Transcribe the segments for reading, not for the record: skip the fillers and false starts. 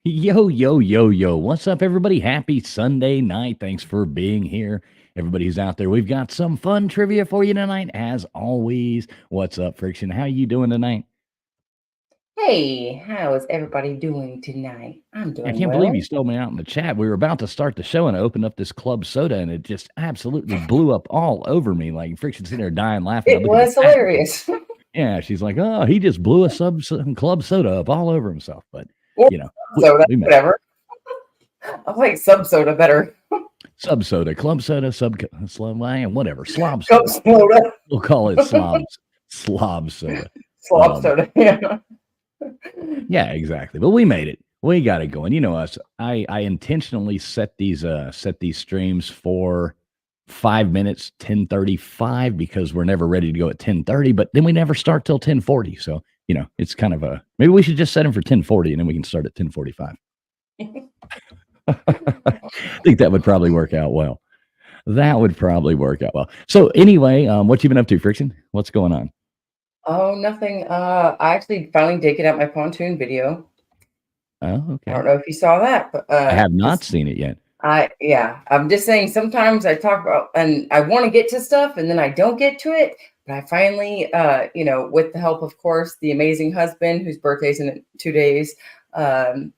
Yo, yo, yo, yo. What's up, everybody? Happy Sunday night. Thanks for being here. Everybody who's out there, we've got some fun trivia for you tonight, as always. What's up, Friction? How you doing tonight? Hey, how is everybody doing tonight? I'm I doing can't believe you well. stole me out in the chat. We were about to start the show, and I opened up this club soda, and it just absolutely blew up all over me. Like Friction's sitting there dying laughing. I It look at the was chat. hilarious. Yeah, she's like, "Oh, he just blew a club soda up all over himself." But Or you know, soda, we made it. whatever. I like sub soda better. Sub soda, club soda, slob, whatever, slob Cup soda. soda, We'll call it slob soda. slop Um, soda. Yeah. yeah, exactly. But we made it. We got it going. You know us. I intentionally set these streams for 5 minutes, 10:35, because we're never ready to go at 10:30, but then we never start till 10:40. So, it's kind of maybe we should just set them for 10:40 and then we can start at 10:45. I think that would probably work out well. That would probably work out well. So anyway, what you been up to, Friction? What's going on? Oh, nothing. I actually finally did get out my pontoon video. Oh, I okay. don't know if you saw that, but I have not just seen it yet. I'm just saying sometimes I talk about and I want to get to stuff and then I don't get to it. But I finally, with the help, of course, the amazing husband whose birthday's in 2 days, and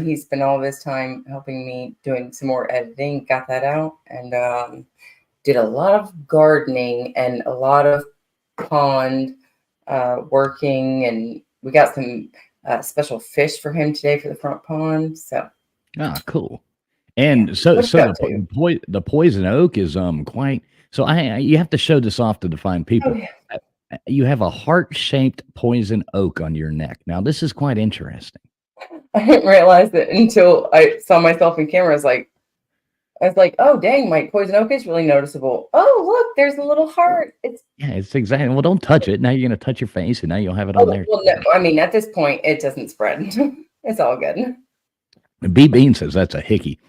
he spent all this time helping me doing some more editing, got that out, and did a lot of gardening and a lot of pond working, and we got some special fish for him today for the front pond. So Ah, cool. yeah, And so what you got to? the poison oak is quite so you have to show this off to define Oh people. yeah. You have a heart-shaped poison oak on your neck. Now this is quite interesting. I didn't realize it until I saw myself in camera. I was like, oh dang, my poison oak is really noticeable. Oh look, there's a little heart. It's Yeah, it's exactly. Well, don't touch it. Now you're gonna touch your face, and now you'll have it on oh there. well, no, I mean at this point it doesn't spread. It's all good. B Bean says that's a hickey.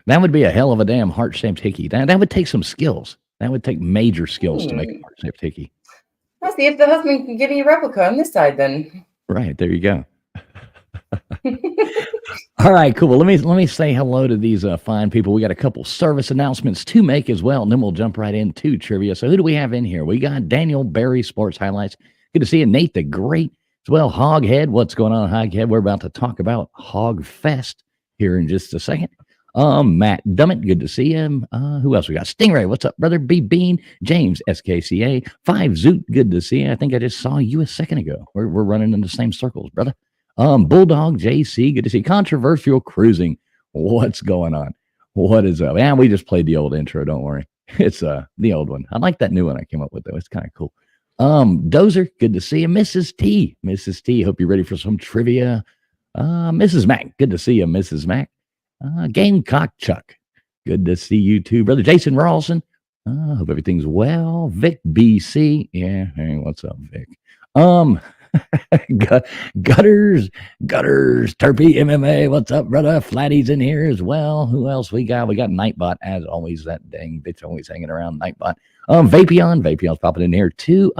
That would be a hell of a damn heart-shaped hickey. That would take some skills. That would take major skills to make a Hmm. heart-shaped hickey. Let's see if the husband can give me a replica on this side then. Right, there you go. All right, cool. Well, let me say hello to these fine people. We got a couple service announcements to make as well, and then we'll jump right into trivia. So who do we have in here? We got Daniel Barry Sports Highlights. Good to see you, Nate the Great as well. Hoghead, what's going on, Hoghead? We're about to talk about Hog Fest here in just a second. Matt Dummett, good to see him. Who else we got? Stingray, what's up, brother? B Bean, James SKCA, Five Zoot, good to see you. I think I just saw you a second ago. We're running in the same circles, brother. Bulldog JC, good to see. Controversial Cruising, what's going on? What is up? And we just played the old intro. Don't worry, it's the old one. I like that new one I came up with though. It's kind of cool. Dozer, good to see you. Mrs. T, hope you're ready for some trivia. Mrs. Mac, good to see you, Mrs. Mac. Gamecock Chuck, good to see you too, brother Jason Rawlson. Hope everything's well. Vic BC, yeah. Hey, what's up, Vic? Um, Gutters, Turpy MMA. What's up, brother? Flatty's in here as well. Who else we got? We got Nightbot as always. That dang bitch always hanging around. Nightbot. Vapion's popping in here too.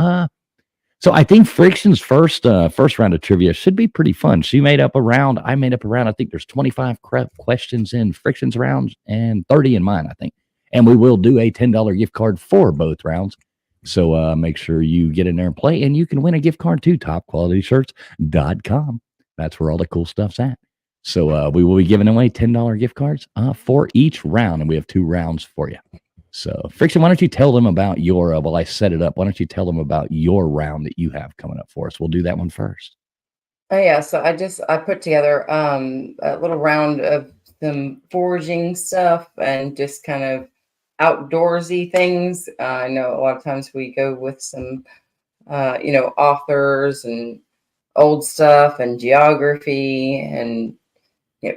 So I think Friction's first round of trivia should be pretty fun. She made up a round. I made up a round. I think there's 25 questions in Friction's rounds and 30 in mine, I think. And we will do a $10 gift card for both rounds. So make sure you get in there and play, and you can win a gift card to topqualityshirts.com. That's where all the cool stuff's at. So we will be giving away $10 gift cards for each round, and we have 2 rounds for you. So Friction, why don't you tell them about your, while I set it up, why don't you tell them about your round that you have coming up for us? We'll do that one first. Oh yeah, so I put together a little round of some foraging stuff and just kind of outdoorsy things. I know a lot of times we go with some authors and old stuff and geography and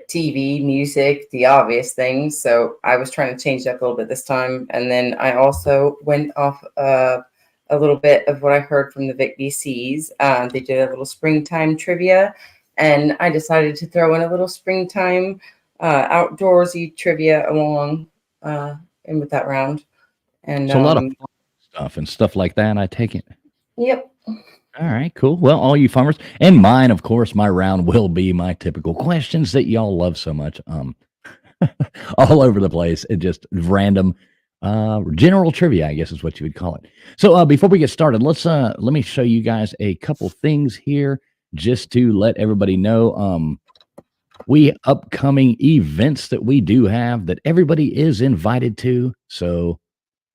TV, music, the obvious things. So I was trying to change it up a little bit this time. And then I also went off a little bit of what I heard from the Vic BCs. They did a little springtime trivia, and I decided to throw in a little springtime outdoorsy trivia along in with that round. And So a lot of fun stuff and stuff like that, I take it. yep, All right, cool. Well, all you farmers and mine, of course, my round will be my typical questions that y'all love so much. All over the place and just random general trivia, I guess is what you would call it. So before we get started, let me show you guys a couple things here just to let everybody know we upcoming events that we do have that everybody is invited to. So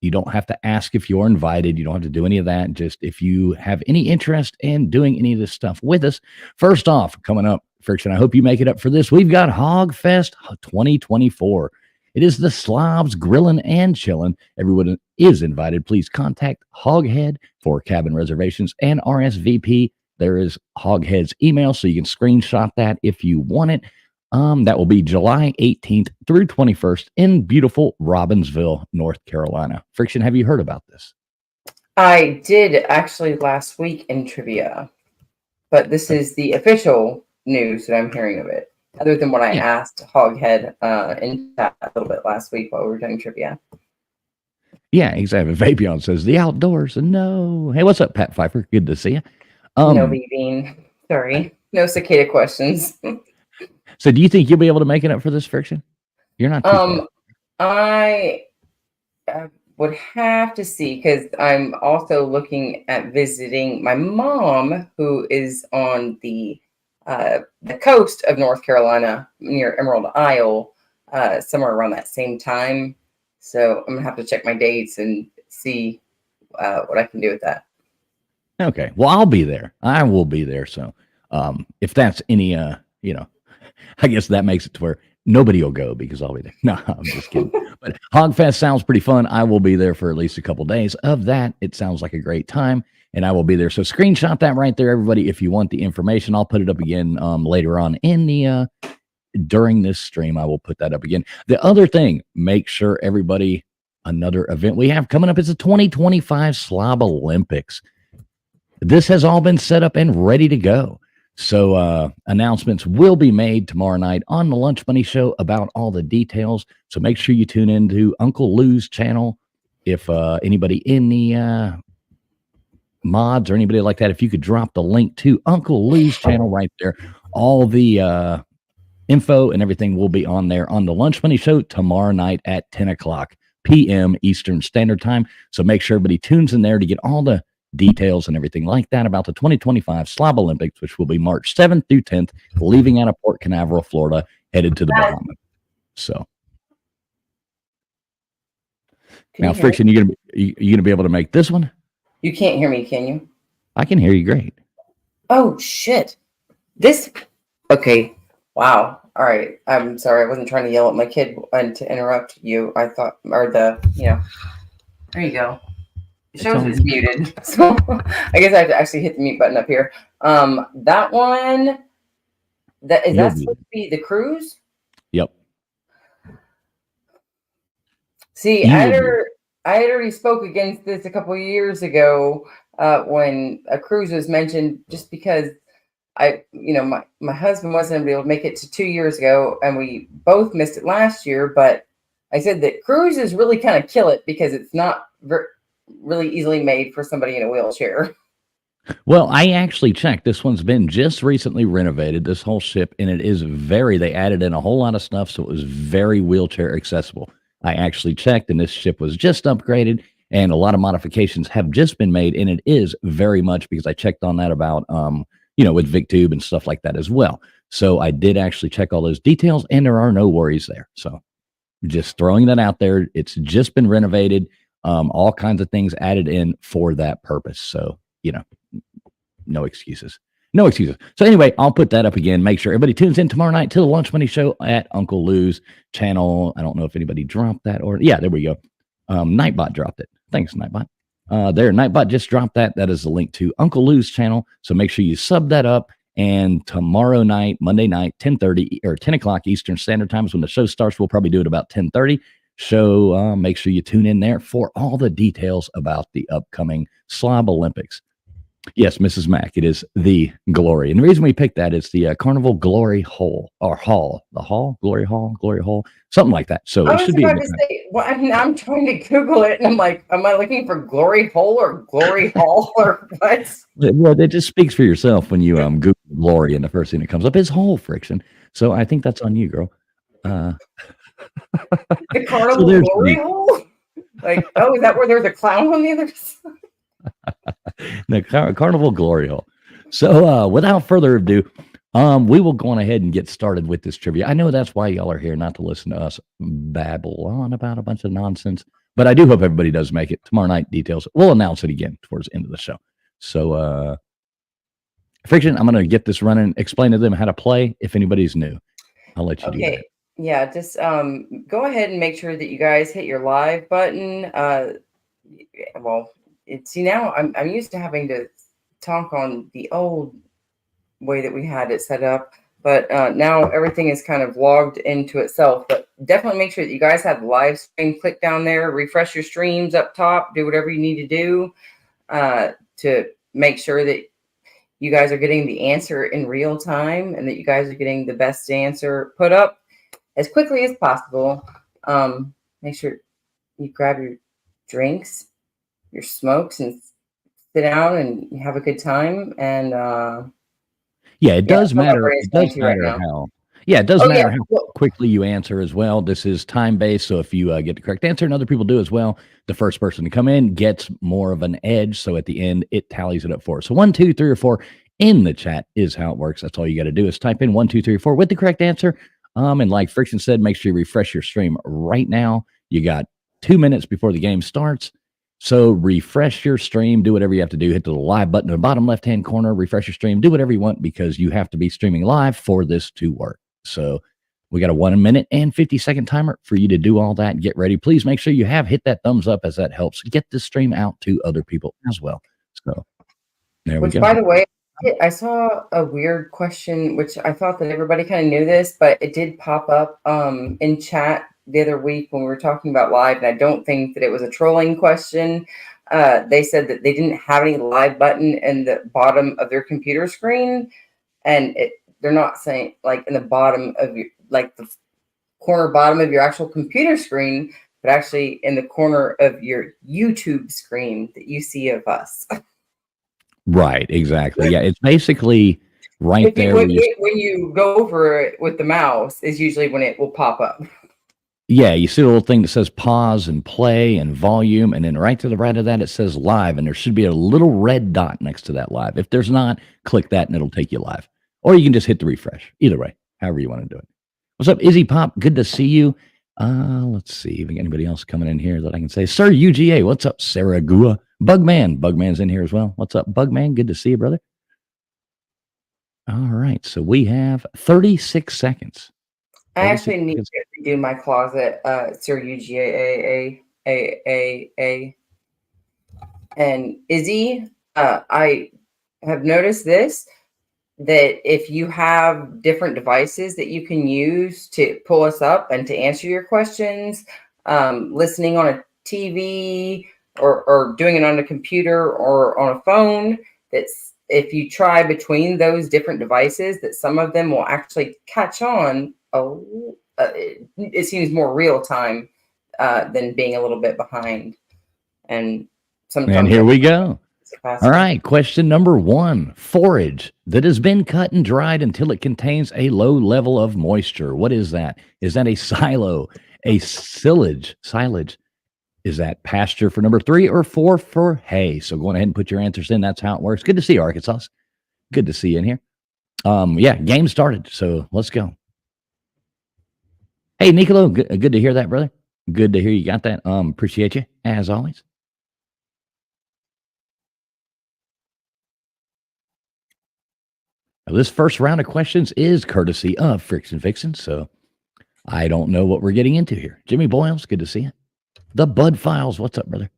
you don't have to ask if you're invited. You don't have to do any of that. Just if you have any interest in doing any of this stuff with us. First off, coming up, Friction, I hope you make it up for this. We've got Hog Fest 2024. It is the Slavs grilling and chilling. Everyone is invited. Please contact Hoghead for cabin reservations and RSVP. There is Hoghead's email, so you can screenshot that if you want it. That will be July 18th through 21st in beautiful Robbinsville, North Carolina. Friction, have you heard about this? I did actually last week in trivia, but this is the official news that I'm hearing of it. Other than what I asked Hoghead in chat a little bit last week while we were doing trivia. Yeah, exactly. Vapion says the outdoors. No. Hey, what's up, Pat Pfeiffer? Good to see you. No, Bean. Sorry. No cicada questions. So do you think you'll be able to make it up for this, Friction? You're not too far. I would have to see, because I'm also looking at visiting my mom, who is on the coast of North Carolina near Emerald Isle, somewhere around that same time. So I'm gonna have to check my dates and see what I can do with that. Okay. Well, I'll be there. I will be there. So if that's any I guess that makes it to where nobody will go because I'll be there. No, I'm just kidding. But Hogfest sounds pretty fun. I will be there for at least a couple days of that. It sounds like a great time, and I will be there. So screenshot that right there, everybody, if you want the information. I'll put it up again later on in the during this stream. I will put that up again. The other thing, make sure everybody, another event we have coming up is the 2025 Slob Olympics. This has all been set up and ready to go. So announcements will be made tomorrow night on the Lunch Money Show about all the details. So make sure you tune into Uncle Lou's channel. If anybody in the mods or anybody like that, if you could drop the link to Uncle Lou's channel right there, all the info and everything will be on there on the Lunch Money Show tomorrow night at 10 o'clock p.m. Eastern Standard Time. So make sure everybody tunes in there to get all the details and everything like that about the 2025 Slob Olympics, which will be March 7th through 10th, leaving out of Port Canaveral, Florida, headed to the Bahamas. So now, Friction, you gonna be able to make this one? You can't hear me, can you? I can hear you great. Oh shit! Okay. Wow. All right. I'm sorry. I wasn't trying to yell at my kid and to interrupt you. I thought, there you go. It shows it's muted. So I guess I have to actually hit the mute button up here. That one, is that supposed to be the cruise? Yep. See, I had already spoke against this a couple of years ago when a cruise was mentioned, just because my husband wasn't able to make it to 2 years ago, and we both missed it last year. But I said that cruises really kind of kill it because it's not really easily made for somebody in a wheelchair. Well, I actually checked. This one's been just recently renovated, this whole ship, and it is they added in a whole lot of stuff, so it was very wheelchair accessible. I actually checked, and this ship was just upgraded, and a lot of modifications have just been made, and it is very much, because I checked on that about, with VicTube and stuff like that as well. So I did actually check all those details, and there are no worries there. So just throwing that out there. It's just been renovated. All kinds of things added in for that purpose. So, no excuses. No excuses. So anyway, I'll put that up again. Make sure everybody tunes in tomorrow night to the Lunch Money Show at Uncle Lou's channel. I don't know if anybody dropped that or, yeah, there we go. Nightbot dropped it. Thanks, Nightbot. Nightbot just dropped that. That is the link to Uncle Lou's channel. So make sure you sub that up. And tomorrow night, Monday night, 10:30 or 10 o'clock Eastern Standard Time is when the show starts. We'll probably do it about 10:30. So make sure you tune in there for all the details about the upcoming Slob Olympics. Yes, Mrs. Mack. It is the Glory. And the reason we picked that is the Carnival Glory Hole or Hall. The Hall, Glory Hole, something like that. So I it was should be a about good to time. say, well, I mean, I'm trying to Google it, and I'm like, am I looking for Glory Hole or Glory Hall or what? Well, it just speaks for yourself when you Google Glory and the first thing that comes up is Hole Friction. So I think that's on you, girl. Uh, The so Carnival there's Glory the Hole? Like, oh, is that where there's a clown on the other side? Carnival Glory Hole. So without further ado, we will go on ahead and get started with this trivia. I know that's why y'all are here, not to listen to us babble on about a bunch of nonsense, but I do hope everybody does make it. Tomorrow night, details. We'll announce it again towards the end of the show. So, Friction, I'm going to get this running, explain to them how to play if anybody's new. I'll let you do that. Okay. Yeah, just go ahead and make sure that you guys hit your live button. Well, see now I'm used to having to talk on the old way that we had it set up, but now everything is kind of logged into itself. But definitely make sure that you guys have the live stream. Click down there, refresh your streams up top, do whatever you need to do to make sure that you guys are getting the answer in real time and that you guys are getting the best answer put up as quickly as possible. Make sure you grab your drinks, your smokes, and sit down and have a good time. And Yeah, it yeah, does that's what my matter. brain is It going does to right matter now. how. Yeah, it does Oh yeah, matter how well, quickly you answer as well. This is time based, so if you get the correct answer, and other people do as well, the first person to come in gets more of an edge. So at the end, it tallies it up for us. So 1, 2, 3, or 4 in the chat is how it works. That's all you got to do is type in 1, 2, 3, 4 with the correct answer. And like Friction said, make sure you refresh your stream right now. You got 2 minutes before the game starts. So refresh your stream, do whatever you have to do. Hit the live button in the bottom left-hand corner, refresh your stream, do whatever you want because you have to be streaming live for this to work. So we got a 1 minute and 50-second timer for you to do all that and get ready. Please make sure you have hit that thumbs up as that helps get this stream out to other people as well. So there we which go. by the way, I saw a weird question, which I thought that everybody kind of knew this, but it did pop up in chat the other week when we were talking about live, and I don't think that it was a trolling question. They said that they didn't have any live button in the bottom of their computer screen, and they're not saying like in the bottom of your like the corner bottom of your actual computer screen, but actually in the corner of your YouTube screen that you see of us. Right, exactly. Yeah, it's basically right If you there where you when you go over it with the mouse is usually when it will pop up. yeah, you see a little thing that says pause and play and volume, and then right to the right of that, it says live, and there should be a little red dot next to that live. If there's not, click that and it'll take you live. Or you can just hit the refresh. Either way, however you want to do it. What's up, Izzy Pop? Good to see you. Let's see if we got anybody else coming in here that I can say. Sir UGA, what's up, Sarah Gua? Bugman. Bugman's in here as well. What's up, Bugman? Good to see you, brother. All right, so we have 36 seconds. I actually need to redo my closet, Sir UGAAAAA. And Izzy, I have noticed this that if you have different devices that you can use to pull us up and to answer your questions, listening on a TV or doing it on a computer or on a phone, that's if you try between those different devices, that some of them will actually catch on. It seems more real time than being a little bit behind. And sometimes And here we go. All right, question number 1. Forage that has been cut and dried until it contains a low level of moisture. What is that? Is that a silo, a silage? Is that pasture for number 3 or 4 for hay? So go ahead and put your answers in. That's how it works. Good to see you, Arkansas. Good to see you in here. Yeah, game started. So let's go. Hey, Nicolo, good to hear that, brother. Good to hear you got that. Appreciate you as always. Now, this first round of questions is courtesy of Friction Fixin', so I don't know what we're getting into here. Jimmy Boyles, good to see you. The Bud Files, what's up, brother?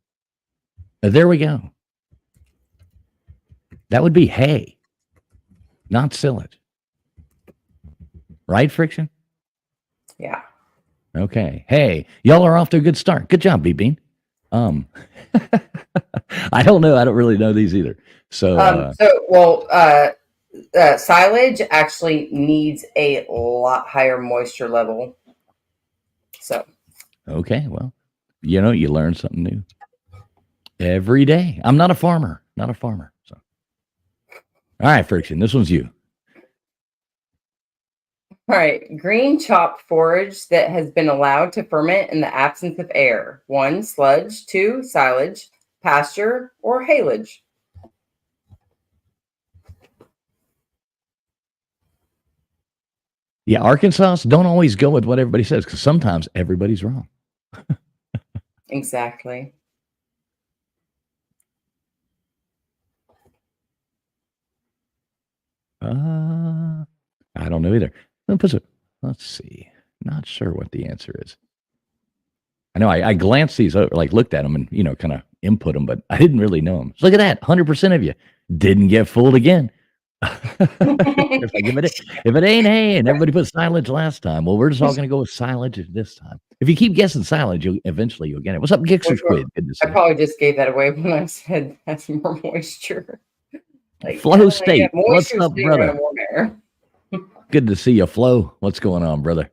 There we go. That would be hay, not silage. Right, Friction? Yeah. Okay. Hey, y'all are off to a good start. Good job, B-Bean. Um, I don't know. I don't really know these either. So, Silage actually needs a lot higher moisture level. So, okay, well, you learn something new every day. I'm not a farmer, not a farmer. So, all right, Friction, this one's you. all right, green chopped forage that has been allowed to ferment in the absence of air. 1, sludge. 2, silage. Pasture or haylage. Yeah, Arkansas, don't always go with what everybody says because sometimes everybody's wrong. Exactly. I don't know either. Let's see. Not sure what the answer is. I know I glanced these over, like looked at them and, kind of input them, but I didn't really know them. So look at that. 100% of you didn't get fooled again. It's like if it ain't hay and everybody put silage last time, well, we're just all going to go with silage this time. If you keep guessing silage, you'll get it. What's up, Gixer Squid? Good to see I you. probably just gave that away when I said that's more moisture. Like, Flow State. What's moisture up, staying around brother? warm air. Good to see you, Flo. What's going on, brother?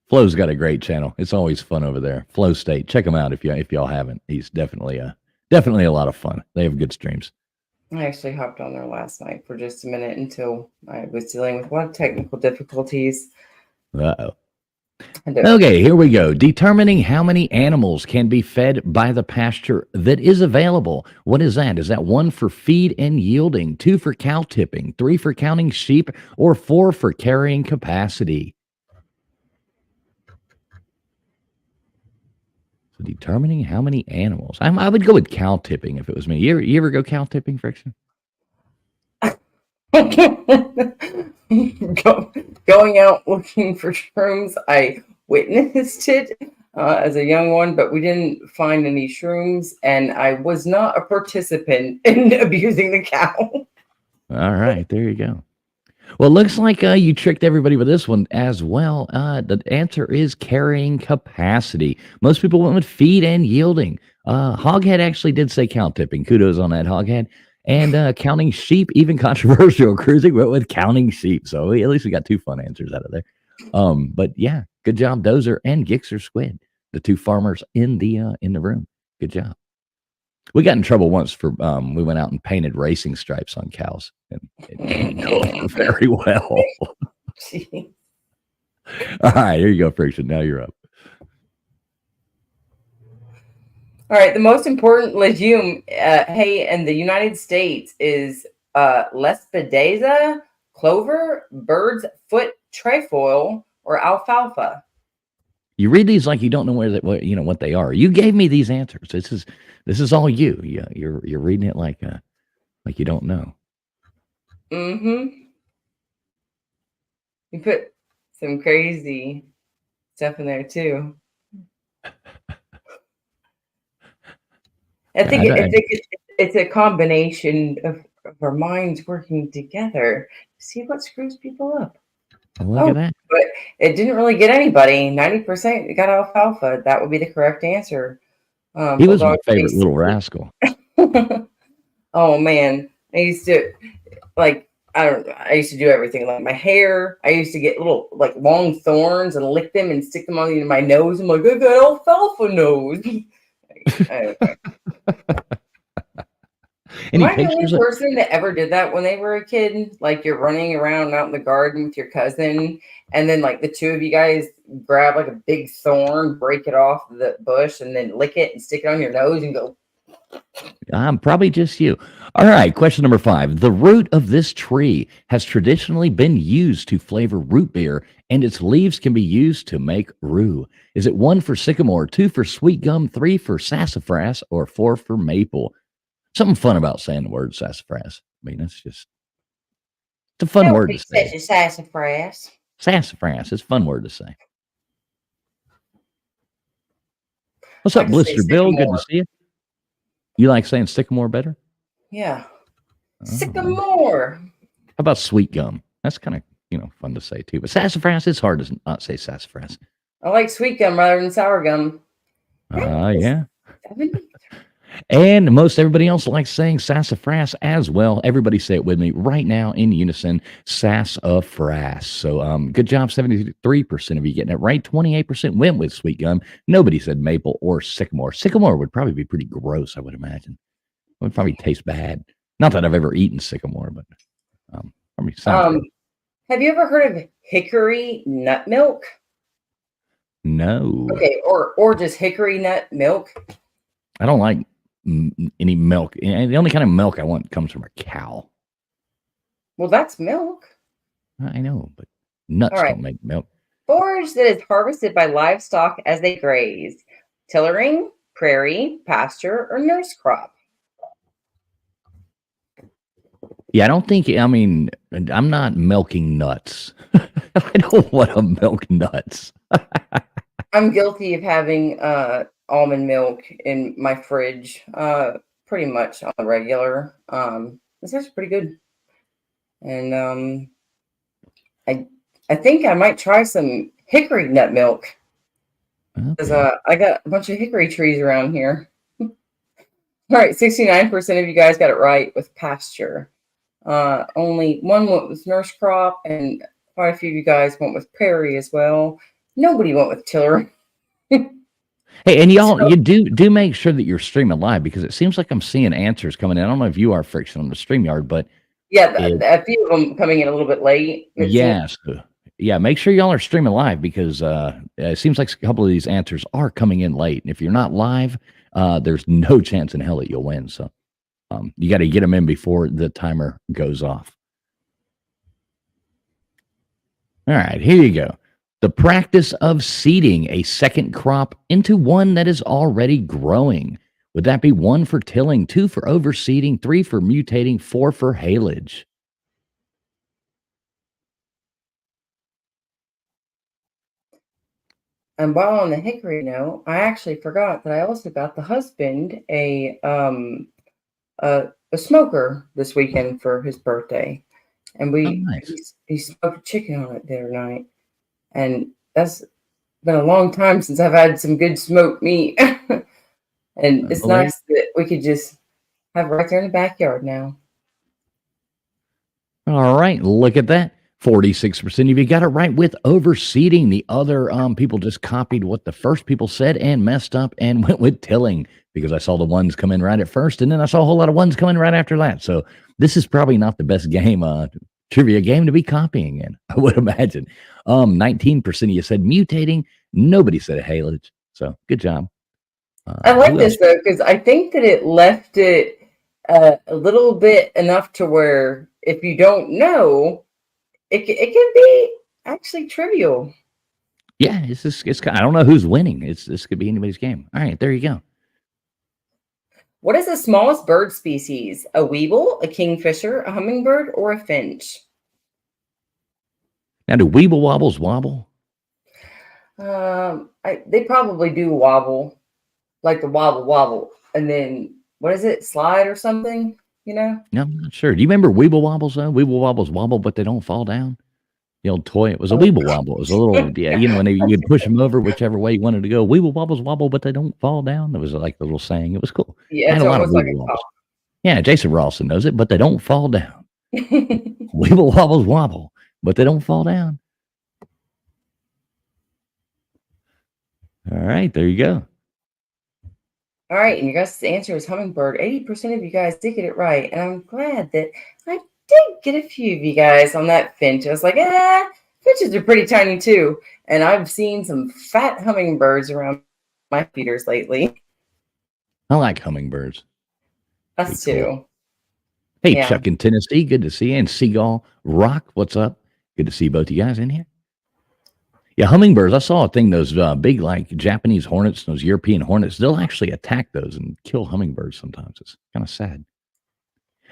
Flo's got a great channel. It's always fun over there. Flow State. Check him out if y'all haven't. He's definitely a lot of fun. They have good streams. I actually hopped on there last night for just a minute until I was dealing with a lot of technical difficulties. Uh-oh. Okay, here we go. Determining how many animals can be fed by the pasture that is available. What is that? Is that 1 for feed and yielding, 2 for cow tipping, 3 for counting sheep, or 4 for carrying capacity? So determining how many animals. I would go with cow tipping if it was me. You ever go cow tipping, Friction? Going out looking for shrooms, I witnessed it as a young one, but we didn't find any shrooms, and I was not a participant in abusing the cow. All right, there you go. Well, it looks like you tricked everybody with this one as well. The answer is carrying capacity. Most people went with feed and yielding. Hoghead actually did say cow tipping. Kudos on that, Hoghead. And counting sheep, even controversial. Cruising went with counting sheep. So at least we got 2 fun answers out of there. But yeah, good job, Dozer and Gixer Squid, the 2 farmers in the room. Good job. We got in trouble once for we went out and painted racing stripes on cows, and it didn't go over very well. All right, here you go, Friction. Now you're up. All right, the most important legume hay in the United States is lespedeza, clover, bird's foot trefoil, or alfalfa. You read these like you don't know what they are. You gave me these answers. This is all you. Yeah, you're reading it like you don't know. Mm-hmm. You put some crazy stuff in there too. I think it's a combination of our minds working together. See what screws people up. Look at that. But it didn't really get anybody. 90% got alfalfa. That would be the correct answer. He was my favorite little rascal. Oh man, I used to I used to do everything like my hair. I used to get little like long thorns and lick them and stick them on my nose. I'm like, I got alfalfa nose. Am I the only person that ever did that when they were a kid? Like you're running around out in the garden with your cousin, and then like the 2 of you guys grab like a big thorn, break it off the bush, and then lick it and stick it on your nose and go. I'm probably just you. All right, question number 5. The root of this tree has traditionally been used to flavor root beer, and its leaves can be used to make rue. Is it 1 for sycamore, 2 for sweet gum, 3 for sassafras, or 4 for maple? Something fun about saying the word sassafras. I mean, it's a fun word to say. Sassafras. Sassafras. It's a fun word to say. What's up, Blister Bill? Good to see you. You like saying sycamore better? Yeah. Sycamore. How about sweet gum? That's kind of, fun to say too. But sassafras, it's hard to not say sassafras. I like sweet gum rather than sour gum. That is Yeah. 70. And most everybody else likes saying sassafras as well. Everybody say it with me right now in unison, sassafras. So good job, 73% of you getting it right. 28% went with sweet gum. Nobody said maple or sycamore. Sycamore would probably be pretty gross, I would imagine. It would probably taste bad. Not that I've ever eaten sycamore, but probably sounds Um, gross. have you ever heard of hickory nut milk? No, Okay, or just hickory nut milk. I don't like any milk. And the only kind of milk I want comes from a cow. Well, that's milk. I know, but All nuts right. don't make milk. Forage that is harvested by livestock as they graze. Tillering, prairie, pasture, or nurse crop. Yeah, I don't think. I mean, I'm not milking nuts. I don't want to milk nuts. I'm guilty of having almond milk in my fridge pretty much on the regular. It's actually pretty good. And I I think I might try some hickory nut milk because Okay. I got a bunch of hickory trees around here. All right, 69% of you guys got it right with pasture. Only one went with nurse crop, and quite a few of you guys went with prairie as well. Nobody went with tiller. Hey, and y'all, So you do make sure that you're streaming live because it seems like I'm seeing answers coming in. I don't know if you are Friction on the StreamYard, but yeah, it a few of them coming in a little bit late. It seems. yes, yeah. Make sure y'all are streaming live because it seems like a couple of these answers are coming in late, and if you're not live, there's no chance in hell that you'll win. So you got to get them in before the timer goes off. All right, here you go. The practice of seeding a second crop into one that is already growing. Would that be one for tilling, two for overseeding, three for mutating, four for haylage? And while on the hickory note, I actually forgot that I also got the husband a smoker this weekend for his birthday, and Oh, we nice. he smoked chicken on it the other night, and that's been a long time since I've had some good smoked meat, and it's Well, there. nice that we could just have right there in the backyard now. All right, look at that. 46% of you got it right with overseeding. The other people just copied what the first people said and messed up and went with tilling because I saw the ones come in right at first, and then I saw a whole lot of ones coming right after that. So this is probably not the best game, trivia game to be copying in, I would imagine. 19% of you said mutating. Nobody said haylage. So good job. I like Who else? this though because I think that it left it a little bit enough to where if you don't know, it can be actually trivial. Yeah, I don't know who's winning. This could be anybody's game. All right, there you go. What is the smallest bird species? A weevil, a kingfisher, a hummingbird, or a finch? Now, do weeble wobbles wobble? They probably do wobble, like the wobble wobble, and then what is it? Slide or something? You know? No, I'm not sure. Do you remember weeble wobbles though? Weeble wobbles wobble, but they don't fall down. The old toy. It was a Oh, weeble wobble. It was a little, yeah, when you'd push them over whichever way you wanted to go. Weeble wobbles wobble, but they don't fall down. It was like the little saying. It was cool. yeah, I had it's a lot of almost like weeble a wobbles. Yeah, Jason Rawson knows it, but they don't fall down. top. Weeble wobbles wobble, but they don't fall down. All right, there you go. All right, and your guys' answer is hummingbird. 80% of you guys did get it right, and I'm glad that I did get a few of you guys on that finch. I was like, finches are pretty tiny too, and I've seen some fat hummingbirds around my feeders lately. I like hummingbirds. Pretty Us cool. too. Hey, Yeah. Chuck in Tennessee, good to see you. And Seagull Rock, what's up? Good to see both you guys in here. Yeah, hummingbirds. I saw a thing. Those big, like Japanese hornets, those European hornets. They'll actually attack those and kill hummingbirds. Sometimes it's kind of sad.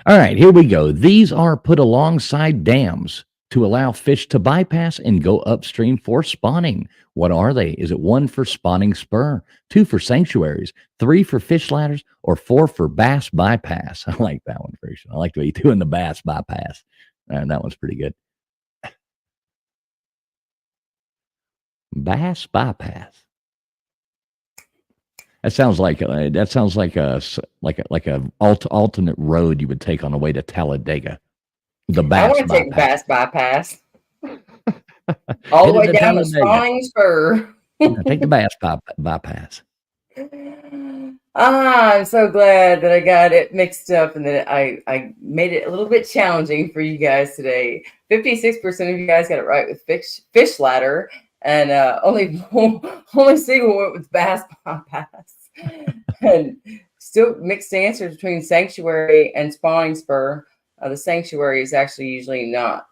All right, here we go. These are put alongside dams to allow fish to bypass and go upstream for spawning. What are they? Is it one for spawning spur, two for sanctuaries, three for fish ladders, or four for bass bypass? I like that one, Christian. I like the way you're doing the bass bypass. That one's pretty good. Bass bypass. that sounds like a alternate road you would take on the way to Talladega. The I Bass want to take the bypass. Bass bypass all the Headed way to down to Talladega. Spawning Spur. Take the Bass bypass. I'm so glad that I got it mixed up and that I made it a little bit challenging for you guys today. 56% of you guys got it right with fish ladder, and only single went with bass bypass. And still mixed answers between sanctuary and spawning spur. The sanctuary is actually usually not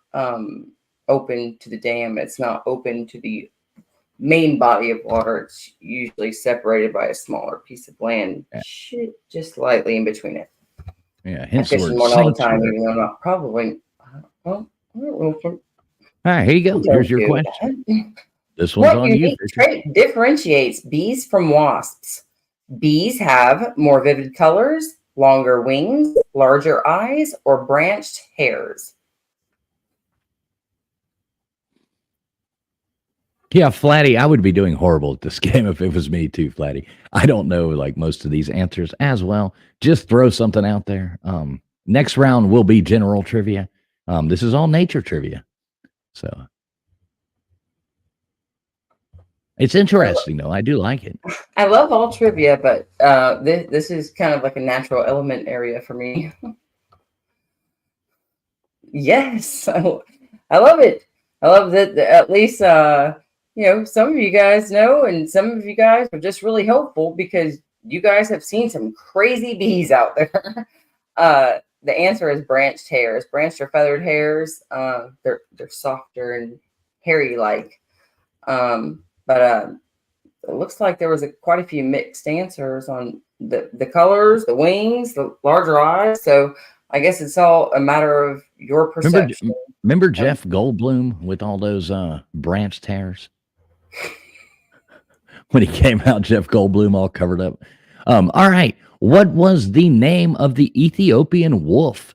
open to the dam. It's not open to the main body of water. It's usually separated by a smaller piece of land, Yeah, just slightly in between it. yeah. I Hence the fish in word one all the time, sanctuary. even though I'm not probably. Well, All right, here you go. Here's don't your do question. that. This one's What on you, unique Fisher. trait differentiates bees from wasps? Bees have more vivid colors, longer wings, larger eyes, or branched hairs. Yeah, Flatty, I would be doing horrible at this game if it was me too, Flatty. I don't know like most of these answers as well. Just throw something out there. Next round will be general trivia. This is all nature trivia. So it's interesting though. I do like it. I love all trivia, but this is kind of like a natural element area for me. Yes, I love it. I love that at least some of you guys know, and some of you guys are just really helpful because you guys have seen some crazy bees out there. The answer is branched hairs, branched or feathered hairs. They're softer and hairy like. But it looks like there was quite a few mixed answers on the colors, the wings, the larger eyes. So I guess it's all a matter of your Remember, perception. remember Um, Jeff Goldblum with all those branched hairs when he came out? Jeff Goldblum all covered up. All right, what was the name of the Ethiopian wolf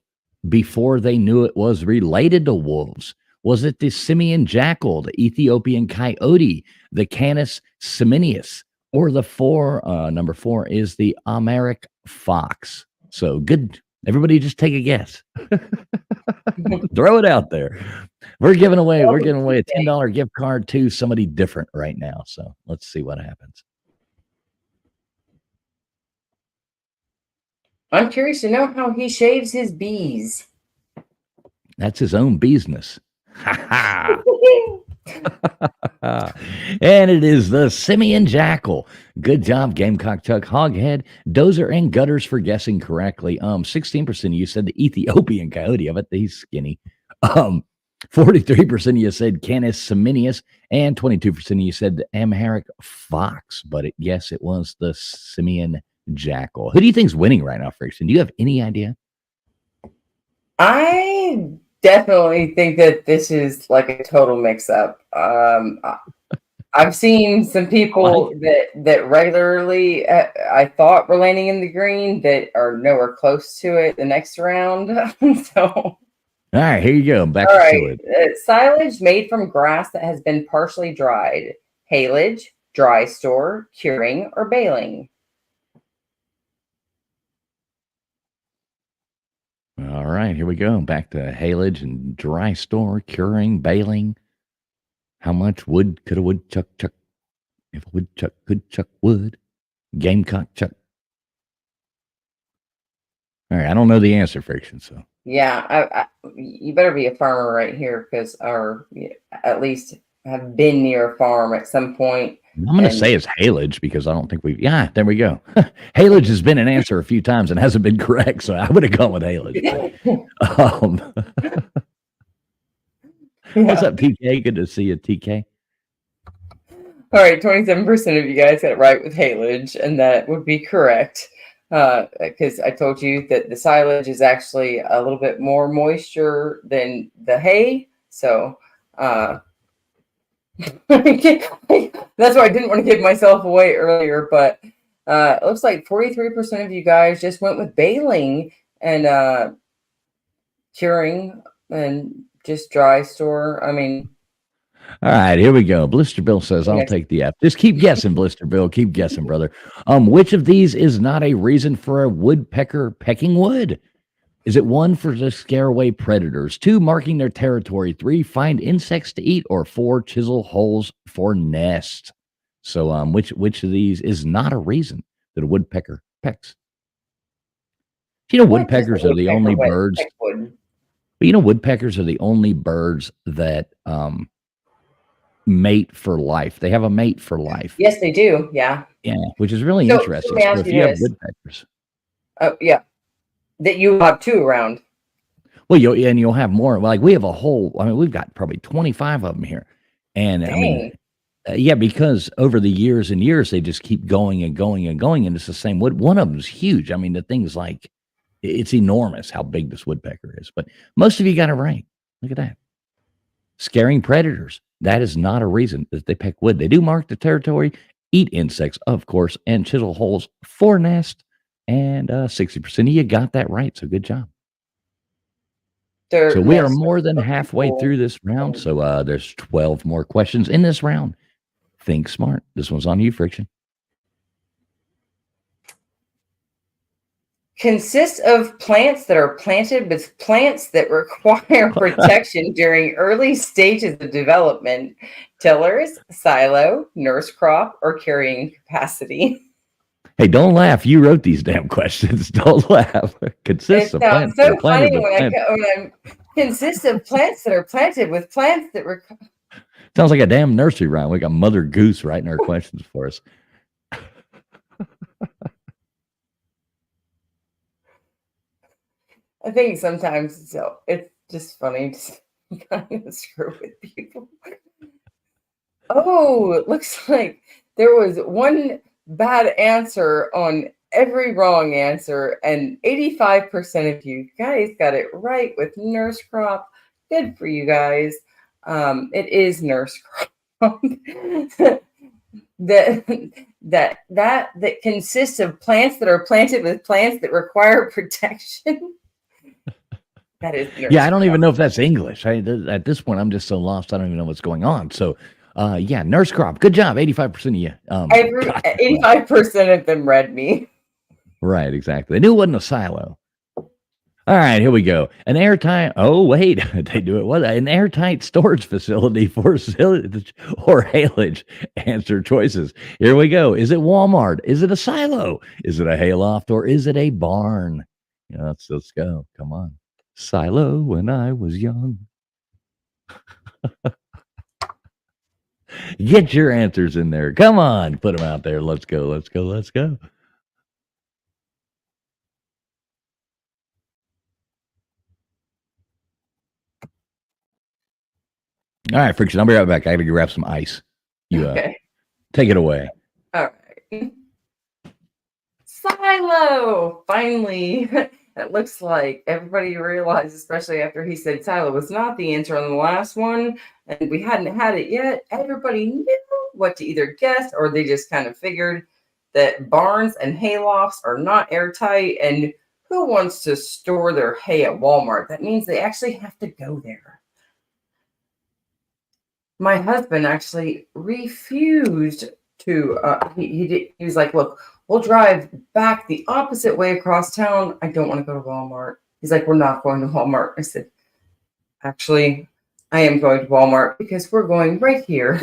before they knew it was related to wolves? Was it the Simian jackal, the Ethiopian coyote, the Canis simineus, or number four is the Amharic fox? So good. Everybody just take a guess. Throw it out there. We're giving away a $10 gift card to somebody different right now. So let's see what happens. I'm curious to know how he shaves his bees. That's his own business. Ha ha. And it is the Simian Jackal. Good job, Gamecock Chuck, Hoghead, Dozer, and Gutters for guessing correctly. 16% of you said the Ethiopian coyote. I bet he's skinny. 43% of you said Canis Simineus, and 22% of you said the Amharic fox. But yes, it was the Simian Jackal. Who do you think's winning right now, Friction? Do you have any idea? I definitely think that this is like a total mix-up. I've seen some people that regularly I thought were landing in the green that are nowhere close to it the next round. So, All right, here you go. Back all to right, silage. silage made from grass that has been partially dried, haylage, dry store, curing, or baling. All right, here we go. Back to haylage and dry store, curing, baling. How much wood could a woodchuck chuck if a woodchuck could chuck wood? Gamecock chuck. All right, I don't know the answer, Friction. So Yeah, you better be a farmer right here because, or at least have been near a farm at some point. I'm going to say it's haylage because I don't think we've. Yeah, there we go. Haylage has been an answer a few times and hasn't been correct, so I would have gone with haylage. But, what's up, TK? Good to see you, TK. All right, 27% of you guys got it right with haylage, and that would be correct. Because I told you that the silage is actually a little bit more moisture than the hay. So that's why I didn't want to give myself away earlier. But it looks like 43% of you guys just went with baling and curing and just dry store. I mean, All right, here we go. Blister Bill says, "I'll Next, take the F." Just keep guessing, Blister Bill. Keep guessing, brother. Which of these is not a reason for a woodpecker pecking wood? Is it one for to scare away predators, two marking their territory, three find insects to eat, or four chisel holes for nest? So, which of these is not a reason that a woodpecker pecks? You know, what does the woodpeckers are the woodpecker only wet birds. peck wood? You know, woodpeckers are the only birds that mate for life. They have a mate for life. Yes, they do. Yeah. Yeah, which is really So let interesting. me So ask if you you have this. woodpeckers, Oh, yeah, that you have two around. well, you'll have more. Like we have a whole. I mean, we've got probably 25 of them here, and I mean, Dang. yeah, because over the years and years they just keep going and going and going, and it's the same wood. One of them's huge. I mean, the thing's like it's enormous how big this woodpecker is. But most of you got it right. Look at that. Scaring predators. That is not a reason that they peck wood. They do mark the territory, eat insects, of course, and chisel holes for nest. And 60% of you got that right. So good job. So Their we are nests more than are so halfway cool. through this round. So there's 12 more questions in this round. Think smart. This one's on you, Friction. Consists of plants that are planted with plants that require protection during early stages of development. Tillers, silo, nurse crop, or carrying capacity. Hey, don't laugh. You wrote these damn questions. Don't laugh. Consists It of sounds plants that are so funny planted with plants. when I'm consists of plants that are planted with plants that require. Sounds like a damn nursery rhyme. We got Mother Goose writing our questions for us. I think sometimes so it's just funny to kind of screw with people. Oh, it looks like there was one bad answer on every wrong answer, and 85% of you guys got it right with nurse crop. Good for you guys. It is nurse crop. that that consists of plants that are planted with plants that require protection. That is Yeah, I nurse don't crop. even know if that's English. At this point, I'm just so lost. I don't even know what's going on. So, yeah, nurse crop. Good job. 85% of you Every got that right. 85% of them read me. Right, exactly. They knew it wasn't a silo. All right, here we go. An airtight. Oh, wait, they do it. What? An airtight storage facility for silage or haylage. Answer choices. Here we go. Is it Walmart? Is it a silo? Is it a hayloft or is it a barn? Yeah, let's go. Come on. Silo when I was young. Get your answers in there. Come on, put them out there. Let's go. Let's go. Let's go. All right, Friction. I'll be right back. I got to grab some ice. You Okay. take it away. All right. Silo. Finally. It looks like everybody realized, especially after he said silo was not the answer on the last one, and we hadn't had it yet. Everybody knew what to either guess or they just kind of figured that barns and haylofts are not airtight. And who wants to store their hay at Walmart? That means they actually have to go there. My husband actually refused to. He was like, "Look, we'll drive back the opposite way across town. I don't want to go to Walmart." He's like, "We're not going to Walmart." I said, "Actually, I am going to Walmart because we're going right here."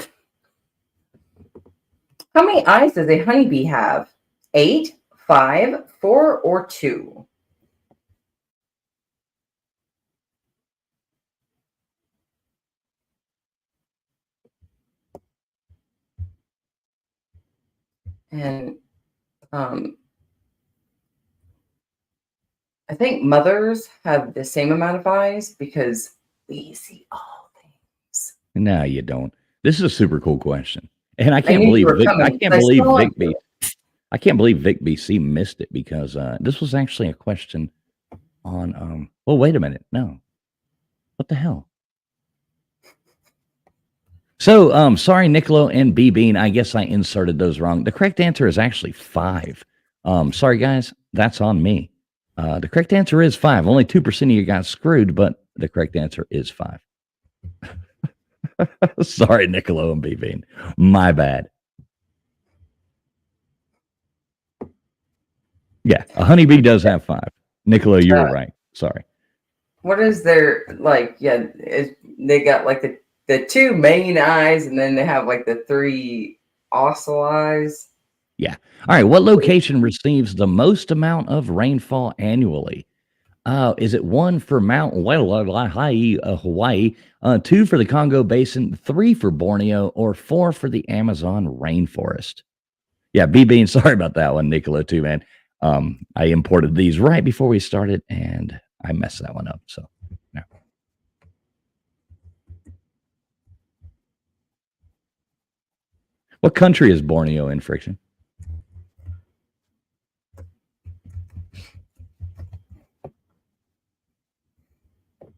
How many eyes does a honeybee have? 8, 5, 4, or 2? And um, I think mothers have the same amount of eyes because we see all things. No, you don't. This is a super cool question, and I I can't knew you believe were Vic. I coming. can't I believe saw Vic you. B. I can't believe Vic BC missed it because this was actually a question on. Well, wait a minute. No, what the hell? So, sorry, Niccolo and B Bean. I guess I inserted those wrong. The correct answer is actually 5. Sorry, guys. That's on me. The correct answer is 5. Only 2% of you got screwed, but the correct answer is 5. Sorry, Niccolo and B-Bean. My bad. Yeah, a honeybee does have 5. Niccolo, you were right. Sorry. What is their like? Yeah, they got like the 2 main eyes, and then they have like the 3 ossel eyes. Yeah. All right. What location receives the most amount of rainfall annually? Is it 1 for Mount Hawaii, Hawaii, 2 for the Congo Basin, 3 for Borneo, or 4 for the Amazon rainforest? Yeah, B-Bean, sorry about that one, Nicola, too, man. I imported these right before we started, and I messed that one up. So, no. What country is Borneo in, Friction?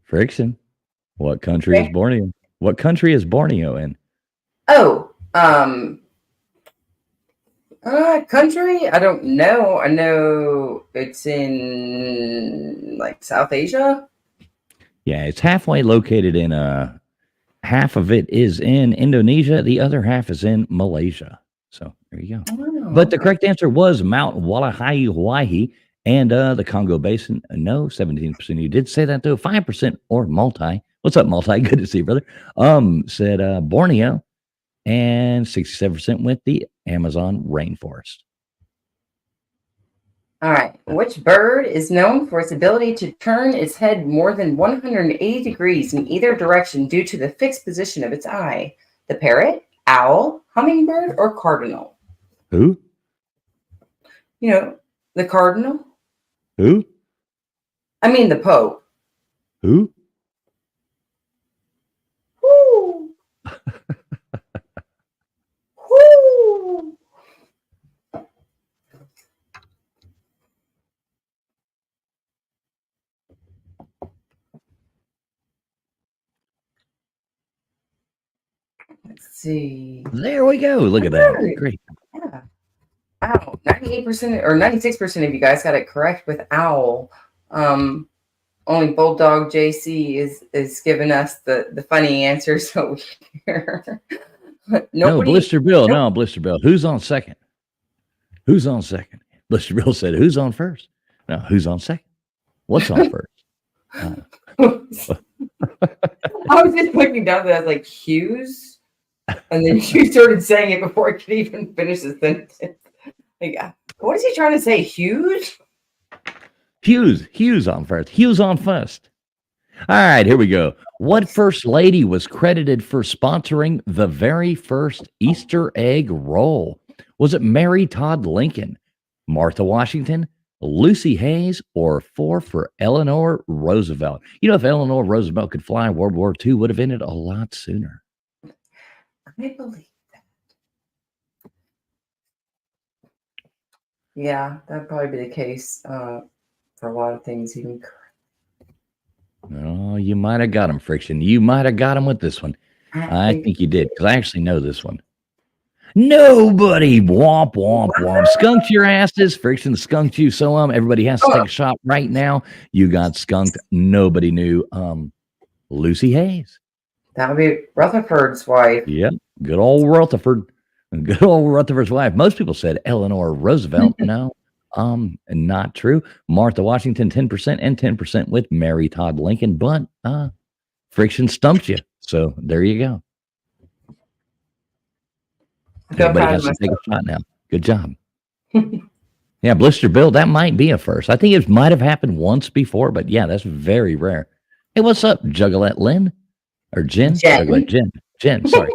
Friction. What country is Okay. Borneo? What country is Borneo in? Oh, country? I don't know. I know it's in like South Asia. Yeah, it's halfway located in half of it is in Indonesia, the other half is in Malaysia. So there you go. Oh, But the okay. correct answer was Mount Walahai, Hawaii, and the Congo Basin. No, 17%. You did say that though. 5% or multi. What's up, multi? Good to see you, brother. Said Borneo, and 67% went the Amazon rainforest. All right. Which bird is known for its ability to turn its head more than 180 degrees in either direction due to the fixed position of its eye? The parrot, owl, hummingbird, or cardinal? Who? You know, the cardinal? Who? I mean, the Pope. Who? Woo! Woo! Let's see. There we go. Look at that. Great. Yeah. Wow. 98% or 96% of you guys got it correct with owl. Only Bulldog JC is giving us the funny answers over here. No, Nobody. Blister Bill. Nope. No, Blister Bill. Who's on second? Who's on second? Blister Bill said, "Who's on first?" No, who's on second? What's on first? I was just looking down there. I was like, Hughes? And then you started saying it before I could even finish the sentence. Like, what is he trying to say? Hughes? Hughes on first. Hughes on first. All right, here we go. What first lady was credited for sponsoring the very first Easter egg roll? Was it Mary Todd Lincoln, Martha Washington, Lucy Hayes, or 4 for Eleanor Roosevelt? You know, if Eleanor Roosevelt could fly, World War II would have ended a lot sooner. I believe that. Yeah, that'd probably be the case for a lot of things, even. Oh, you might have got him, Friction. You might have got him with this one. I think you did, because I actually know this one. Nobody womp womp womp skunked your asses. Friction skunked you. So everybody has to take a shot right now. You got skunked. Nobody knew Lucy Hayes. That would be Rutherford's wife. Yep. Good old Rutherford. Good old Rutherford's wife. Most people said Eleanor Roosevelt. No. Not true. Martha Washington, 10%, and 10% with Mary Todd Lincoln, but Friction stumped you. So there you go. Everybody has to take a shot now. Good job. Yeah, Blister Bill, that might be a first. I think it might have happened once before, but yeah, that's very rare. Hey, what's up, Juggalette Lynn? Or Jen? Juggalette Jen. Jen, sorry.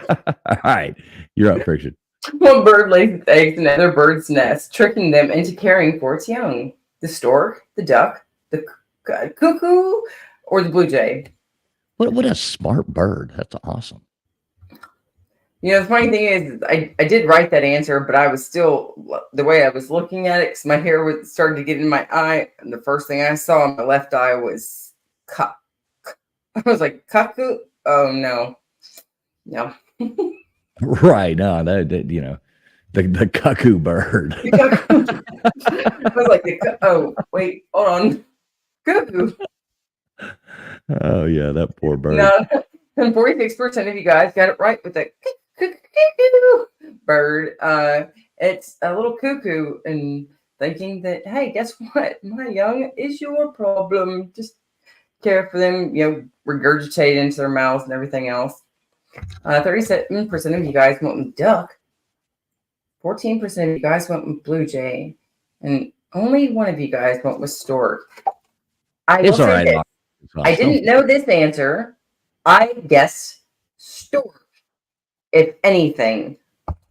All right, you're up, Friction. One bird lays its eggs in another bird's nest, tricking them into caring for its young. The stork, the duck, the cuckoo, or the blue jay. What a smart bird. That's awesome. You know, the funny thing is, I did write that answer, but I was still, the way I was looking at it, because my hair was starting to get in my eye, and the first thing I saw in my left eye was I was like, cuckoo? Oh, no. No. Right. No, that you know, the cuckoo bird. I was like, oh, wait, hold on. Cuckoo. Oh, yeah, that poor bird. No, And 46% of you guys got it right with the bird. It's a little cuckoo and thinking that, hey, guess what? My young is your problem. Just care for them, regurgitate into their mouths and everything else. 37% of you guys went with duck. 14% of you guys went with blue jay. And only one of you guys went with stork. I will It's all say right. this. I didn't know this answer. I guessed stork, if anything,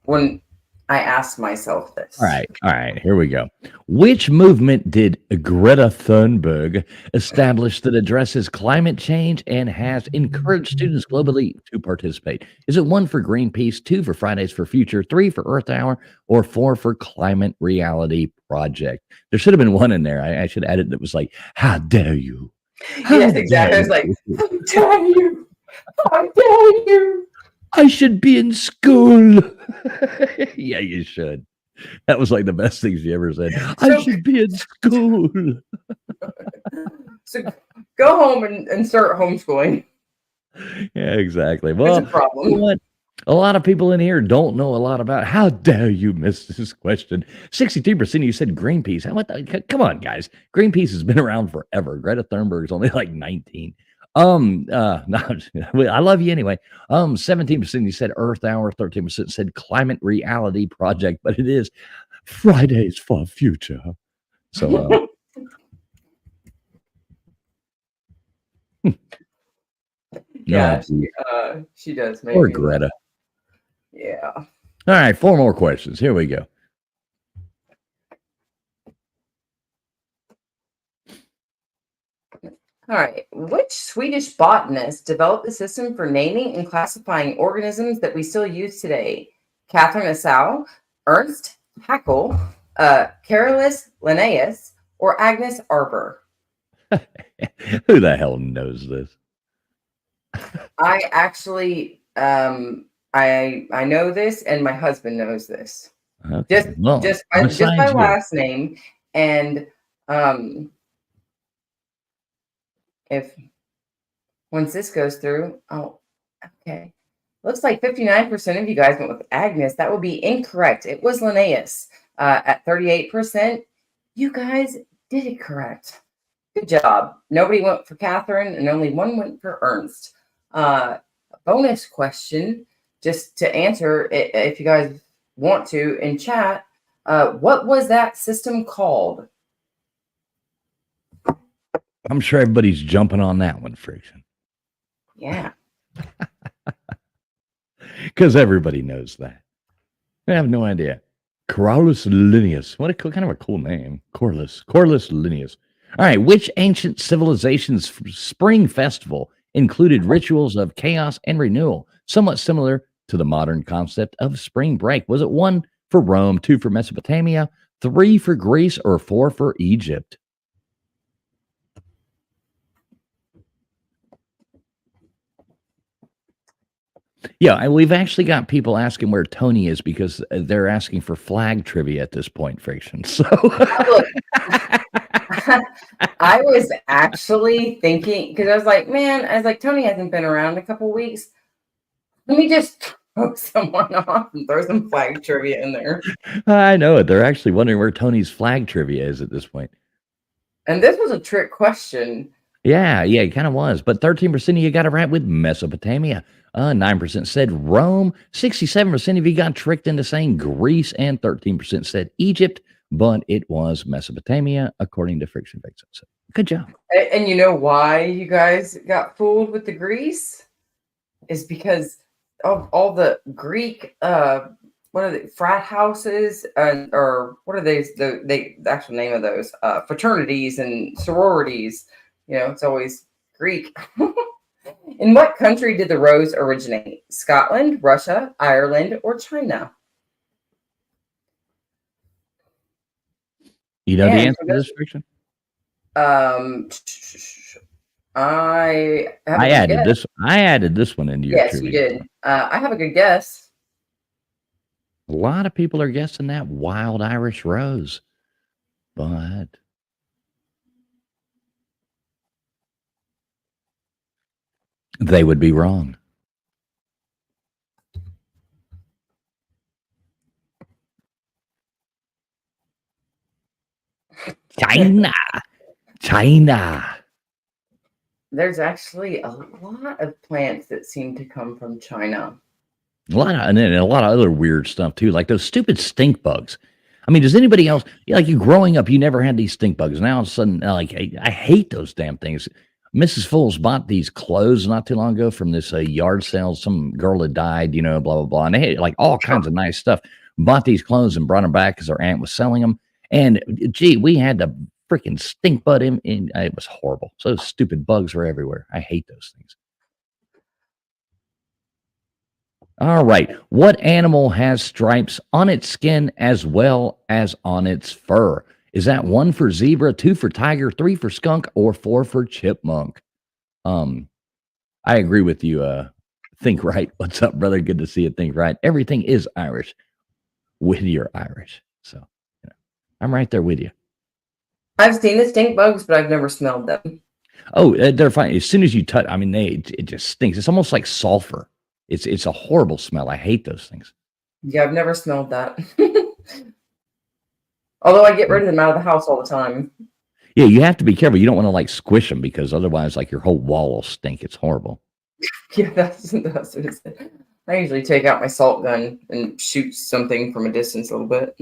when I asked myself this. All right, here we go. Which movement did Greta Thunberg establish that addresses climate change and has encouraged students globally to participate? Is it 1 for Greenpeace, 2 for Fridays for Future, 3 for Earth Hour, or 4 for Climate Reality Project? There should have been one in there. I should add it that was like, how dare you? How Yes, exactly. I was like, you? how dare you? How dare you? I should be in school. Yeah, you should. That was like the best things you ever said. I So, should be in school. so go home and start homeschooling. Yeah, exactly. It's a Well, you know problem. what? A lot of people in here don't know a lot about. How dare you miss this question? 62% of you said Greenpeace. Come on, guys. Greenpeace has been around forever. Greta Thunberg's only like 19. No, I love you anyway. 17% you said Earth Hour, 13% said Climate Reality Project, but it is Fridays for Future. So, Yeah, no, she does make or me laugh. Greta. Yeah. All right, 4 more questions. Here we go. All right. Which Swedish botanist developed the system for naming and classifying organisms that we still use today? Catherine Asau, Ernst Haeckel, Carolus Linnaeus, or Agnes Arber? Who the hell knows this? I actually, I know this, and my husband knows this. Just, Okay. Well, just by besides you. last name, and um, if once this goes through, oh, okay. Looks like 59% of you guys went with Agnes. That would be incorrect. It was Linnaeus at 38%. You guys did it correct. Good job. Nobody went for Catherine, and only one went for Ernst. Bonus question, just to answer if you guys want to in chat. What was that system called? I'm sure everybody's jumping on that one, Friction, Yeah. because everybody knows that. I have no idea. Corallus Linnaeus. What a kind of a cool name. Corliss Linnaeus. All right. Which ancient civilization's spring festival included rituals of chaos and renewal, somewhat similar to the modern concept of spring break? Was it 1 for Rome, 2 for Mesopotamia, 3 for Greece, or 4 for Egypt? Yeah, and we've actually got people asking where Tony is because they're asking for flag trivia at this point, Friction. So, Look, I was actually thinking because I was like, man, I was like, Tony hasn't been around a couple weeks. Let me just throw someone off and throw some flag trivia in there. I know it. They're actually wondering where Tony's flag trivia is at this point. And this was a trick question. Yeah, it kind of was. But 13% of you got it right with Mesopotamia. 9% said Rome. 67% of you got tricked into saying Greece, and 13% said Egypt. But it was Mesopotamia, according to Friction Vixen. So, good job. And you know why you guys got fooled with the Greece? Is because of all the Greek what are they, frat houses, or what are these the actual name of those fraternities and sororities? It's always Greek. In what country did the rose originate? Scotland, Russia, Ireland, or China? You know the And answer to this, Friction? um, I have a I good added guess. this. I added this one into your Yes, you trivia. did. I have a good guess. A lot of people are guessing that wild Irish rose, but They would be wrong. China. China. There's actually a lot of plants that seem to come from China. A lot of, and then a lot of other weird stuff too, like those stupid stink bugs. I mean, does anybody else, like you growing up, you never had these stink bugs. Now all of a sudden, like I hate those damn things. Mrs. Fools bought these clothes not too long ago from this yard sale. Some girl had died, blah blah blah, and they had like all kinds of nice stuff. Bought these clothes and brought them back because her aunt was selling them. And gee, we had the freaking stink bug in. It was horrible. So those stupid bugs were everywhere. I hate those things. All right. What animal has stripes on its skin as well as on its fur? Is that one for zebra, two for tiger, three for skunk, or four for chipmunk? Um, I agree with you. Think right. What's up, brother? Good to see you. Think right. Everything is Irish with your Irish. So I'm right there with you. I've seen the stink bugs, but I've never smelled them. Oh, they're fine. As soon as you touch, I mean, it just stinks. It's almost like sulfur. It's a horrible smell. I hate those things. Yeah, I've never smelled that. Although I get rid of them out of the house all the time. Yeah, you have to be careful. You don't want to like squish them because otherwise, like your whole wall will stink. It's horrible. Yeah, that's what it is. I usually take out my salt gun and shoot something from a distance a little bit.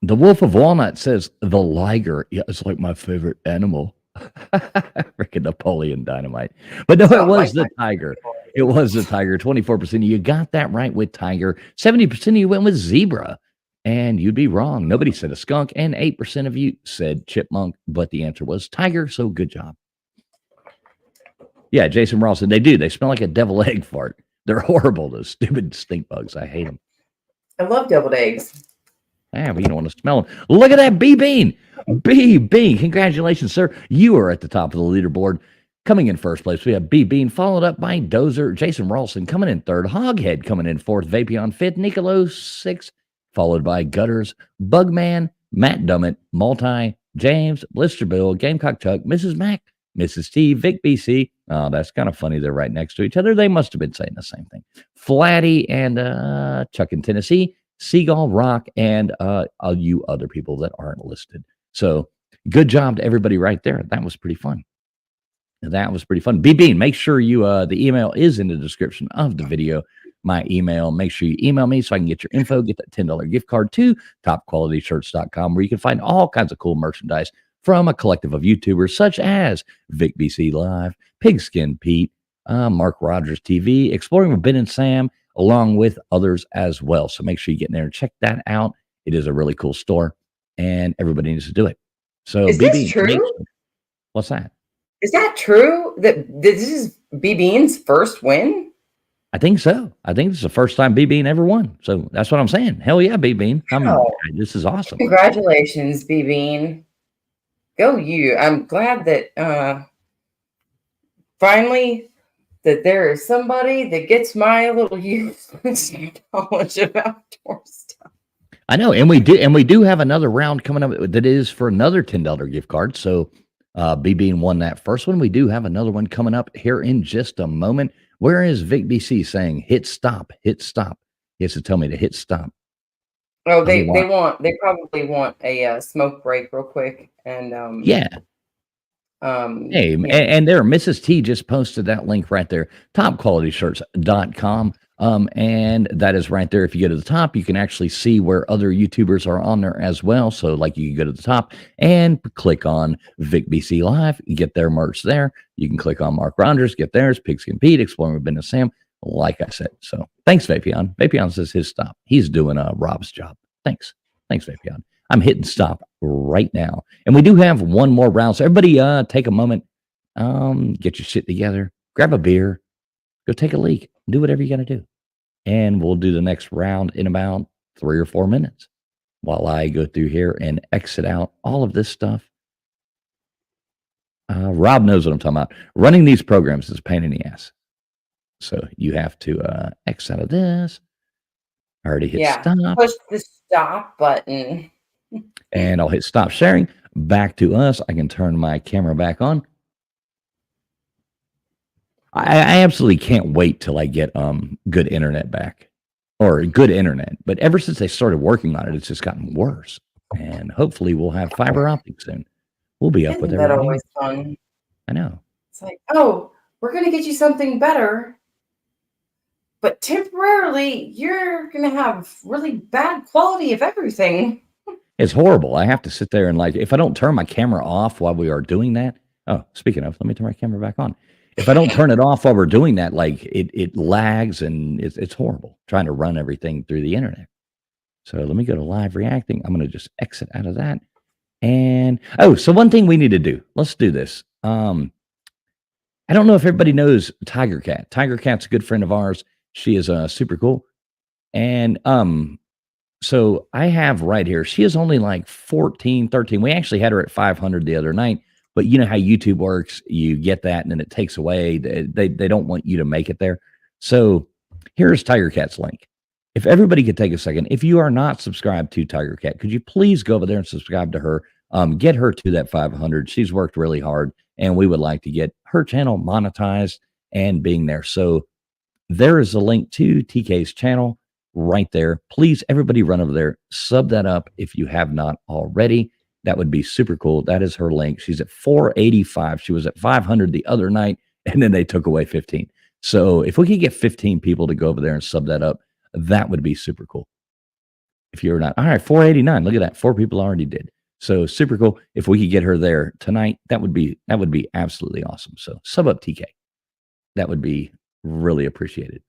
The Wolf of Walnut says the liger. Yeah, it's like my favorite animal. Freaking Napoleon Dynamite. But no, it was the tiger. It was the tiger. 24%. You got that right with tiger. 70% of you went with zebra. And you'd be wrong. Nobody said a skunk. And 8% of you said chipmunk. But the answer was tiger. So good job. Yeah, Jason Ross said they do. They smell like a deviled egg fart. They're horrible, those stupid stink bugs. I hate them. I love deviled eggs. Yeah, but you don't want to smell them. Look at that B Bean. B Bean. Congratulations, sir. You are at the top of the leaderboard. Coming in first place, we have B Bean, followed up by Dozer, Jason Ralston coming in third, Hoghead coming in fourth, Vapion fifth, Nicolo sixth, followed by Gutters, Bugman, Matt Dummett, Multi, James, Blister Bill, Gamecock Chuck, Mrs. Mac, Mrs. T, Vic BC. Oh, that's kind of funny. They're right next to each other. They must have been saying the same thing. Flatty and Chuck in Tennessee, Seagull Rock, and all you other people that aren't listed. So good job to everybody right there. That was pretty fun. That was pretty fun. B Bean, make sure you the email is in the description of the video. My email. Make sure you email me so I can get your info, get that $10 gift card to topqualityshirts.com, where you can find all kinds of cool merchandise from a collective of YouTubers such as Vic BC Live, Pigskin Pete, Mark Rogers TV, Exploring with Ben and Sam, along with others as well. So make sure you get in there and check that out. It is a really cool store, and everybody needs to do it. So is this true? What's that? Is that true that this is B Bean's first win? I think so. I think this is the first time B Bean ever won. So that's what I'm saying. Hell yeah, B Bean. This is awesome. Congratulations, B Bean. Go you. I'm glad that finally that there is somebody that gets my little useless knowledge of outdoor stuff. I know, and we do have another round coming up that is for another $10 gift card. So B Bean won that first one. We do have another one coming up here in just a moment. Where is Vic BC saying hit stop, hit stop? He has to tell me to hit stop. Oh, they probably want a smoke break real quick. And yeah. Hey, and there, Mrs. T just posted that link right there, topqualityshirts.com. And that is right there. If you go to the top, you can actually see where other YouTubers are on there as well. So like you can go to the top and click on Vic BC Live, get their merch there. You can click on Mark Rogers, get theirs, Pigskin Pete, Exploring with Ben and Sam, like I said. So thanks, Vapion. Vapion says his stop. He's doing Rob's job. Thanks, Vapion. I'm hitting stop right now. And we do have one more round. So everybody take a moment, get your shit together, grab a beer, go take a leak, do whatever you got to do. And we'll do the next round in about 3 or 4 minutes while I go through here and exit out all of this stuff. Rob knows what I'm talking about. Running these programs is a pain in the ass. So you have to X out of this. I already hit stop. Push the stop button. And I'll hit stop sharing. Back to us. I can turn my camera back on. I absolutely can't wait till I get good internet back or good internet. But ever since they started working on it, it's just gotten worse. And hopefully we'll have fiber optic soon. We'll be up with Isn't that everybody always else. fun? I know. It's like, oh, we're going to get you something better, but temporarily you're going to have really bad quality of everything. It's horrible. I have to sit there and like if I don't turn my camera off while we are doing that. Oh, speaking of, let me turn my camera back on. If I don't turn it off while we're doing that, like it lags and it's horrible trying to run everything through the internet. So let me go to live reacting. I'm going to just exit out of that. And oh, so one thing we need to do. Let's do this. I don't know if everybody knows Tiger Cat. Tiger Cat's a good friend of ours. She is super cool. And so I have right here, she is only like 14, 13. We actually had her at 500 the other night, but you know how YouTube works. You get that and then it takes away. They don't want you to make it there. So here's Tiger Cat's link. If everybody could take a second, if you are not subscribed to Tiger Cat, could you please go over there and subscribe to her? Get her to that 500. She's worked really hard, and we would like to get her channel monetized and being there. So there is a link to TK's channel right there. Please, everybody run over there, sub that up if you have not already. That would be super cool. That is her link. She's at 485. She was at 500 the other night, and then they took away 15. So if we could get 15 people to go over there and sub that up, that would be super cool. If you're not, all right, 489. Look at that. 4 people already did. So super cool. If we could get her there tonight, that would be absolutely awesome. So sub up TK. That would be really appreciated.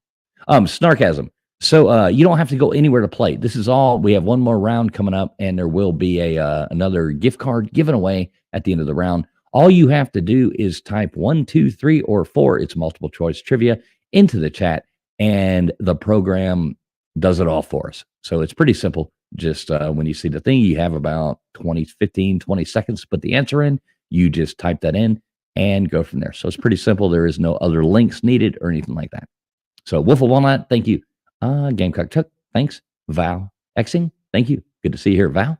Snarkasm. So you don't have to go anywhere to play. This is all. We have one more round coming up, and there will be a another gift card given away at the end of the round. All you have to do is type 1, 2, 3, or 4. It's multiple choice trivia into the chat, and the program does it all for us. So it's pretty simple. Just when you see the thing, you have about 20, 15, 20 seconds to put the answer in. You just type that in and go from there. So it's pretty simple. There is no other links needed or anything like that. So Wolf of Walnut, thank you. Gamecock Chuck, thanks. Val Xing, thank you. Good to see you here, Val.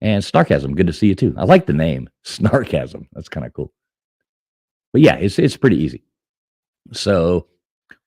And Snarkasm, good to see you too. I like the name, Snarkasm. That's kind of cool. But yeah, it's pretty easy. So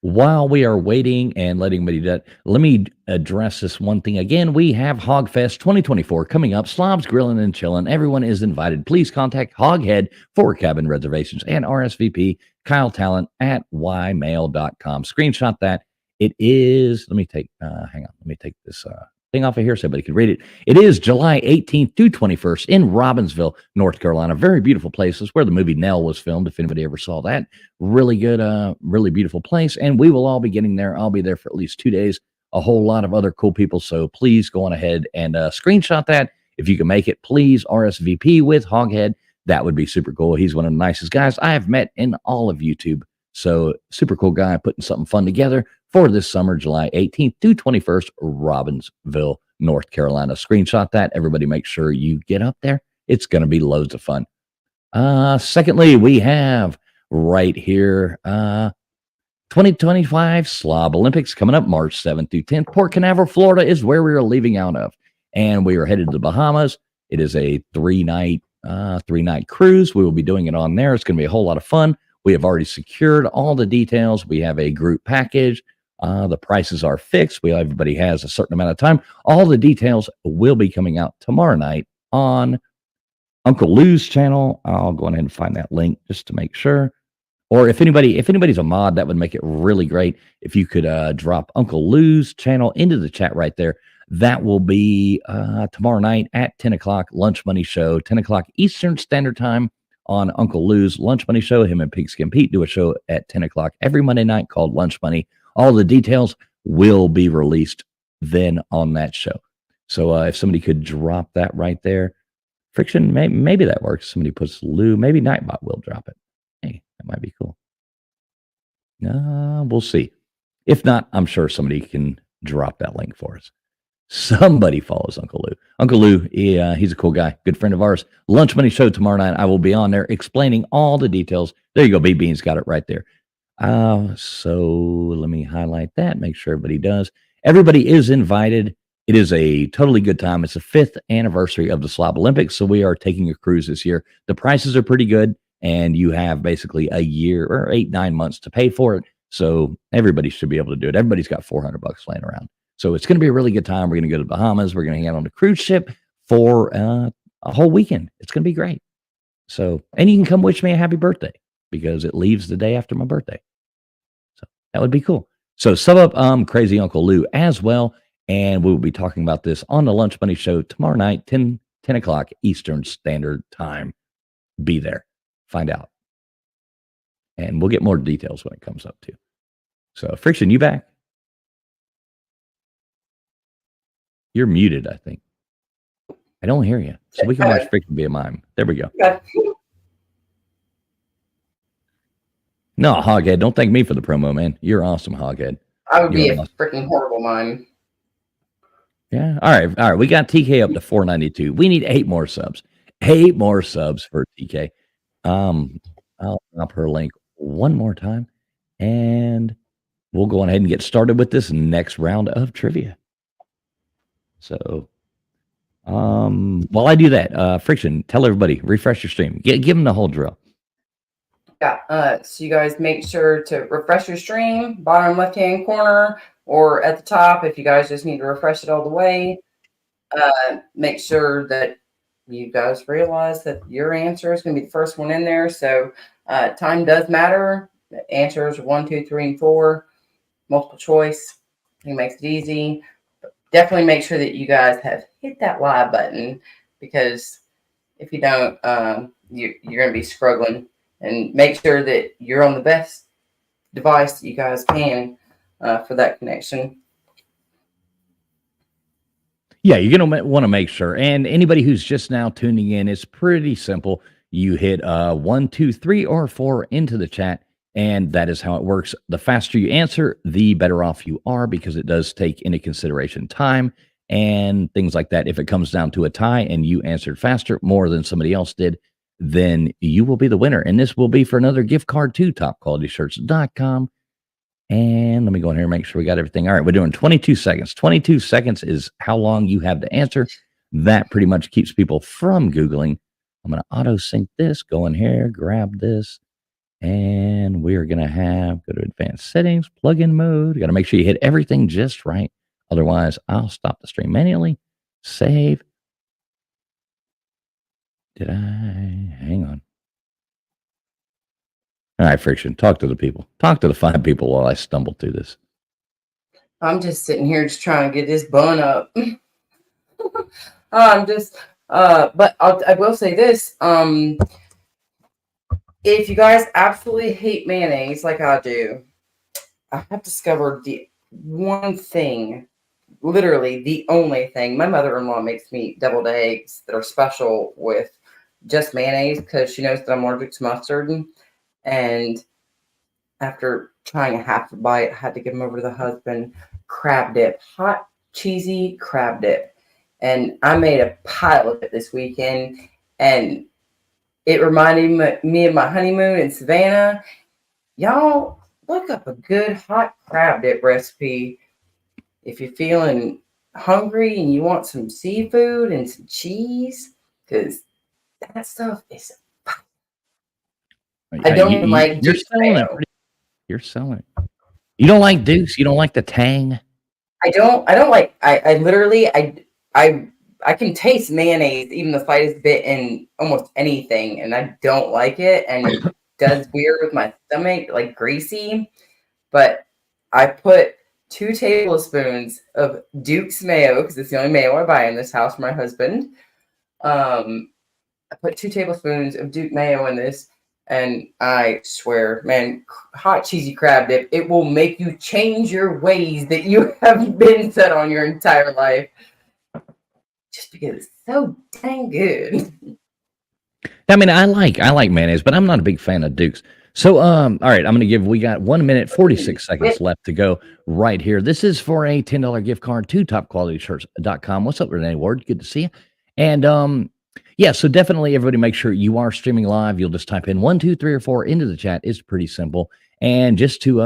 while we are waiting and letting everybody do that, let me address this one thing again. We have Hogfest 2024 coming up. Slobs Grilling and Chilling. Everyone is invited. Please contact Hoghead for cabin reservations and RSVP Kyle Talent at ymail.com. Screenshot that. It is, let me take, hang on, let me take this thing off of here so everybody can read it. It is July 18th through 21st in Robbinsville, North Carolina. Very beautiful place. It's where the movie Nell was filmed, if anybody ever saw that. Really good, really beautiful place. And we will all be getting there. I'll be there for at least 2 days. A whole lot of other cool people. So please go on ahead and screenshot that. If you can make it, please RSVP with Hoghead. That would be super cool. He's one of the nicest guys I have met in all of YouTube. So super cool guy putting something fun together for this summer, July 18th through 21st, Robbinsville, North Carolina. Screenshot that. Everybody make sure you get up there. It's going to be loads of fun. Secondly, we have right here 2025 Slob Olympics coming up March 7th through 10th. Port Canaveral, Florida is where we are leaving out of. And we are headed to the Bahamas. It is a three-night cruise. We will be doing it on there. It's going to be a whole lot of fun. We have already secured all the details. We have a group package. The prices are fixed. Everybody has a certain amount of time. All the details will be coming out tomorrow night on Uncle Lou's channel. I'll go ahead and find that link just to make sure. Or if anybody's a mod, that would make it really great. If you could drop Uncle Lou's channel into the chat right there. That will be tomorrow night at 10 o'clock, Lunch Money Show, 10 o'clock Eastern Standard Time on Uncle Lou's Lunch Money Show. Him and Pigskin Pete do a show at 10 o'clock every Monday night called Lunch Money. All the details will be released then on that show. So if somebody could drop that right there. Friction, maybe that works. Somebody puts Lou, maybe Nightbot will drop it. Hey, that might be cool. We'll see. If not, I'm sure somebody can drop that link for us. Somebody follows Uncle Lou. Uncle Lou, he's a cool guy, good friend of ours. Lunch Money Show tomorrow night. I will be on there explaining all the details. There you go. B-Bean's got it right there. So let me highlight that, make sure everybody does. Everybody is invited. It is a totally good time. It's the 5th anniversary of the Slob Olympics, so we are taking a cruise this year. The prices are pretty good. and you have basically a year or 8-9 months to pay for it. So everybody should be able to do it. Everybody's got $400 laying around. So it's going to be a really good time. We're going to go to the Bahamas. We're going to hang out on the cruise ship for a whole weekend. It's going to be great. So, and you can come wish me a happy birthday because it leaves the day after my birthday. So that would be cool. So sub up Crazy Uncle Lou as well. And we will be talking about this on the Lunch Money Show tomorrow night, 10 o'clock Eastern Standard Time. Be there. Find out. And we'll get more details when it comes up too. So Friction, you back? You're muted, I think. I don't hear you. So we can watch Friction be a mime. There we go. No, Hoghead, don't thank me for the promo, man. You're awesome, Hoghead. I would be a freaking horrible mime. Yeah. All right. We got TK up to 492. We need 8 more subs. 8 more subs for TK. I'll drop her link one more time, and we'll go on ahead and get started with this next round of trivia. So, while I do that, Friction, tell everybody, refresh your stream. Give them the whole drill. Yeah. So you guys make sure to refresh your stream, bottom left-hand corner, or at the top if you guys just need to refresh it all the way. Make sure that you guys realize that your answer is going to be the first one in there. So time does matter. The answers 1, 2, 3, and 4. Multiple choice. It makes it easy. But definitely make sure that you guys have hit that live button, because if you don't, you're going to be struggling. And make sure that you're on the best device that you guys can for that connection. Yeah, you're going to want to make sure. And anybody who's just now tuning in, it's pretty simple. You hit 1, 2, 3, or 4 into the chat, and that is how it works. The faster you answer, the better off you are, because it does take into consideration time and things like that. If it comes down to a tie and you answered faster, more than somebody else did, then you will be the winner. And this will be for another gift card to topqualityshirts.com. And let me go in here and make sure we got everything. All right, we're doing 22 seconds. 22 seconds is how long you have to answer. That pretty much keeps people from Googling. I'm going to auto sync this, go in here, grab this, and we're going to go to advanced settings, plug-in mode. You got to make sure you hit everything just right. Otherwise, I'll stop the stream manually. Save. Did I? Hang on. All right, Friction, talk to the people. Talk to the 5 people while I stumble through this. I'm just sitting here just trying to get this bun up. But I will say this. If you guys absolutely hate mayonnaise like I do, I have discovered the one thing, literally the only thing. My mother-in-law makes me deviled eggs that are special with just mayonnaise, because she knows that I'm allergic to mustard. And after trying a half a bite, I had to give them over to the husband. Crab dip, hot, cheesy crab dip. And I made a pile of it this weekend. And it reminded me of my honeymoon in Savannah. Y'all, look up a good hot crab dip recipe if you're feeling hungry and you want some seafood and some cheese, because that stuff is... I don't even like You're selling it. You're selling it. You don't like Dukes? You don't like the tang? I don't like... I literally I can taste mayonnaise, even the slightest bit, in almost anything, and I don't like it, and it does weird with my stomach, like greasy. But I put 2 tablespoons of Duke's mayo, because it's the only mayo I buy in this house for my husband. I put 2 tablespoons of Duke mayo in this, and I swear, man, hot cheesy crab dip, it will make you change your ways that you have been set on your entire life. Just because it's so dang good. I mean, I like mayonnaise, but I'm not a big fan of Dukes. So, all right, we got 1 minute, 46 seconds left to go right here. This is for a $10 gift card to topqualityshirts.com. What's up, Renee Ward? Good to see you. And, yeah, so definitely everybody make sure you are streaming live. You'll just type in 1, 2, 3, or 4 into the chat. It's pretty simple. And just to,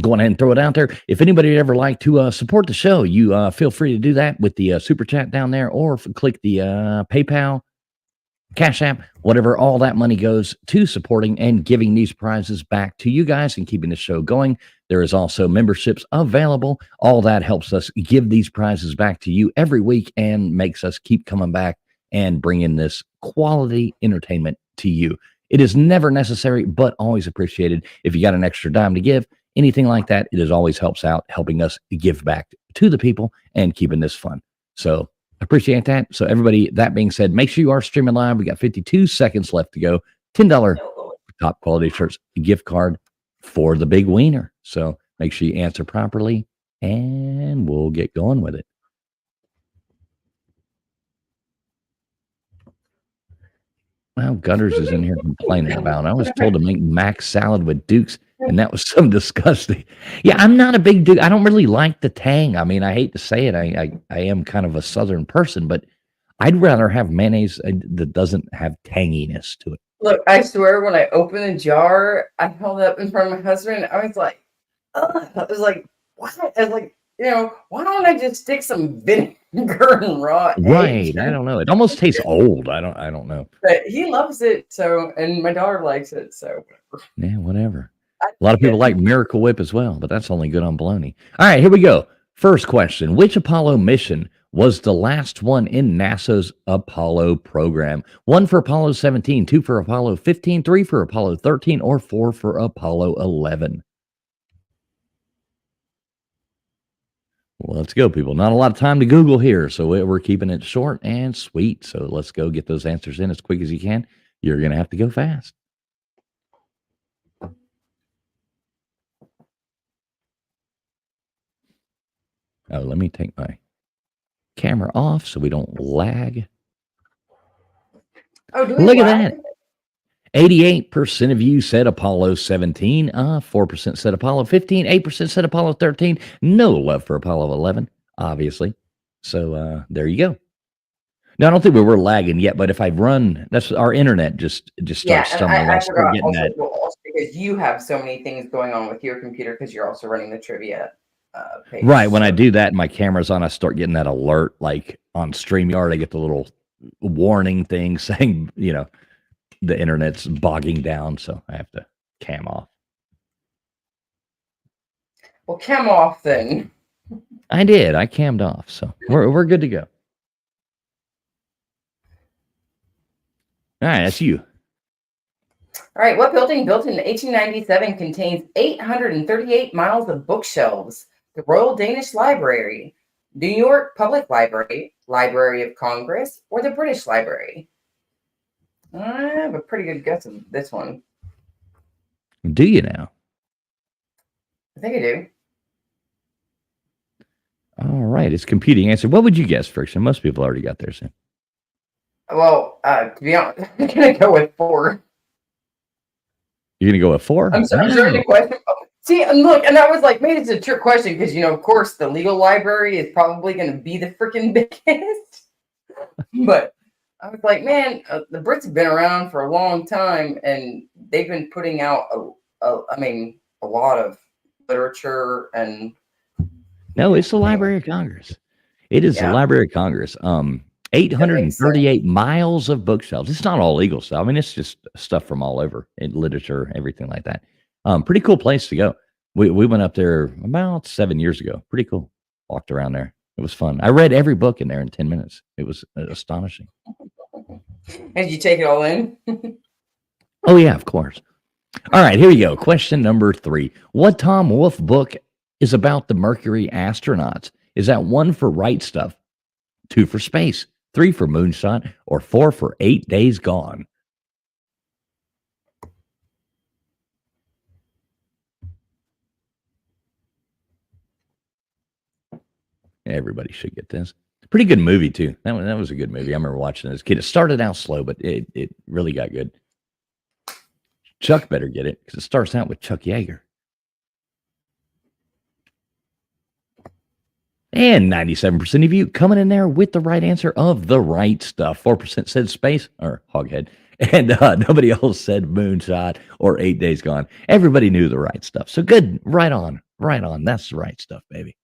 go ahead and throw it out there. If anybody would ever like to support the show, you feel free to do that with the super chat down there, or click the PayPal Cash App, whatever, all that money goes to supporting and giving these prizes back to you guys and keeping the show going. There is also memberships available. All that helps us give these prizes back to you every week and makes us keep coming back and bringing this quality entertainment to you. It is never necessary, but always appreciated. If you got an extra dime to give, anything like that, it is always helps out, helping us give back to the people and keeping this fun. So appreciate that. So everybody, that being said, make sure you are streaming live. We got 52 seconds left to go. $10 top quality shirts gift card for the big wiener. So make sure you answer properly and we'll get going with it. Well, Gutters is in here complaining about. I was told to make mac salad with Dukes, and that was so disgusting. Yeah, I'm not a big Duke. I don't really like the tang. I mean, I hate to say it. I am kind of a Southern person, but I'd rather have mayonnaise that doesn't have tanginess to it. Look, I swear, when I opened the jar, I held it up in front of my husband. I was like, ugh. I was like, what? I was like, why don't I just stick some vinegar and raw eggs? Right. I don't know. It almost tastes old. I don't know. But he loves it, so, and my daughter likes it, so. Yeah, whatever. A lot of people like Miracle Whip as well, but that's only good on bologna. All right, here we go. First question. Which Apollo mission was the last one in NASA's Apollo program? 1 for Apollo 17, 2 for Apollo 15, 3 for Apollo 13, or 4 for Apollo 11? Well, let's go, people. Not a lot of time to Google here, so we're keeping it short and sweet. So let's go get those answers in as quick as you can. You're going to have to go fast. Oh, let me take my camera off so we don't lag. Oh, do we Look lag? at that. 88% of you said Apollo 17. 4% said Apollo 15. 8% said Apollo 13. No love for Apollo 11, obviously. So there you go. Now, I don't think we were lagging yet, but if I run, that's our internet just starts stumbling. I I'll start forgot getting also, that. well, also because you have so many things going on with your computer because you're also running the trivia page. Right. When I do that and my camera's on, I start getting that alert. Like on StreamYard, I get the little warning thing saying, the internet's bogging down. So I have to cam off. Well, cam off then. I did. I cammed off. So we're good to go. All right. That's you. All right. What building built in 1897 contains 838 miles of bookshelves? The Royal Danish Library, New York Public Library, Library of Congress, or the British Library? I have a pretty good guess on this one. Do you now? I think I do. All right. It's computing answer. What would you guess, Friction? Most people already got theirs in. Well, to be honest, I'm going to go with 4. You're going to go with 4? I'm starting to question. See, and look, and I was like, maybe it's a trick question because, of course, the legal library is probably going to be the freaking biggest. But I was like, man, the Brits have been around for a long time, and they've been putting out, a lot of literature and. No, it's the Library of Congress. It is the Library of Congress. 838 miles of bookshelves. It's not all legal stuff. I mean, it's just stuff from all over in literature, everything like that. Pretty cool place to go. We went up there about 7 years ago. Pretty cool. Walked around there. It was fun. I read every book in there in 10 minutes. It was astonishing. Did you take it all in? Oh, yeah, of course. All right, here we go. Question number 3. What Tom Wolfe book is about the Mercury astronauts? Is that 1 for Right Stuff, 2 for Space, 3 for Moonshot, or 4 for 8 Days Gone? Everybody should get this. Pretty good movie, too. That was a good movie. I remember watching it as a kid. It started out slow, but it really got good. Chuck better get it because it starts out with Chuck Yeager. And 97% of you coming in there with the right answer of the right stuff. 4% said Space or Hoghead. And nobody else said Moonshot or 8 Days Gone. Everybody knew the right stuff. So good. Right on. Right on. That's the right stuff, baby.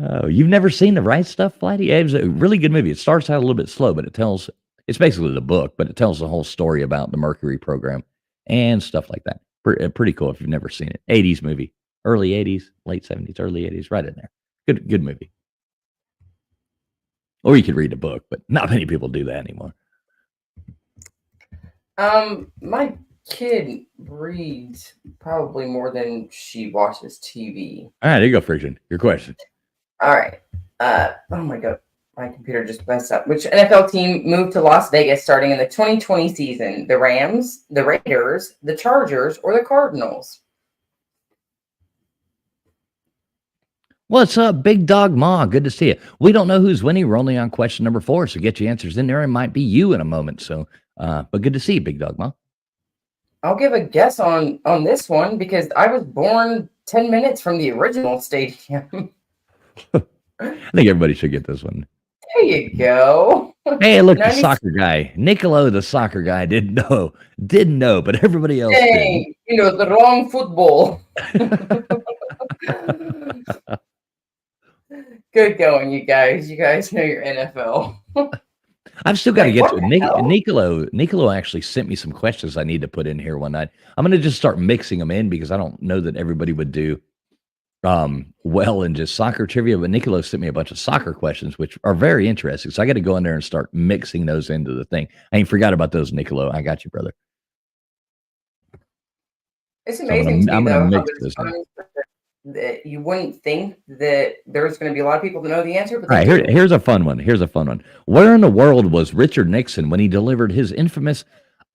Oh, you've never seen The Right Stuff, Flighty? It was a really good movie. It starts out a little bit slow, but it's basically the book, but it tells the whole story about the Mercury program and stuff like that. Pretty cool if you've never seen it. 80s movie, early 80s, late 70s, early 80s, right in there. Good movie. Or you could read a book, but not many people do that anymore. My kid reads probably more than she watches TV. All right, there you go, Friction. Your question. All right. Oh my God. My computer just messed up. Which NFL team moved to Las Vegas starting in the 2020 season? The Rams, the Raiders, the Chargers, or the Cardinals? What's up, Big Dog Ma? Good to see you. We don't know who's winning. We're only on question number 4, so get your answers in there. It might be you in a moment. So, but good to see you, Big Dog Ma. I'll give a guess on this one because I was born 10 minutes from the original stadium. I think everybody should get this one. There you go. Hey, look, the soccer guy, Nicolo, the soccer guy, didn't know, but everybody else did. You know, the wrong football. Good going, you guys. You guys know your NFL. I've still got to get to it. Nicolo actually sent me some questions I need to put in here one night. I'm going to just start mixing them in because I don't know that everybody would do well in just soccer trivia, but Nicolo sent me a bunch of soccer questions, which are very interesting. So I got to go in there and start mixing those into the thing. I ain't forgot about those, Nicolo. I got you, brother. It's amazing I'm going to mix this that you wouldn't think that there's going to be a lot of people that know the answer. But all right, here's a fun one. Where in the world was Richard Nixon when he delivered his infamous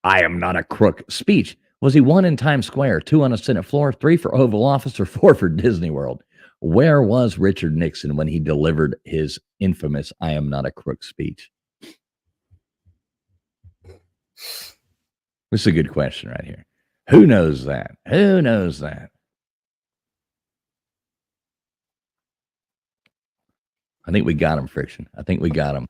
"I am not a crook" speech? Was he 1 in Times Square, 2 on a Senate floor, 3 for Oval Office, or 4 for Disney World? Where was Richard Nixon when he delivered his infamous "I am not a crook" speech? This is a good question right here. Who knows that? Who knows that? I think we got him, Friction. I think we got him.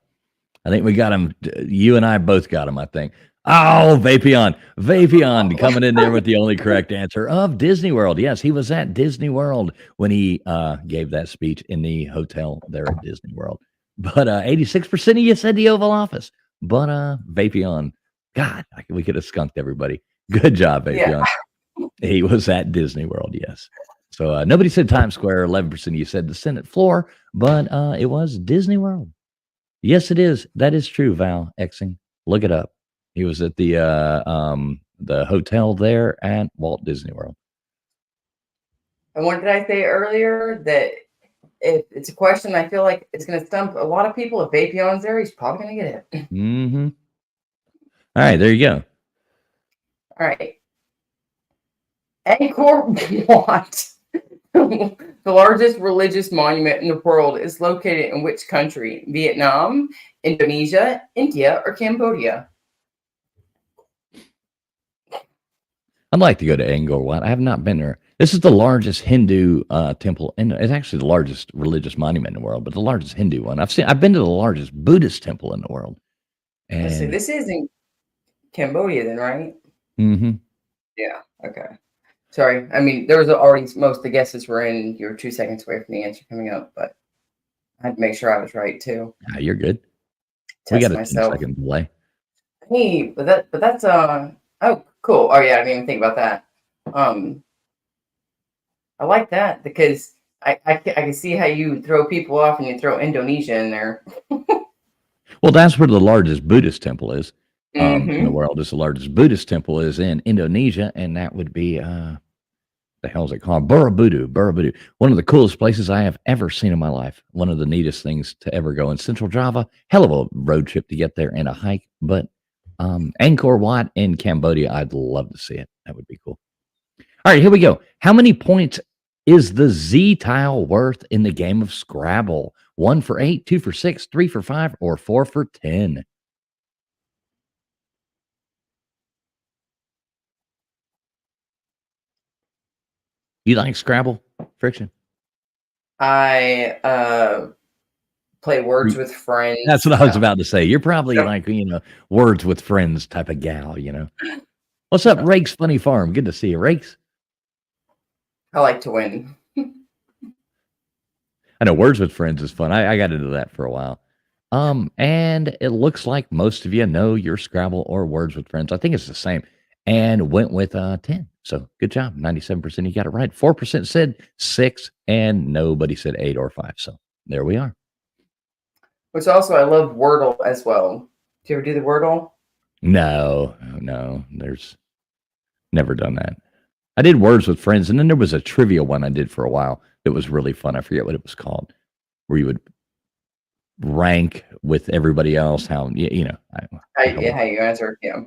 You and I both got him, I think. Oh, Vapion coming in there with the only correct answer of Disney World. Yes, he was at Disney World when he gave that speech in the hotel there at Disney World. But 86% of you said the Oval Office. But Vapion, God, we could have skunked everybody. Good job, Vapion. Yeah. He was at Disney World, yes. So nobody said Times Square. 11% of you said the Senate floor, but it was Disney World. Yes, it is. That is true, Val Exing. Look it up. He was at the hotel there at Walt Disney World. And what did I say earlier? That if it's a question I feel like it's going to stump a lot of people. If Vapion's there, he's probably going to get it. Mm-hmm. All right, there you go. All right. Angkor Wat, the largest religious monument in the world, is located in which country? Vietnam, Indonesia, India, or Cambodia? I'd like to go to Angkor Wat. I have not been there. This is the largest Hindu temple, and it's actually the largest religious monument in the world, but the largest Hindu one. I've been to the largest Buddhist temple in the world. And let's see, this is in Cambodia, then, right? Mm-hmm. Yeah. Okay. Sorry. I mean, there was already most of the guesses were in. You were 2 seconds away from the answer coming up, but I had to make sure I was right too. Ah, you're good. We got a 10-second delay. Hey, but that's oh, cool. Oh yeah, I didn't even think about that. I like that because I can see how you throw people off and you throw Indonesia in there. Well, that's where the largest Buddhist temple is in the world. It's the largest Buddhist temple is in Indonesia, and that would be the hell is it called? Borobudur. One of the coolest places I have ever seen in my life. One of the neatest things to ever go in Central Java. Hell of a road trip to get there and a hike. But Angkor Wat in Cambodia, I'd love to see it. That would be cool. All right, here we go. How many points is the Z tile worth in the game of Scrabble? 1 for 8, 2 for 6, 3 for 5, or 4 for 10? You like Scrabble, Friction? I play Words with Friends. That's what I was about to say. You're probably like, Words with Friends type of gal, What's up, Rake's Funny Farm? Good to see you, Rakes. I like to win. I know Words with Friends is fun. I got into that for a while. And it looks like most of you know your Scrabble or Words with Friends. I think it's the same. And went with 10. So good job. 97% you got it right. 4% said 6, and nobody said 8 or 5. So there we are. Which also I love Wordle as well. Do you ever do the Wordle? No, there's never done that. I did Words with Friends, and then there was a trivia one I did for a while that was really fun. I forget what it was called, where you would rank with everybody else. How How you answer? Yeah.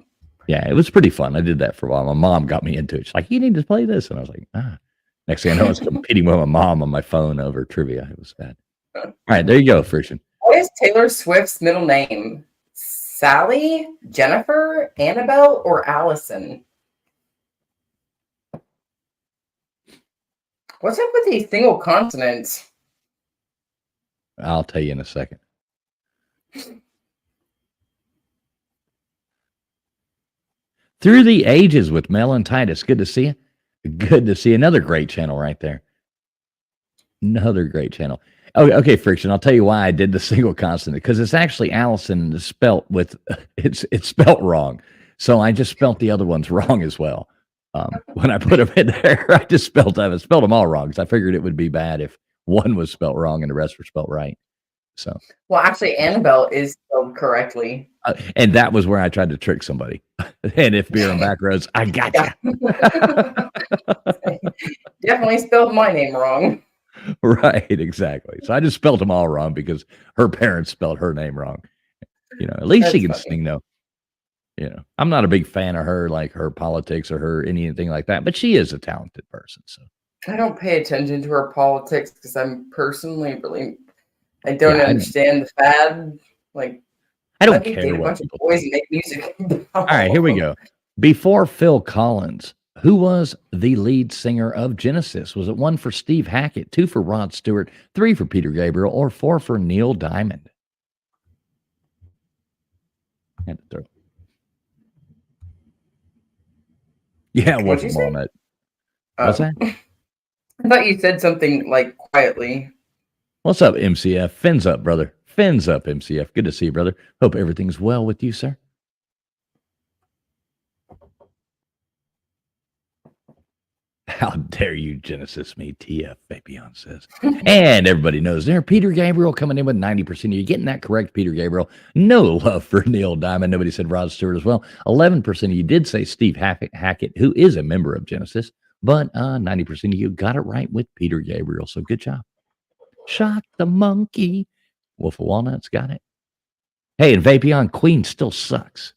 Yeah, it was pretty fun. I did that for a while. My mom got me into it. She's like, "You need to play this," and I was like, "Ah." Next thing I know, I was competing with my mom on my phone over trivia. It was bad. All right, there you go, Friction. What is Taylor Swift's middle name? Sally, Jennifer, Annabelle, or Allison? What's up with these single consonants? I'll tell you in a second. Through the Ages with Mel and Titus. Good to see you. Good to see another great channel right there. Another great channel. Oh, okay, Friction. I'll tell you why I did the single consonant, because it's actually Allison spelt with it's spelt wrong. So I just spelt the other ones wrong as well. When I put them in there, I just spelled them all wrong, because I figured it would be bad if one was spelt wrong and the rest were spelt right. So, well, actually, Annabelle is spelled correctly. And that was where I tried to trick somebody. And if beer and back roads, I got you. Definitely spelled my name wrong. Right, exactly. So I just spelled them all wrong because her parents spelled her name wrong. At least That's she can funny. sing, though. I'm not a big fan of her, like her politics or her anything like that, but she is a talented person. So I don't pay attention to her politics because I'm personally I don't understand the fad. Like, I don't care what bunch of boys make music. All right, here we go. Before Phil Collins, who was the lead singer of Genesis? Was it 1 for Steve Hackett, 2 for Rod Stewart, 3 for Peter Gabriel, or 4 for Neil Diamond? Had to throw. Yeah, it wasn't Walnut. What's that? I thought you said something like quietly. What's up, MCF? Fins up, brother. Fins up, MCF. Good to see you, brother. Hope everything's well with you, sir. How dare you, Genesis me, TF, Fabian says. And everybody knows there. Peter Gabriel coming in with 90%. You're getting that correct, Peter Gabriel. No love for Neil Diamond. Nobody said Rod Stewart as well. 11% you did say Steve Hackett, who is a member of Genesis. But 90% of you got it right with Peter Gabriel. So good job. Shock the monkey. Wolf of Walnuts got it. Hey, and Vapion, Queen still sucks.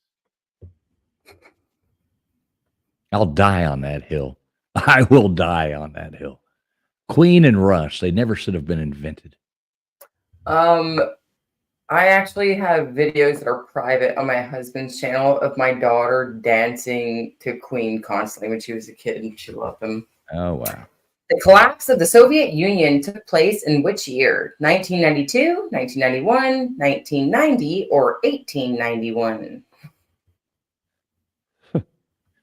I'll die on that hill. I will die on that hill. Queen and Rush, they never should have been invented. I actually have videos that are private on my husband's channel of my daughter dancing to Queen constantly when she was a kid, and she loved them. Oh, wow. The collapse of the Soviet Union took place in which year? 1992, 1991, 1990, or 1891?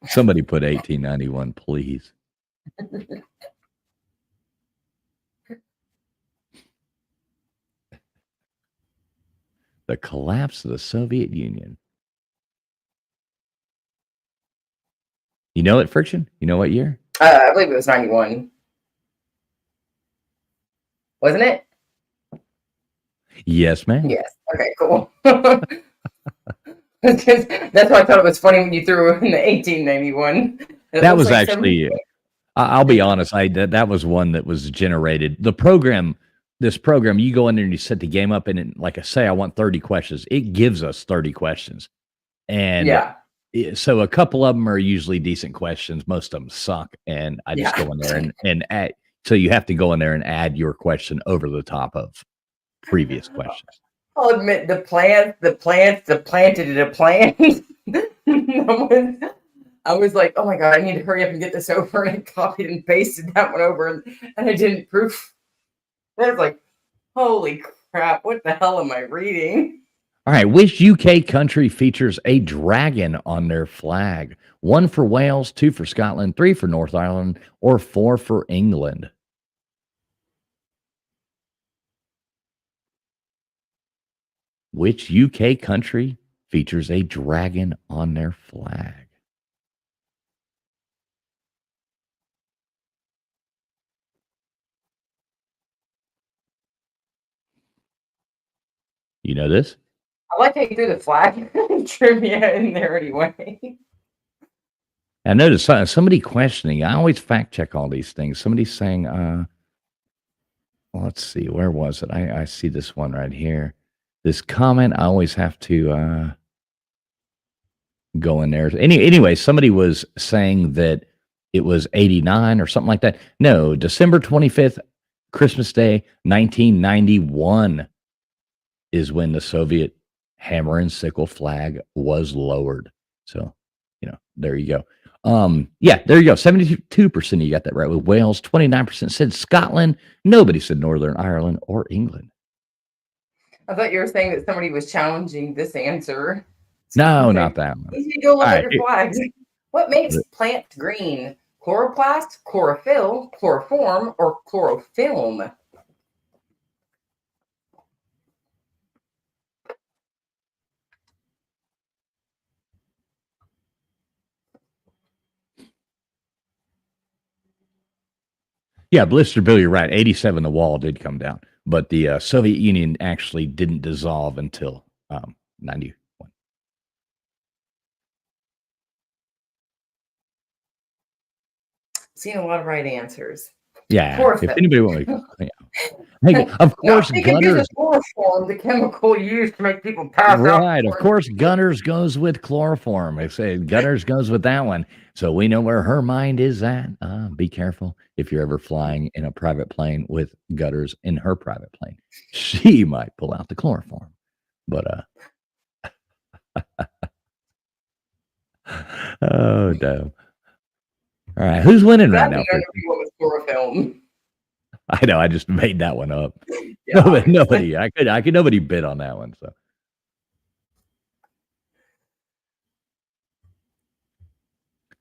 Somebody put 1891, please. The collapse of the Soviet Union. You know it, Friction? You know what year? I believe it was 91. Wasn't it? Yes, ma'am. Yes. Okay, cool. That's why I thought it was funny when you threw in the 1891. That was like actually, I'll be honest, that was one that was generated. This program, you go in there and you set the game up, and like I say, I want 30 questions. It gives us 30 questions. And yeah. So a couple of them are usually decent questions. Most of them suck. And I just go in there and add. So you have to go in there and add your question over the top of previous questions. I'll admit the planted a plant. I was like, oh my God, I need to hurry up and get this over. And I copied and pasted that one over, and I didn't proof. I was like, holy crap, what the hell am I reading? All right, which UK country features a dragon on their flag? 1 for Wales, 2 for Scotland, 3 for Northern Ireland, or 4 for England? Which UK country features a dragon on their flag? You know this? I like how you threw the flag trivia in there anyway. I noticed somebody questioning. I always fact check all these things. Somebody saying, well, let's see, where was it? I see this one right here. This comment, I always have to go in there. Anyway, somebody was saying that it was 89 or something like that. No, December 25th, Christmas Day, 1991 is when the Soviet hammer and sickle flag was lowered. So, there you go. Yeah, there you go. 72% you got that right with Wales. 29% said Scotland. Nobody said Northern Ireland or England. I thought you were saying that somebody was challenging this answer. No, not that one. You should go look All at right. your flags. What makes plant green? Chloroplast, chlorophyll, chloroform, or chlorophyll? Yeah, Blister Bill, you're right. 87, the wall did come down, but the Soviet Union actually didn't dissolve until 91. Seeing a lot of right answers. Yeah, if Chlorophyll. anybody want me, hey, of course, they can use Gunners. a chloroform, the chemical used to make people pass out. Right, of course, Gunners goes with chloroform. I say Gunners goes with that one, so we know where her mind is at. Be careful if you're ever flying in a private plane with Gutters in her private plane. She might pull out the chloroform, but oh no. All right, who's winning right Glad now? we don't know who went with chlorophyll. I know, I just made that one up. Yeah, Nobody, nobody bid on that one. So,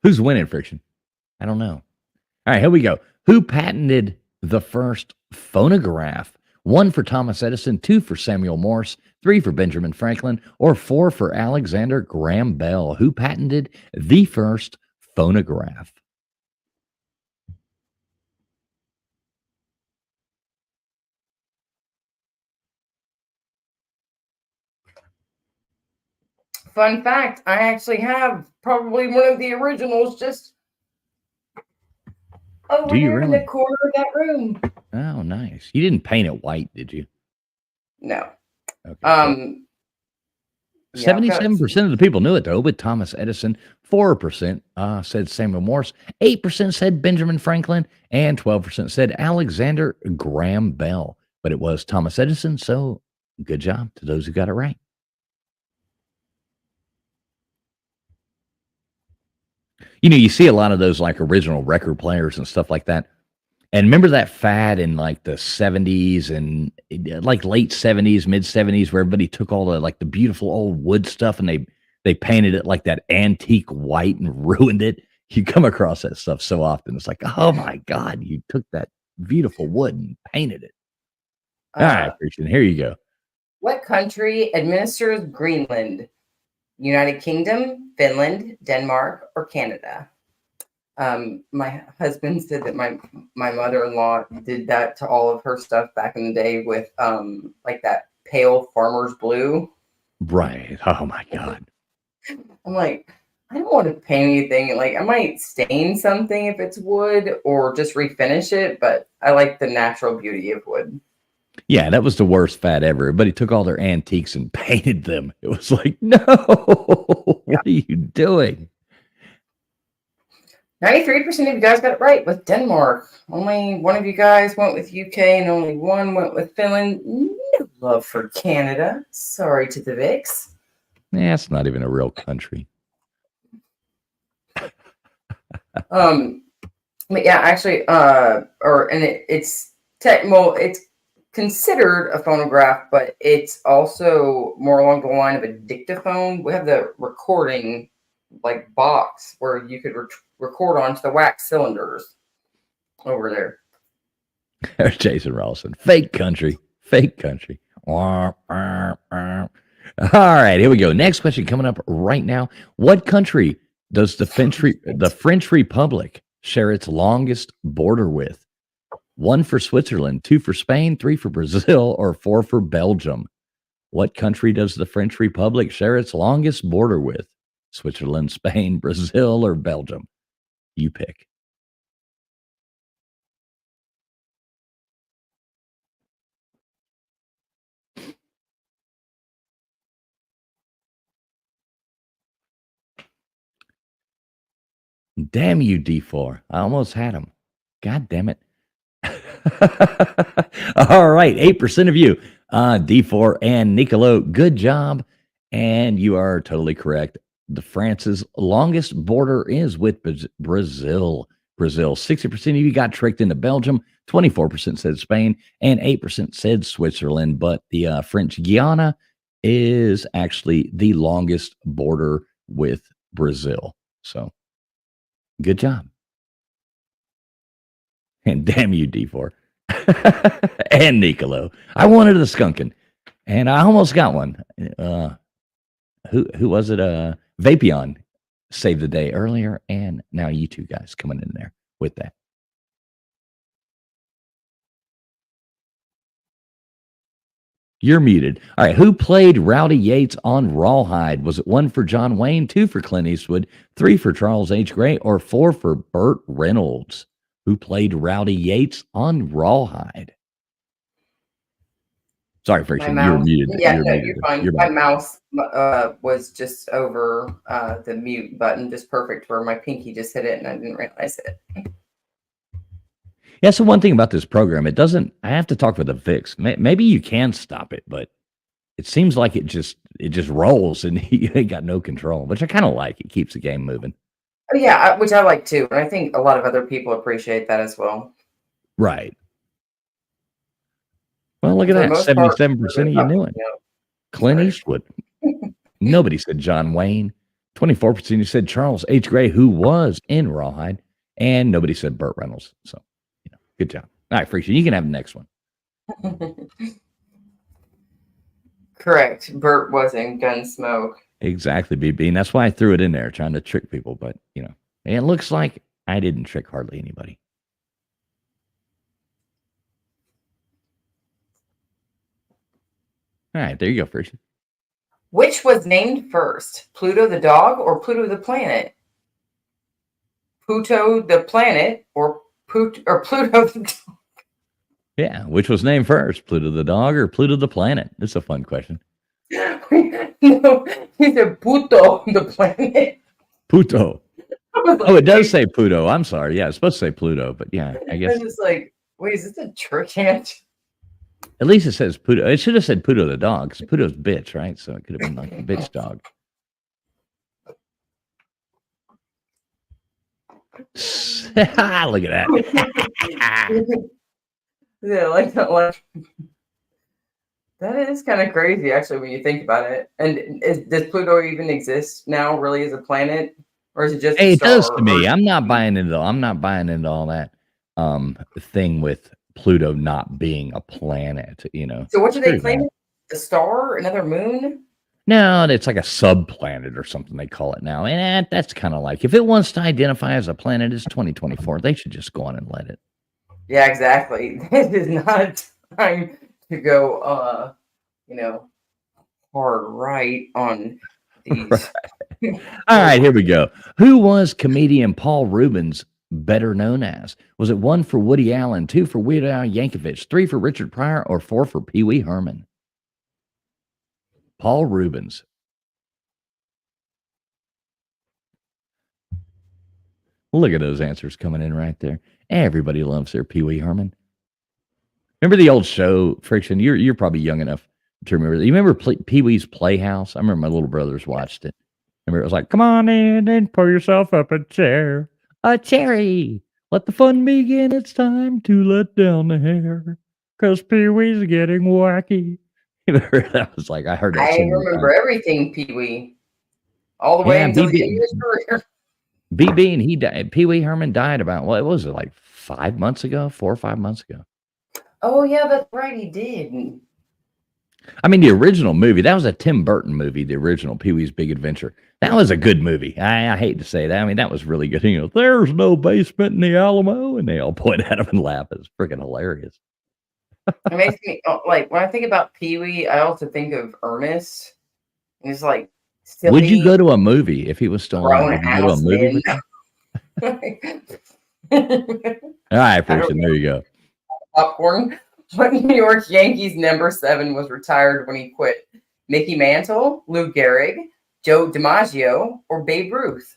who's winning, Friction? I don't know. All right, here we go. Who patented the first phonograph? 1 for Thomas Edison, 2 for Samuel Morse, 3 for Benjamin Franklin, or 4 for Alexander Graham Bell? Who patented the first phonograph? Fun fact, I actually have probably one of the originals just over Do you there in the really? corner of that room. Oh, nice. You didn't paint it white, did you? No. Okay. So Yeah, I've got 77% of the people knew it, though, with Thomas Edison. 4% said Samuel Morse. 8% said Benjamin Franklin. And 12% said Alexander Graham Bell. But it was Thomas Edison, so good job to those who got it right. You see a lot of those like original record players and stuff like that. And remember that fad in like the 70s and like late 70s, mid 70s, where everybody took all the like the beautiful old wood stuff and they painted it like that antique white and ruined it. You come across that stuff so often. It's like, oh my God, you took that beautiful wood and painted it. All right, Christian, here you go. What country administers Greenland? United Kingdom, Finland, Denmark, or Canada? My husband said that my mother-in-law did that to all of her stuff back in the day with like that pale farmer's blue. Right. Oh my God. I'm like, I don't want to paint anything. Like I might stain something if it's wood or just refinish it, but I like the natural beauty of wood. Yeah, that was the worst fad ever. Everybody took all their antiques and painted them. It was like, no, what are you doing? 93% of you guys got it right with Denmark. Only one of you guys went with UK and only one went with Finland. No love for Canada. Sorry to the Vicks. Yeah, it's not even a real country. But yeah, actually, it's it's considered a phonograph, but it's also more along the line of a dictaphone. We have the recording like box where you could record onto the wax cylinders over there. There's Jason Rawson. Fake country. Fake country. All right, here we go. Next question coming up right now. What country does the French Republic share its longest border with? One for Switzerland, two for Spain, three for Brazil, or four for Belgium? What country does the French Republic share its longest border with? Switzerland, Spain, Brazil, or Belgium? You pick. Damn you, D4. I almost had him. God damn it. All right, 8% of you, D4 and Nicolo, good job. And you are totally correct. The France's longest border is with Brazil. Brazil, 60% of you got tricked into Belgium, 24% said Spain, and 8% said Switzerland. But the French Guiana is actually the longest border with Brazil. So good job. And damn you, D4. And Nicolo. I wanted a skunkin', and I almost got one. Who was it? Vapion saved the day earlier, and now you two guys coming in there with that. You're muted. All right. Who played Rowdy Yates on Rawhide? Was it one for John Wayne, two for Clint Eastwood, three for Charles H. Gray, or four for Burt Reynolds? Who played Rowdy Yates on Rawhide? Sorry, Friction. You're muted. Yeah, you're no, muted. you're fine. You're My back. mouse was just over the mute button, just perfect where my pinky just hit it and I didn't realize it. Yeah, so one thing about this program, it doesn't. I have to talk with the Vix. Maybe you can stop it, but it seems like it just rolls and you ain't got no control, which I kind of like. It keeps the game moving. Oh, yeah, which I like too, and I think a lot of other people appreciate that as well. Right. Well, look at For the that. most part, 77% of you knew it. Clint Eastwood. Nobody said John Wayne. 24% you said Charles H. Gray, who was in Rawhide, and nobody said Burt Reynolds. So, good job. All right, Friction, you can have the next one. Correct. Burt was in Gunsmoke. Exactly, BB. And that's why I threw it in there, trying to trick people. But, it looks like I didn't trick hardly anybody. All right, there you go, Friction. Which was named first, Pluto the dog or Pluto the planet? Pluto the planet or Pluto the dog? Yeah, which was named first, Pluto the dog or Pluto the planet? That's a fun question. No, he said Pluto the planet. Pluto. Oh, it does say Pluto. I'm sorry. Yeah, it's supposed to say Pluto, but yeah, I guess. I'm just like, wait, is this a trick hand? At least it says Pluto. It should have said Pluto the dog, because Pluto's bitch, right? So it could have been like the bitch dog. Look at that. Yeah, like that is kind of crazy, actually, when you think about it. And does Pluto even exist now, really, as a planet, or is it just a It star? does to me. I'm not buying into all that thing with Pluto not being a planet. So what do they claim? A star, another moon? No, it's like a subplanet or something they call it now. And that's kind of like, if it wants to identify as a planet, it's 2024. They should just go on and let it. Yeah, exactly. This is not time to go, hard right on these. Right. All right, here we go. Who was comedian Paul Rubens better known as? Was it one for Woody Allen, two for Weird Al Yankovic, three for Richard Pryor, or four for Pee Wee Herman? Paul Rubens. Look at those answers coming in right there. Everybody loves their Pee Wee Herman. Remember the old show, Friction? You're probably young enough to remember. You remember Pee Wee's Playhouse? I remember my little brothers watched it. Remember it was like, come on in and pour yourself up a chair. A cherry. Let the fun begin. It's time to let down the hair. Because Pee Wee's getting wacky. That was like, I heard that. I remember everything, Pee Wee. All the way until the end of his career. BB and he died. Pee Wee Herman died about, what was it, like 5 months ago? 4 or 5 months ago. Oh, yeah, that's right. He did. I mean, the original movie, that was a Tim Burton movie, the original Pee-wee's Big Adventure. That was a good movie. I hate to say that. I mean, that was really good. There's no basement in the Alamo, and they all point at him and laugh. It's freaking hilarious. It makes me like when I think about Pee Wee, I also think of Ernest. He's like Would you silly, go to a movie if he was still alive? grown Would you go to a ass movie men. with him? I All right, don't Friction, there you go. popcorn. What New York Yankees number 7 was retired when he quit? Mickey Mantle, Lou Gehrig, Joe DiMaggio, or Babe Ruth?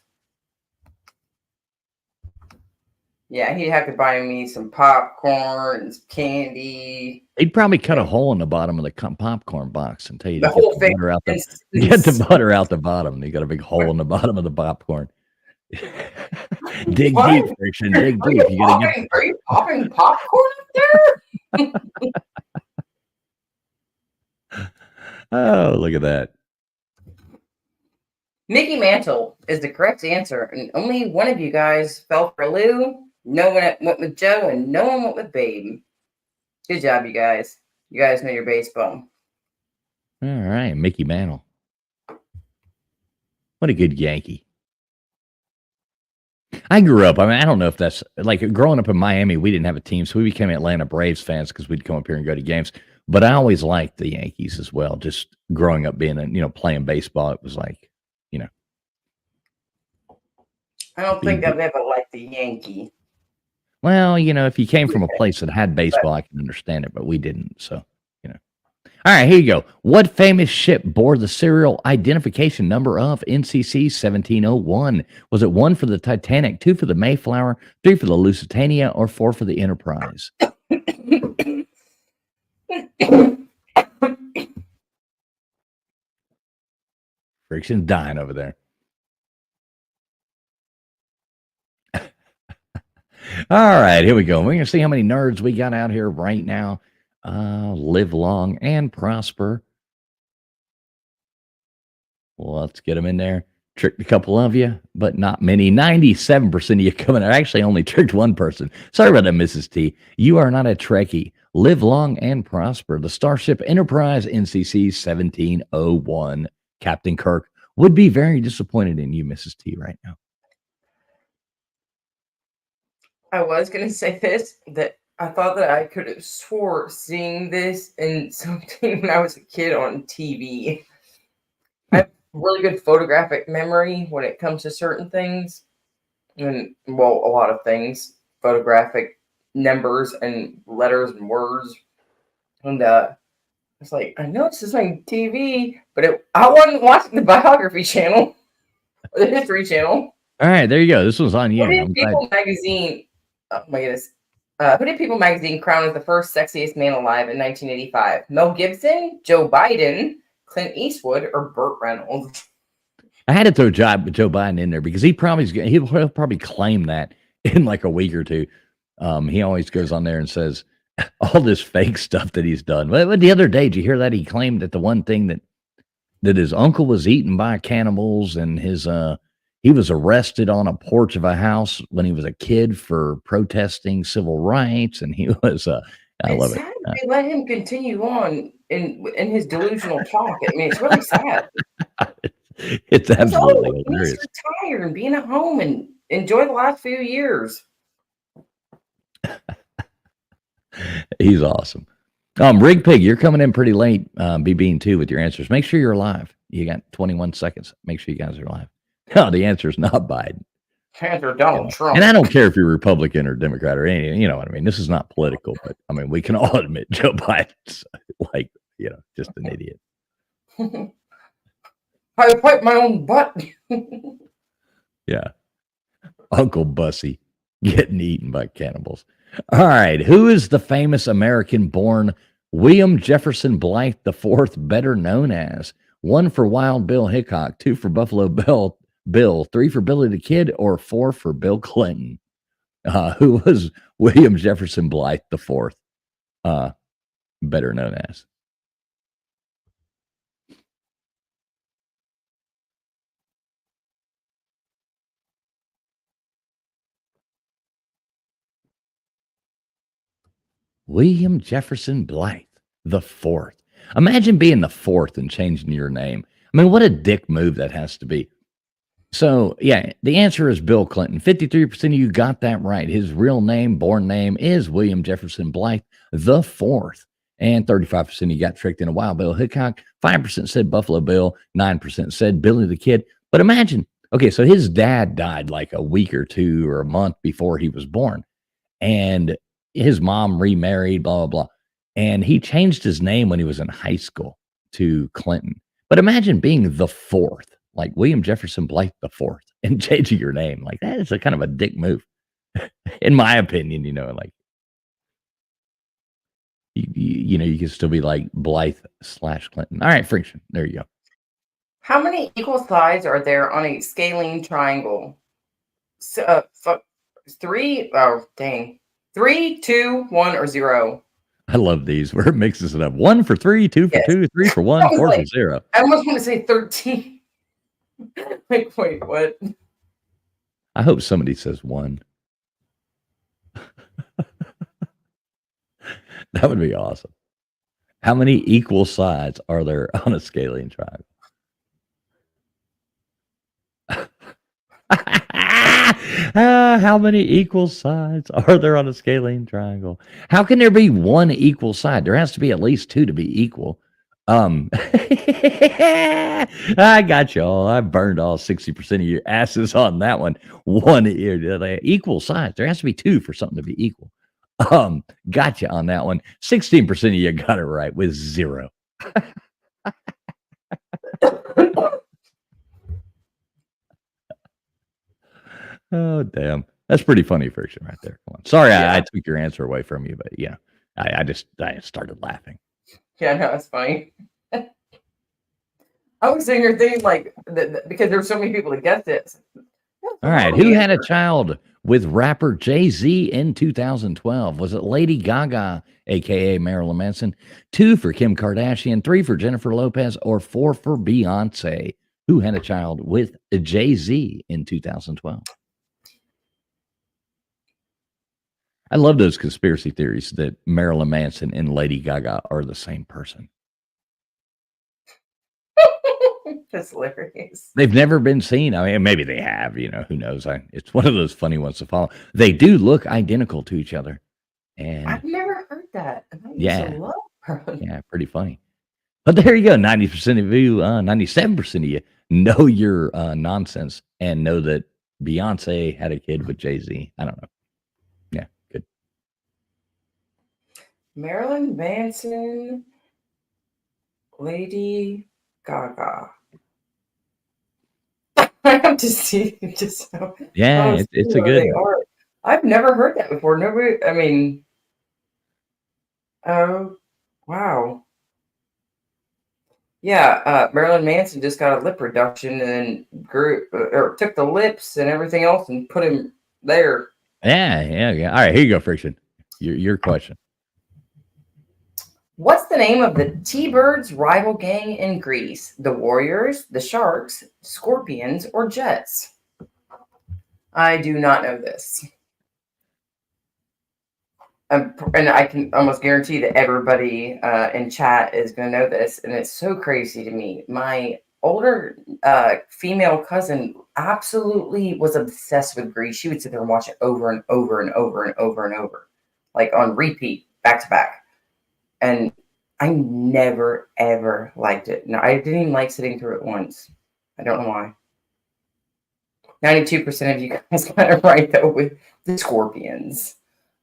Yeah, he'd have to buy me some popcorn and some candy. He'd probably cut a hole in the bottom of the popcorn box and tell you to The get whole the thing. butter out And, get the butter out the bottom. You got a big hole in the bottom of the popcorn. Dig what? deep, Friction. Dig Are deep. You gotta get. are you popping popcorn up there? Oh, look at that. Mickey Mantle is the correct answer, and only one of you guys fell for Lou. No one went with Joe, and no one went with Babe. Good job, you guys. You guys know your baseball. All right, Mickey Mantle. What a good Yankee. I grew up. I mean, I don't know if that's like growing up in Miami, we didn't have a team, so we became Atlanta Braves fans because we'd come up here and go to games. But I always liked the Yankees as well. Just growing up being, playing baseball, it was like, you know, I don't being think I've ever liked the Yankee. well, if you came from a place that had baseball, I can understand it, but we didn't. So, you know. All right, here you go. What famous ship bore the serial identification number of NCC 1701? Was it 1 for the Titanic, 2 for the Mayflower, 3 for the Lusitania, or 4 for the Enterprise? Friction's dying over there. All right, here we go. We're going to see how many nerds we got out here right now. Live long and prosper. Well, let's get them in there. Tricked a couple of you, but not many. 97% of you coming out. Actually, only tricked one person. Sorry about that, Mrs. T. You are not a Trekkie. Live long and prosper. The Starship Enterprise NCC 1701. Captain Kirk would be very disappointed in you, Mrs. T, right now. I was going to say this, that I thought that I could have swore seeing this in something when I was a kid on TV. I have really good photographic memory when it comes to certain things. And, well, a lot of things. Photographic numbers and letters and words. And it's like, I know this is on TV, but I wasn't watching the biography channel or the history channel. All right, there you go. This was on you. Who did I'm glad. People magazine? Oh my goodness. Who did People magazine crown as the first sexiest man alive in 1985? Mel Gibson, Joe Biden, Clint Eastwood, or Burt Reynolds? I had to throw Joe Biden in there because he'll probably claim that in like a week or two. He always goes on there and says all this fake stuff that he's done. But the other day, did you hear that he claimed that the one thing that his uncle was eaten by cannibals and he was arrested on a porch of a house when he was a kid for protesting civil rights, and he was I love it. They let him continue on in his delusional talk. I mean, it's really sad. It's absolutely hilarious. He's retired and being at home and enjoy the last few years. He's awesome. Rig Pig, you're coming in pretty late, BB and 2 with your answers. Make sure you're live. You got 21 seconds. Make sure you guys are live. No, the answer is not Biden. Answer Donald Trump. And I don't care if you're Republican or Democrat or any, you know what I mean? This is not political, but I mean, we can all admit Joe Biden's like, just an idiot. I wipe my own butt. Yeah. Uncle Bussy getting eaten by cannibals. All right. Who is the famous American born William Jefferson Blythe IV, better known as? 1 for Wild Bill Hickok, 2 for Buffalo Bill, 3 for Billy the Kid, or 4 for Bill Clinton? Who was William Jefferson Blythe IV, better known as? William Jefferson Blythe IV. Imagine being the fourth and changing your name. I mean, what a dick move that has to be. So, yeah, the answer is Bill Clinton. 53% of you got that right. His real name, born name, is William Jefferson Blythe the fourth. And 35% of you got tricked in a Wild Bill Hickok. 5% said Buffalo Bill. 9% said Billy the Kid. But imagine, okay, so his dad died like a week or two or a month before he was born. And his mom remarried, blah, blah, blah. And he changed his name when he was in high school to Clinton. But imagine being the fourth, like William Jefferson Blythe the fourth, and changing your name. Like that is a kind of a dick move, in my opinion. Like you can still be like Blythe/Clinton. All right, friction. There you go. How many equal sides are there on a scalene triangle? So, three. Oh, dang. 3, 2, 1, or 0. I love these. Where it mixes it up. 1 for 3, 2 for Yes. 2, 3 for 1, 4 like, for 0. I almost want to say 13. Like, wait, what? I hope somebody says 1. That would be awesome. How many equal sides are there on a scalene triangle? How many equal sides are there on a scalene triangle? How can there be one equal side? There has to be at least 2 to be equal. I got y'all. I burned all 60% of your asses on that one. One equal sides. There has to be 2 for something to be equal. Gotcha on that one. 16% of you got it right with 0. Oh, damn. That's pretty funny friction right there. Come on. Sorry, Yeah. I took your answer away from you, but yeah, I started laughing. Yeah, no, it's funny. I was sitting here thinking, like, because there's so many people that guessed it. All right. Who had a child with rapper Jay-Z in 2012? Was it Lady Gaga, a.k.a. Marilyn Manson, 2 for Kim Kardashian, 3 for Jennifer Lopez, or 4 for Beyonce? Who had a child with Jay-Z in 2012? I love those conspiracy theories that Marilyn Manson and Lady Gaga are the same person. That's hilarious. They've never been seen. I mean, maybe they have, who knows? It's one of those funny ones to follow. They do look identical to each other. And I've never heard that. And I used yeah, to love her. yeah, pretty funny. But there you go. 90% of you, 97% of you know your nonsense and know that Beyonce had a kid with Jay-Z. I don't know. Yeah, good. Marilyn Manson, Lady Gaga. I have to see just how. Yeah, it's a good. They are. I've never heard that before. Nobody. I mean. Oh, wow. Yeah, Marilyn Manson just got a lip reduction and then grew or took the lips and everything else and put him there. Yeah. All right, here you go, Friction. Your question. What's the name of the T-Birds' rival gang in Greece? The Warriors, the Sharks, Scorpions, or Jets? I do not know this. And I can almost guarantee that everybody in chat is going to know this. And it's so crazy to me. My older female cousin absolutely was obsessed with Grease. She would sit there and watch it over and over and over and over and over, like on repeat, back to back. And I never, ever liked it. No, I didn't even like sitting through it once. I don't know why. 92% of you guys got it right, though, with the Scorpions.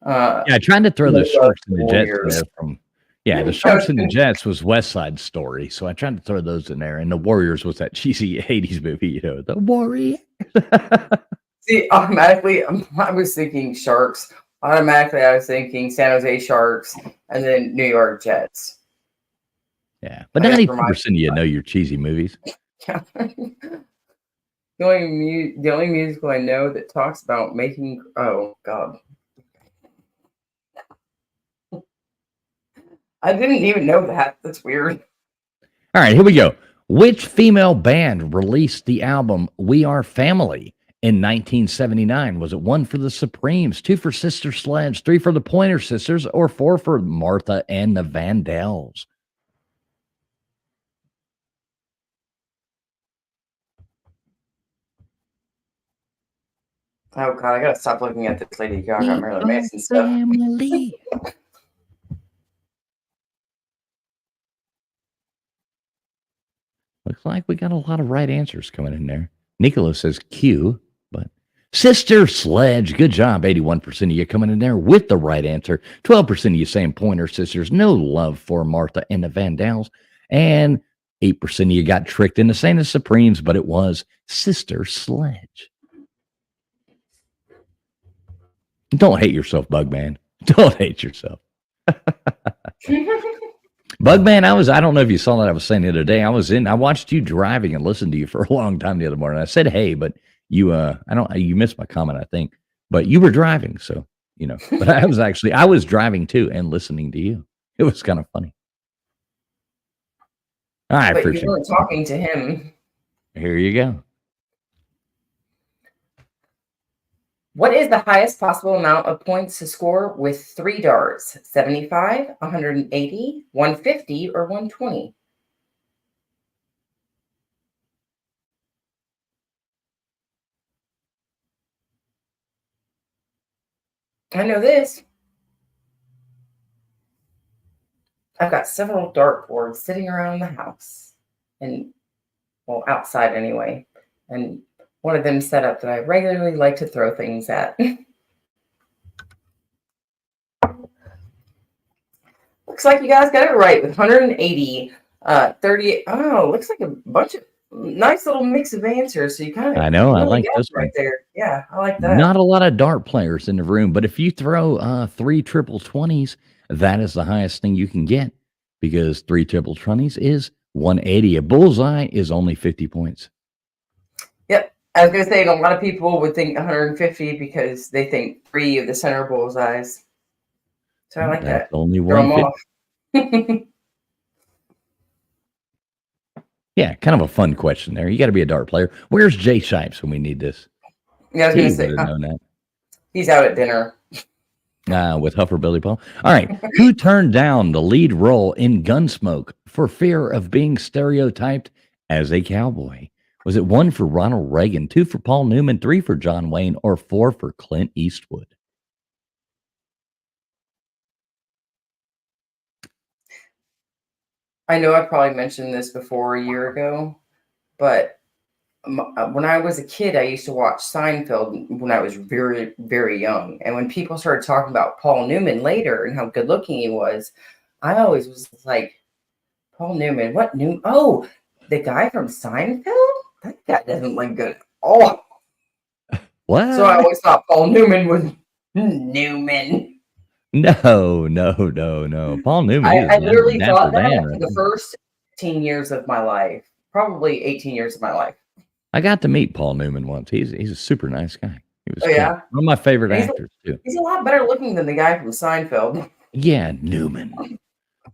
Yeah, trying to throw the Sharks and the Jets in there from. Yeah, the Sharks and the Jets was West Side Story, so I tried to throw those in there. And the Warriors was that cheesy 80s movie, the Warriors. See, automatically, I was thinking Sharks. Automatically, I was thinking San Jose Sharks and then New York Jets. Yeah, but 90% of you know your cheesy movies. Yeah. The only musical I know that talks about making. Oh God. I didn't even know that. That's weird. All right, here we go. Which female band released the album We Are Family in 1979? Was it 1 for the Supremes, 2 for Sister Sledge, 3 for the Pointer Sisters, or 4 for Martha and the Vandells? Oh God, I gotta stop looking at this Lady Gaga, We Marilyn are Manson stuff. family. Looks like we got a lot of right answers coming in there. Nicholas says Q, but Sister Sledge, good job. 81% of you coming in there with the right answer. 12% of you saying Pointer Sisters, no love for Martha and the Vandals. And 8% of you got tricked into saying the Supremes, but it was Sister Sledge. Don't hate yourself, Bugman. Don't hate yourself. Bugman, I don't know if you saw that I was saying the other day. I watched you driving and listened to you for a long time the other morning. I said, hey, but you, you missed my comment, I think, but you were driving. So, but I was driving too and listening to you. It was kind of funny. I But you appreciate weren't it. talking to him. Here you go. What is the highest possible amount of points to score with 3 darts? 75, 180, 150, or 120? I know this. I've got several dartboards sitting around the house, and well, outside anyway. And one of them set up that I regularly like to throw things at. Looks like you guys got it right with 180, 30. Oh, looks like a bunch of nice little mix of answers. So you kind of I know. I really like got this it one. right there. Yeah, I like that. Not a lot of dart players in the room, but if you throw 3 triple 20s, that is the highest thing you can get because 3 triple 20s is 180. A bullseye is only 50 points. Yep. I was going to say, and a lot of people would think 150 because they think 3 of the center bullseyes. So I like That's that. only Throw them 150. off. Yeah, kind of a fun question there. You got to be a dart player. Where's Jay Shipes when we need this? Yeah, I was going He to would say, have known that. he's out at dinner. With Huffer Billy Paul. All right. Who turned down the lead role in Gunsmoke for fear of being stereotyped as a cowboy? Was it 1 for Ronald Reagan, 2 for Paul Newman, 3 for John Wayne, or 4 for Clint Eastwood? I know I probably mentioned this before a year ago, but when I was a kid, I used to watch Seinfeld when I was very, very young. And when people started talking about Paul Newman later and how good looking he was, I always was like, Paul Newman, what new? Oh, the guy from Seinfeld? That guy doesn't look good at all. What? So I always thought Paul Newman was Newman. No. Paul Newman, he is I literally Dapper thought that Dan for right the there. first 18 years of my life, probably 18 years of my life. I got to meet Paul Newman once. He's a super nice guy. He was Oh, cool. yeah. One of my favorite And actors too. he's a lot better looking than the guy from Seinfeld. Yeah, Newman.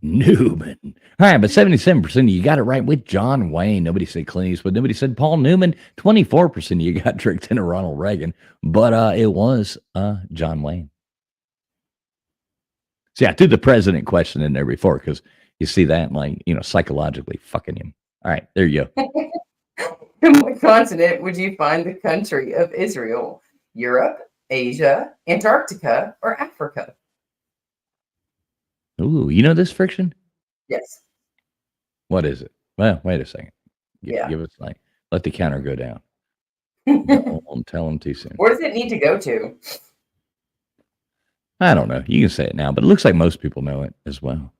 Newman. All right, but 77% of you got it right with John Wayne. Nobody said Clint Eastwood. Nobody said Paul Newman. 24% of you got tricked into Ronald Reagan, but it was John Wayne. So yeah, I threw the president question in there before because you see that like psychologically fucking him. All right, there you go. In what continent would you find the country of Israel? Europe, Asia, Antarctica, or Africa? Ooh, you know this friction? Yes. What is it? Well, wait a second. Yeah. Give us like let the counter go down. Where Don't tell them too soon. does it need to go to? I don't know. You can say it now, but it looks like most people know it as well.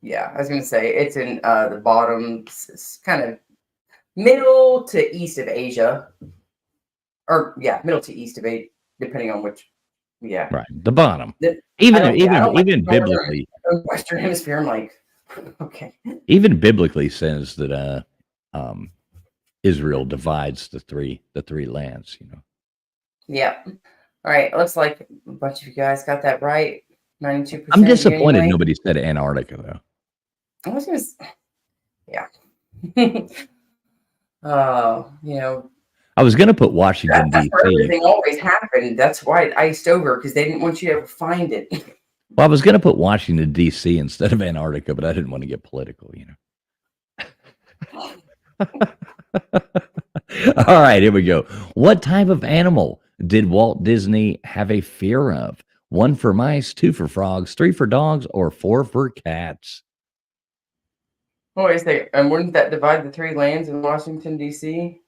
Yeah, I was going to say it's in the bottom, kind of middle to east of Asia. Or, yeah, middle to east of Asia, depending on which. Yeah. Right, the bottom. I Even don't like even northern biblically, or Western Hemisphere. I'm like, okay. even biblically says that Israel divides the three lands. Yeah. All right. Looks like a bunch of you guys got that right. 92%. I'm disappointed anyway. nobody said Antarctica though. I was going to, yeah. I was going to put Washington That's where D.C. everything always happened. That's why it iced over because they didn't want you to ever find it. Well, I was going to put Washington D.C. instead of Antarctica, but I didn't want to get political. All right, here we go. What type of animal did Walt Disney have a fear of? One for mice, two for frogs, three for dogs, or four for cats? Oh, wait a second. And wouldn't that divide the three lands in Washington, D.C.?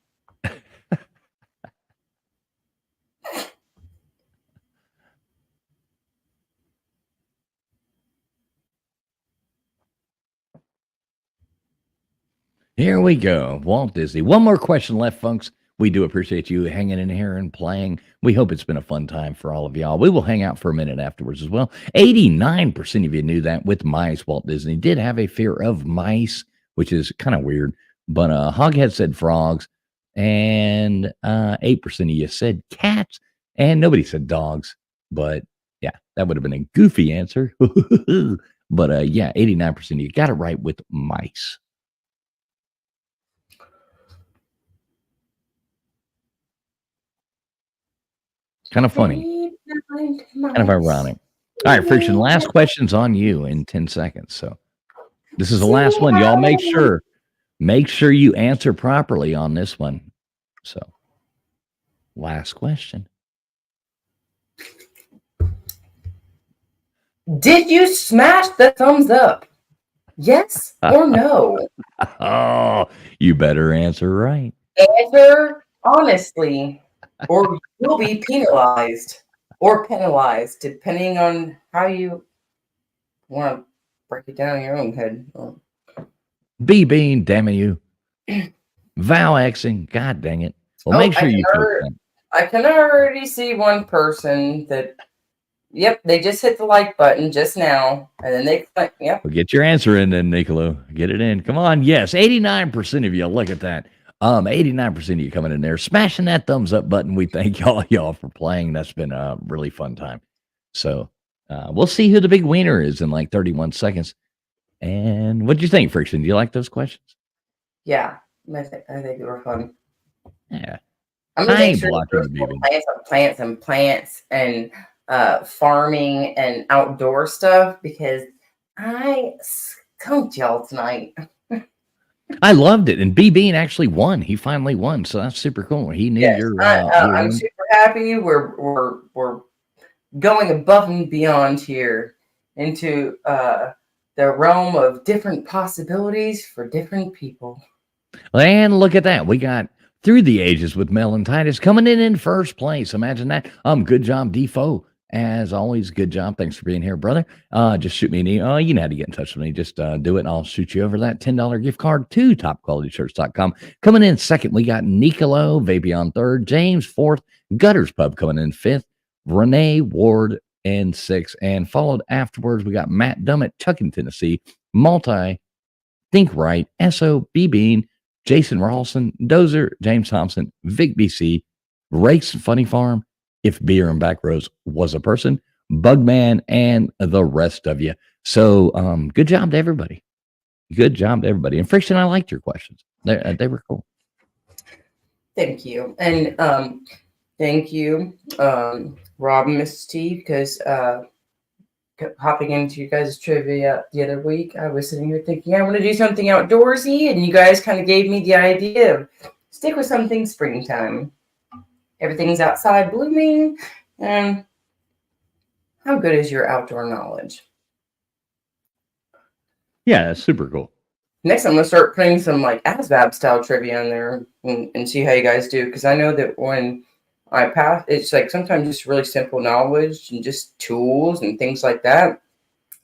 Here we go. Walt Disney. One more question left, folks. We do appreciate you hanging in here and playing. We hope it's been a fun time for all of y'all. We will hang out for a minute afterwards as well. 89% of you knew that with mice, Walt Disney did have a fear of mice, which is kind of weird. But Hoghead said frogs, and 8% of you said cats, and nobody said dogs. But yeah, that would have been a goofy answer. But yeah, 89% of you got it right with mice. Kind of funny, Kind kind of ironic. All right, Friction, last question's on you in 10 seconds. So this is the last one. Y'all make sure you answer properly on this one. So last question. Did you smash the thumbs up? Yes or no? Oh, you better answer right. Answer honestly, or you'll be penalized or penalized, depending on how you want to break it down in your own head. B Bean, damn you. Vow Xing, god dang it. Well, make sure you I can already see one person that, yep, they just hit the like button just now, and then they click, yep. Well, get your answer in then, Nicolo. Get it in. Come on. Yes, 89% of you. Look at that. 89% of you coming in there, smashing that thumbs up button. We thank y'all for playing. That's been a really fun time. So we'll see who the big winner is in like 31 seconds. And what do you think, Friction? Do you like those questions? Yeah, I think they were fun. Yeah. I'm gonna make sure plants and farming and outdoor stuff because I skunked y'all tonight. I loved it, and B Bean actually won. He finally won, so that's super cool. He knew your. I'm super happy. We're going above and beyond here into the realm of different possibilities for different people. And look at that, we got Through the Ages with Mel and Titus coming in first place. Imagine that. Good job, Defoe. As always, good job. Thanks for being here, brother. Just shoot me an email. You know how to get in touch with me. Just do it, and I'll shoot you over that $10 gift card to topqualityshirts.com. Coming in second, we got Nicolo, Vapion third, James fourth, Gutters Pub coming in fifth, Renee Ward in sixth, and followed afterwards, we got Matt Dummett, Tucking, Tennessee, Multi, Think Right, S.O.B. Bean, Jason Ralston, Dozer, James Thompson, Vic BC, Rakes Funny Farm, If Beer and Back Rows Was a Person, Bugman, and the rest of you. So good job to everybody. Good job to everybody. And Friction, I liked your questions. They were cool. Thank you. And thank you, Rob and Mrs. T, because hopping into you guys' trivia the other week, I was sitting here thinking I want to do something outdoorsy, and you guys kind of gave me the idea of stick with something springtime. Everything's outside blooming, and how good is your outdoor knowledge? Yeah, that's super cool. Next, I'm going to start putting some like ASVAB style trivia in there and see how you guys do, because I know that when I pass, it's like sometimes just really simple knowledge and just tools and things like that.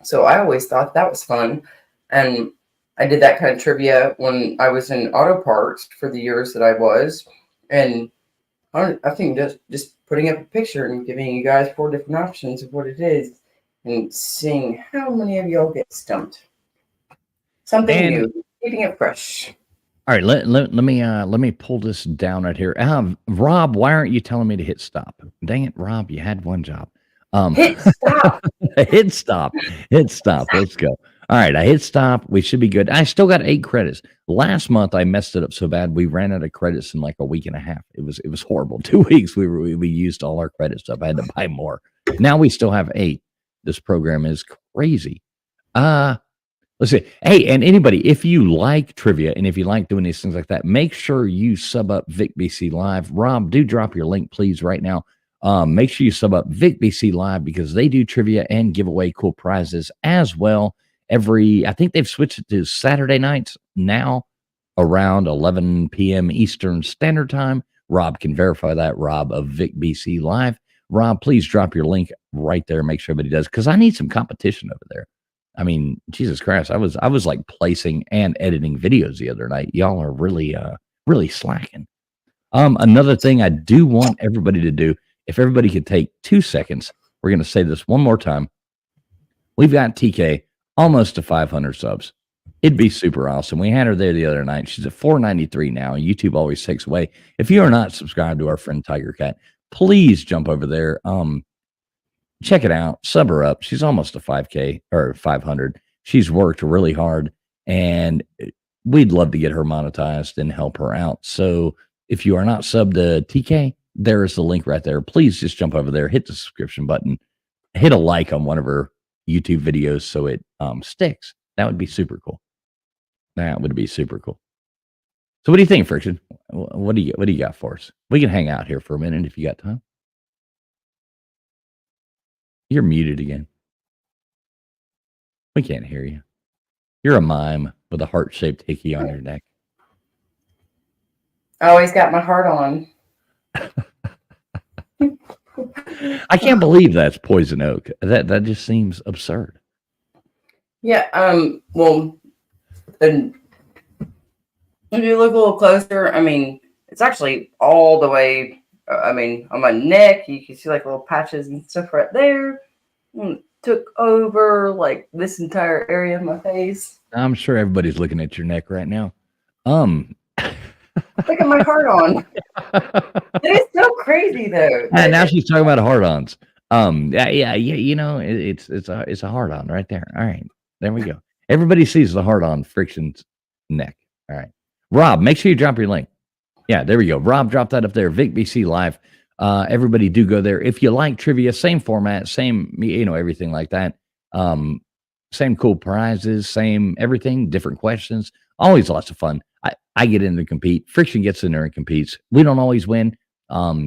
So I always thought that was fun. And I did that kind of trivia when I was in auto parts for the years that I was. And I think just putting up a picture and giving you guys 4 different options of what it is and seeing how many of y'all get stumped. Something new, keeping it fresh. All right, let me pull this down right here. Rob, why aren't you telling me to hit stop? Dang it, Rob, you had one job. Hit stop. Hit stop. Hit stop. Let's go. All right, I hit stop. We should be good. I still got 8 credits. Last month I messed it up so bad we ran out of credits in like a week and a half. It was horrible. 2 weeks we used all our credits up. I had to buy more. Now we still have 8. This program is crazy. Let's see. Hey, and anybody, if you like trivia and if you like doing these things like that, make sure you sub up Vic BC Live. Rob, do drop your link, please, right now. Make sure you sub up Vic BC Live because they do trivia and give away cool prizes as well. I think they've switched it to Saturday nights now around 11 p.m. Eastern Standard Time. Rob can verify that. Rob of Vic BC Live. Rob, please drop your link right there. Make sure everybody does because I need some competition over there. I mean, Jesus Christ, I was like placing and editing videos the other night. Y'all are really slacking. Another thing I do want everybody to do, if everybody could take 2 seconds, we're gonna say this one more time. We've got TK almost to 500 subs. It'd be super awesome. We had her there the other night. She's at 493 now. YouTube always takes away. If you are not subscribed to our friend Tiger Cat, please jump over there. Check it out. Sub her up. She's almost a 5K or 500. She's worked really hard, and we'd love to get her monetized and help her out. So if you are not subbed to TK, there is the link right there. Please just jump over there, hit the subscription button, hit a like on one of her YouTube videos so it sticks. That would be super cool. That would be super cool. So what do you think, Friction? What do you got for us? We can hang out here for a minute if you got time. You're muted again. We can't hear you. You're a mime with a heart-shaped hickey on your neck. I always got my heart on. I can't believe that's poison oak. That just seems absurd. Yeah. Well, and if you look a little closer, I mean, it's actually all the way. I mean, on my neck, you can see like little patches and stuff right there. Took over like this entire area of my face. I'm sure everybody's looking at your neck right now. Look at my heart on. It is so crazy though. And now she's talking about hard-ons. Yeah. You know, it's a hard-on right there. All right, there we go. Everybody sees the hard-on Friction's neck. All right, Rob, make sure you drop your link. Yeah, there we go. Rob, drop that up there. Vic BC Live. Everybody do go there. If you like trivia, same format, same, everything like that. Same cool prizes, same everything, different questions. Always lots of fun. I get in to compete. Friction gets in there and competes. We don't always win.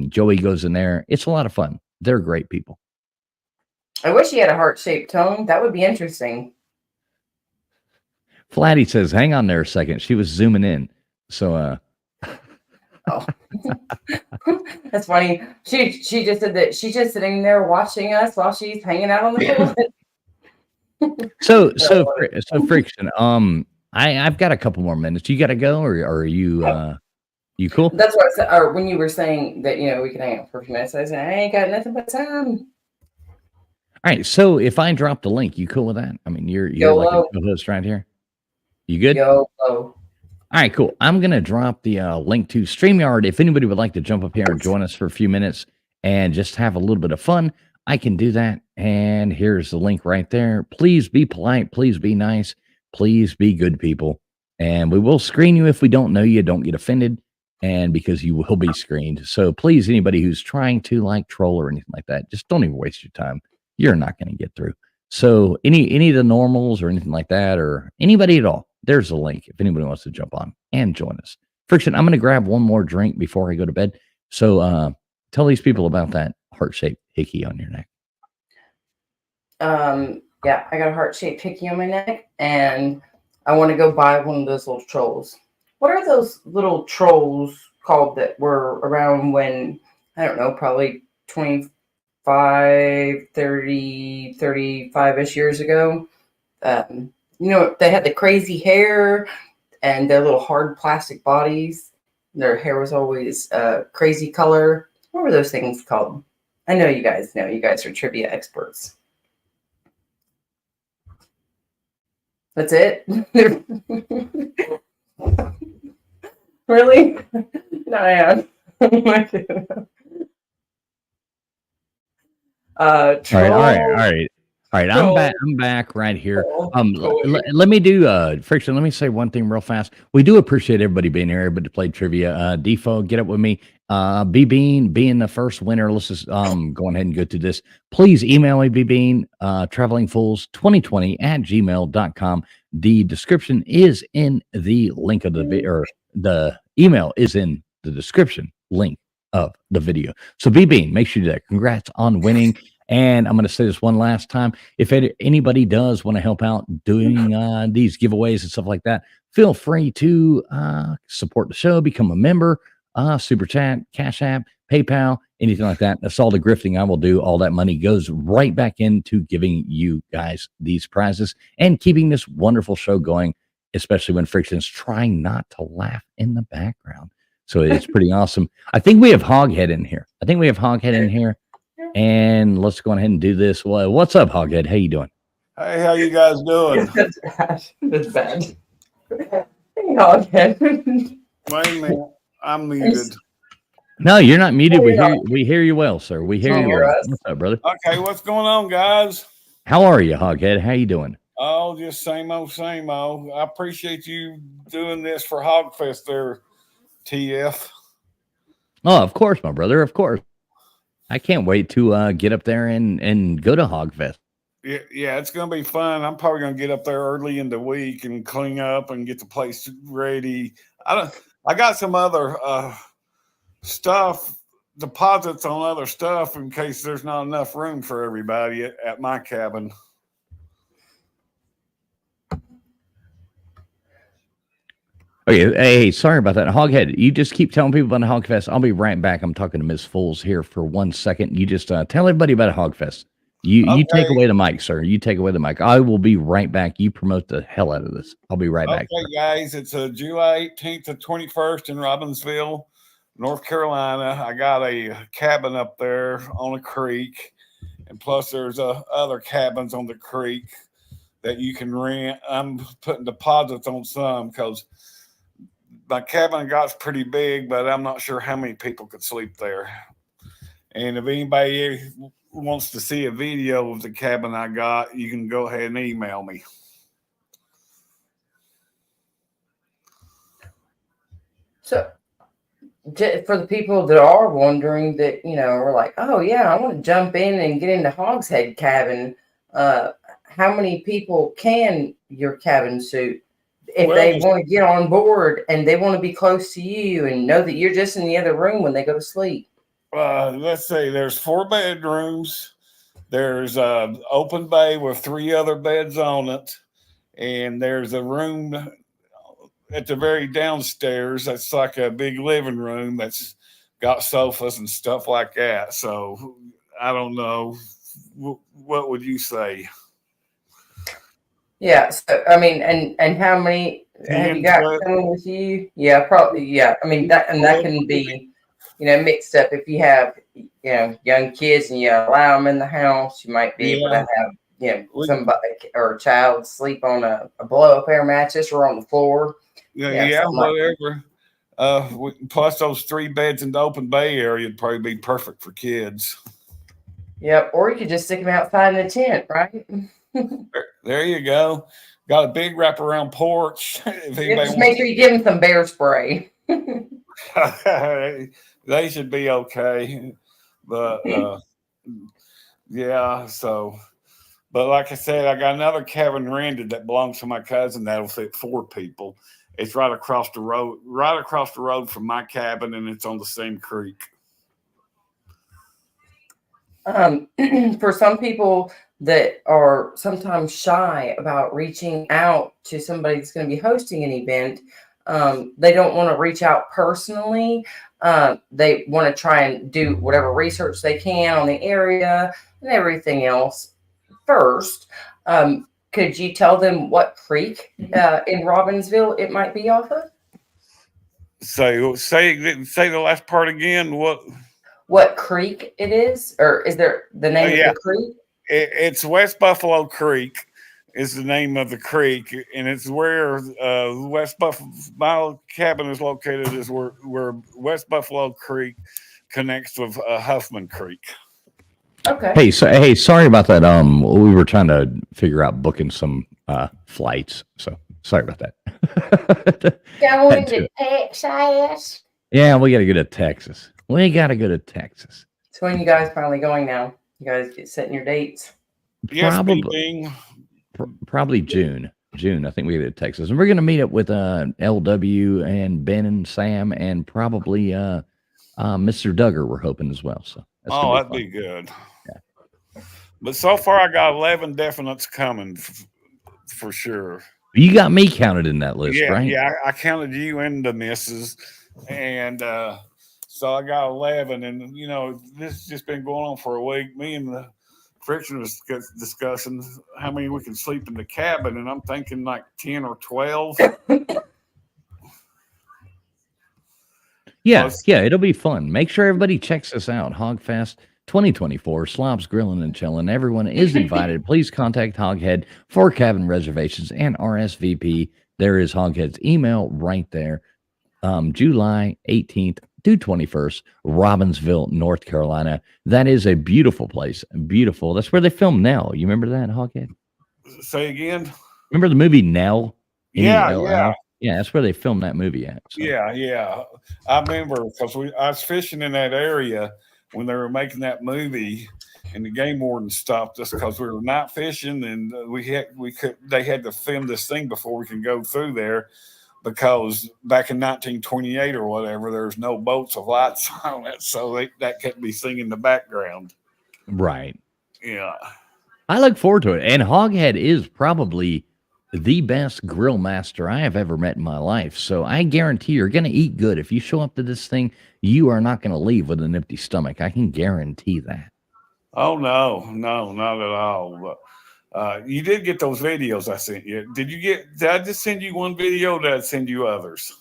Joey goes in there. It's a lot of fun. They're great people. I wish he had a heart-shaped tongue. That would be interesting. Flatty says, hang on there a second. She was zooming in. So, Oh, that's funny. She just said that she's just sitting there watching us while she's hanging out on the pool. So Friction. I've got a couple more minutes. You got to go, or are you cool? That's what I said. Or when you were saying that we can hang out for a few minutes, I said I ain't got nothing but time. All right. So if I drop the link, you cool with that? I mean, you're like a co-host right here. You good? YOLO. All right, cool. I'm going to drop the link to StreamYard. If anybody would like to jump up here and join us for a few minutes and just have a little bit of fun, I can do that. And here's the link right there. Please be polite. Please be nice. Please be good people. And we will screen you if we don't know you. Don't get offended. And because you will be screened. So please, anybody who's trying to like troll or anything like that, just don't even waste your time. You're not going to get through. So any of the normals or anything like that, or anybody at all, there's a link if anybody wants to jump on and join us. Friction, I'm going to grab one more drink before I go to bed. So tell these people about that heart-shaped hickey on your neck. Yeah, I got a heart-shaped hickey on my neck, and I want to go buy one of those little trolls. What are those little trolls called that were around when, I don't know, probably 25, 30, 35-ish years ago? They had the crazy hair and their little hard plastic bodies. Their hair was always crazy color. What were those things called? I know you guys know. You guys are trivia experts. That's it? Really? No, I am. All right, I'm back right here. Let me do Friction. Let me say one thing real fast. We do appreciate everybody being here, everybody to play trivia. Defo, get up with me. B Bean being the first winner. Let's just go ahead and go to this. Please email me, B Bean, travelingfools2020 @gmail.com. The description is in the link of the video, or the email is in the description link of the video. So B Bean, make sure you do that. Congrats on winning. And I'm going to say this one last time. If anybody does want to help out doing these giveaways and stuff like that, feel free to support the show, become a member, super chat, Cash App, PayPal, anything like that. That's all the grifting I will do. All that money goes right back into giving you guys these prizes and keeping this wonderful show going, especially when Friction's trying not to laugh in the background. So it's pretty awesome. I think we have Hoghead in here. And let's go ahead and do this. Well, what's up, Hoghead? How you doing? Hey, how you guys doing? That's bad. That's bad. Hey, Hoghead. Wait a minute. I'm muted. No, you're not muted. We hear you well, sir. We hear you well. Us. What's up, brother? Okay, what's going on, guys? How are you, Hoghead? How you doing? Oh, just same old, same old. I appreciate you doing this for Hogfest there, TF. Oh, of course, my brother. Of course. I can't wait to get up there and go to Hogfest. Yeah, it's gonna be fun. I'm probably gonna get up there early in the week and clean up and get the place ready. I got some other stuff, deposits on other stuff in case there's not enough room for everybody at my cabin. Okay, hey, sorry about that. Hoghead, you just keep telling people about the Hogfest. I'll be right back. I'm talking to Ms. Fools here for 1 second. You just tell everybody about a Hogfest. You take away the mic, sir. You take away the mic. I will be right back. You promote the hell out of this. I'll be right back. Okay, guys, it's July 18th to 21st in Robbinsville, North Carolina. I got a cabin up there on a creek, and plus there's other cabins on the creek that you can rent. I'm putting deposits on some because my cabin got pretty big, but I'm not sure how many people could sleep there. And if anybody wants to see a video of the cabin I got, you can go ahead and email me. So, for the people that are wondering that, we're like, oh, yeah, I want to jump in and get into Hogshead Cabin. How many people can your cabin suit? If they want to get on board and they want to be close to you and know that you're just in the other room when they go to sleep. Let's say there's 4 bedrooms. There's an open bay with 3 other beds on it. And there's a room at the very downstairs. That's like a big living room that's got sofas and stuff like that. So I don't know. What would you say? Yeah. So, I mean, and how many have you got coming with you? Yeah, probably. Yeah. I mean, that can be, mixed up. If you have, young kids and you allow them in the house, you might be able to have, somebody or a child sleep on a blow up air mattress or on the floor. Yeah, whatever. Plus those 3 beds in the open bay area would probably be perfect for kids. Yep. Or you could just stick them outside in a tent, right? There you go. Got a big wraparound porch. Just make sure you give them some bear spray. They should be okay. But yeah, so but like I said, I got another cabin rented that belongs to my cousin that'll fit 4 people. It's right across the road from my cabin, and it's on the same creek. For some people that are sometimes shy about reaching out to somebody that's going to be hosting an event, they don't want to reach out personally. They want to try and do whatever research they can on the area and everything else first. Could you tell them what creek in Robbinsville it might be off of? Say the last part again. What creek it is, or is there the name of the creek? It's West Buffalo Creek is the name of the creek, and it's where West Buffalo, my cabin is located, is where West Buffalo Creek connects with Huffman Creek. Okay. Hey, sorry about that. We were trying to figure out booking some flights, so sorry about that. Going to Texas. Yeah, we got to go to Texas. We got to go to Texas. So when you guys finally going now? You guys get setting your dates. Yes, Probably, Bing. probably June. June, I think we go to Texas, and we're going to meet up with LW and Ben and Sam, and probably Mr. Duggar. We're hoping as well. So that's Oh, gonna that'd be be good. Yeah. But so far, I got 11 definites coming for sure. You got me counted in that list, Yeah, right? yeah. I counted you and the misses, and so I got 11. And you know, this has just been going on for a week. Me and the Friction was discussing how many we can sleep in the cabin, and I'm thinking like 10 or 12. Yeah, it'll be fun. Make sure everybody checks us out. Hogfest 2024, Slobs Grilling and Chilling. Everyone is invited. Please contact Hoghead for cabin reservations and RSVP. There is Hoghead's email right there. July 18th to 21st, Robbinsville, North Carolina. That is a beautiful place. Beautiful. That's where they filmed Nell. You remember that, Hoghead? Say again? Remember the movie Nell? Yeah, N-E-L-L? yeah. Yeah, that's where they filmed that movie at. So. Yeah. I remember because I was fishing in that area when they were making that movie, and the game warden stopped us because we were night fishing, and they had to film this thing before we can go through there, because back in 1928 or whatever, there's no boats with lights on it, so that couldn't be seen in the background. Right. Yeah. I look forward to it. And Hoghead is probably the best grill master I have ever met in my life. So I guarantee you're going to eat good. If you show up to this thing, you are not going to leave with an empty stomach. I can guarantee that. Oh, no, not at all. But you did get those videos I sent you. Did I just send you one video, or did I send you others?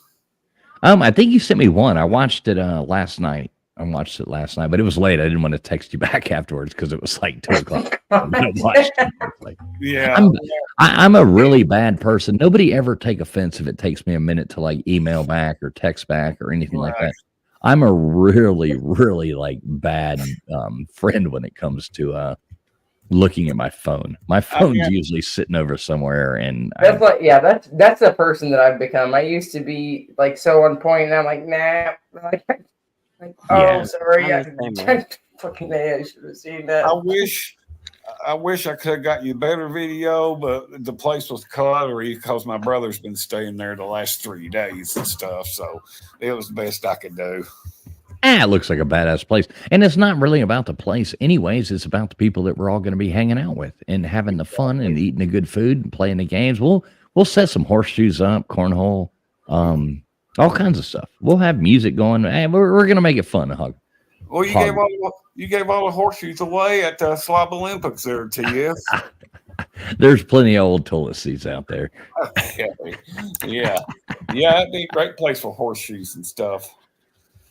I think you sent me one. I watched it last night. But it was late. I didn't want to text you back afterwards because it was like 2:00. Yeah. I'm a really bad person. Nobody ever take offense if it takes me a minute to like email back or text back or anything like that. I'm a really, really like bad friend when it comes to looking at my phone. My phone's usually sitting over somewhere, and that's the person that I've become. I used to be like so on point, and I'm like, nah. Sorry, fucking I should have seen that. I wish I could have got you a better video, but the place was cluttery because my brother's been staying there the last 3 days and stuff, so it was the best I could do. It looks like a badass place. And it's not really about the place anyways. It's about the people that we're all going to be hanging out with and having the fun and eating the good food and playing the games. We'll set some horseshoes up, cornhole, all kinds of stuff. We'll have music going. We're going to make it fun, Hug. Well, you gave all the horseshoes away at the Slob Olympics there, TS. There's plenty of old toilet seats out there. Yeah, that'd be a great place for horseshoes and stuff.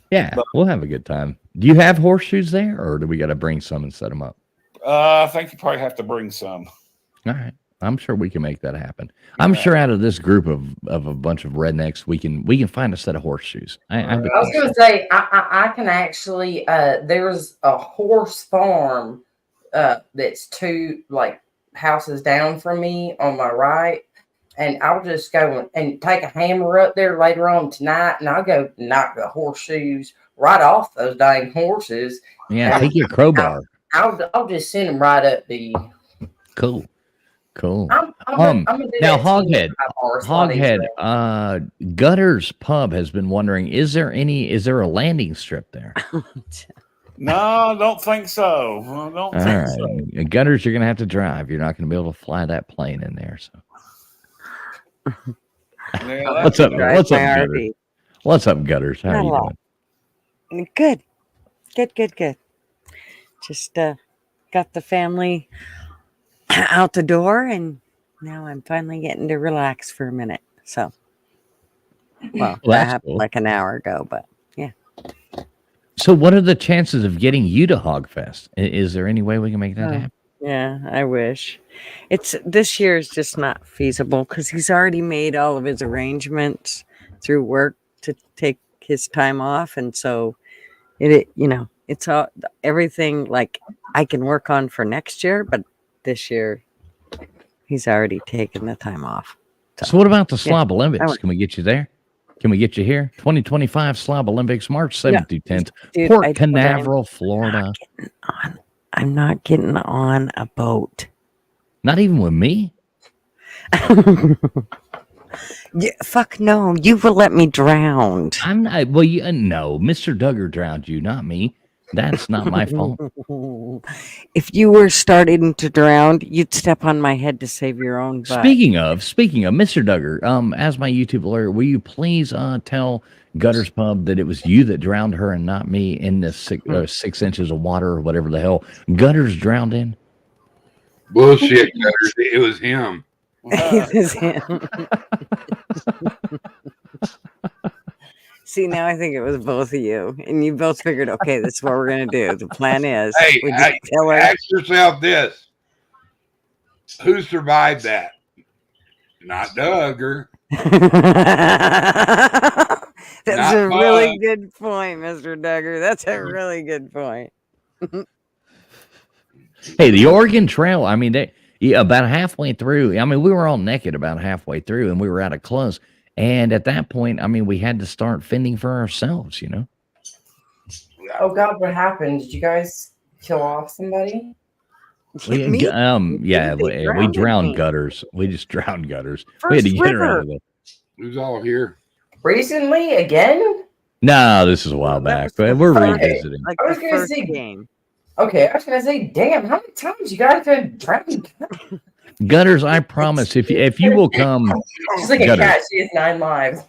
Yeah, we'll have a good time. Do you have horseshoes there, or do we got to bring some and set them up? I think you probably have to bring some. All right. I'm sure we can make that happen. I'm sure out of this group of a bunch of rednecks, we can find a set of horseshoes. I was going to say, I can actually, there's a horse farm that's 2 like houses down from me on my right. And I'll just go and take a hammer up there later on tonight, and I'll go knock the horseshoes right off those dang horses. Yeah, take your crowbar. I'll just send them right up to you. Cool. I'm gonna do now, that Hoghead, Gutters Pub has been wondering: is there a landing strip there? No, I don't think so. All right. Gutters, you're gonna have to drive. You're not gonna be able to fly that plane in there. So, what's up, Gutters? What's up, Gutters? How are you doing? Good. Just got the family out the door, and now I'm finally getting to relax for a minute. So, that happened like an hour ago, but yeah. So, what are the chances of getting you to Hogfest? Is there any way we can make that happen? Yeah, I wish. This year is just not feasible because he's already made all of his arrangements through work to take his time off, and so it's all everything like I can work on for next year, but this year he's already taken the time off. So what about the Slob Olympics? Can we get you there? Can we get you here? 2025 Slob Olympics, March 7th through 10th, Dude, Port I told you Canaveral, Florida. I'm not getting on a boat. Not even with me? Yeah, fuck no. You will let me drown. I'm not. Well, no, Mr. Duggar drowned you, not me. That's not my fault. If you were starting to drown, you'd step on my head to save your own butt. Speaking of, Mr. Duggar, as my YouTube lawyer, will you please tell Gutters Pub that it was you that drowned her and not me in the 6 inches of water or whatever the hell Gutters drowned in? Bullshit, Gutters. It was him. It was him. See, now I think it was both of you, and you both figured, okay, this is what we're gonna do. The plan is, Hey, we just tell her. ask yourself this: who survived that? Not Duggar. That's Not a really mine. good point, Mr. Duggar. That's a really good point. Hey, the Oregon Trail, I mean, about halfway through, I mean, we were all naked about halfway through and we were out of clothes. And at that point, I mean, we had to start fending for ourselves, you know? Oh God, what happened? Did you guys kill off somebody? We drowned Gutters. We just drowned Gutters. We had to get her out of there. Who's all here? Recently, again? No, this is a while back, but we're revisiting. Like I was the gonna first say- game. Okay, I was gonna say, damn, how many times you guys been drowned? Gutters, I promise, if you will come, She's like a Gutters. cat. She has 9 lives.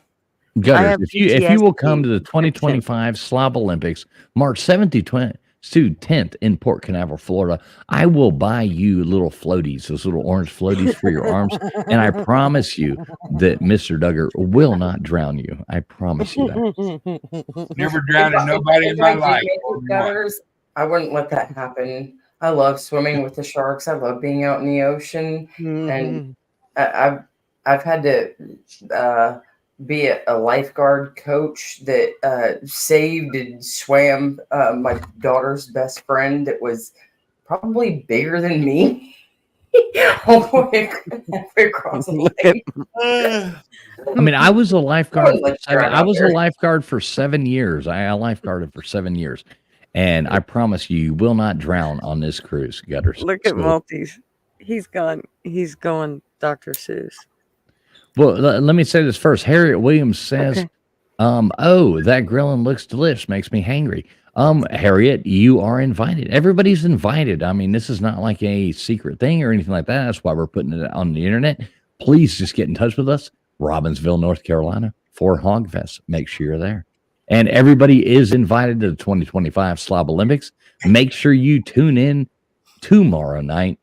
Gutters, have if you will come PTSD. to the 2025 Slob Olympics, March 7th to 10th in Port Canaveral, Florida, I will buy you little floaties, those little orange floaties for your arms, and I promise you that Mr. Duggar will not drown you. I promise you that. Never drowned nobody in If my I did life. make it, Gutters, I wouldn't let that happen. I love swimming with the sharks. I love being out in the ocean. Mhm. I've had to be a lifeguard coach that saved and swam my daughter's best friend that was probably bigger than me all the way across the Look at- lake. I mean, I was a lifeguard. wouldn't let you For seven, drown I out was a there. lifeguard for 7 years. I lifeguarded for 7 years, and I promise you will not drown on this cruise, Gutters. Look at So- Maltese. He's gone. He's going Dr. Seuss. Well, let me say this first. Harriet Williams says, Okay. "Oh, that grilling looks delicious. Makes me hangry." Harriet, you are invited. Everybody's invited. I mean, this is not like a secret thing or anything like that. That's why we're putting it on the internet. Please just get in touch with us, Robbinsville, North Carolina, for Hogfest. Make sure you're there. And everybody is invited to the 2025 Slob Olympics. Make sure you tune in tomorrow night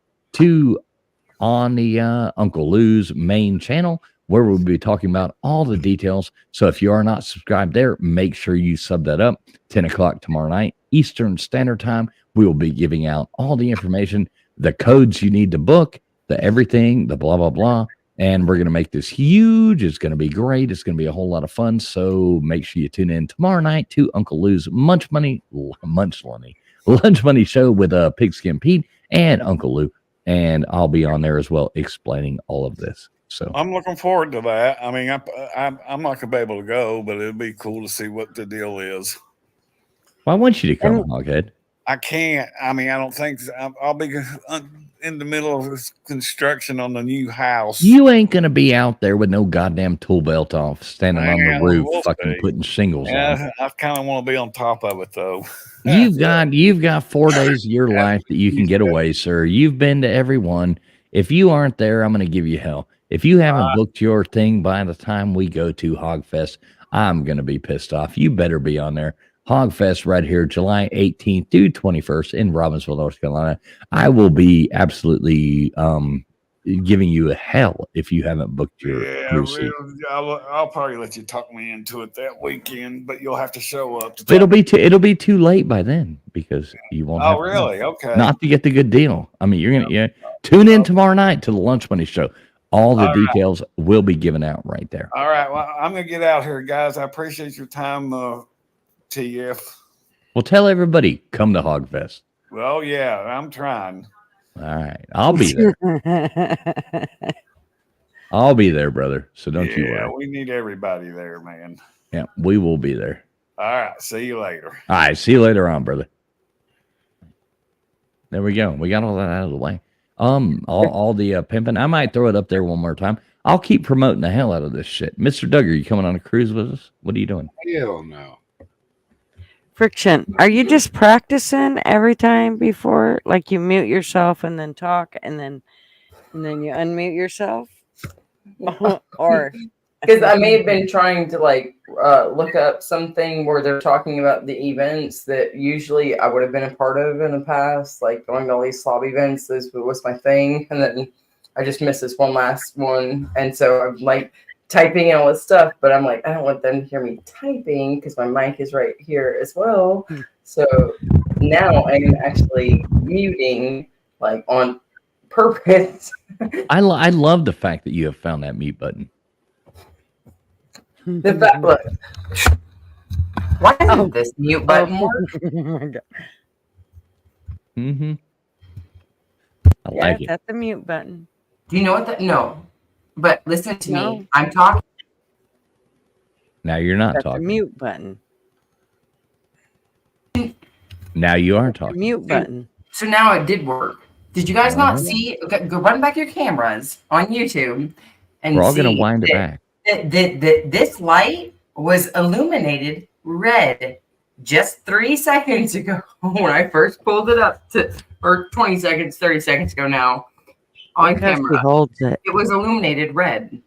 on the Uncle Lou's main channel, where we'll be talking about all the details. So if you are not subscribed there, make sure you sub that up. 10 o'clock tomorrow night, Eastern Standard Time. We will be giving out all the information, the codes you need to book, the everything, the blah, blah, blah. And we're going to make this huge. It's going to be great. It's going to be a whole lot of fun. So make sure you tune in tomorrow night to Uncle Lou's Lunch Money show with Pigskin Pete and Uncle Lou. And I'll be on there as well explaining all of this. So I'm looking forward to that. I mean, I'm not gonna be able to go, but it'd be cool to see what the deal is. well, I want you to come, Hoghead. I can't. I mean, I don't think I'll be in the middle of construction on the new house. You ain't gonna be out there with no goddamn tool belt off, standing on Yeah, the roof, we'll fucking see. putting shingles on. Yeah, I kind of want to be on top of it though. You've got 4 days of your life that you can get away, sir. You've been to every one. If you aren't there, I'm gonna give you hell. If you haven't booked your thing by the time we go to Hogfest, I'm gonna be pissed off. You better be on there. Hogfest right here, July 18th through 21st in Robbinsville, North Carolina. I will be absolutely giving you a hell if you haven't booked your seat. I'll probably let you talk me into it that weekend, but you'll have to show up. It'll be too late by then because you won't. Oh, have to go. really? Okay. Not to get the good deal. I mean, you're gonna tune in tomorrow night to the Lunch Money Show. All the details will be given out right there. All right. Well, I'm gonna get out here, guys. I appreciate your time, TF. Well, tell everybody come to Hogfest. Well, yeah, I'm trying. All right, I'll be there. I'll be there, brother. So don't you Yeah, worry. we need everybody there, man. Yeah, we will be there. All right. See you later. All right. See you later on, brother. There we go. We got all that out of the way. All the pimping. I might throw it up there one more time. I'll keep promoting the hell out of this shit. Mr. Doug, are you coming on a cruise with us? What are you doing? Hell no. Friction, are you just practicing every time before, like you mute yourself and then talk and then you unmute yourself? Or Because I may have been trying to look up something where they're talking about the events that usually I would have been a part of in the past, like going to all these slob events. This was my thing, and then I just missed this one last one, and so I'm like typing all this stuff, but I'm like, I don't want them to hear me typing because my mic is right here as well. So now I'm actually muting like on purpose. I love the fact that you have found that mute button. The fact, look, why isn't this mute button work? Oh my God. Mm-hmm. I Yeah, like it. that's the mute button. Do you know what that? No, but listen to No. me. I'm talking. Now you're not That's the talking. mute button. Now you are The talking. mute button. So now it did work. Did you guys not Uh-huh. see? Okay, go run back your cameras on YouTube and We're all see gonna wind it that, back. that this light was illuminated red just 3 seconds ago when I first pulled it up or 20 seconds, 30 seconds ago now on Because camera. he holds it. It was illuminated red.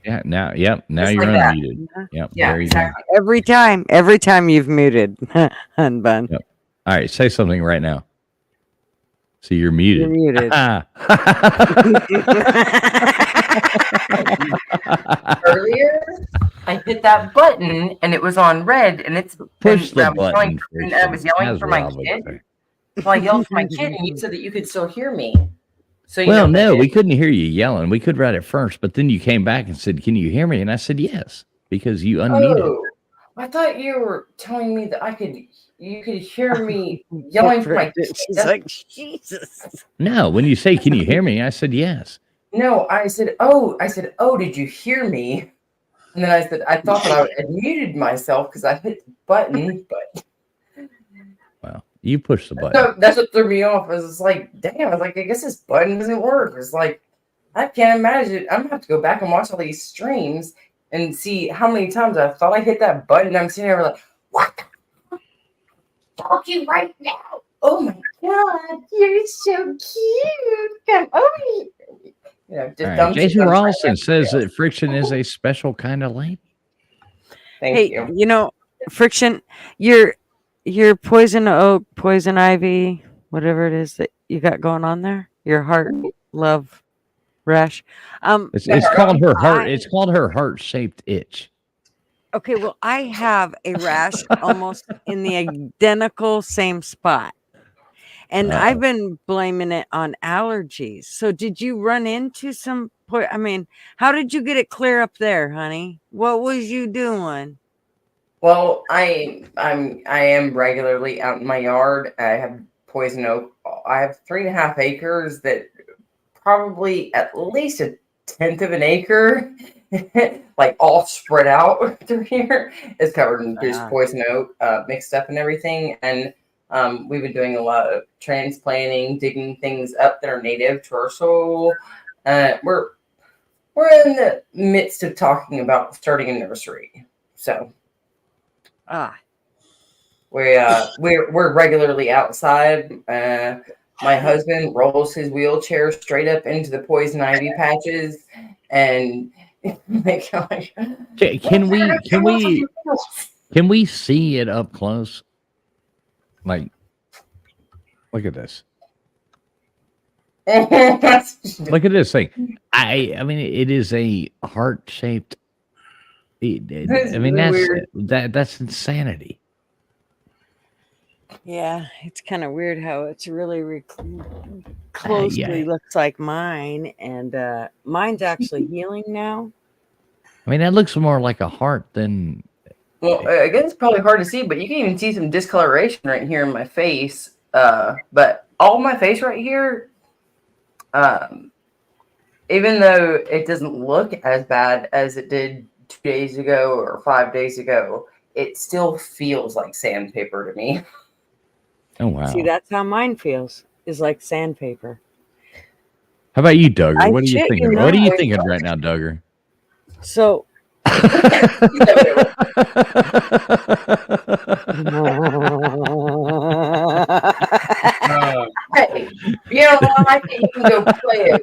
Yeah. Now. Yep. Now Just you're like that. unmuted. Yep. Yeah, there you go. exactly. Every time you've muted, Unbun. Yep. All right. Say something right now. So you're muted. You're muted. Earlier, I hit that button and it was on red, and it's Push and I the was yelling, button. and I was yelling As for my Rob would kid. say. Well, I yelled for my kid, and you said that you could still hear me. So you Well, know, no, we couldn't hear you yelling. We could right at first, but then you came back and said, "Can you hear me?" And I said, "Yes," because you unmuted. Oh, I thought you were telling me that you could hear me yelling for my kid. She's like, Jesus. No, when you say, "Can you hear me?" I said, "Yes." No, I said, oh, did you hear me? And then I said, I thought that I had muted myself because I hit the button, but Well, you push the button. so that's what threw me off. I was like, damn, I was like, I guess this button doesn't work. It's like, I can't imagine. I'm gonna have to go back and watch all these streams and see how many times I thought I hit that button. I'm sitting there like, what the talking right now? Oh my god, you're so cute. Come over here. You know, just All right. dumb Jason shit. Ralston says that Friction is a special kind of lady. Thank Hey, you. you know, Friction, your poison oak, poison ivy, whatever it is that you got going on there, your heart love rash. It's called her heart. It's called her heart-shaped itch. Okay, well, I have a rash almost in the identical same spot. And I've been blaming it on allergies. So did you run into some how did you get it clear up there, honey? What was you doing? Well, I am regularly out in my yard. I have poison oak. I have 3.5 acres that probably at least 1/10 of an acre, like all spread out through here, is covered in just poison oak, mixed up and everything. And we've been doing a lot of transplanting, digging things up that are native to our soil. We're in the midst of talking about starting a nursery. So we're regularly outside. My husband rolls his wheelchair straight up into the poison ivy patches, and Can we see it up close? Like, look at this. Look at this thing. I mean, it is a heart-shaped. I mean, that's insanity. Yeah, it's kind of weird how it's really closely looks like mine, and mine's actually healing now. I mean, that looks more like a heart than. Well, I guess it's probably hard to see, but you can even see some discoloration right here in my face. But all my face right here Even though it doesn't look as bad as it did 2 days ago or 5 days ago, it still feels like sandpaper to me. Oh wow. See, that's how mine feels. Is like sandpaper. How about you, Duggar? I What are you shit thinking? you What are you not. thinking right now, Duggar? So Uh, Hey, you know what? You can go play it.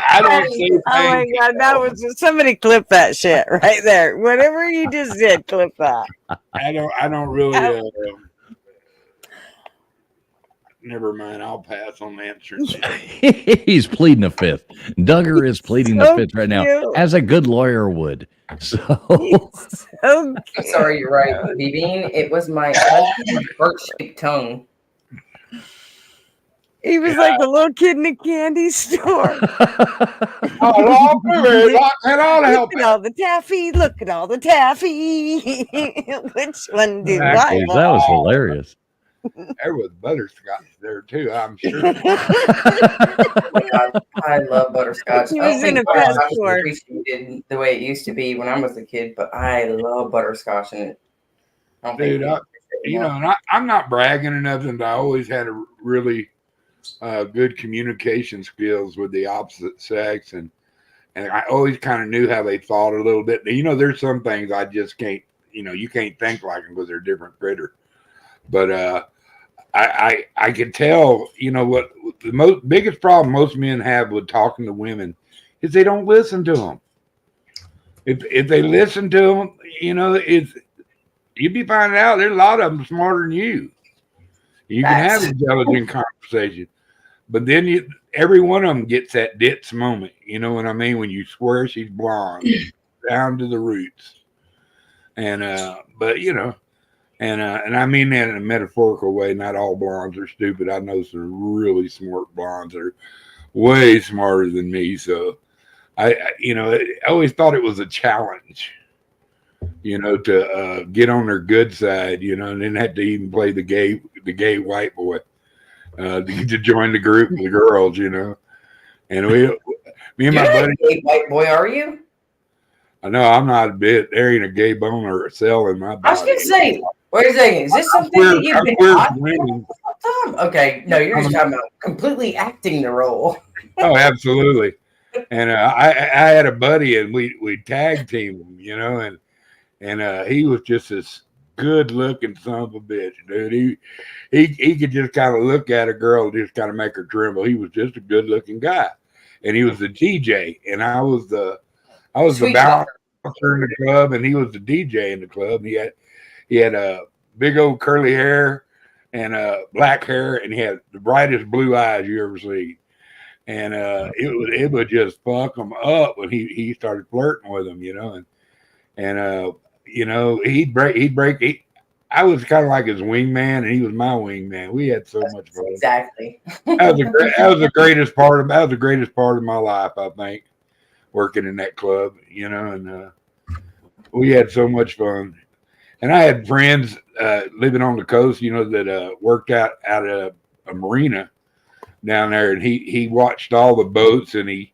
I don't say oh my things. god, that was somebody clip that shit right there. Whatever you just did, clip that. I don't really. Never mind. I'll pass on answering that. He's pleading the fifth. Duggar is pleading the So fifth right now, cute. as a good lawyer would. So He's so I'm sorry, you're right, Bean. It was my husband's heart-shaped tongue. he was like a little kid in a candy store. Oh, and I'll help Look at all the taffy. Look at all the taffy. Which one do I Jeez, that was want? hilarious. There was butterscotch there too, I'm sure. Oh my God, I love butterscotch. He I don't was in think a pet butterscotch is store. appreciated the way it used to be when I was a kid, but I love butterscotch, and I don't think Dude, and I'm not bragging or nothing, but I always had a really good communication skills with the opposite sex, and I always kind of knew how they thought a little bit. There's some things I just can't. You can't think like them because they're different critter. But I can tell. What the biggest problem most men have with talking to women is they don't listen to them. If they listen to them, you'd be finding out there's a lot of them smarter than you. You can have intelligent conversation, but then every one of them gets that ditz moment. You know what I mean? When you swear she's blonde down to the roots, and and I mean that in a metaphorical way. Not all blondes are stupid. I know some really smart blondes that are way smarter than me. So I always thought it was a challenge, to get on their good side, and then have to even play the gay white boy to join the group of the girls, And me and my buddy. Gay white boy, are you? I know I'm not a bit. There ain't a gay bone or a cell in my body. I was gonna say, wait a second, is this something that you've been taught? Okay, no, you're just talking about completely acting the role. Oh, absolutely. And I had a buddy, and we tag teamed him, and he was just this good looking son of a bitch, dude. He could just kind of look at a girl and just kind of make her tremble. He was just a good looking guy, and he was the DJ, and I was the bouncer in the club, and he was the DJ in the club. He had a big old curly hair and black hair, and he had the brightest blue eyes you ever see. And it would just fuck him up when he started flirting with him, and he'd break. I was kind of like his wingman, and he was my wingman. We had so much fun. Exactly. That was the greatest part of my life, I think, working in that club, and we had so much fun. And I had friends living on the coast, that worked out at a marina down there, and he watched all the boats, and he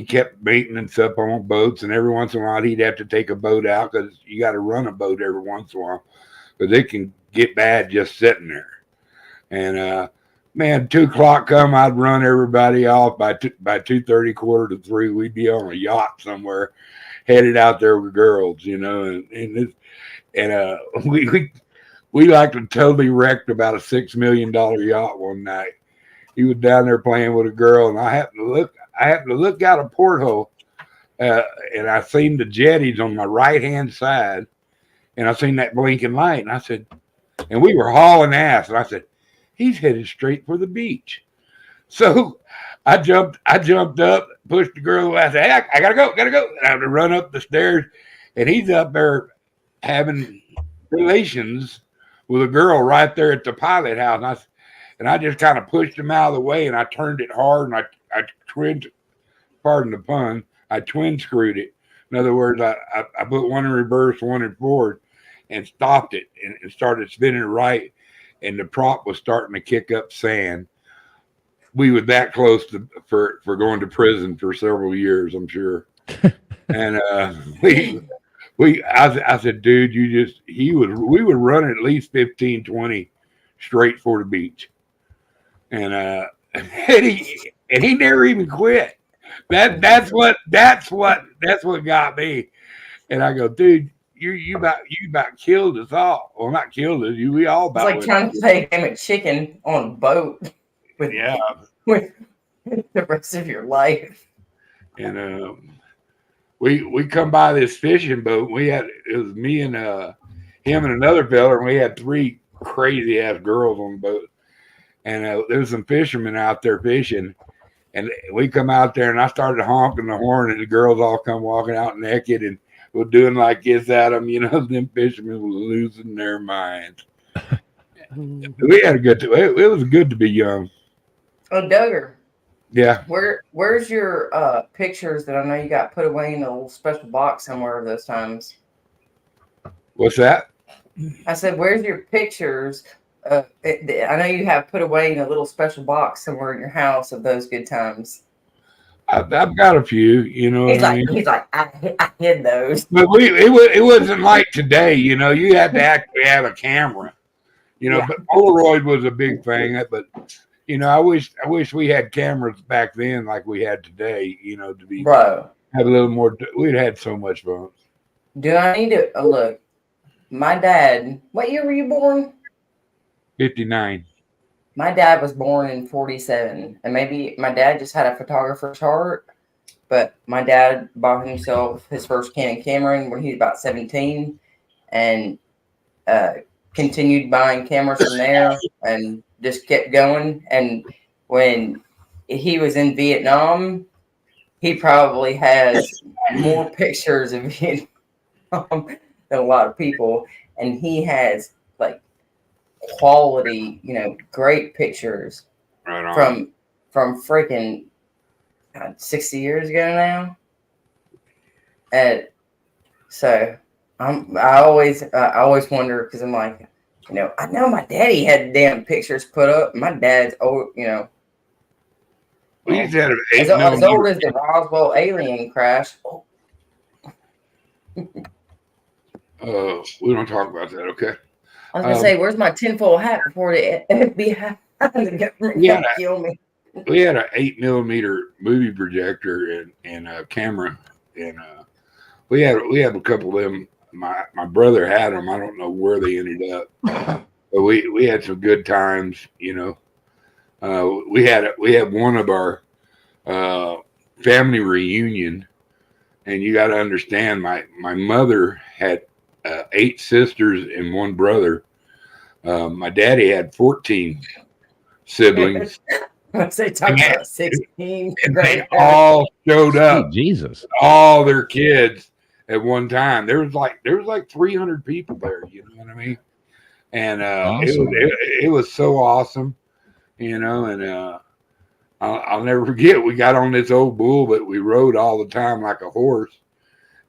kept maintenance up on boats, and every once in a while he'd have to take a boat out because you got to run a boat every once in a while because it can get bad just sitting there. And man, 2:00 come, I'd run everybody off by 2:30, 2:45. We'd be on a yacht somewhere, headed out there with girls, and we like to totally wrecked about a $6 million yacht one night. He was down there playing with a girl, and I happened to look out a porthole, and I seen the jetties on my right hand side, and I seen that blinking light, and I said, and we were hauling ass, and I said, he's headed straight for the beach. So I jumped up, pushed the girl away. I said, hey, I gotta go. And I had to run up the stairs, and he's up there having relations with a girl right there at the pilot house. And I just kind of pushed him out of the way, and I turned it hard, and I pardon the pun, I twin screwed it. In other words, I put one in reverse, one in forward, and stopped it, and started spinning right, and the prop was starting to kick up sand. we were that close for going to prison for several years, I'm sure. And I said, dude, we would run at least 15, 20 straight for the beach. And and he never even quit. That's what got me. And I go, dude, you about killed us all. Well, not killed us. We all It's about like went. trying to play a game of chicken on a boat with Yeah. with the rest of your life. And we come by this fishing boat. It was me and him and another fella, and we had 3 crazy ass girls on the boat. And there was some fishermen out there fishing, and we come out there, and I started honking the horn, and the girls all come walking out naked, and we're doing like this at them. Them fishermen were losing their minds. We had a good. It was good to be young. Oh, Duggar, Yeah. where's your pictures that I know you got put away in a little special box somewhere those times? What's that? I said, where's your pictures? I know you have put away in a little special box somewhere in your house of those good times. I've got a few. He's like, I hid those. But it wasn't like today. You had to actually have a camera. Yeah. But Polaroid was a big thing. But I wish we had cameras back then like we had today. To be Bro, have a little more. We'd had so much fun. do I need to look? My dad, what year were you born? 59. My dad was born in 47, and maybe my dad just had a photographer's heart, but my dad bought himself his first Canon Cameron when he was about 17, and continued buying cameras from there and just kept going. And when he was in Vietnam, he probably has more pictures of Vietnam than a lot of people, and he has like quality, great pictures Right on. from freaking 60 years ago now. And so I always wonder, because I'm like, I know my daddy had damn pictures put up. My dad's old, We used to have an 8 as old as the Roswell alien crash. Oh, we don't talk about that, okay? I was gonna say, where's my tinfoil hat before the FBI and the government kill me? We had an 8mm movie projector and a camera, and we had a couple of them. My brother had them. I don't know where they ended up, but we had some good times. We had one of our family reunion, and you got to understand, my mother had 8 sisters and 1 brother. My daddy had 14 siblings. Let's say talk about 16. And they all showed up. Sweet Jesus. All their kids at one time. There was like 300 people there. You know what I mean? And Awesome. it was so awesome. And I'll never forget. We got on this old bull, but we rode all the time like a horse.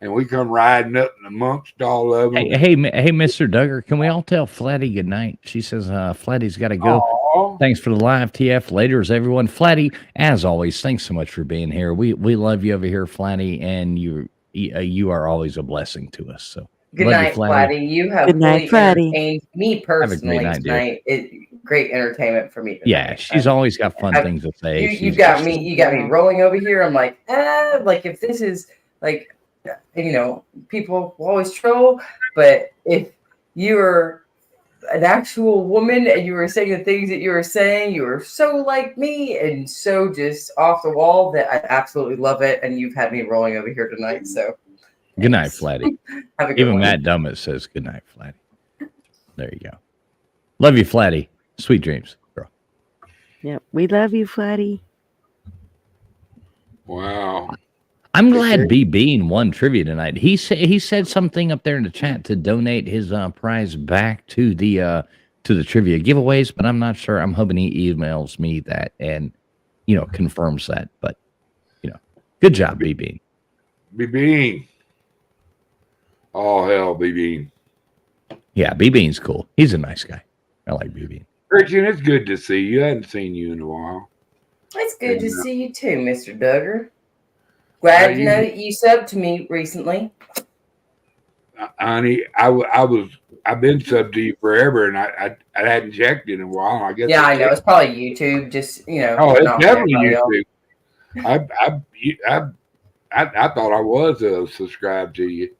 And we come riding up and amongst all of them. Hey, Mr. Duggar, can we all tell Flatty good night? She says Flatty's got to go. Aww. Thanks for the live TF. Laters, everyone. Flatty, as always, thanks so much for being here. We love you over here, Flatty, and you are always a blessing to us. So Good love night, you, Flatty. You have Good night, fully Flatty. entertained me personally night, dear. tonight. Great entertainment for me tonight. yeah, she's always got fun things to say. You got me rolling over here. I'm like, like if this is like, people will always troll, but if you're an actual woman and you were saying the things that you were saying, you were so like me and so just off the wall that I absolutely love it. And you've had me rolling over here tonight. So Good night, Flatty. have a good Even one. Matt Dummett says good night, Flatty. There you go. Love you, Flatty. Sweet dreams, girl. Yep. We love you, Flatty. Wow. I'm glad B Bean won trivia tonight. He said something up there in the chat to donate his prize back to the trivia giveaways, but I'm not sure. I'm hoping he emails me that and confirms that. But good job, B Bean. B Bean. All hell, B Bean. Yeah, B Bean's cool. He's a nice guy. I like B Bean. Christian, it's good to see you. I hadn't seen you in a while. It's good to And, see you too, Mr. Duggar. Glad to you- know that you subbed to me recently. honey, I've been sub to you forever, and I hadn't checked in a while. I guess Yeah, I know. checked. It's probably YouTube, just, Oh, it's knocking definitely everybody off. YouTube. I thought I was subscribed to you,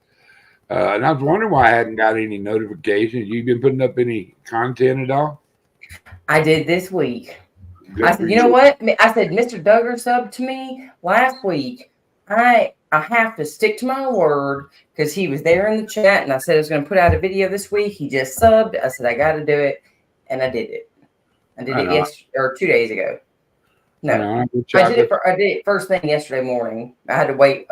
and I was wondering why I hadn't got any notifications. You been putting up any content at all? I did this week. Good I for said, you know what? I said, Mr. Duggar subbed to me last week. I have to stick to my word because he was there in the chat and I said I was going to put out a video this week. He just subbed. I said, I got to do it. And I did it. I did I it know. yesterday or 2 days ago. No, I I did it first thing yesterday morning. I had to wait.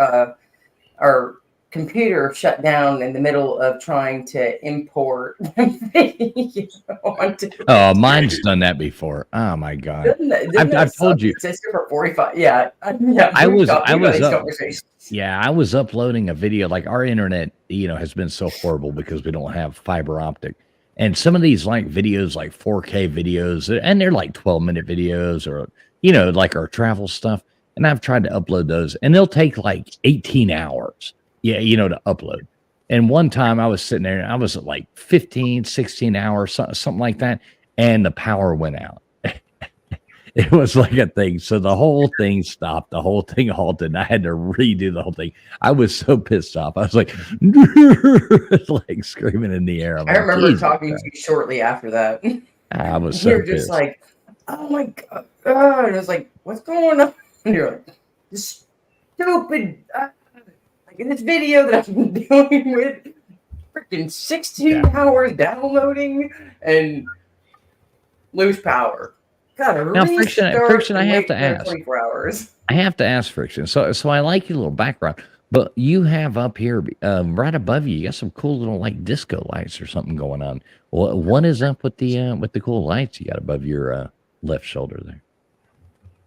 Our computer shut down in the middle of trying to import video onto. Oh, mine's done that before. Oh my god! I've told you. Sister for 45. Yeah, yeah. I was these up. conversations. Yeah, I was uploading a video. Like our internet, has been so horrible because we don't have fiber optic. And some of these like videos, like 4K videos, and they're like 12-minute videos or, like our travel stuff. And I've tried to upload those and they'll take like 18 hours, to upload. And one time I was sitting there and I was at like 15, 16 hours, something like that. And the power went out. It was like a thing. So the whole thing stopped. The whole thing halted. And I had to redo the whole thing. I was so pissed off. I was like, like screaming in the air. I remember talking to you shortly after that. I was so You're pissed. just like, oh my God. And I was like, what's going on? And you're like, this stupid, like in this video that I've been dealing with, freaking 16 hours downloading and lose power. Now, Friction, I have to ask. 24 hours. I have to ask, Friction. So I like your little background, but you have up here, right above you got some cool little like disco lights or something going on. What is up with the cool lights you got above your left shoulder there?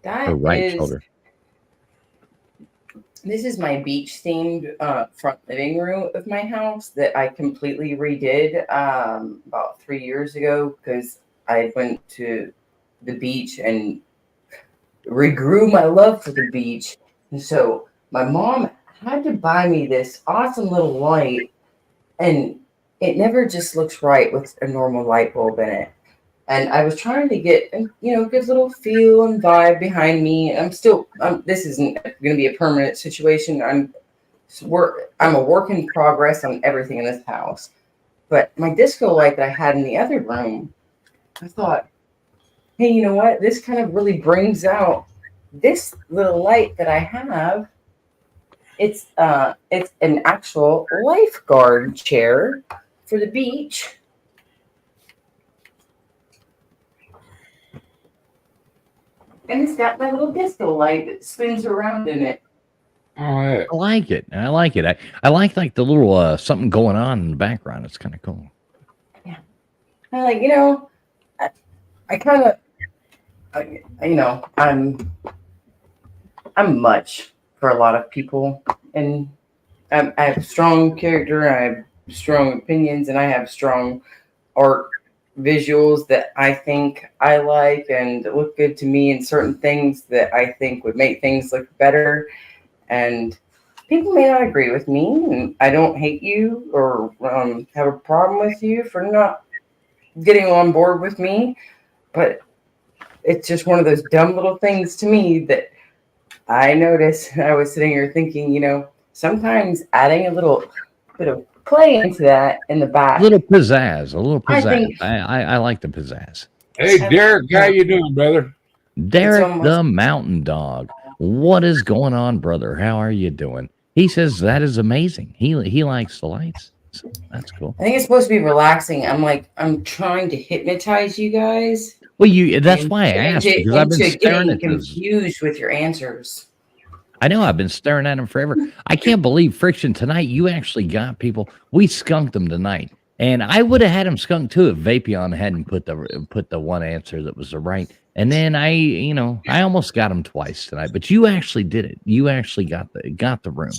That right shoulder. This is my beach themed front living room of my house that I completely redid about 3 years ago because I went to the beach and regrew my love for the beach. And so my mom had to buy me this awesome little light, and it never just looks right with a normal light bulb in it. And I was trying to get, good little feel and vibe behind me. This isn't going to be a permanent situation. I'm a work in progress on everything in this house. But my disco light that I had in the other room, I thought, hey, you know what? This kind of really brings out this little light that I have. It's an actual lifeguard chair for the beach. And it's got my little disco light that spins around in it. Oh, yeah. I like it. I like it. I like the little something going on in the background. It's kind of cool. Yeah. I like, I kind of, I'm much for a lot of people, and I have strong character, I have strong opinions, and I have strong art visuals that I think I like and look good to me, and certain things that I think would make things look better. And people may not agree with me, and I don't hate you or have a problem with you for not getting on board with me, but it's just one of those dumb little things to me that I noticed. I was sitting here thinking, sometimes adding a little bit of play into that in the back. A little pizzazz. I like the pizzazz. Hey, Derek, how you doing, brother? Derek the Mountain Dog. What is going on, brother? How are you doing? He says that is amazing. He likes the lights. So that's cool. I think it's supposed to be relaxing. I'm trying to hypnotize you guys. Well, that's why I asked, because I've been staring at confused with your answers. I know, I've been staring at them forever. I can't believe, Friction, tonight you actually got people. We skunked them tonight. And I would have had them skunked too if Vapion hadn't put the one answer that was the right. And then I almost got them twice tonight. But you actually did it. You actually got the room.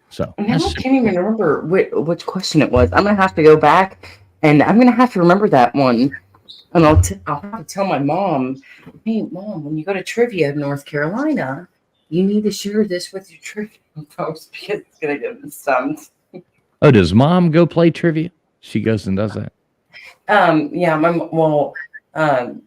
So now I can't even remember which question it was. I'm gonna have to go back and I'm gonna have to remember that one. And I'll have to tell my mom, hey, Mom, when you go to trivia in North Carolina, you need to share this with your trivia folks because it's going to get them stumped. Oh, does mom go play trivia? She goes and does that. Yeah, um,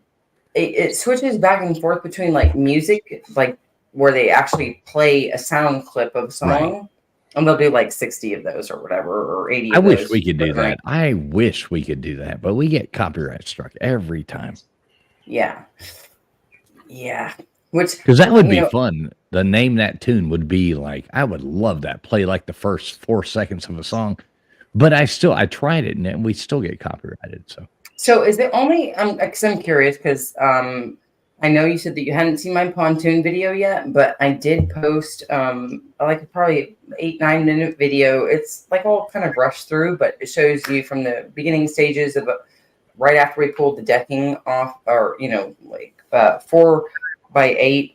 it switches back and forth between like music, like where they actually play a sound clip of a song, and they'll do like 60 of those or whatever, or 80 I of wish those. we could do per night. that. I wish we could do that, but we get copyright struck every time. Yeah. Yeah. Which, Because that would you be know, fun. The name that tune would be like, I would love that. Play like the first 4 seconds of a song. But I tried it and we still get copyrighted. So is it only, because I'm curious, because I know you said that you hadn't seen my pontoon video yet, but I did post like probably 8-9 minute video. It's like all kind of rushed through, but it shows you from the beginning stages of right after we pulled the decking off, or like 4x8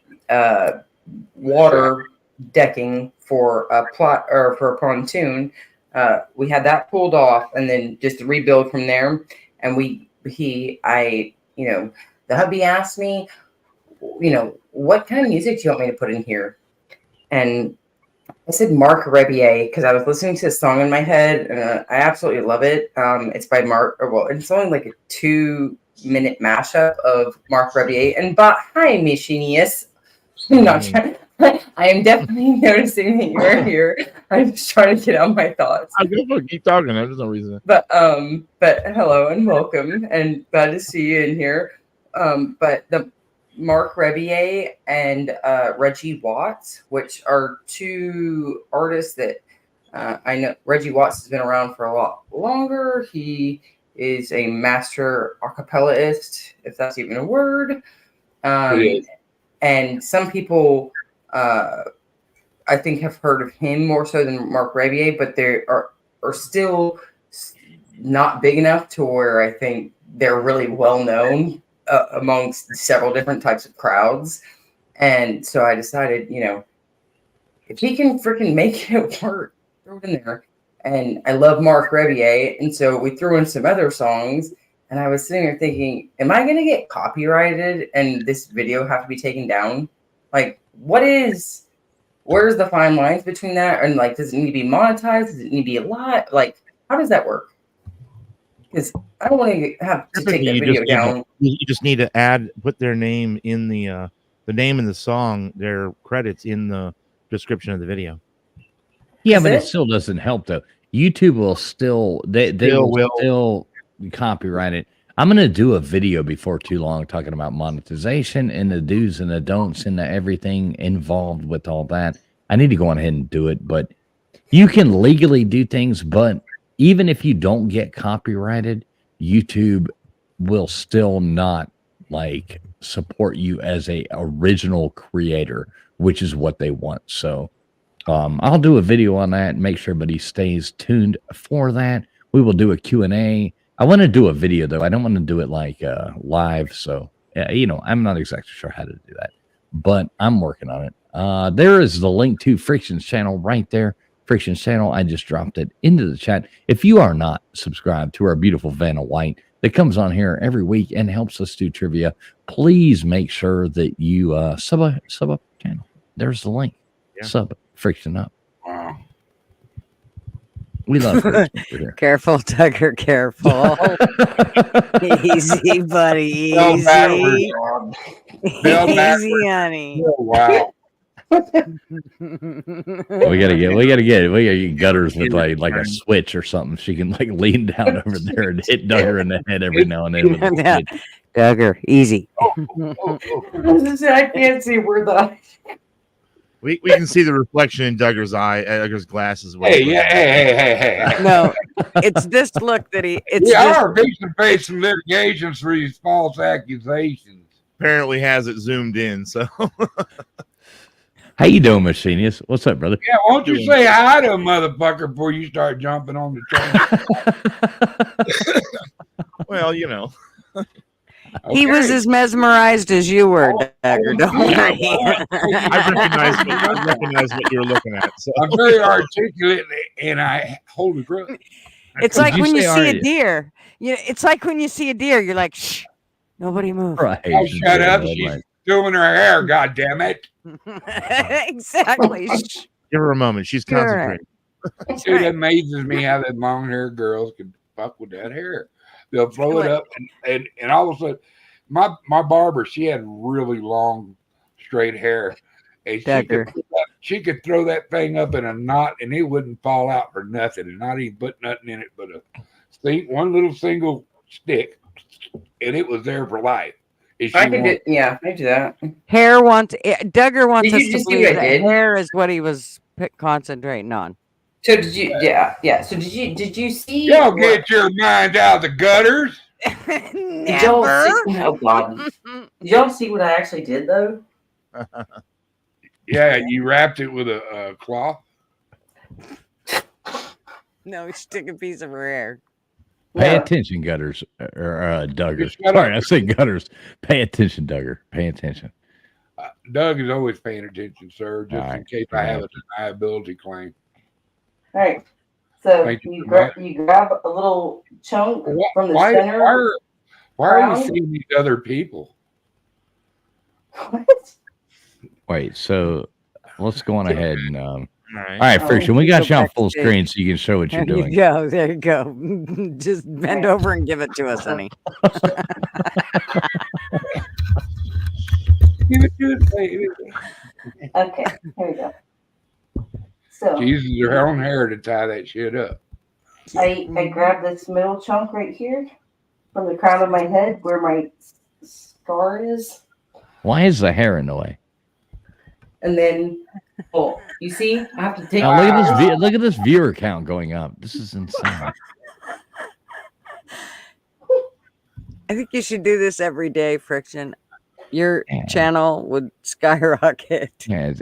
water decking for a plot or for a pontoon. We had that pulled off and then just rebuild from there. And the hubby asked me, what kind of music do you want me to put in here? And I said Mark Rebier because I was listening to a song in my head and I absolutely love it. It's by it's only like a 2-minute mashup of Mark Rebier and hi, Michinius. I'm not trying. I am definitely noticing that you're here. I'm just trying to get out my thoughts. I go keep talking. There's no reason. But hello and welcome, and glad to see you in here. But the Mark Rebier and Reggie Watts, which are two artists that I know. Reggie Watts has been around for a lot longer. He is a master acappellaist, if that's even a word. And some people, I think, have heard of him more so than Mark Rebier, but they are still not big enough to where I think they're really well known amongst several different types of crowds. And so I decided, if he can freaking make it work, throw it in there. And I love Mark Rebier, and so we threw in some other songs. And I was sitting there thinking, am I going to get copyrighted and this video have to be taken down? Like, where's the fine lines between that? And like, does it need to be monetized? Does it need to be a lot? Like, how does that work? Because I don't want to have to take that video down. You just need to put their name in the name in the song, their credits in the description of the video. Yeah, but it still doesn't help though. YouTube will still they will still copyright it. I'm gonna do a video before too long talking about monetization and the do's and the don'ts and everything involved with all that. I need to go on ahead and do it, but you can legally do things, but even if you don't get copyrighted, YouTube will still not like support you as a original creator, which is what they want. So I'll do a video on that and make sure everybody stays tuned for that. We will do a Q&A. I want to do a video though. I don't want to do it like live. So, I'm not exactly sure how to do that, but I'm working on it. There is the link to Friction's channel right there. Friction's channel. I just dropped it into the chat. If you are not subscribed to our beautiful Vanna White that comes on here every week and helps us do trivia, please make sure that you sub up the channel. There's the link. Yeah. Sub Friction up. Wow. We love Friction over here. Careful, Tucker. Careful. Easy, buddy. Easy. Easy, honey. Oh, wow. We gotta get Gutters with like a switch or something. She can like lean down over there and hit Duggar in the head every now and then. Duggar, easy. I can't see where the. We can see the reflection in Duggar's eye, Duggar's glasses. Hey. No, it's this look that he. We are facing to face some litigations for these false accusations. Apparently has it zoomed in. So, how you doing, Machinist? What's up, brother? Yeah, why don't you say hi to a motherfucker before you start jumping on the train? Well, Okay. He was as mesmerized as you were, Dagger. Don't worry. I recognize what you're looking at. So. I'm very articulate and I hold a grip. It's like you when you say see a already? deer. It's like when you see a deer, you're like, shh, nobody move. Right. Oh, shut up. She's doing her hair, god damn it. Exactly. Shh. Give her a moment. She's Sure. concentrating. That's It right. amazes me how them long haired girls can fuck with that hair. They'll throw Do it it. up and all of a sudden my barber, she had really long straight hair. And Dagger. she could throw that thing up in a knot and it wouldn't fall out for nothing and not even put nothing in it but one little single stick, and it was there for life. I could do, yeah, I do that. Hair wants Duggar wants Did us you to just see believe what I that did? hair is what he was concentrating on. So did you? Yeah. So did you see? Y'all get your minds out of the gutters. Did y'all see? Oh God! Did y'all see what I actually did though? Yeah, you wrapped it with a cloth. No, stick a piece of her hair. Pay No. attention, Gutters or Duggar. Just shut Sorry, up. I say Gutters. Pay attention, Duggar. Pay attention. Doug is always paying attention, sir, just All in right. case I have a deniability claim. All right. So Thank you you so much. grab a little chunk from the Why center. are we crown? seeing these other people? What? Wait, so let's go on ahead and All all right. right, Friction, we got Go you on back full to- screen so you can show what There you're you doing. go. There you go. Just bend over and give it to us, honey. Give it to us, baby. Okay, here we go. So She uses her own hair to tie that shit up. I grab this middle chunk right here from the crown of my head where my scar is, Why is the hair in the way? and then you see, I have to take. Now, look at this viewer count going up. This is insane. I think you should do this every day, Friction. Your Yeah. channel would skyrocket. Yeah,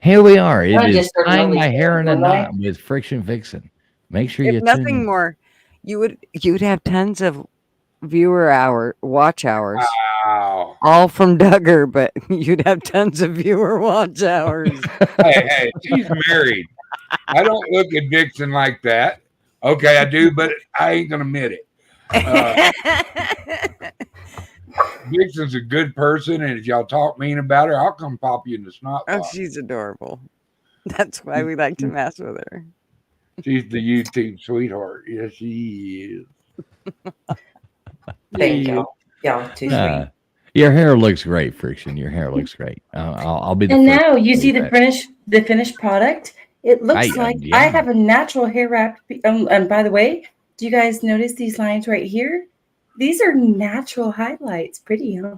here we are. It I is just started tying really my hair in a don't I? knot with Friction Vixen. Make sure you If tune nothing in. more, you'd have tons of watch hours, Wow. all from Duggar, but you'd have tons of viewer watch hours. Hey, she's married. I don't look at Dixon like that. Okay, I do, but I ain't gonna admit it. Dixon's a good person, and if y'all talk mean about her, I'll come pop you in the snot Oh, box. she's adorable. That's why we like to mess with her. She's the YouTube sweetheart. Yes, she is. Thank y'all. Y'all too sweet. Your hair looks great, Friction. Your hair looks great. I'll be the And first now to you say see the that. finished product. It looks like yeah. I have a natural hair wrap. And by the way, do you guys notice these lines right here? These are natural highlights. Pretty, huh?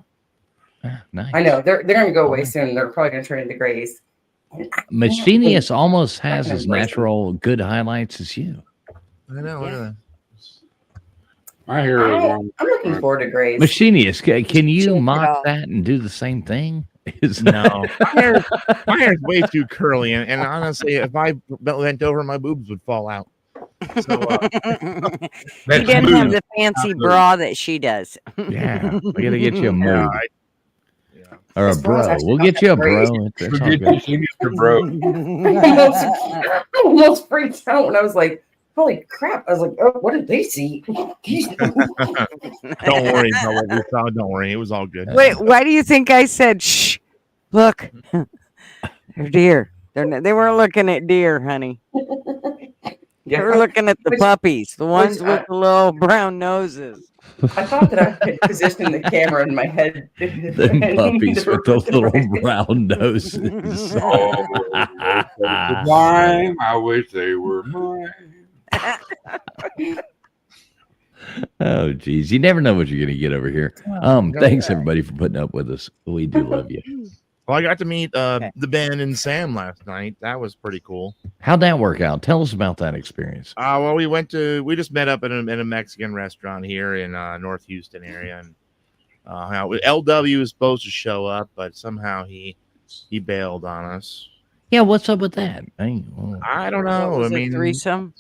Nice. I know they're going to go away soon. They're probably going to turn into grays. Machinius almost has gonna as embrace them. natural good highlights as you. I know. Look at that. My hair is long. I'm looking forward to grays. Machinius, can you Check it mock out. that and do the same thing? No, my hair's way too curly, and honestly, if I bent over, my boobs would fall out. So He That's didn't have smooth. the fancy Not bra that she does. Yeah, we gotta get you a yeah, move yeah. or a This bra is bro. actually We'll not get that you a great. bro. It's all Forget good. this Mr. Bro. I almost freaked out when I was like, holy crap. I was like, oh, what did they see? Don't worry about what we saw. Don't worry, it was all good. Wait, why do you think I said shh? Look, they're deer. They weren't looking at deer, honey. They were looking at the Which- puppies, the ones which, with the little brown noses. I thought that I could position the camera in my head. Them puppies with the little brown noses. Oh, lime. I wish they were mine. Oh, geez. You never know what you're going to get over here. Thanks, everybody, for putting up with us. We do love you. Well, I got to meet the Ben and Sam last night. That was pretty cool. How'd that work out? Tell us about that experience. Well, we just met up in a Mexican restaurant here in North Houston area, and LW was supposed to show up, but somehow he bailed on us. Yeah, what's up with that? I don't know. What was I it, mean, threesome.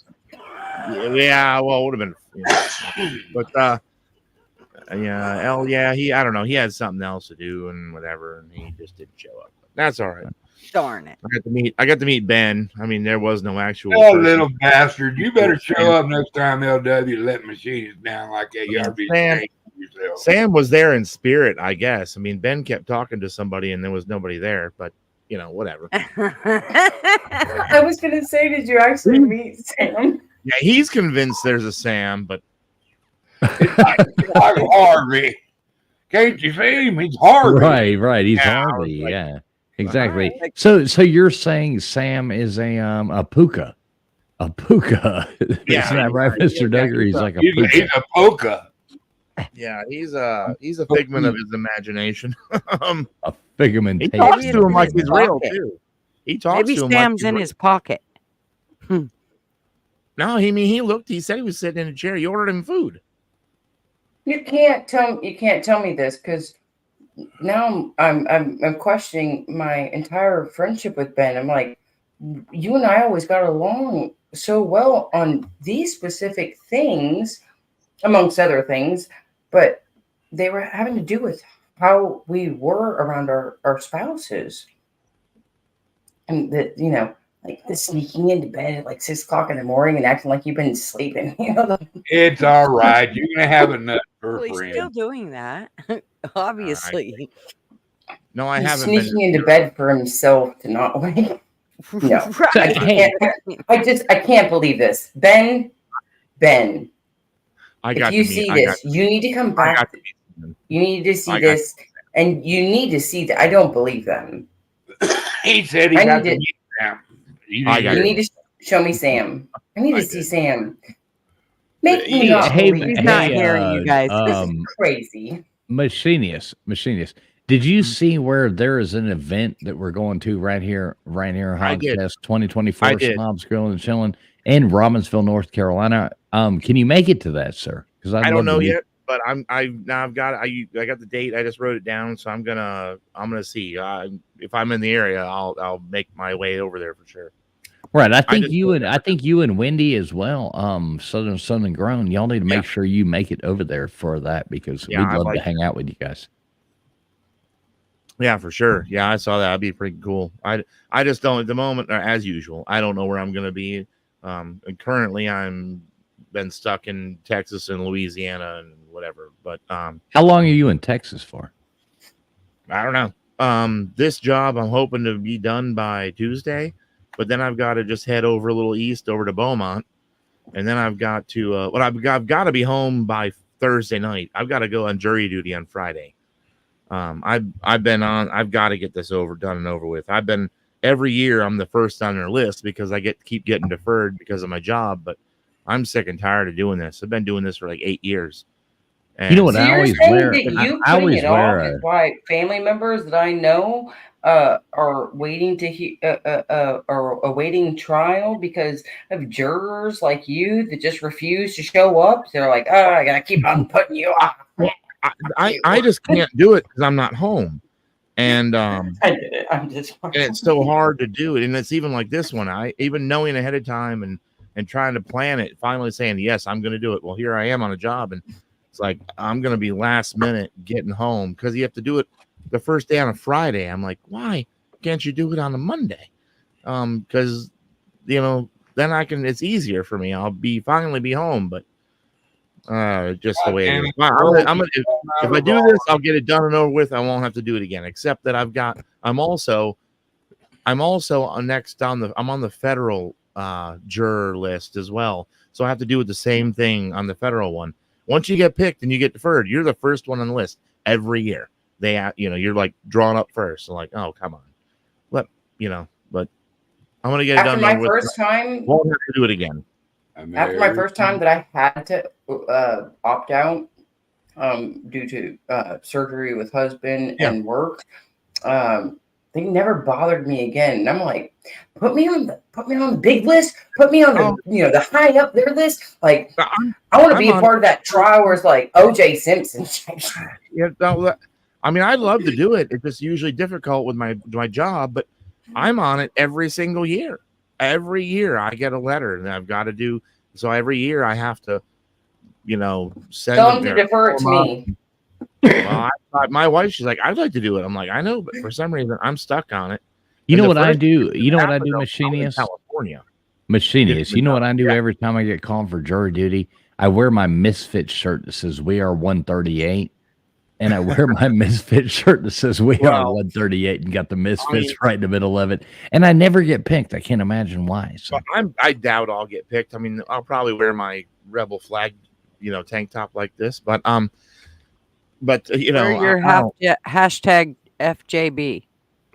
yeah. Well, it would have been, but I don't know. He had something else to do and whatever, and he just didn't show up. That's all right. Darn it. I got to meet Ben. I mean, there was no actual. Oh, person. little bastard! You better show up next time LW let machines down like that. You ought to be ashamed of yourself. Sam was there in spirit, I guess. I mean, Ben kept talking to somebody, and there was nobody there. But whatever. I was gonna say, did you actually meet Sam? Yeah, he's convinced there's a Sam, but It's like Harvey. Can't you see him? He's Harvey. Right. He's Yeah, I Harvey. was like, Yeah, exactly. Alright. So you're saying Sam is a puka, a puka? Yeah, Isn't that right, Mr. Duggar? He's like a He's puka. a polka. yeah, he's a figment of his imagination. A figment. He Maybe talks it's to him in like his he's real pocket. too. He talks Maybe to him Sam's like in he's his pocket. No, he looked. He said he was sitting in a chair. You ordered him food. You can't tell me this, because now I'm questioning my entire friendship with Ben. I'm like, you and I always got along so well on these specific things, amongst other things, but they were having to do with how we were around our spouses. And that, like the sneaking into bed at like 6 o'clock in the morning and acting like you've been sleeping. It's all right. You're gonna have a nut for Well, a he's friend. still doing that, obviously. No, I He's haven't sneaking been. into bed for himself to not wake. No. Right. Hey. I can't believe this. Ben, I got if you to meet. see I got this, you need to come I got back. to meet him. You need to see I got- this, and you need to see that. I don't believe them. He said he I got need to to- meet Sam. You I didn't got You hear need to show me Sam. I need to I see did. Sam. Make me Hey, not hey, believe. He's not hey, here, you guys. This is crazy. Machinist. Did you see where there is an event that we're going to right here, I did. Hogfest 2024, I did. Snobs Grilling and Chilling in Robbinsville, North Carolina? Can you make it to that, sir? Because I don't know yet, but I've got the date. I just wrote it down, so I'm gonna see. If I'm in the area, I'll make my way over there for sure. Right. I just- think you and Wendy as well. Southern Grown. Y'all need to make Yeah. sure you make it over there for that, because Yeah, we'd I'd love like to hang out with you guys. Yeah, for sure. Yeah, I saw that. That'd be pretty cool. I just don't at the moment, or as usual. I don't know where I'm gonna be. And currently, I'm been stuck in Texas and Louisiana and whatever. But How long are you in Texas for? I don't know. This job I'm hoping to be done by Tuesday, but then I've got to just head over a little east over to Beaumont, and then I've got to I've got to be home by Thursday night. I've got to go on jury duty on Friday. I've got to get this done and over with. I've been every year I'm the first on their list because I keep getting deferred because of my job, but I'm sick and tired of doing this. I've been doing this for like 8 years. And You know what So I you're always saying wear? that you I putting always it off wear is why family members that I know are waiting to are awaiting trial because of jurors like you that just refuse to show up. They're like, oh, I gotta keep on putting you off. I just can't do it because I'm not home. And I did it. I'm just. and it's so hard to do it. And it's even like this one. I even knowing ahead of time and trying to plan it, finally saying, yes, I'm going to do it. Well, here I am on a job. And it's like, I'm going to be last minute getting home because you have to do it the first day on a Friday. I'm like, why can't you do it on a Monday? Because, then it's easier for me. I'll finally be home, but just the way it is. If I do this, I'll get it done and over with. I won't have to do it again, except that I'm also I'm on the federal juror list as well. So I have to do the same thing on the federal one. Once you get picked and you get deferred, you're the first one on the list every year. You're like drawn up first. So like, oh, come on. But I'm going to get it After done. my first time, Won't have to do it again. after my first time that I had to opt out due to surgery with husband and work, they never bothered me again. And I'm like, put me on the big list, put me on the the high up there list. Like I want to be a part of that trial where it's like OJ Simpson. Yeah, I mean, I'd love to do it. It's just usually difficult with my job, but I'm on it every single year. Every year I get a letter and I've got to do. So every year I have to, send Tell them to defer it to me. Well, my wife, she's like, I'd like to do it. I'm like, I know, but for some reason I'm stuck on it. You And know the what I first do? You know what I half do, ago, I was in Machinius? California. Machinius. You know what I do Yeah. every time I get called for jury duty? I wear my Misfit shirt that says "We are 138," and I wear my Misfit shirt that says "We are Well, 138," and got the Misfits mean- right in the middle of it. And I never get picked. I can't imagine why. So But I doubt I'll get picked. I mean, I'll probably wear my rebel flag, tank top like this. But Wear your hashtag FJB.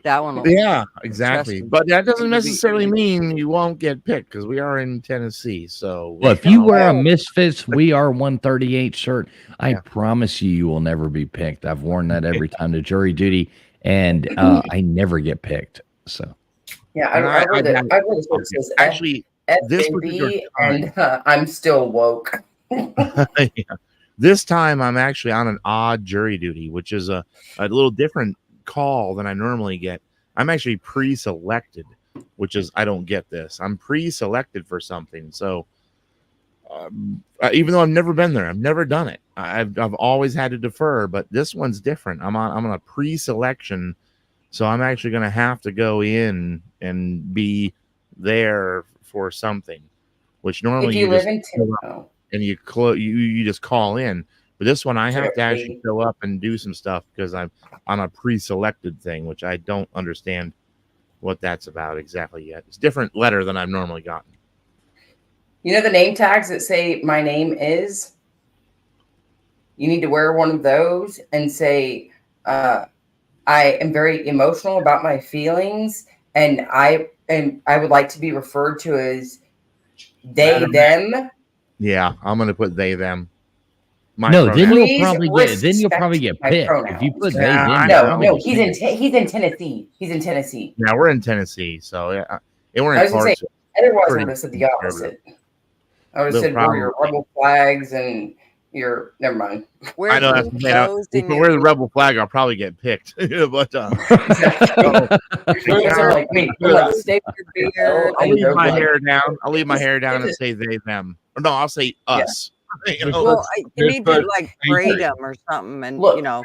That one. Yeah, exactly. me. But that doesn't Maybe- necessarily mean you won't get picked because we are in Tennessee. So, well, if you wear a Oh. Misfits "We are 138" shirt, I Yeah. promise you will never be picked. I've worn that every time to jury duty, and I never get picked. So Yeah, And I I read doubt the shirt that says actually, this particular FJB, time, and I'm still woke. yeah. This time I'm actually on an odd jury duty, which is a little different call than I normally get. I'm actually pre-selected, which is I don't get this. I'm pre-selected for something, so even though I've never been there, I've never done it. I've always had to defer, but this one's different. I'm on a pre-selection, so I'm actually going to have to go in and be there for something, which If normally you live just in show up Tampa, and you just call in. But this one I have to actually Tennessee. show up and do some stuff because I'm on a pre-selected thing, which I don't understand what that's about exactly yet. It's a different letter than I've normally gotten. You know the name tags that say "My name is." You need to wear one of those and say, "I am very emotional about my feelings, and I would like to be referred to as they them." Yeah, I'm gonna put they them. My no, then pronouns. you'll probably get my picked if you pronouns. put they Yeah, them. I you'll know. probably No, get he's picked. he's in Tennessee. He's in Tennessee. Yeah, we're in Tennessee, so yeah, and we're I in was gonna say, Clarksville. otherwise I Pretty would have said the opposite. I would have They'll said wear your probably- rebel flags and your never mind. Wear I know that's blue the thing. clothes If and I your wear the rebel flag, I'll probably get picked. But Exactly. So I'm like, wait, I'm like, stay with your beard. I'll and leave go my like- hair down. I'll leave my Just- hair down and just- say they them. Or no, I'll say us. well, you need to put like Patriot. braid them or something, and Look, my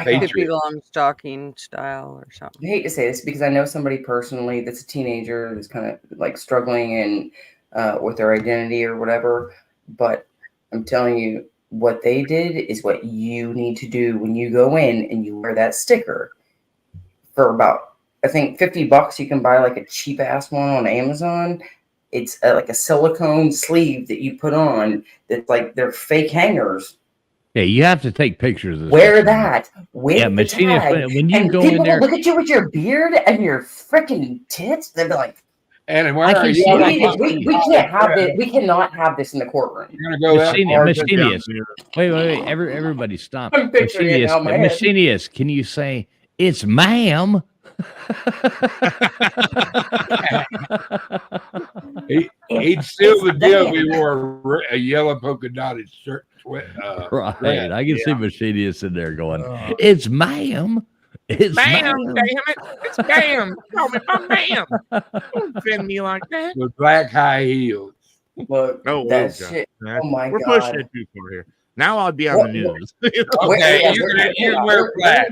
Patriot. Pippi Longstocking style or something. I hate to say this because I know somebody personally that's a teenager that's kind of like struggling and with their identity or whatever. But I'm telling you, what they did is what you need to do when you go in and you wear that sticker. For about, I think, $50, you can buy like a cheap ass one on Amazon. It's like a silicone sleeve that you put on. That's like they're fake hangers. Yeah, you have to take pictures of this. Wear that with Yeah, the Machinist, tag. when you And go people in there, will look at you with your beard and your freaking tits. They'll be like, And where I are can you? see we, it. we can't have this. We cannot have this in the courtroom. You're gonna go that far. Machinist. Wait. Everybody stop. I'm picturing it now in my head. Machinist, can you say, it's ma'am? He'd seal the deal. Damn. We wore a yellow polka dotted shirt. Right. Red, I can see yeah. Machinist in there going, it's ma'am. It's Bam, ma'am. damn it. It's bam. Call me by bam. Don't offend me like that. With black high heels. Look, Oh, that God. shit. Oh my We're God. pushing it too far here. Now I'd be on What- the news. Okay, yeah, you where- can wear black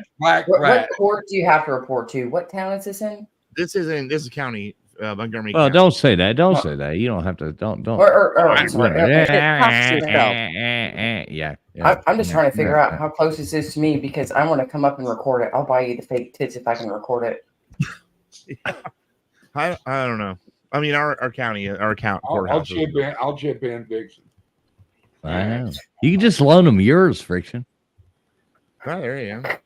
What flat. court do you have to report to? What town is this in? This is county, Montgomery Well, County. don't say that. Don't say that. You don't have to. Don't. I'm sorry. Yeah. I'm just trying to figure out how close this is to me because I want to come up and record it. I'll buy you the fake tits if I can record it. I don't know. I mean, our county, our count I'll courthouse. chip in. I'll chip in, Vixen. I know. You can just loan them yours, Friction. Oh, there you go.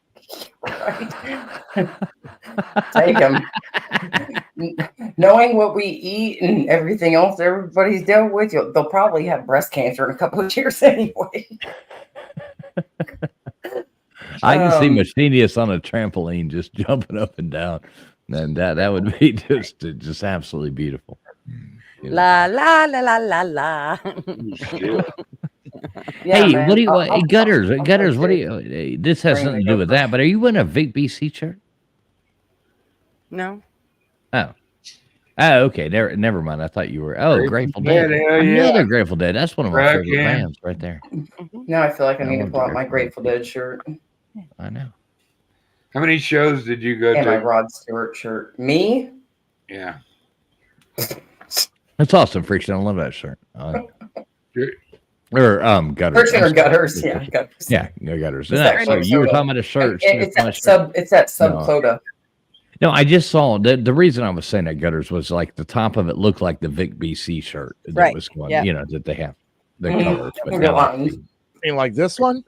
Take them. Knowing what we eat and everything else everybody's dealt with, they'll probably have breast cancer in a couple of years anyway. I can see Um, Machinist on a trampoline just jumping up and down. And that would be just absolutely beautiful. You know? La la la la la la. Yeah, Hey, man. what do you I'll- Gutters? I'll Gutters, post what do it. you this has Bring something it to do up. with that, but are you in a Vic BC shirt? No. Oh, okay. Never mind. I thought you were. Oh, Grateful Dead, Dead. hell yeah. Another Grateful Dead. That's one of my Right, favorite yeah. bands right there. Now I feel like I I need to love pull the out my Grateful Grateful Dead shirt. I know. How many shows did you go And my to? Rod Stewart shirt. Me? Yeah. That's awesome, Friction. I love that shirt. Or gutters. Friction I'm or sorry. gutters? Yeah, gutters. Yeah, no gutters. It's No, that so club you were soda. talking about a shirt. It's Smith that shirt. it's that sub No. Clota. No, I just saw the reason I was saying that gutters was like the top of it looked like the Vic BC shirt that Right, was going, yeah. that they have the Mhm. colors. But You're now, lying. I mean, like this one.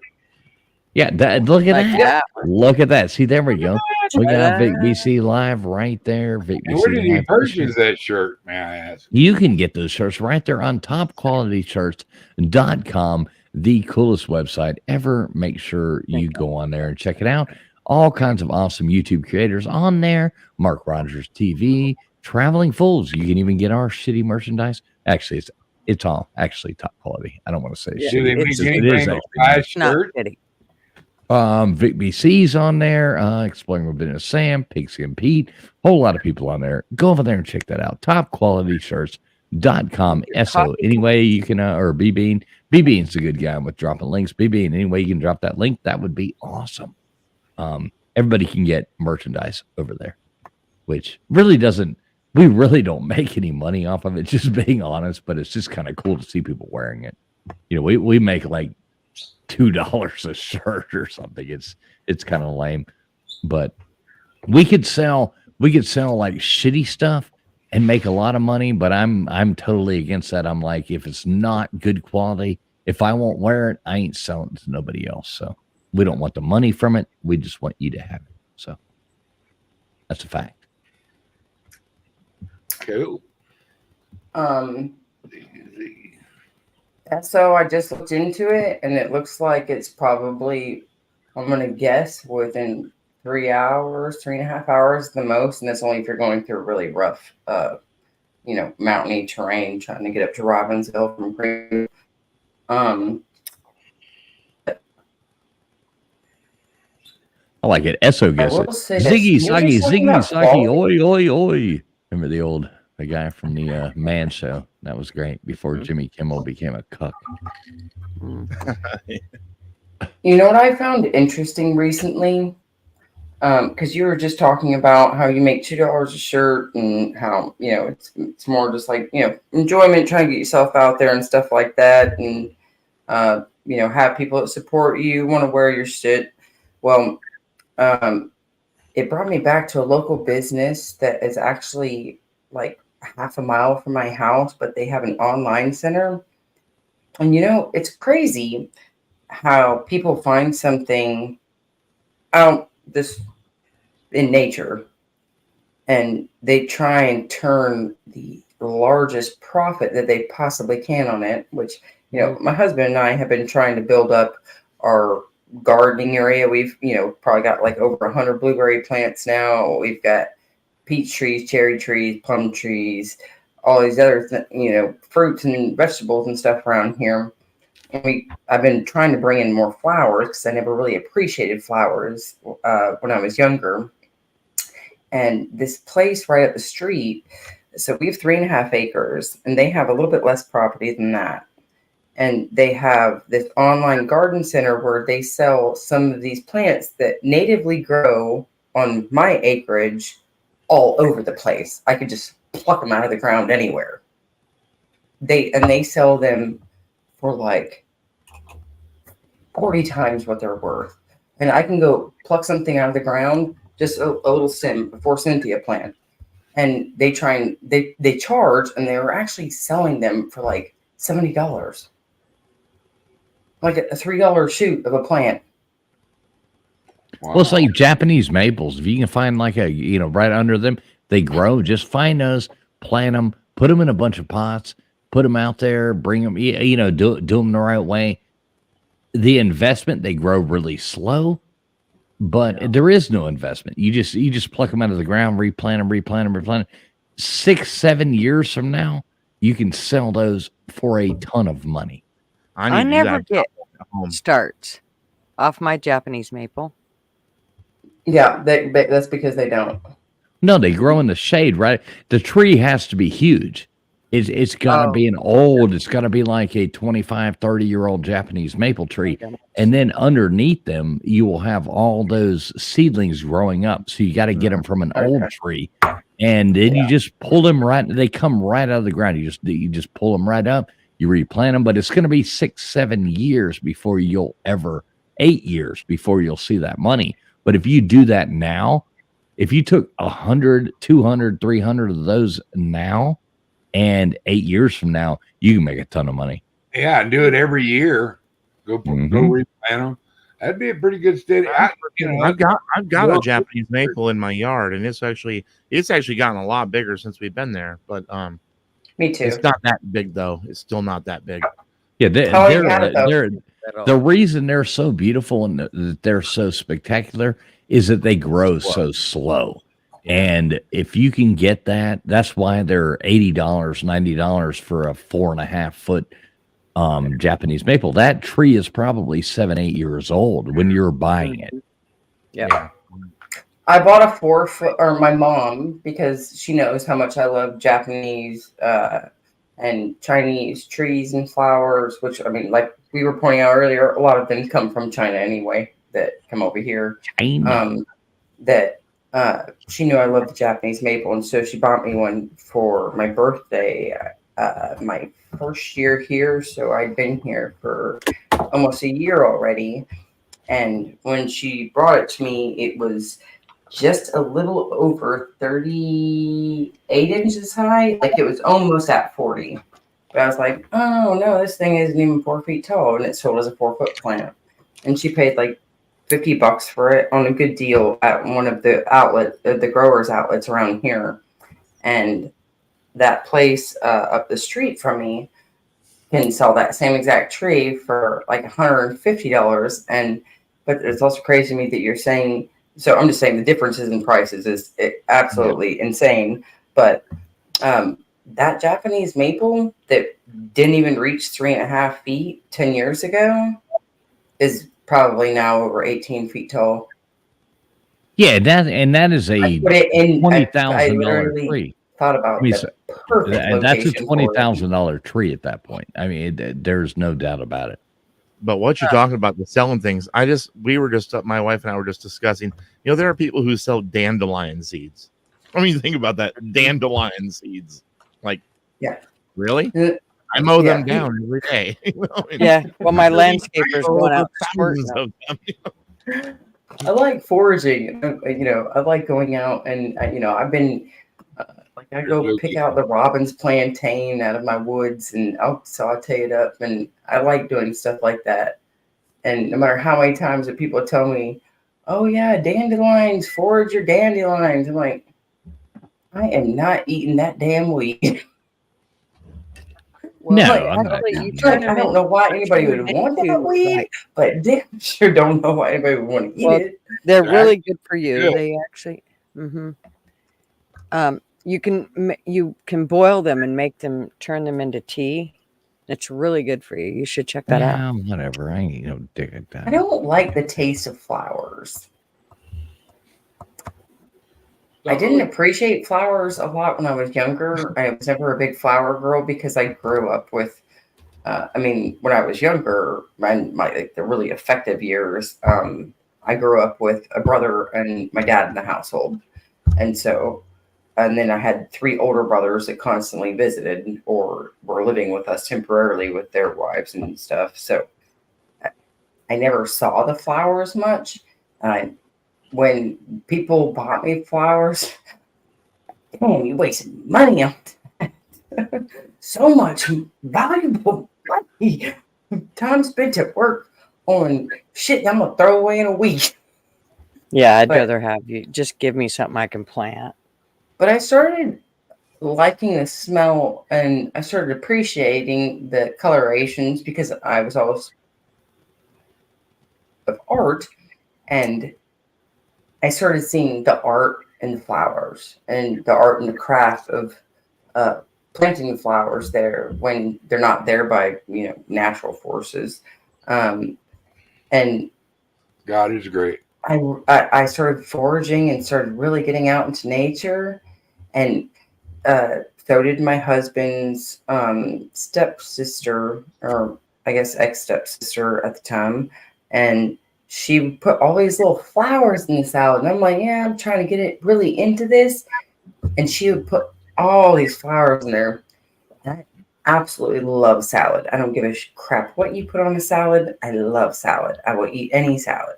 yeah, look at Like that. that. Look at that. See, there we go. We got Vic Ta-da. BC live right there. Vic And where BC did he live. purchase that shirt, may I ask? You can get those shirts right there on topqualityshirts.com, the coolest website ever. Make sure you go on there and check it out. All kinds of awesome YouTube creators on there. Mark Rogers TV, Traveling Fools. You can even get our shitty merchandise. Actually, it's all actually top quality. I don't want to say Yeah, Do they shitty. make it's- It anything is to actually buy a nice. Not shirt? kidding. Vic BC's on there, Exploring with Business Sam, Pigskin Pete, whole lot of people on there. Go over there and check that out. Topqualityshirts.com. SO. Anyway, you can, or B Bean. B Bean's a good guy with dropping links. B Bean, any way you can drop that link, that would be awesome. Everybody can get merchandise over there, which really we really don't make any money off of it, just being honest, but it's just kind of cool to see people wearing it. We make like $2 a shirt or something. It's kind of lame, but we could sell like shitty stuff and make a lot of money, but I'm totally against that. I'm like, if it's not good quality, if I won't wear it, I ain't selling it to nobody else. So we don't want the money from it. We just want you to have it. So that's a fact. Cool. So I just looked into it, and it looks like it's probably, I'm gonna guess, within 3 hours, 3.5 hours the most, and that's only if you're going through really rough, mountainy terrain, trying to get up to Robbinsville from Green. I like it. Esso gets will it. say this. Ziggy, You're Saggy, just talking Ziggy, about Saggy, quality. oi, oi, oi. Remember the guy from the Man Show? That was great before Jimmy Kimmel became a cuck. You know what I found interesting recently? Because you were just talking about how you make $2 a shirt and how it's more just like enjoyment, trying to get yourself out there and stuff like that, and have people that support you, want to wear your shit. Well, it brought me back to a local business that is actually like half a mile from my house, but they have an online center, and it's crazy how people find something out this in nature and they try and turn the largest profit that they possibly can on it, which my husband and I have been trying to build up our gardening area. We've probably got like over 100 blueberry plants now. We've got peach trees, cherry trees, plum trees, all these other fruits and vegetables and stuff around here. And I've been trying to bring in more flowers because I never really appreciated flowers when I was younger. And this place right up the street, so we have 3.5 acres, and they have a little bit less property than that. And they have this online garden center where they sell some of these plants that natively grow on my acreage all over the place. I could just pluck them out of the ground anywhere. They sell them for like 40 times what they're worth. And I can go pluck something out of the ground, just a little forsythia plant. And they charge, and they were actually selling them for like $70. Like a $3 shoot of a plant. Wow. Well, it's like Japanese maples. If you can find like right under them, they grow. Just find those, plant them, put them in a bunch of pots, put them out there, bring them, do them the right way. The investment, they grow really slow, but there is no investment. You just pluck them out of the ground, replant them. 6-7 years from now, you can sell those for a ton of money. I never get starts off my Japanese maple. Yeah, that's because they don't. No, they grow in the shade, right? The tree has to be huge. It's got to Oh. be an old. It's got to be like a 25, 30-year-old Japanese maple tree. And then underneath them, you will have all those seedlings growing up. So you got to get them from an old Okay. tree, and then you just pull them right. They come right out of the ground. You just pull them right up. You replant them, but it's going to be 6, 7 years before you'll ever 8 years before you'll see that money. But if you do that now, if you took 100, 200, 300 of those now, and 8 years from now, you can make a ton of money. Yeah, and do it every year. Go replant them. That'd be a pretty good steady. I've got a Japanese maple in my yard, and it's actually gotten a lot bigger since we've been there. But Me too. it's not that big though. It's still not that big. Yeah, How you got it, though? they're the reason they're so beautiful and that they're so spectacular is that they grow so slow. And if you can get that, that's why they're $80, $90 for a 4.5 foot Japanese maple. That tree is probably 7, 8 years old when you're buying it. Yeah. I bought a 4 foot, or my mom, because she knows how much I love Japanese and Chinese trees and flowers, which, I mean, like we were pointing out earlier, a lot of them come from China anyway that come over here. She knew I loved the Japanese maple, and so she bought me one for my birthday, my first year here. So I'd been here for almost a year already. And when she brought it to me, it was just a little over 38 inches high. Like it was almost at 40. But I was like, oh no, this thing isn't even 4 feet tall. And it sold as a 4-foot plant. And she paid like $50 for it on a good deal at one of the the growers outlets around here. And that place up the street from me can sell that same exact tree for like $150. But it's also crazy to me that you're saying, so I'm just saying the differences in prices is absolutely insane. But that Japanese maple that didn't even reach 3.5 feet 10 years ago is probably now over 18 feet tall. Yeah, that is a $20,000 tree. Thought about the perfect that's a location. $20,000 tree at that point. I mean, there's no doubt about it. But what you're talking about, the selling things, my wife and I were just discussing, there are people who sell dandelion seeds. I mean, think about that. Dandelion seeds. Like, yeah. Really? I mow them down every day. Yeah. Well, my landscapers went out thousands of them. I like foraging. I like going out and, I've been, I go pick out the robin's plantain out of my woods and I'll saute it up. And I like doing stuff like that. And no matter how many times that people tell me, oh yeah, dandelions, forage your dandelions. I'm like, I am not eating that damn weed. Well, no, I don't know why anybody would want that weed, but damn sure don't know why anybody would want to eat it. They're really good for you. Yeah. They actually, you can boil them and turn them into tea. It's really good for you. You should check that out. Whatever. I ain't dig at that. I don't like the taste of flowers. I didn't appreciate flowers a lot when I was younger. I was never a big flower girl because I grew up with, when I was younger, the really effective years, I grew up with a brother and my dad in the household. And then I had 3 older brothers that constantly visited or were living with us temporarily with their wives and stuff. So I never saw the flowers much. When people bought me flowers, damn, you wasted money on that. So much valuable money. Time spent at work on shit I'm going to throw away in a week. Yeah, I'd rather have you just give me something I can plant. But I started liking the smell and I started appreciating the colorations because I was always of art, and I started seeing the art in the flowers and the art and the craft of planting the flowers there when they're not there by natural forces. And God is great. I started foraging and started really getting out into nature, and so did my husband's stepsister, or I guess ex-stepsister at the time, and she put all these little flowers in the salad, and I'm like, yeah, I'm trying to get it really into this, and she would put all these flowers in there. I absolutely love salad. I don't give a crap what you put on a salad. I love salad. I will eat any salad.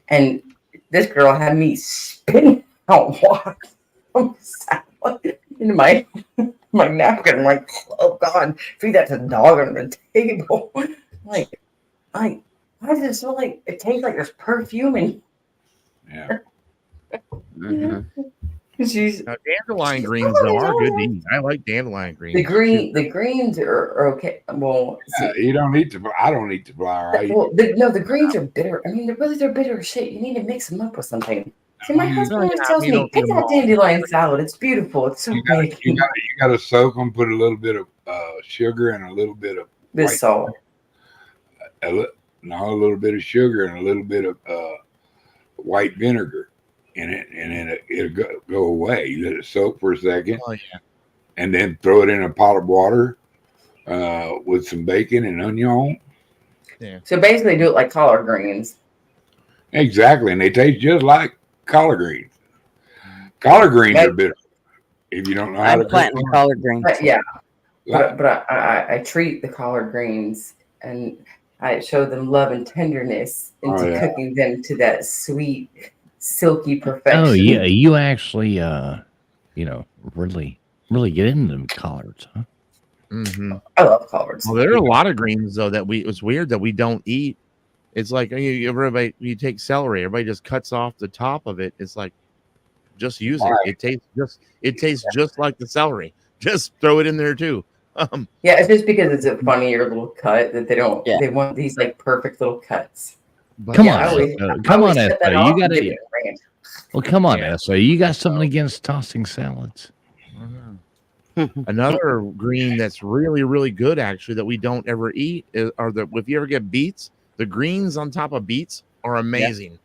And this girl had me spitting out water from salad into my napkin. I'm like, oh God, feed that to the dog on the table. Like, why does it smell like it tastes like there's perfume and Yeah. she's Now, dandelion greens though are good to eat. I like dandelion greens. the greens are okay. Well, see, You don't eat the. I don't eat the flour. I eat the greens are bitter. I mean, they're bitter as shit. You need to mix them up with something. See, my husband always tells me, pick that dandelion salad. It's beautiful. It's so big. You got to soak them. Put a little bit of sugar and a little bit of This salt. a little bit of sugar and a little bit of white vinegar in it, and then it'll go away. You let it soak for a second, Oh yeah. and then throw it in a pot of water with some bacon and onion. So basically, do it like collard greens. Exactly, and they taste just like collard greens. Collard greens are bitter. If you don't know how I'm to cook planting them. collard greens. But yeah, but I treat the collard greens and I show them love and tenderness into cooking them to that sweet, silky perfection. Oh yeah, you actually really get into them collards, huh? Mm-hmm. I love collards. Well, there are a lot of greens though that it's weird that we don't eat. It's like you take celery, everybody just cuts off the top of it. It's like just use it. It tastes just like the celery. Just throw it in there too. Yeah, it's just because it's a funnier little cut that they don't. Yeah. They want these like perfect little cuts. But Come Yeah, on, I always- come I on, always cut that Esther. off You and got dip it to. in ranch. Well, come on, Yeah. Esther. You got something against tossing salads? Another green that's really, really good actually that we don't ever eat if you ever get beets, the greens on top of beets are amazing.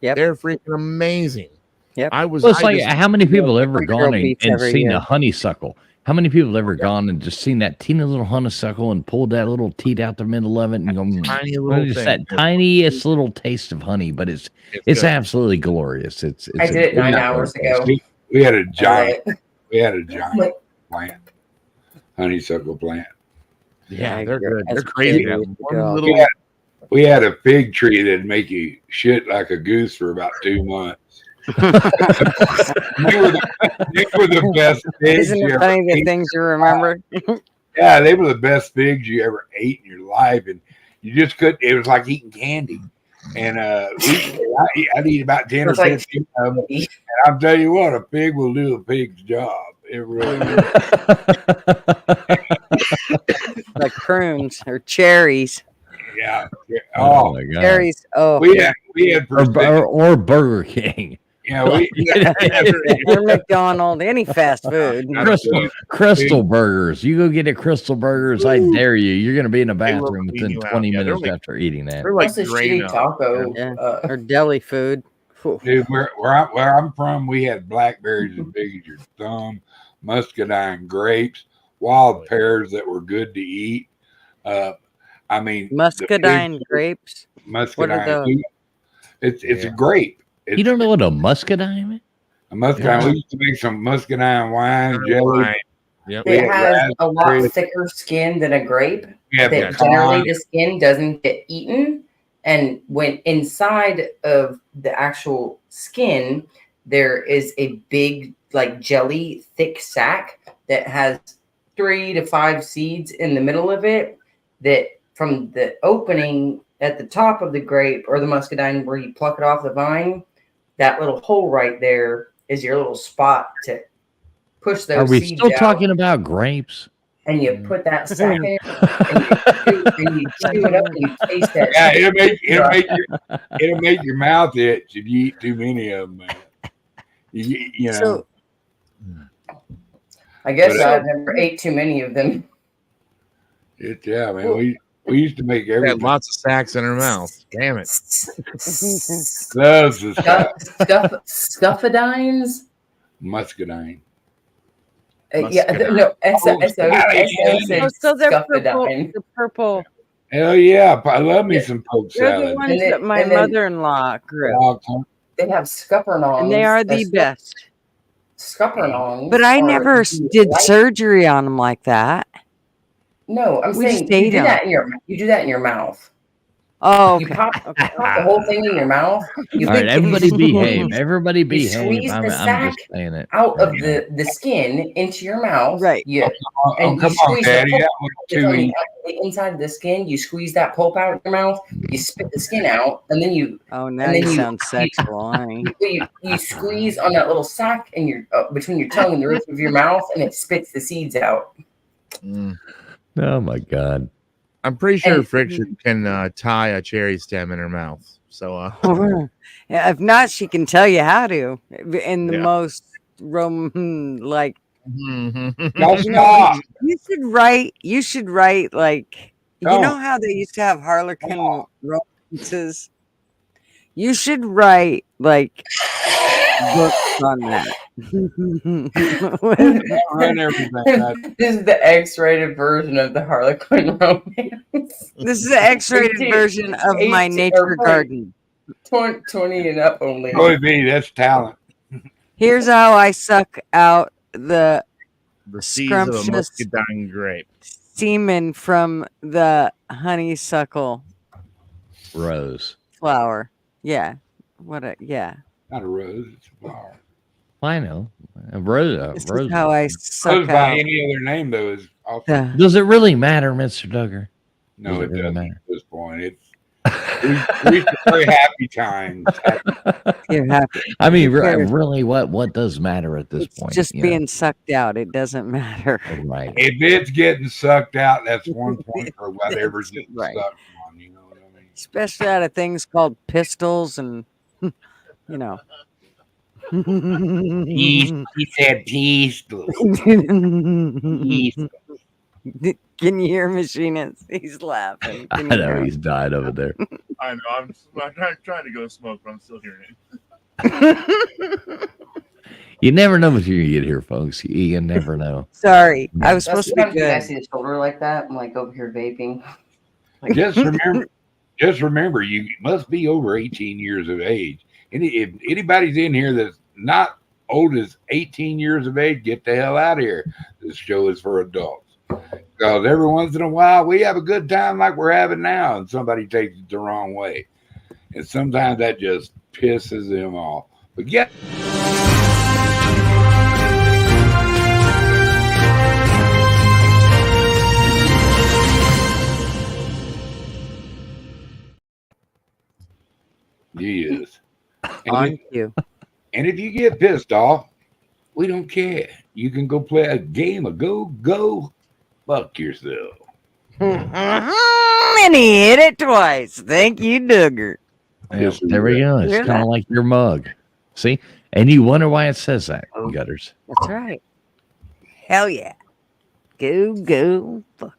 Yep. They're freaking amazing. Yep. I was Well, it's I like just- how many people have ever Grill gone and beets every seen year. a honeysuckle? How many people have ever gone and just seen that teeny little honeysuckle and pulled that little teat out the middle of it and go, tiny what little is thing. that tiniest little taste of honey? But it's good. absolutely glorious. It's I did it 9 hours ago. We had a giant Like, plant, honeysuckle plant. Yeah, Yeah, they're you're- good. They're that's crazy. cute. That one Yeah. little We had a fig tree that'd make you shit like a goose for about 2 months. They were the best figs Isn't you it ever funny the ate. things you remember? Yeah, they were the best figs you ever ate in your life, and you just couldn't. It was like eating candy. And I'd eat about 10 or It's like 15 of them. And I'll tell you what, a pig will do a pig's job. It really will. Like prunes or cherries. Yeah. oh my god! Cherries. Oh, We had Or Burger King. yeah, or McDonald's, any fast food. Crystal Burgers. You go get a Crystal Burgers. I dare you. You're going to be in the bathroom clean within you out. 20 Yeah, they're minutes like- after eating that. They're like also grain shitty up. taco. Yeah. Or deli food. Whew. dude, where I'm from, we had blackberries as big as your thumb, muscadine grapes, wild pears that were good to eat. I mean, the Muscadine figs- grapes. muscadine. those? It's Yeah. a grape. You don't know what a muscadine is? A muscadine. Yeah. We used to make some muscadine wine, jelly. Right. Yep. We It had has a lot raspberries. thicker skin than a grape. We had That pecan. generally the skin doesn't get eaten, and when inside of the actual skin there is a big like jelly thick sac that has 3 to 5 seeds in the middle of it, that from the opening at the top of the grape or the muscadine where you pluck it off the vine, that little hole right there is your little spot to push those Are we seeds still out. talking about grapes? And you put that sack in it, and you chew it up and you taste that. Yeah, it'll make your mouth itch if you eat too many of them. Man. You know. So, I guess But, I've never ate too many of them. Yeah, man. We used to make She had everything. lots of sacks in her mouth. Damn it. Loves the stuff. Scuffadines. Muscadine. No, said So they're purple. scuffadine. The purple. Hell yeah, I love me Yeah. some poke They're the salad. ones And then- that my and then- mother-in-law grew, They have scuppernongs. and they are the best. Scuppernongs. But I are never the did light- surgery on them like that. No, I'm We saying just ate you do 'em. that in your mouth. Oh, You okay. pop the whole thing in your mouth. You All right, everybody you behave. Everybody behave. squeeze I'm the just sack saying it. out of the skin into your mouth. Right. Yeah. Oh, And you come on, squeeze the Daddy. pulp That was that's too on easy. the inside of the skin. You squeeze that pulp out of your mouth. You spit the skin out, and then you Oh, now and then you you- sound sexual, honey. you squeeze on that little sack in your between your tongue and the roof of your mouth, and it spits the seeds out. Mm. Oh my God. I'm pretty sure And- Friction can tie a cherry stem in her mouth. So Yeah, if not, she can tell you how to in the Yeah. most like. Y'all You know, stop. you should write like you Don't. know how they used to have Harlequin romances. You should write like books on that. Run everything. Right? This is the X-rated version of the Harlequin romance. This is the X-rated 18 version of my 18 nature or garden. 20 and up only. Boy, me, that's talent. Here's how I suck out the the seeds of a Scrumptious. muscadine grape. semen from the honeysuckle Rose. flower. Yeah. Yeah. Not a rose, it's a flower. I know. Rose. This Rose. is how I Rose suck by out any other name, though, is awesome. the Does it really matter, Mr. Duggar? No, Does it it really doesn't matter? at this point. It's we very happy times. you're happy. I mean, Who cares? really, what does matter at this It's point? just you know? being sucked out. It doesn't matter. Right. If it's getting sucked out, that's one point for whatever's getting Right. sucked on. You know what I mean? Especially out of things called pistols and you know. He said pistol. Can you hear Machinist? He's laughing. I Can you hear know him? he's died over there. I know. I'm trying to go smoke, but I'm still hearing it. You never know what you're gonna get here, folks. You never know. Sorry, I was supposed to be Sometimes you guys good. see the shoulder like that. I'm like over here vaping. Just remember, you must be over 18 years of age. If anybody's in here that's not old as 18 years of age, get the hell out of here. This show is for adults. Because every once in a while, we have a good time like we're having now, and somebody takes it the wrong way. And sometimes that just pisses them off. But yeah. Yes. On you. And if you get pissed off, we don't care. You can go play a game of go fuck yourself. And he hit it twice. Thank you, Duggar. Yeah, there we go. It's Hear kind of that? like your mug. See? And you wonder why it says that, Gutters. That's right. Hell yeah. Go, fuck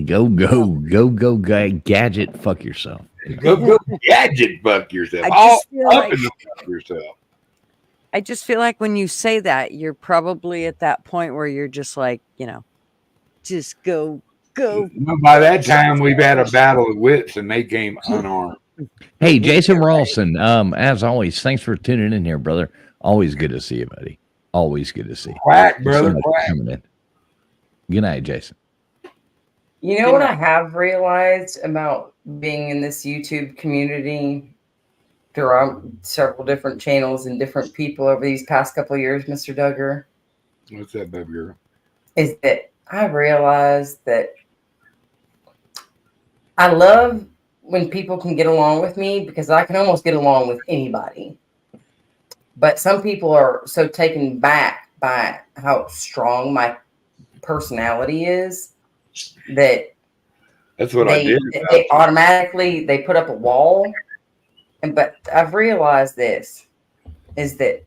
Go, gadget, fuck yourself. Go gadget fuck yourself. I All just feel up like- in the fuck yourself. I just feel like when you say that, you're probably at that point where you're just like, just go. By that time, we've had a battle of wits, and they came unarmed. Hey, Jason Rawlson, as always, thanks for tuning in here, brother. Always good to see you, buddy. Always good to see you. Quack, Thanks so brother, much for quack. coming in. Good night, Jason. You know what I have realized about being in this YouTube community throughout several different channels and different people over these past couple of years, Mr. Duggar, What's that, baby girl? is that I realized that I love when people can get along with me because I can almost get along with anybody. But some people are so taken back by how strong my personality is that That's what I did. they automatically they put up a wall. But I've realized this is that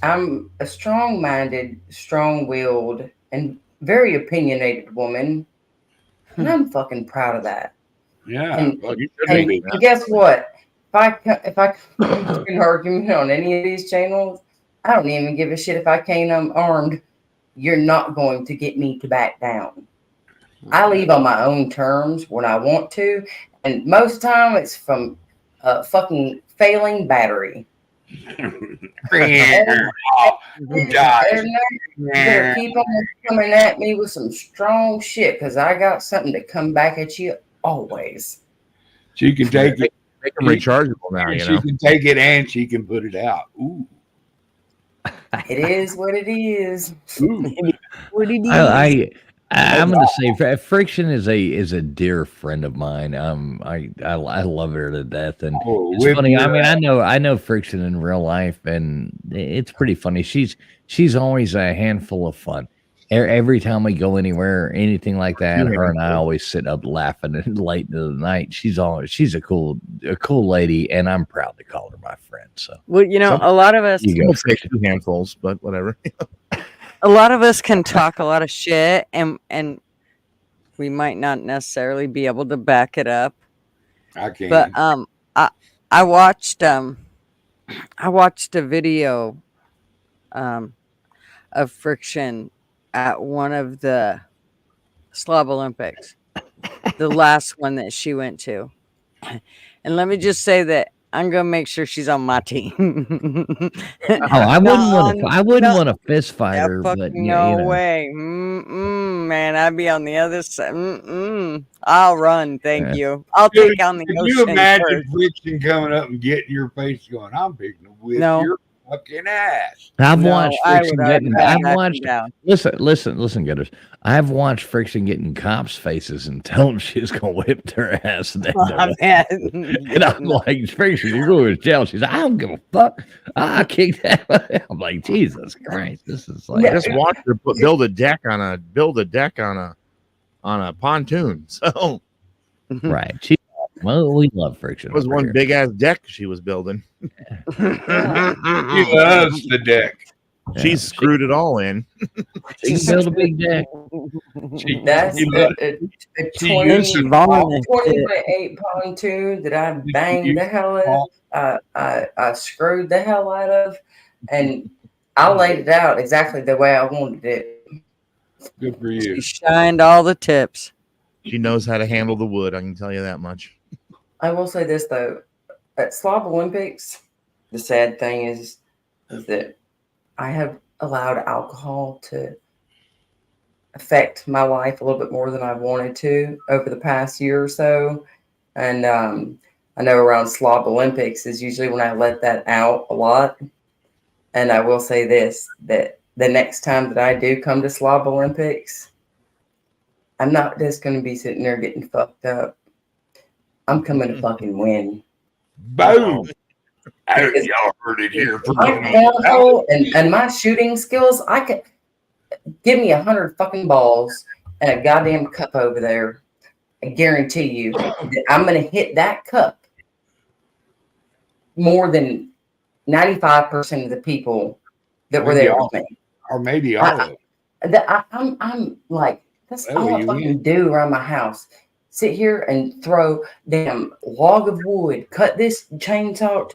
I'm a strong-minded, strong-willed, and very opinionated woman, and I'm fucking proud of that. Yeah. And- Well, you should And be. guess what? If I come to an argument on any of these channels, I don't even give a shit if I came armed. you're not going to get me to back down. I leave on my own terms when I want to, and most of the time it's from a fucking failing battery. Better keep on coming at me with some strong shit, because I got something to come back at you always. She can take it. Make them rechargeable now, you She know. can take it and she can put it out. Ooh. It is what it is. Ooh. I'm going to say Friction is a dear friend of mine. I love her to death, and Oh, it's whip funny. I your mean, I know Friction in real life, and it's pretty funny. She's always a handful of fun. Every time we go anywhere, anything like that, her and I always sit up laughing and late into the night. She's a cool lady, and I'm proud to call her my friend. So, Well, you know, a lot of us, You go, We'll say 2 handfuls, but whatever. a lot of us can talk a lot of shit, and we might not necessarily be able to back it up. I can. But I watched a video of Friction at one of the Slob Olympics, the last one that she went to. And let me just say that I'm gonna make sure she's on my team. I wouldn't want to fist fight her, but no you know. way, man! I'd be on the other side. I'll run, thank you. I'll take on the Can ocean. you imagine first. Friction coming up and getting your face going, I'm picking to whip No. your fucking ass. I've No, watched I Friction would getting. back I've him watched. down. Listen, getters. I've watched Friction getting cops' faces and tell them she's gonna whip their ass. And, and I'm like, Friction, you're going to jail. She's like, I don't give a fuck. I kicked that. I'm like, Jesus Christ, this is like. I just watched her build a deck on a pontoon. So Right. Well, we love Friction. it was over one here. big ass deck she was building. He loves the deck. She screwed it all in. She can build a big deck. That's She a She 20, used to 20.8 pontoon that I banged the hell out of. I screwed the hell out of, and I laid it out exactly the way I wanted it. Good for you. She shined all the tips. She knows how to handle the wood. I can tell you that much. I will say this though, at Slob Olympics, the sad thing is that I have allowed alcohol to affect my life a little bit more than I wanted to over the past year or so. And I know around Slob Olympics is usually when I let that out a lot. And I will say this, that the next time that I do come to Slob Olympics, I'm not just going to be sitting there getting fucked up. I'm coming to fucking win. Boom. Y'all heard it here from and my shooting skills, I could give me 100 fucking balls and a goddamn cup over there. I guarantee you that I'm going to hit that cup more than 95% of the people that were there with me. Or maybe all of them. I'm like, that's Oh, all I you fucking win. do around my house. Sit here and throw damn log of wood, cut this chainsaw,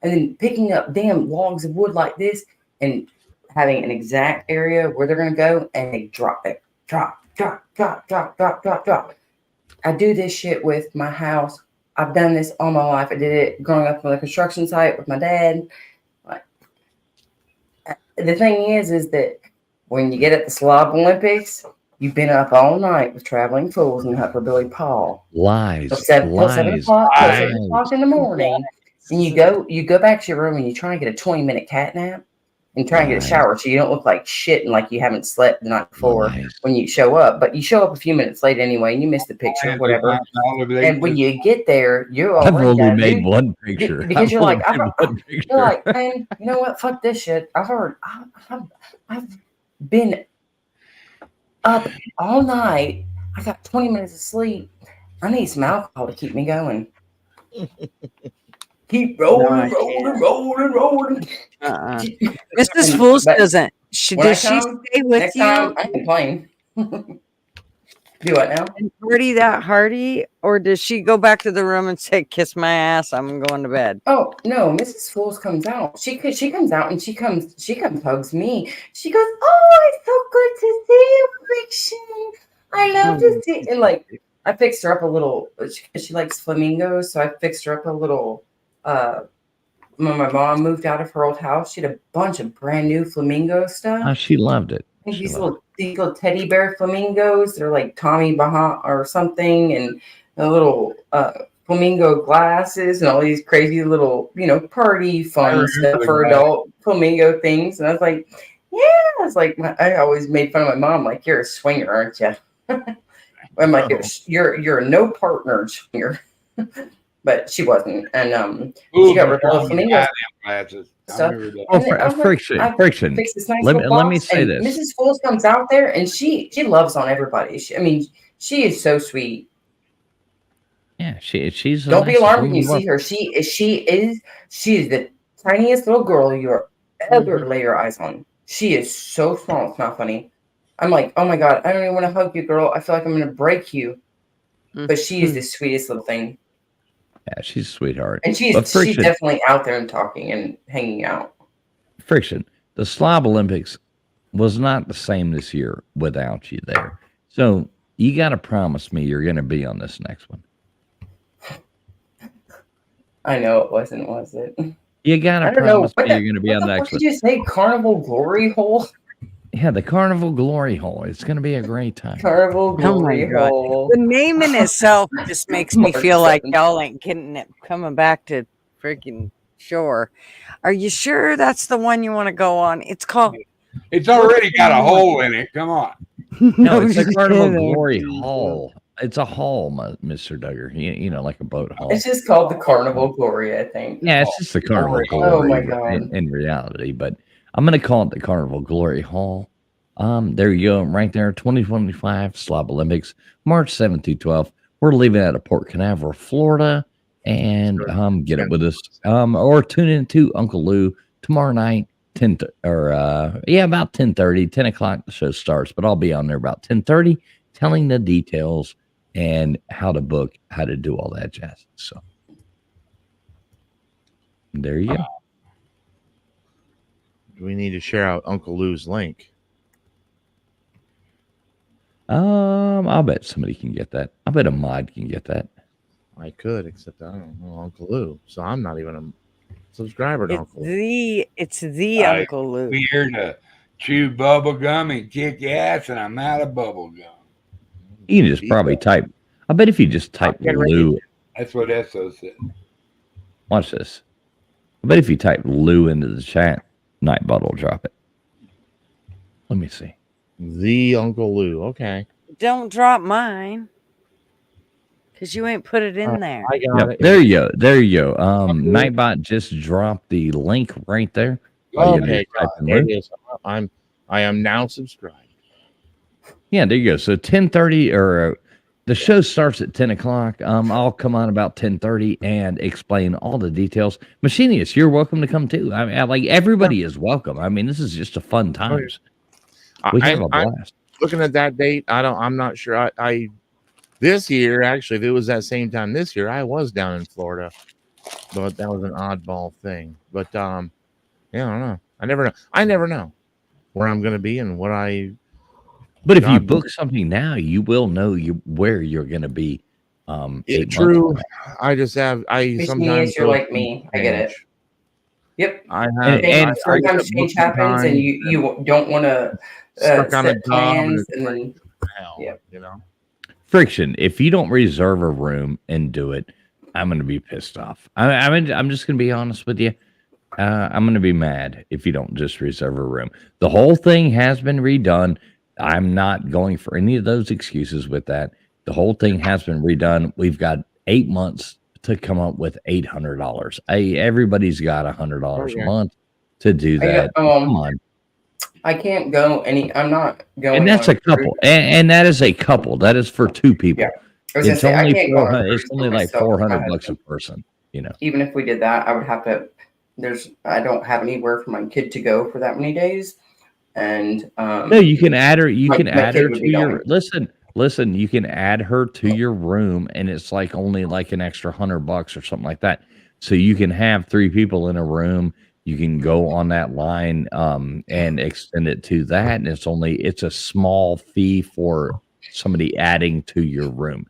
and then picking up damn logs of wood like this and having an exact area where they're going to go, and they drop it. Drop. I do this shit with my house. I've done this all my life. I did it growing up on a construction site with my dad. Like, the thing is that when you get at the Slob Olympics, you've been up all night with Traveling Fools and Hunt for Billy Paul. Lies. Till 7 o'clock in the morning. And you go back to your room and you try and get a 20-minute cat nap and try and get a shower so you don't look like shit and like you haven't slept the night before when you show up. But you show up a few minutes late anyway and you miss the picture or whatever. And when you get there, you're I've already only made one picture. because you're like, picture. you're like, man, you know what? Fuck this shit. I've been up all night. I got 20 minutes of sleep. I need some alcohol to keep me going. Keep rolling. Mrs. Fools doesn't. Does she stay with Next you? time I can play. Do what now? And party that hardy, or does she go back to the room and say, "Kiss my ass, I'm going to bed"? Oh no, Mrs. Fools comes out. She comes out and she comes hugs me. She goes, "Oh, it's so good to see you, Fiction. I love to see." And like, I fixed her up a little. She likes flamingos, so I fixed her up a little. When my mom moved out of her old house, she had a bunch of brand new flamingo stuff. She loved it. I think She these loved little teddy bear flamingos. They're like Tommy Bahama or something, and the little flamingo glasses and all these crazy little, party fun remember stuff the for glass. adult flamingo things. And I was like, yeah, it's like I always made fun of my mom, like, you're a swinger, aren't you? I'm like, you're a no partner swinger. But she wasn't, and Ooh, she got rid of all the you flamingos buy them glasses. I stuff. remember that. And then I'm like, friction. I Friction. fixed this nice Let little me box, say and this. Mrs. Fools comes out there, and she loves on everybody. She is so sweet. Yeah, she's. Don't be nicest alarmed when woman you in the see her. She is the tiniest little girl you ever lay your eyes on. She is so small. It's not funny. I'm like, oh my god, I don't even want to hug you, girl. I feel like I'm going to break you. But she is the sweetest little thing, Yeah, she's a sweetheart. and she's But Friction, definitely out there and talking and hanging out. Friction. The Slob Olympics was not the same this year without you there. So you got to promise me you're going to be on this next one. I know it wasn't, was it? You got I to don't know. promise me you're going to be on the next What one. did you say? Carnival Glory Hole? Yeah, the Carnival Glory Hole. It's going to be a great time. Carnival Glory God. Hole. The name in itself just makes me March feel like 7th. y'all ain't getting it coming back to freaking shore. Are you sure that's the one you want to go on? It's called. It's already got a hole in it. Come on. No, it's a just Carnival kidding. Glory Hall. It's a hall, Mr. Duggar. You know, like a boat hall. It's just called the Carnival Glory, I think. Yeah, it's just the Carnival Glory. Oh my God. In reality, but I'm going to call it the Carnival Glory Hall. There you go, right there, 2025 Slob Olympics, March 7th through 12th. We're leaving out of Port Canaveral, Florida, and get it with us. Or tune in to Uncle Lou tomorrow night, about 10:30, 10 o'clock. The show starts, but I'll be on there about 10:30, telling the details and how to book, how to do all that jazz. So there you go. We need to share out Uncle Lou's link. I'll bet somebody can get that. I bet a mod can get that. I could, except I don't know Uncle Lou, so I'm not even a subscriber to Uncle Lou. It's the I- Uncle Lou. We here to chew bubble gum and kick ass, and I'm out of bubble gum. You can just probably type. I bet if you just type Get ready. Lou, That's what Esso said. watch this. I bet if you type Lou into the chat, Nightbot will drop it. Let me see. The Uncle Lou. Okay, Don't drop mine, because you ain't put it in there. I got Yep, it. there you go. There you go. Nightbot just dropped the link right there. All you gotta do Okay, is type in there Lou. it is. I am now subscribed. Yeah, there you go. So 10:30 or the show starts at 10 o'clock. I'll come on about 10:30 and explain all the details. Machinius, you're welcome to come too. I mean, like everybody is welcome. I mean, this is just a fun times. We have a I'm blast. looking at that date. I'm not sure. I this year actually, if it was that same time this year, I was down in Florida, but that was an oddball thing. But yeah, I don't know. I never know where I'm going to be and what I. But if you God. book something now, you will know where you're going to be. 8 months True. from now. I just have. I Which sometimes means you're go like me. I get it. change. Yep. I have. And And I sometimes get change booking happens, and time you don't want to stuck on a set job and plans, it's and then hell. Yeah. You know. Friction. If you don't reserve a room and do it, I'm going to be pissed off. I'm just going to be honest with you. I'm going to be mad if you don't just reserve a room. The whole thing has been redone. I'm not going for any of those excuses with that. The whole thing has been redone. We've got 8 months to come up with $800. Everybody's got $100 a month to do that. Come on. I can't go I'm not going. And that's on a couple. And that is a couple. That is for two people. Yeah. I was gonna It's say, I only can't go on a 400. It's cruise only for like myself with my $400 a husband. person. You know. Even if we did that, I would have to. I don't have anywhere for my kid to go for that many days, and No, you can add her. You my- can my add kid her would to be your. going. Listen. listen, you can add her to your room, and it's like only like an extra $100 or something like that. So you can have 3 people in a room. You can go on that line and extend it to that, and it's a small fee for somebody adding to your room.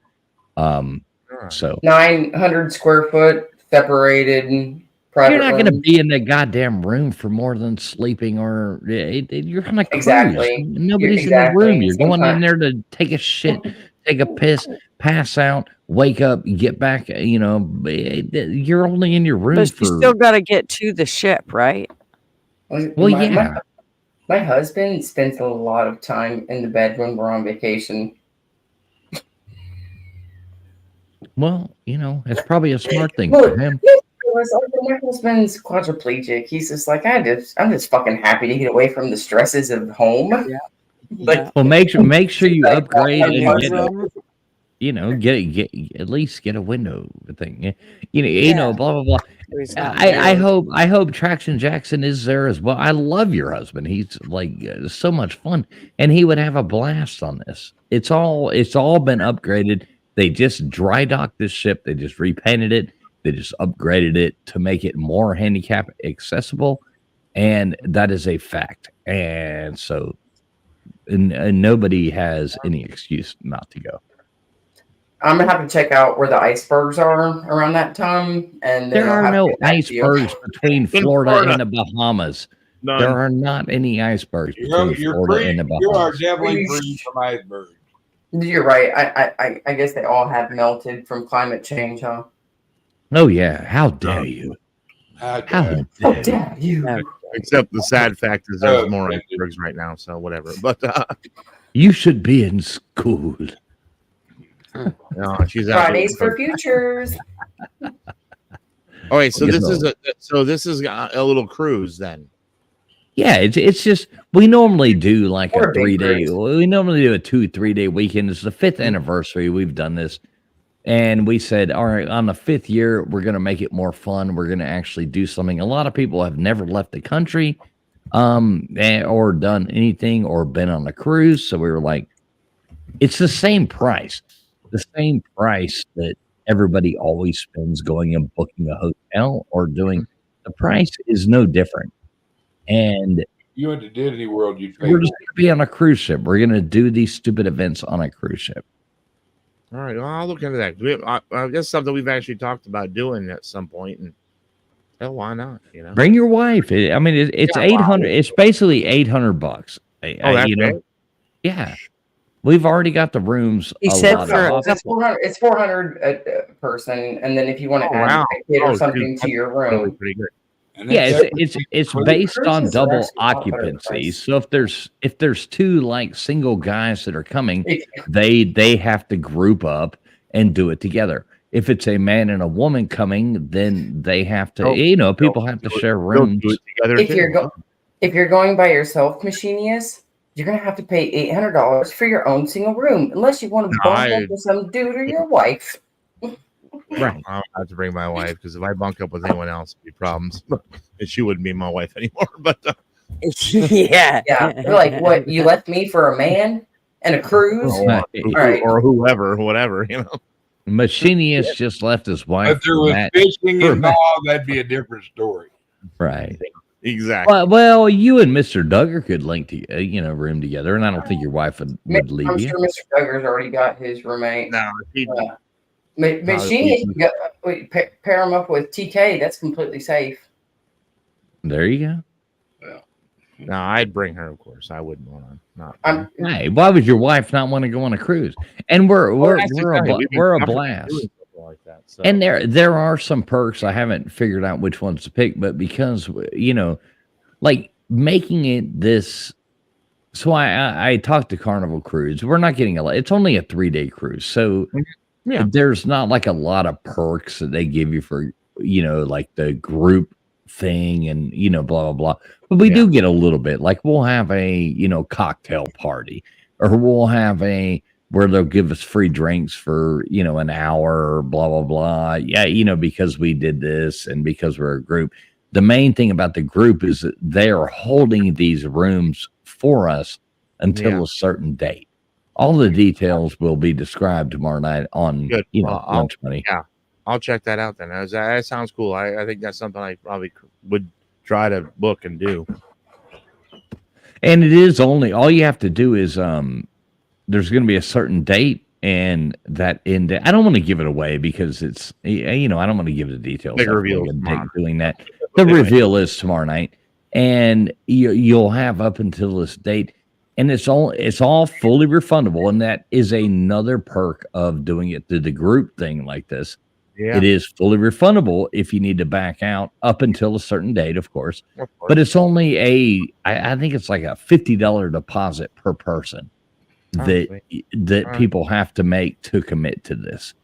So 900 square foot separated private you're not going to room. be in that goddamn room for more than sleeping, or you're on a cruise. Exactly. Nobody's in the room. You're going in there to take a shit, take a piss, pass out, wake up, get back. You're only in your room But for. you still got to get to the ship, right? Well, yeah. My husband spends a lot of time in the bed when we're on vacation. Well, it's probably a smart thing Look, for him. my husband's quadriplegic. He's just like, I'm just fucking happy to get away from the stresses of home. Yeah. Like, Well, make sure you upgrade and get Room. get at least get a window thing. Yeah. Blah blah blah. He's not I married. hope Traction Jackson is there as well. I love your husband. He's like so much fun, and he would have a blast on this. It's all been upgraded. They just dry docked this ship. They just repainted it. They just upgraded it to make it more handicap accessible, and that is a fact. And so, and nobody has any excuse not to go. I'm gonna have to check out where the icebergs are around that time, and then There I'll are have to no get back to you. icebergs between Florida and the Bahamas. None. There are not any icebergs between Florida and the You are Bahamas. definitely free from icebergs. You're right. I guess they all have melted from climate change, huh? Oh yeah, how dare you? How How dare. How dare you? dare you? Yeah. Except the sad fact is there's more icebergs right now, so whatever. But You should be in school. no, she's Fridays for absolutely- futures. Okay, so You this know. is a little cruise then. Yeah, it's just we normally do like Or a a big 3-day. cruise. We normally do a 2-3 day weekend. It's the 5th anniversary we've done this, and we said, all right, on the 5th year, we're gonna make it more fun. We're gonna actually do something. A lot of people have never left the country, or done anything, or been on a cruise. So we were like, it's the same price that everybody always spends going and booking a hotel or doing. The price is no different. And You went to Disney World, you'd pay we're more. just going to be on a cruise ship. We're going to do these stupid events on a cruise ship. All right, well, I'll look into that. That's something we've actually talked about doing at some point, and hell, why not? Bring your wife. I mean, it's Yeah, 800. It's basically $800. Oh, that's it? Yeah. We've already got the rooms. He said allotted. for a No, it's 400. It's 400 a person, and then if you want to Oh, add wow. a kid or Oh, something dude, to your Really room, pretty good. And Yeah, that's it's Well, based on cruises are double actually a lot better occupancy. price. So if there's 2 like single guys that are coming, If- they have to group up and do it together. If it's a man and a woman coming, then they have to. Oh, People have to share They'll rooms. do it together if too. you're going by yourself, Machinius, you're gonna have to pay $800 for your own single room, unless you want to No, bunk I- up with some dude or your wife. Right. I'll have to bring my wife because if I bunk up with anyone else, it'd be problems. And she wouldn't be my wife anymore. But Yeah. Yeah, you're like, what? You left me for a man and a cruise? right. or whoever, whatever, Machinius just left his wife. if there was Matt- fishing for involved, that'd be a different story. right. Exactly. Well, you and Mr. Duggar could link to room together, and I don't think your wife would leave I'm you. sure Mr. Duggar's already got his roommate. No, she, Machinius, pair him up with TK. That's completely safe. There you go. no, I'd bring her, of course. I wouldn't want to not. I'm Hey, why would your wife not want to go on a cruise? And we're a blast. Like that, so. And there are some perks. I haven't figured out which ones to pick, but because like making it this. So I talked to Carnival Cruise. We're not getting a lot. It's only a 3-day cruise, so Yeah. there's not like a lot of perks that they give you for like the group thing and blah blah blah. But we do get a little bit. Like we'll have a cocktail party, or we'll have where they'll give us free drinks for an hour, blah blah blah. Yeah, because we did this and because we're a group. The main thing about the group is that they are holding these rooms for us until a certain date. all the details will be described tomorrow night on Good. Lunch Money. Yeah, I'll check that out then. That sounds cool. I think that's something I probably would try to book and do. And it is only all you have to do is there's going to be a certain date, and that end. I don't want to give it away because it's I don't want to give the details. Big of reveal like a date tomorrow. doing that. The reveal is tomorrow night, and you'll have up until this date, and it's all fully refundable, and that is another perk of doing it through the group thing like this. Yeah, It is fully refundable if you need to back out up until a certain date, of course. of course. But it's only I think it's like a $50 deposit per person Oh, that sweet. that All right. people have to make to commit to this.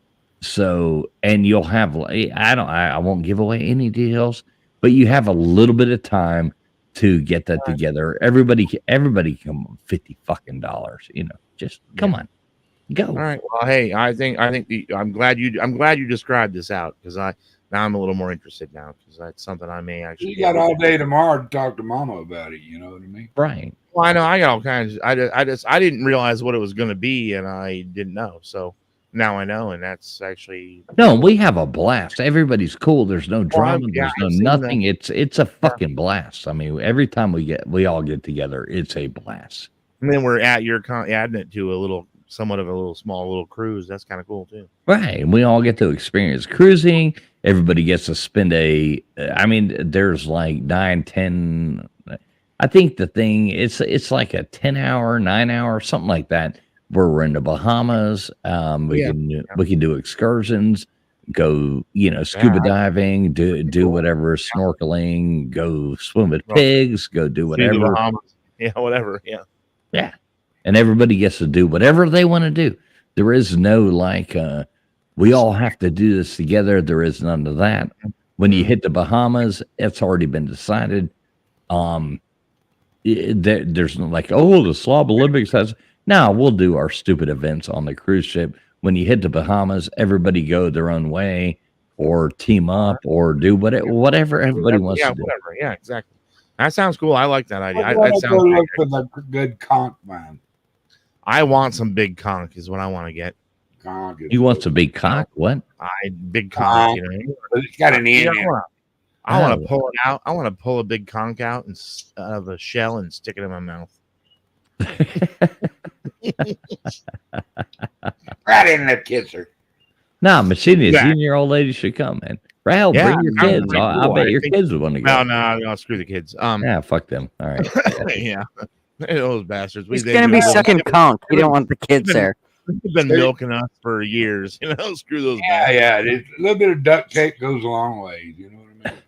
So, and you'll have I won't give away any details, but you have a little bit of time to get that together. Everybody can come on $50 fucking dollars, just come on. Go. All right. Well, hey, I think I'm glad you described this out because now I'm a little more interested now because that's something I may actually. You got all day tomorrow to talk to Mama about it. You know what I mean? Right. Well, I know I got all kinds. I didn't realize what it was going to be, and I didn't know. So now I know, and that's actually No, we have a blast. Everybody's cool. There's no drama. yeah, There's no I've seen nothing. It's a fucking blast. I mean, every time we all get together, it's a blast. And then we're at your adding it to somewhat of a little small little cruise. That's kind of cool too. Right. And we all get to experience cruising. Everybody gets to spend there's like 9, 10. I think the thing it's like a 10-hour, 9-hour, something like that, where we're in the Bahamas. We can do excursions, go, scuba diving, do whatever, snorkeling, go swim with pigs, go do See the whatever. Bahamas. Yeah, whatever. Yeah. Yeah. And everybody gets to do whatever they want to do. There is no we all have to do this together. There is none of that. When you hit the Bahamas, it's already been decided. There's no the Slob Olympics has. Now we'll do our stupid events on the cruise ship. When you hit the Bahamas, everybody go their own way or team up or do whatever everybody wants to do. Whatever. Yeah, exactly. That sounds cool. I like that idea. I That want to sounds go great. look for the good conch man. I want some big conch is what I want to get. Conch is You want some big cock? What? Big conch, It's got an Yeah, end in it. I want to pull it out. I want to pull a big conch out and out of a shell and stick it in my mouth. Right in the kisser. No, Machinist, Yeah. you and your old lady should come, man. Rahel, Yeah, bring your that would kids. be I cool. bet I your think- kids would want to go. No, screw the kids. Yeah, fuck them. All right. Yeah, those bastards. He's going to be sucking conch. We don't want the kids there. They've been milking us for years. Screw those bastards. Yeah. A little bit of duct tape goes a long way. You know what I mean?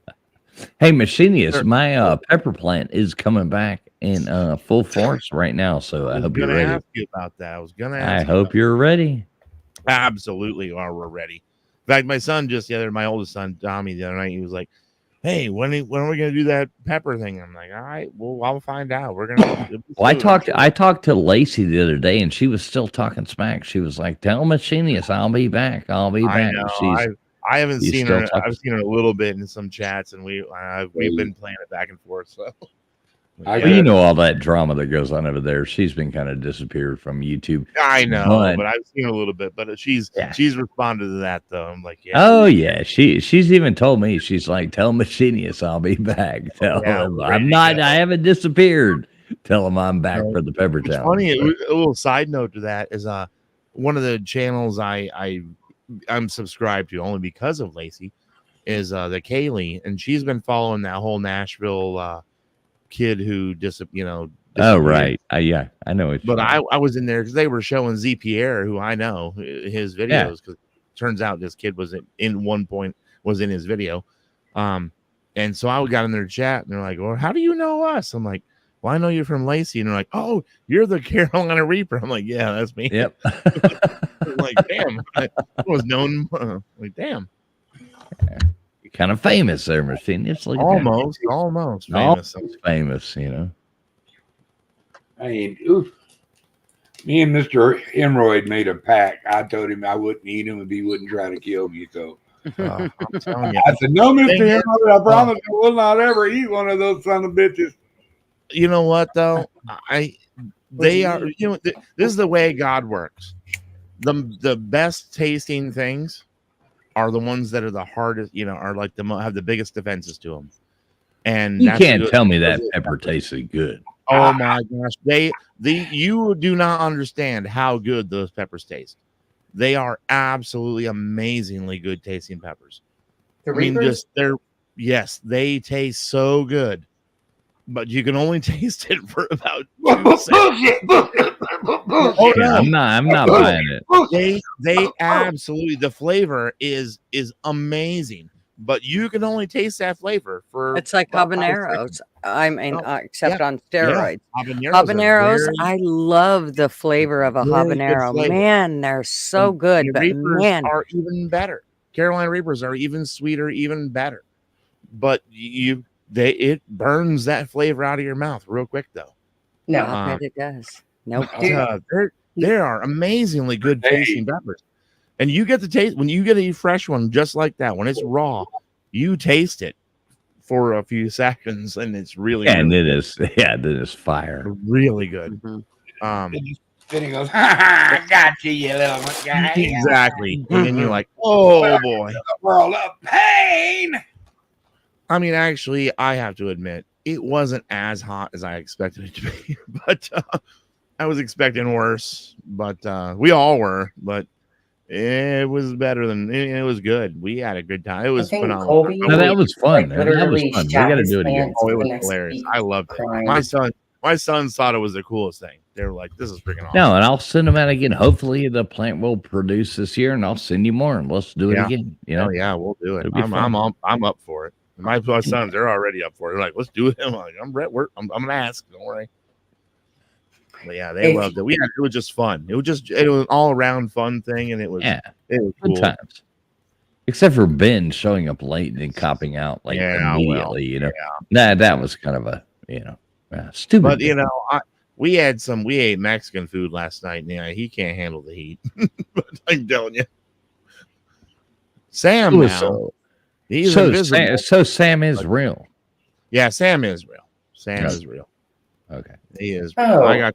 Hey, Machinist, Sure. my pepper plant is coming back in full force right now. So I I was hope you're gonna ready. ask you about that. I was gonna I ask. hope you're ready. Absolutely, we're ready. In fact, my son my oldest son, Tommy, the other night, he was like, "Hey, when are we gonna do that pepper thing?" I'm like, "All right, well, I'll find out. We're gonna." Well, I talked to Lacey the other day, and she was still talking smack. She was like, "Tell Machinist, I'll be back. I'll be I back." know. I haven't she's seen still her. talking. I've seen her a little bit in some chats, and we've been playing it back and forth. So, Well, you know all that drama that goes on over there. She's been kind of disappeared from YouTube. I know, But- but I've seen her a little bit. But she's responded to that though. I'm like, yeah. Oh yeah, she's even told me, she's like, "Tell Machinist I'll be back. Tell him I'm not. I haven't disappeared. Tell him I'm back for the pepper It's challenge." funny. A little side note to that is one of the channels I'm subscribed to only because of Lacey is the Kaylee, and she's been following that whole Nashville kid who Oh disappeared. right, yeah, I know it. But I was in there because they were showing Z Pierre, who I know his videos, because turns out this kid was in one point was in his video. And so I got in their chat and they're like, "Well, how do you know us?" I'm like, "Well, I know you're from Lacey." And they're like, "Oh, you're the Carolina Reaper." I'm like, "Yeah, that's me." Yep. I'm like, damn, I was known. Like, damn, You're kind of famous there, Machinist. Look at that. almost famous. Famous, you know. I mean, oof. Me and Mr. Hemorrhoid made a pact. I told him I wouldn't eat him if he wouldn't try to kill me. So I'm telling you. I said, "No, Mr. Hemorrhoid, I promise I will not ever eat one of those son of bitches." You know what though? They are, this is the way God works. The best tasting things are the ones that are the hardest, are like have the biggest defenses to them. And You can't tell me that pepper tasted good. Oh my gosh. You do not understand how good those peppers taste. They are absolutely amazingly good tasting peppers. The Reapers? Yes, they taste so good, but you can only taste it for about 2 seconds. Oh no, I'm not buying it. They absolutely, the flavor is amazing, but you can only taste that flavor for. It's like habaneros. Except on steroids. Yeah. Habaneros, I love the flavor of a habanero. Man, they're so good. But Reapers man, are even better. Carolina Reapers are even sweeter, even better. But it burns that flavor out of your mouth real quick, though. No, I bet it does. Nope. There are amazingly good tasting peppers, and you get to taste when you get a fresh one, just like that. When it's raw, you taste it for a few seconds, and it's really and then it's fire. Really good. Then he goes, I got you little guy. Exactly. And then you're like, oh boy, the world of pain. I mean, actually, I have to admit, it wasn't as hot as I expected it to be, but I was expecting worse. But we all were, but it was better than it was good. We had a good time. It was phenomenal. Colby, No, that was fun. like, that was literally fun. We shat got to his do it again. pants Oh, it for the was next hilarious. week, I loved it. crying. My sons thought it was the coolest thing. They were like, "This is freaking awesome." No, and I'll send them out again. Hopefully, the plant will produce this year, and I'll send you more, and let's do it again. Oh yeah, we'll do it. It'll be I'm up for it. My sons, they're already up for it. They're like, let's do it. I'm like, I'm gonna ask. Don't worry. But yeah, they loved it. It was just fun. It was an all around fun thing, and it was good cool. times. Except for Ben showing up late and then copping out immediately. That was kind of a stupid. But we ate Mexican food last night. And he can't handle the heat. But I'm telling you, Sam now. He's invisible. So Sam is real. Yeah, Sam is real. Sam is real. Okay. He is. Oh. I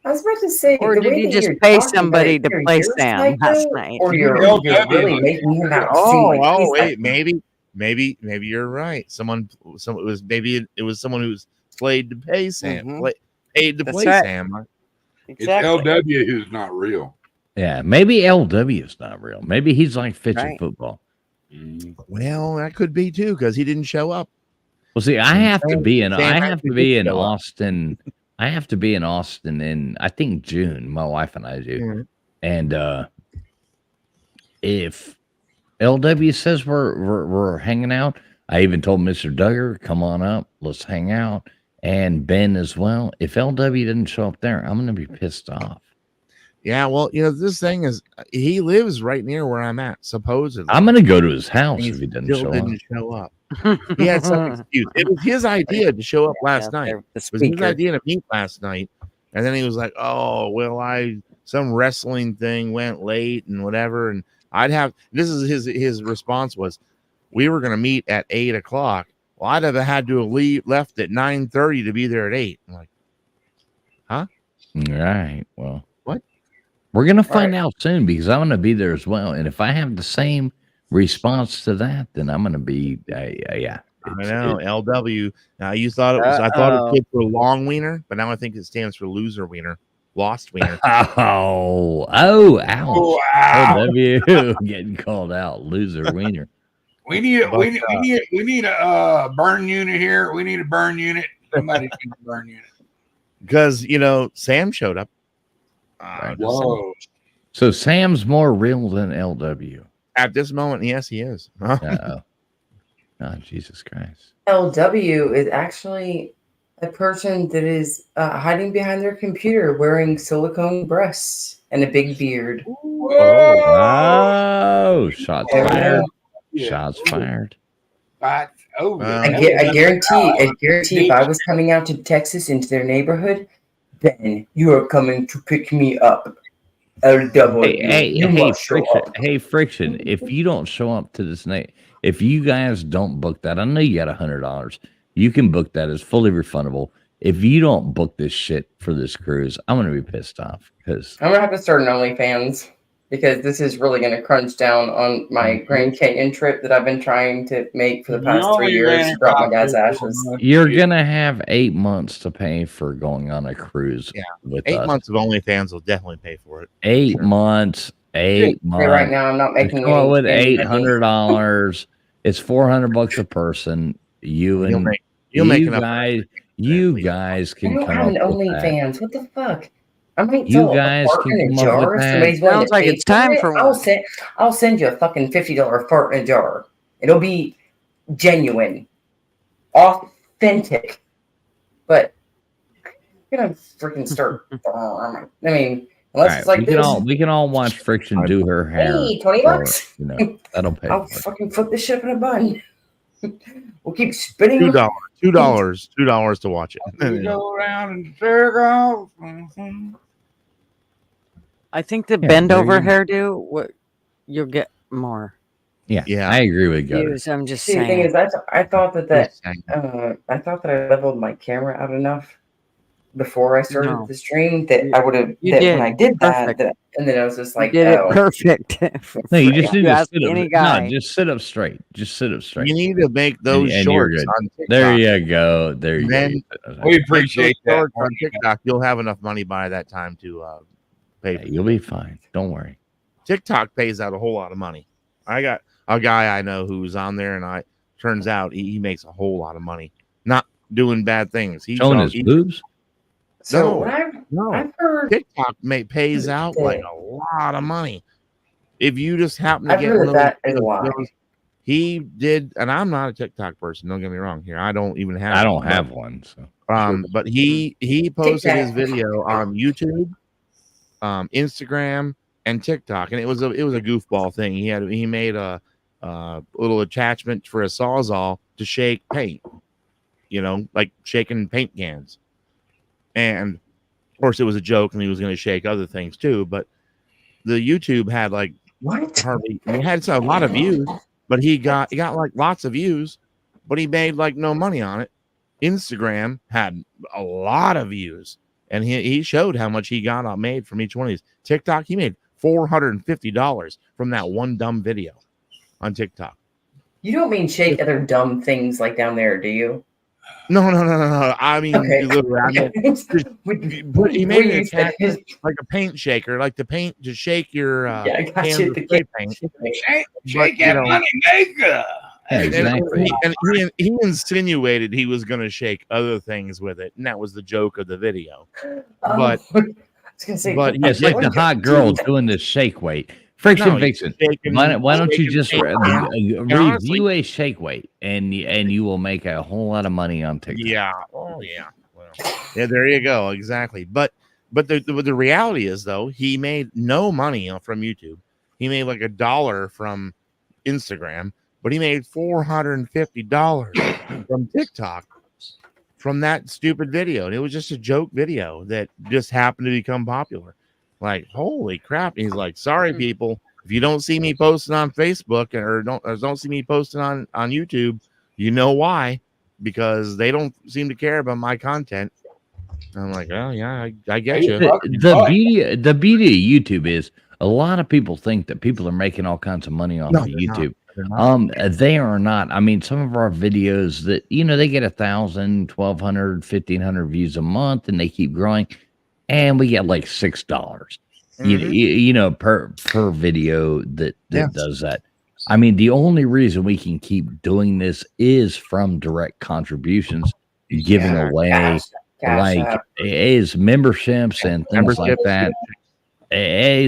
was about to say, or the did way you that just you're pay talking somebody about to it, play you're Sam psycho, last night? or you're really making him out seem like he's like, maybe you're right. Someone it was maybe it was someone who's played to pay Sam. Paid to play Sam. Exactly. It's LW who's not real. Yeah, maybe LW is not real. Maybe he's like Fitchy football. Well, that could be too because he didn't show up. Well, see, I have to be in Austin. I have to be in Austin in I think June. My wife and I do. Mm-hmm. And if LW says we're hanging out, I even told Mr. Duggar, come on up, let's hang out, and Ben as well. If LW didn't show up there, I'm gonna be pissed off. Yeah, well, this thing is, he lives right near where I'm at. Supposedly, I'm gonna go to his house if he didn't show up. He had some excuse. It was his idea to show up last night. It was his idea to meet last night, and then he was like, "Oh, well, some wrestling thing went late and whatever." And this is his response was, "We were gonna meet at 8:00. Well, I'd have had to have left at 9:30 to be there at 8." I'm like, huh? All right. Well, what? We're gonna find out soon because I'm gonna be there as well. And if I have the same response to that, then I'm gonna be I know LW. Now you thought it was I thought it stood for long wiener, but now I think it stands for loser wiener, lost wiener. ouch. Wow. LW getting called out, loser wiener. We need a burn unit here. We need a burn unit. Somebody needs a burn unit. Because Sam showed up. Whoa. So Sam's more real than LW. At this moment, yes, he is. Oh, Jesus Christ. LW is actually a person that is hiding behind their computer wearing silicone breasts and a big beard. Oh, shots fired. Shots fired. I guarantee if I was coming out to Texas into their neighborhood, then you are coming to pick me up. Hey, Friction, if you don't show up to this night, if you guys don't book that, I know you got $100. You can book that as fully refundable. if you don't book this shit for this cruise, I'm gonna be pissed off because I'm gonna have to start an OnlyFans because this is really gonna crunch down on my Grand Canyon trip that I've been trying to make for the You past 3 only years ran to drop my dad's across ashes. you're gonna have 8 months to pay for going on a cruise Yeah. with 8 us. months of OnlyFans will definitely pay for it. 8 Sure. months. 8 Hey, right months. now I'm not making Come up with any money. $800. It's $400 a person. You You'll and make you'll make you enough. guys, Exactly. I can don't come have up an with that. OnlyFans. What the fuck? I might You sell a guys fart can in a come up with jar if that. somebody's willing Sounds to like pay it's time it. for I'll one. send you a fucking $50 fart in a jar. It'll be genuine, authentic, but you're gonna freaking start. I mean, All unless right, it's like this. we can all watch Friction do her hair. Hey, $20. For, that'll pay I'll for it. fucking flip this shit up in a bun. We'll keep spinning. $2 to watch it. We go around in circles. Mhm. I think the Yeah, bend there over you go. hairdo, what you'll get more Yeah, Yeah. I agree with Gutter. views. I'm just See, the thing saying. is, I thought that Just saying. I thought that I leveled my camera out enough before I started No. the stream that I would have You that did. when I did Perfect. that, and then I was just You like, did it oh, perfect. No, you just If need you to ask sit up. any No, guy. just sit up straight. Just sit up straight. You need to make those and you're shorts good. on TikTok. There you go. There you Then- go. We Make appreciate those that. shorts on TikTok. You'll have enough money by that time to pay. Hey, you'll be fine. Don't worry. TikTok pays out a whole lot of money. I got a guy I know who's on there, and turns out he makes a whole lot of money, not doing bad things. He's Showing his boobs. so No, what no. I've heard. TikTok pays out like a lot of money. If you just happen to I've get heard one of that those is a lie. videos, he did, and I'm not a TikTok person. Don't get me wrong here. I don't even have. I don't one, have one. So but he posted his TikTok. video on YouTube, Instagram, and TikTok, and it was a goofball thing. He made a little attachment for a sawzall to shake paint, like shaking paint cans, and of course it was a joke, and he was going to shake other things too. But the YouTube had like What? hardly, it had a lot of views, but he got like lots of views, but he made like no money on it. Instagram had a lot of views, and he showed how much he got made from each one of these. TikTok, he made $450 from that one dumb video on TikTok. You don't mean shake other dumb things like down there, do you? No. I mean, Okay. literally, but he made it attachment like a paint shaker, like the paint to shake your yeah, I got cans you. of The spray paint. Shake that money maker. yeah, exactly. And he insinuated he was going to shake other things with it, and that was the joke of the video. Oh, But- I was gonna say, but Yeah, it's like the hot girl doing the shake weight. Friction No, Vixen. shaking- Why don't you shaking just paint. review a shake weight and you will make a whole lot of money on TikTok. Yeah. Oh yeah. Well, yeah. There you go. Exactly. But the reality is though, he made no money from YouTube. He made like $1 from Instagram, but he made $450 from TikTok from that stupid video. And it was just a joke video that just happened to become popular. Like, holy crap. And he's like, sorry, people, if you don't see me posting on Facebook or don't see me posting on YouTube, you know why? Because they don't seem to care about my content. And I'm like, oh yeah, I get you. The beauty of YouTube is a lot of people think that people are making all kinds of money off No, of they're YouTube. not. They are not. I mean, some of our videos that they get 1,000, 1,200, 1,500 views a month, and they keep growing, and we get like $6. Per video that does that. I mean, the only reason we can keep doing this is from direct contributions, giving away Cash is memberships and things like that.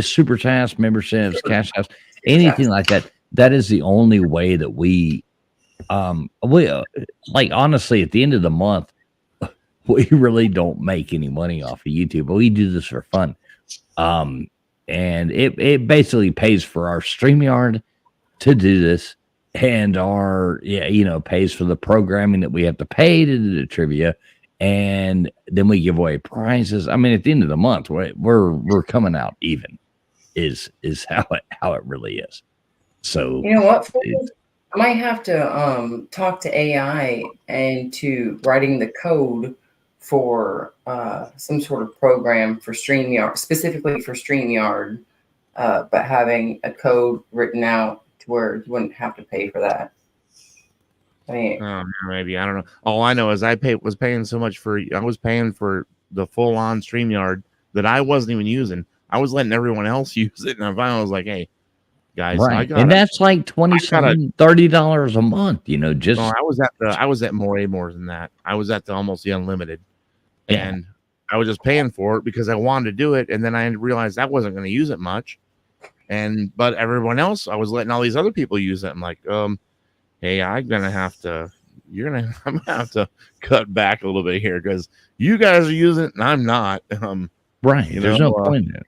Super chats, memberships, cash apps, anything like that. That is the only way that we honestly, at the end of the month, we really don't make any money off of YouTube, but we do this for fun. And it basically pays for our StreamYard to do this, and our pays for the programming that we have to pay to do the trivia, and then we give away prizes. I mean, at the end of the month, we're coming out even. Is how it really is. So you know what? I might have to talk to AI and to writing the code for some sort of program for StreamYard, specifically for StreamYard, but having a code written out to where you wouldn't have to pay for that. I mean, maybe I don't know. All I know is I was paying so much I was paying for the full on StreamYard that I wasn't even using. I was letting everyone else use it, and I finally was like, "Hey, guys, right." And that's like $20 a month. You know, just I was at more than that. I was at almost the unlimited, and I was just paying for it because I wanted to do it, and then I realized I wasn't going to use it much. But everyone else, I was letting all these other people use it. I'm like, hey, I'm gonna have to cut back a little bit here because you guys are using it and I'm not. Right. There's no point in it.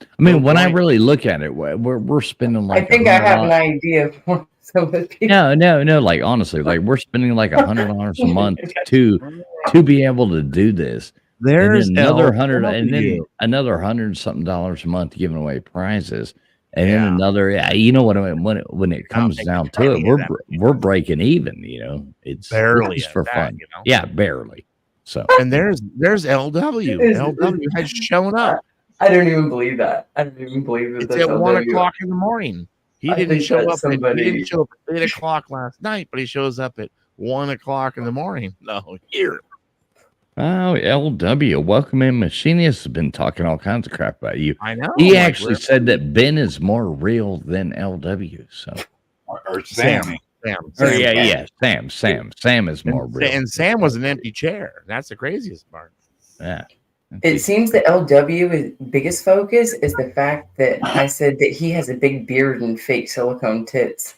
I mean, when I really look at it, we're spending like I think I have an idea for some of the people. No. Like honestly, like we're spending like $100 a month to be able to do this. There's another 100, and then another $100 something a month giving away prizes. And then another, you know what? When it comes down to it, we're breaking even. You know, it's barely for fun. You know? Yeah, barely. So and there's LW. LW has shown up. I don't even believe that. I don't even believe it. It's at 1 o'clock in the morning. He didn't show up. He didn't show up at 8 o'clock last night, but he shows up at 1 o'clock in the morning. No, here. Oh, LW, welcome in. Machinist has been talking all kinds of crap about you. I know. He actually said that Ben is more real than LW. So, or Sam. Sam is more real. And Sam was an empty chair. That's the craziest part. Yeah. It seems that LW's biggest focus is the fact that I said that he has a big beard and fake silicone tits.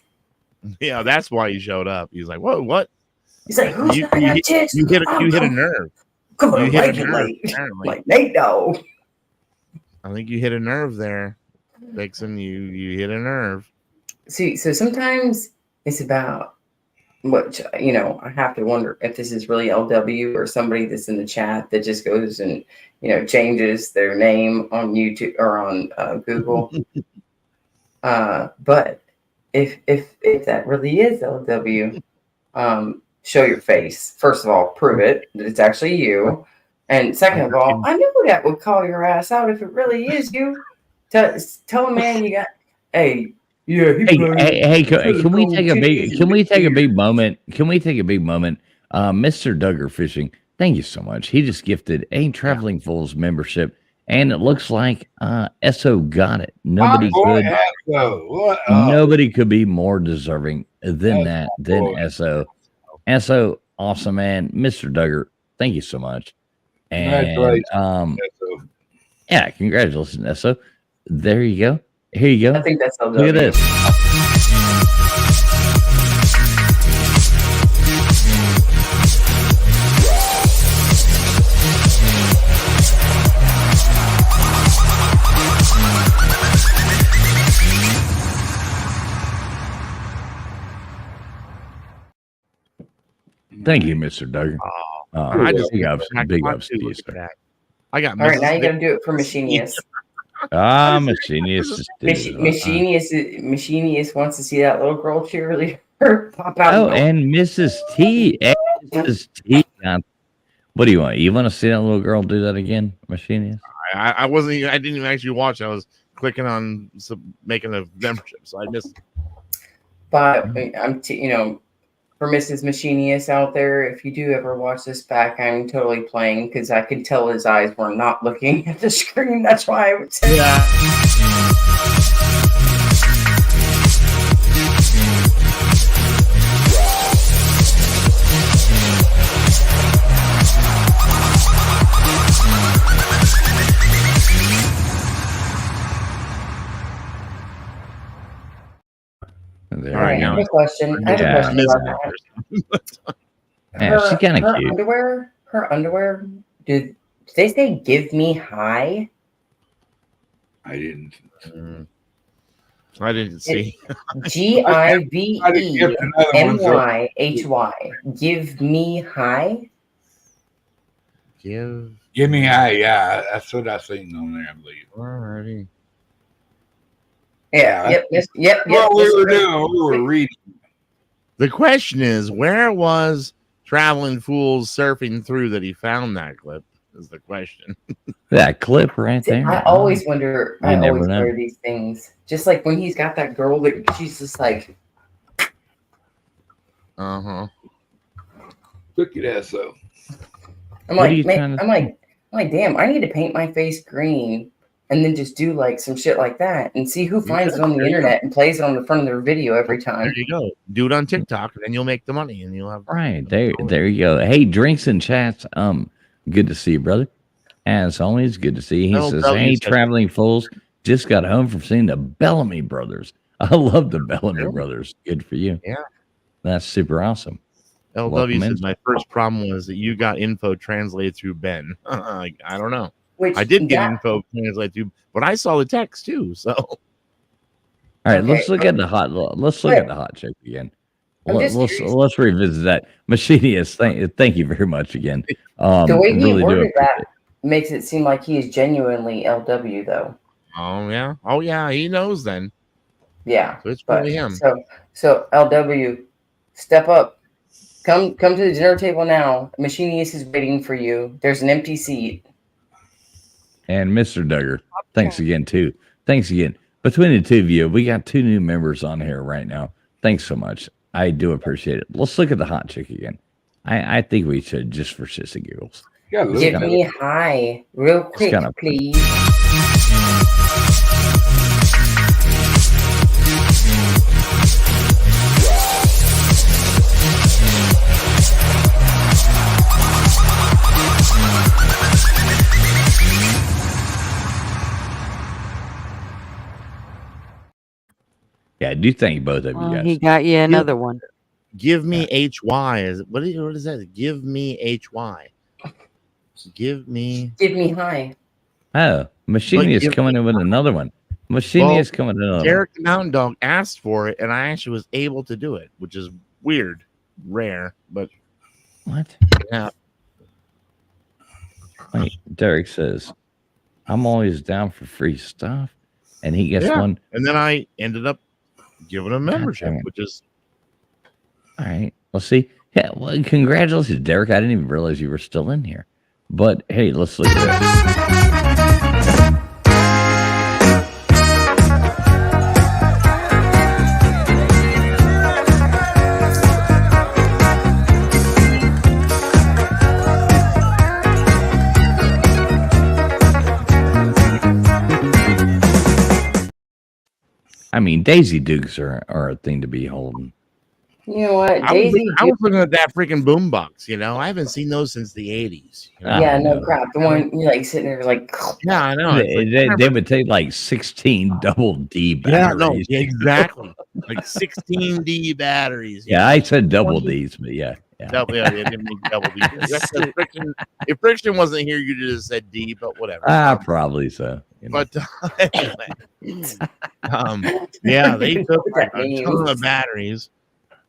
Yeah, that's why he showed up. He's like, "Whoa, what?" He's like, "Who's got tits?" You hit a nerve. You hit a nerve. Like Nate, no. I think you hit a nerve there, Vixen. You hit a nerve. See, so sometimes it's about what I have to wonder if this is really LW or somebody that's in the chat that just goes and changes their name on YouTube or on Google. But if that really is LW, show your face. First of all, prove it that it's actually you. And second of all, I knew that would call your ass out if it really is you. Tell a man you got. Hey, yeah. Hey, can we take a big moment? Can we take a big moment? Mr. Duggar Fishing, thank you so much. He just gifted a Traveling Fools membership, and it looks like SO got it. Nobody could be more deserving than SO. SO, awesome, man. Mr. Duggar, thank you so much. And yeah, congratulations, SO. There you go. Here you go. I think that's LW. Look at this. Thank you, Mr. Duggar. I just big ups to you, sir. I got. All right, now you got to do it for Machinist. Machinist. Machinist wants to see that little girl cheerleader pop out. Oh, and Mrs. T. Mrs. T. What do you want? You want to see that little girl do that again, Machinist? I wasn't. I didn't even actually watch. I was clicking on making a membership, so I missed. But I'm, for Mrs. Machinist out there, if you do ever watch this back, I'm totally playing because I could tell his eyes were not looking at the screen. That's why I would say There. All right, I have a question. About that. She's kind of cute. Her underwear. Did they say "give me high"? I didn't. I didn't see. GIVEMYHY. Give me high. Give me high. Yeah, that's what I seen on there, I believe. Alrighty. Yeah. Yep. What we were doing, we were reading. The question is, where was traveling fools surfing through that he found that clip is the question. That clip right there. I always wonder. You I never always know. wonder these things. Just like when he's got that girl that she's just like, Uh-huh. Look at that, so. I'm What are like, you man, trying to I'm like, damn, I need to paint my face green and then just do like some shit like that and see who finds it on the There you internet and plays it on the front of their video every There time. you go. Do it on TikTok, and then you'll make the money, and you'll have Right there you go. Hey, drinks and chats. Good to see you, brother. As always, good to see you. He Well, says, W "Hey, said- traveling fools, just got home from seeing the Bellamy brothers. I love the Bellamy Really? brothers. Good for you. Yeah. That's super awesome. LW Welcome says in. my first problem was that you got info translated through Ben. I don't know. Which I did get that- info translated through, but I saw the text too. So All right, let's Okay, look at the hot. Let's look at the hot chick again. I'm just Let's curious. revisit that. Machinius, thank you very much again. The way he really do worded appreciate that makes it seem like he is genuinely LW, though. oh yeah, he knows then. Yeah, So it's but probably him. so LW, step up, come to the dinner table now. Machinius is waiting for you. There's an empty seat. And Mr. Duggar, thanks again too. Thanks again. Between the two of you, we got 2 new members on here right now. Thanks so much. I do appreciate it. Let's look at the hot chick again. I think we should, just for shits and giggles. Yeah, look Give at me high real quick, kinda- please. Yeah, I do thank both of you Oh, guys. he got you another one. Give me HY. What is that? Give me HY. Give me. Give me high. Oh, Machini is give- coming in with another one. Machini is coming in. Another one. Derek the Mountain Dog asked for it, and I actually was able to do it, which is weird, rare, but What? yeah. Wait, Derek says, I'm always down for free stuff. And he gets Yeah. one. And then I ended up giving a membership, damn it. which is All right. Well, see. Yeah. Well, congratulations, Derek. I didn't even realize you were still in here. But hey, let's look at this. I mean, Daisy Dukes are a thing to be holding. You know what, I Daisy? was looking at that freaking boombox. You know, I haven't seen those since the '80s. You know? yeah, I no know. crap. The one you like sitting there like. Yeah, I know. It's like, They would take like 16 double D yeah, batteries. no, exactly. Like 16D batteries. Yeah, I said double D's, but yeah. Double, yeah, they didn't make double D. That's the friction. If friction wasn't here, you just said D, but whatever. Probably so. You know. But anyway, yeah, they took What that a ton means. of batteries,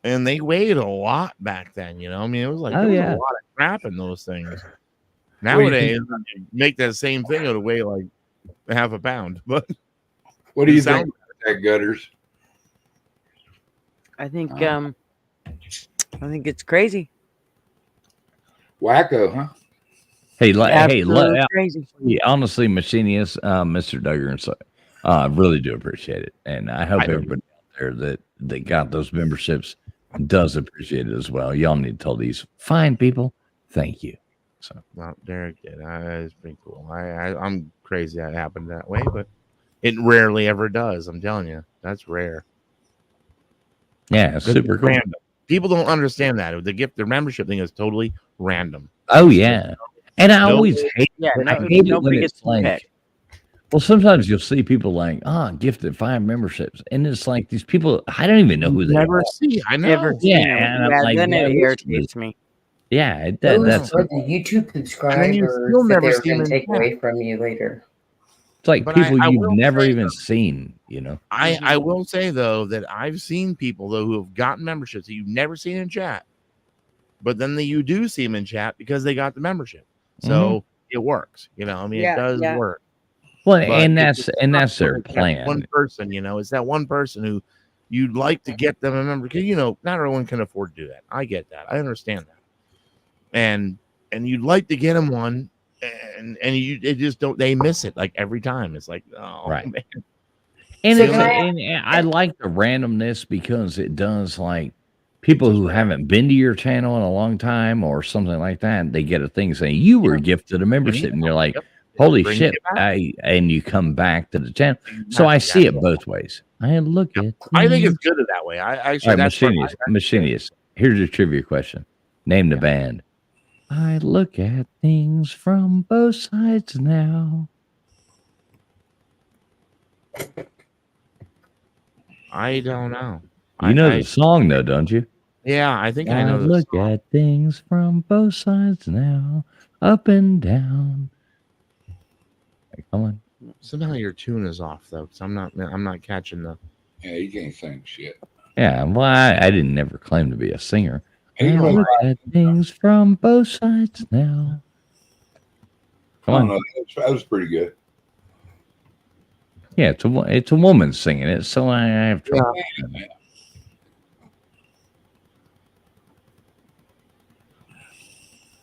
and they weighed a lot back then. You know, I mean, it was like Oh, there was yeah. a lot of crap in those things. Well, you Nowadays, you make that same thing, it would weigh like half a pound. But What do you It think sounds- about that, Gutters? I think it's crazy. Wacko, huh? Hey, Absolutely crazy. honestly, Machinius, Mr. Duggar, and so, really do appreciate it, and I hope I do. everybody out there that got those memberships does appreciate it as well. Y'all need to tell these fine people thank you. So well, Derek did. It's pretty cool. I'm crazy that happened that way, but it rarely ever does. I'm telling you, that's rare. yeah, it's It's super cool. random. People don't understand that their membership thing is totally random. Oh yeah, and I No- always hate. Yeah, I hate it when nobody it's gets to like. pick. Well, sometimes you'll see people like, gifted 5 memberships, and it's like these people. I don't even know who they Never are. see. I know. Never Yeah, seen it. and I'm Yeah, like, then yeah, it this irritates me. Yeah, Those that's are the YouTube And then you subscribers still that never they're see them going to in take chat. away from you later. it's like But people I you've will never say, even though- seen. You know. I will say though that I've seen people though who have gotten memberships that you've never seen in chat, but then you do see them in chat because they got the membership. So it works. You know, I mean, Yeah, it does yeah. work. Well, But and it's that's their It's that plan. one person, you know, it's that one person who you'd like to get them a member because you know not everyone can afford to do that. I get that. I understand that. and you'd like to get them one, and they just don't. They miss it like every time. It's like, oh, Right. man. And, So it's, can I- and I like the randomness because it does like people who haven't been to your channel in a long time or something like that. They get a thing saying you were gifted a membership, and you're like, Yep. holy Brings shit! you back. And you come back to the channel. So I see it both ways. I look at. I think it's good that way. I All actually right, that's part- Machinius. Here's a trivia question. Name the band. I look at things from both sides now. I don't know. You know the song though, don't you? Yeah, I think I know this. look at things from both sides now, up and down. Hey, come on. Somehow your tune is off though, because I'm not catching the. Yeah, you can't sing shit. Yeah, well, I didn't never claim to be a singer. He's I all look at things from both sides now. Come I on. don't know. That was pretty good. Yeah, it's a woman singing it, so I have trouble.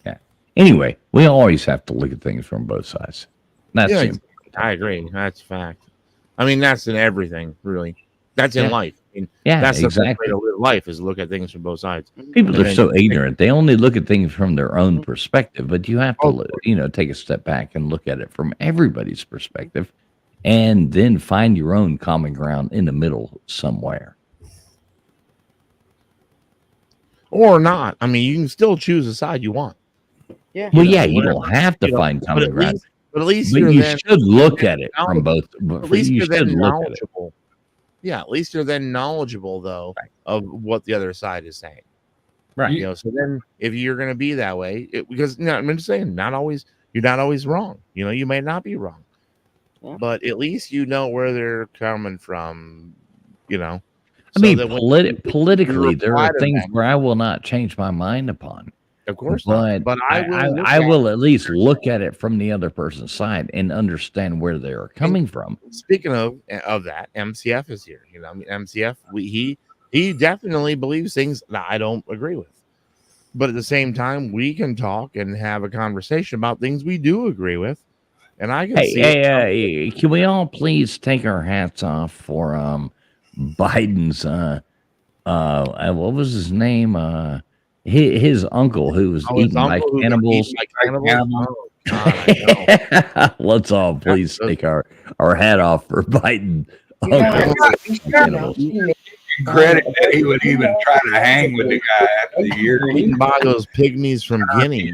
Yeah. Anyway, we always have to look at things from both sides. That's Yeah, it. I agree. That's a fact. I mean, that's in everything, really. That's in Yeah. life. I mean, Yeah, that's the best way exactly. to live life is look at things from both sides. People And are then so you- ignorant. They only look at things from their own perspective, but you have to, Oh. take a step back and look at it from everybody's perspective and then find your own common ground in the middle somewhere. Or not. I mean, you can still choose the side you want. Yeah. Well, know, yeah, you whatever. don't have to You know, find but common at ground, least, but at least but you're you then should look at it from both. at least You you're should then look at it. knowledgeable. Yeah, at least you're then knowledgeable though of what the other side is saying. Right. You know, so then if you're going to be that way, because I'm just saying, you're not always wrong. You know, you may not be wrong, Yeah. but at least you know where they're coming from. You know, I mean, that when politically, there reply are to things them- where I will not change my mind upon. of course But not. But I will. look I at will it. at least look at it from the other person's side and understand where they are coming from. Speaking of that, MCF is here. You know, I mean, MCF, he definitely believes things that I don't agree with. But at the same time, we can talk and have a conversation about things we do agree with. And I can see it. Hey, can we all please take our hats off for Biden's what was his name? His uncle who was his eaten by uncle who got cannibals. eaten by cannibals? Oh, God, I know. Let's all please take our hat off for Biden. You know, Uncle he's eating trying cannibals. to- Credit that he would even try to hang with the guy after the year. Eaten by those pygmies from Guinea,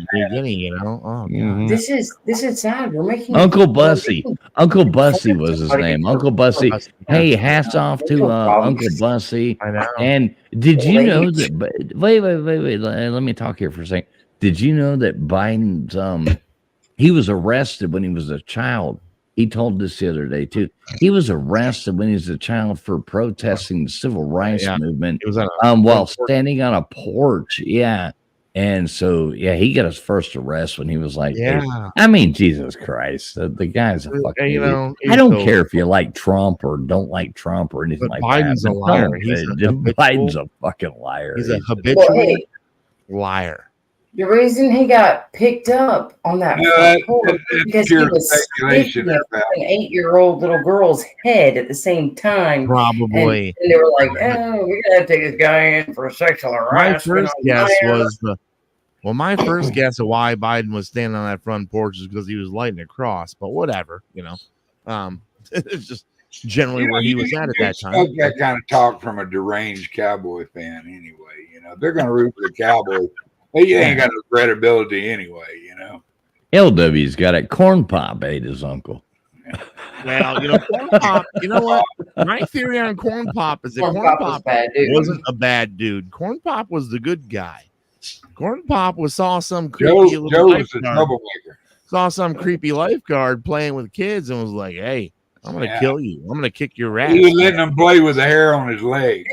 you know. Oh, God. Mhm. This is sad. We're making Uncle Bussy. Uncle Bussy was his name. Uncle Bussy. Hey, hats off to Uncle Bussy. I know. And did you know that? Wait. Let me talk here for a second. Did you know that Biden's he was arrested when he was a child? He told this the other day too. He was arrested when he was a child for protesting the civil rights movement. It was on a While standing on a porch. Yeah. And so, yeah, he got his first arrest when he was like, Yeah. I mean, Jesus Christ, the guy's a fucking You idiot. know, I don't so- care if you like Trump or don't like Trump or anything But like Biden's that. a but liar. don't, He's a Biden's habitual- a fucking liar. He's a He's habitual Well, hey, liar. the reason he got picked up on that No, front porch that's because he pure was speculation sticking about an 8-year-old little girl's head at the same time. And, Probably. and they were like, "Oh, we gotta take this guy in for sexual My harassment." first guess was my first guess of why Biden was standing on that front porch is because he was lighting a cross, but whatever, you know. It's just generally where he was at that time. Expect that kind of talk from a deranged Cowboy fan anyway. You know, they're going to root for the Cowboys. They ain't got no credibility anyway, you know. LW's got it. Corn Pop ate his uncle. Well, you know, Corn Pop, you know what? My theory on Corn Pop is that Corn Corn Pop was Pop bad, dude. wasn't a bad dude. Corn Pop was the good guy. Corn Pop saw some Joe creepy little was the lifeguard, troublemaker. saw some creepy lifeguard playing with kids and was like, "Hey, I'm gonna kill you. I'm gonna kick your ass." He was letting him play with the hair on his leg.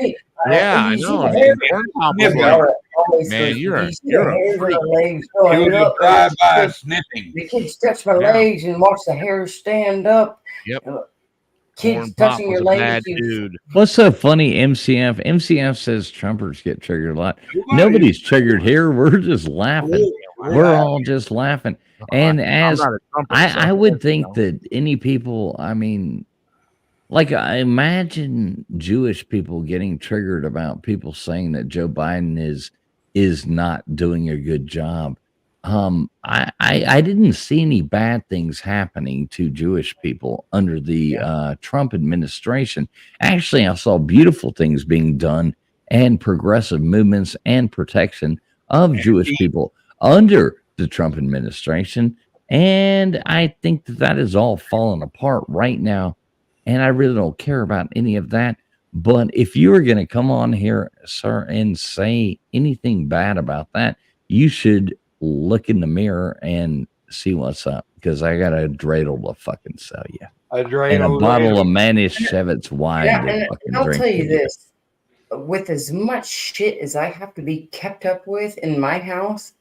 Yeah, I You see know. the And hair? Corn Pop Yeah, was but like, Always man, says, you're a- "You see the you're a hairs on freak." the legs He going was a up, drive-by and sniffing. the kids touch my Yeah. legs and watch the hair stand up. Yep. Kids Corn Pop touching was your a bad legs. You, dude. What's so funny? MCF says Trumpers get triggered a lot. Nobody's triggered here. We're just laughing. We're all just laughing. And I'm as not a Trumper, I so, would you think know. that any people, I mean, like I imagine Jewish people getting triggered about people saying that Joe Biden is not doing a good job. I didn't see any bad things happening to Jewish people under the Trump administration. Actually, I saw beautiful things being done and progressive movements and protection of Jewish people under the Trump administration. And I think that that is all falling apart right now. And I really don't care about any of that. But if you are going to come on here, sir, and say anything bad about that, you should look in the mirror and see what's up, because I got a dreidel to fucking sell you A and a dreidel, bottle of dreidel. Manischewitz wine to And fucking I'll drink tell you with you. this: with as much shit as I have to be kept up with in my house,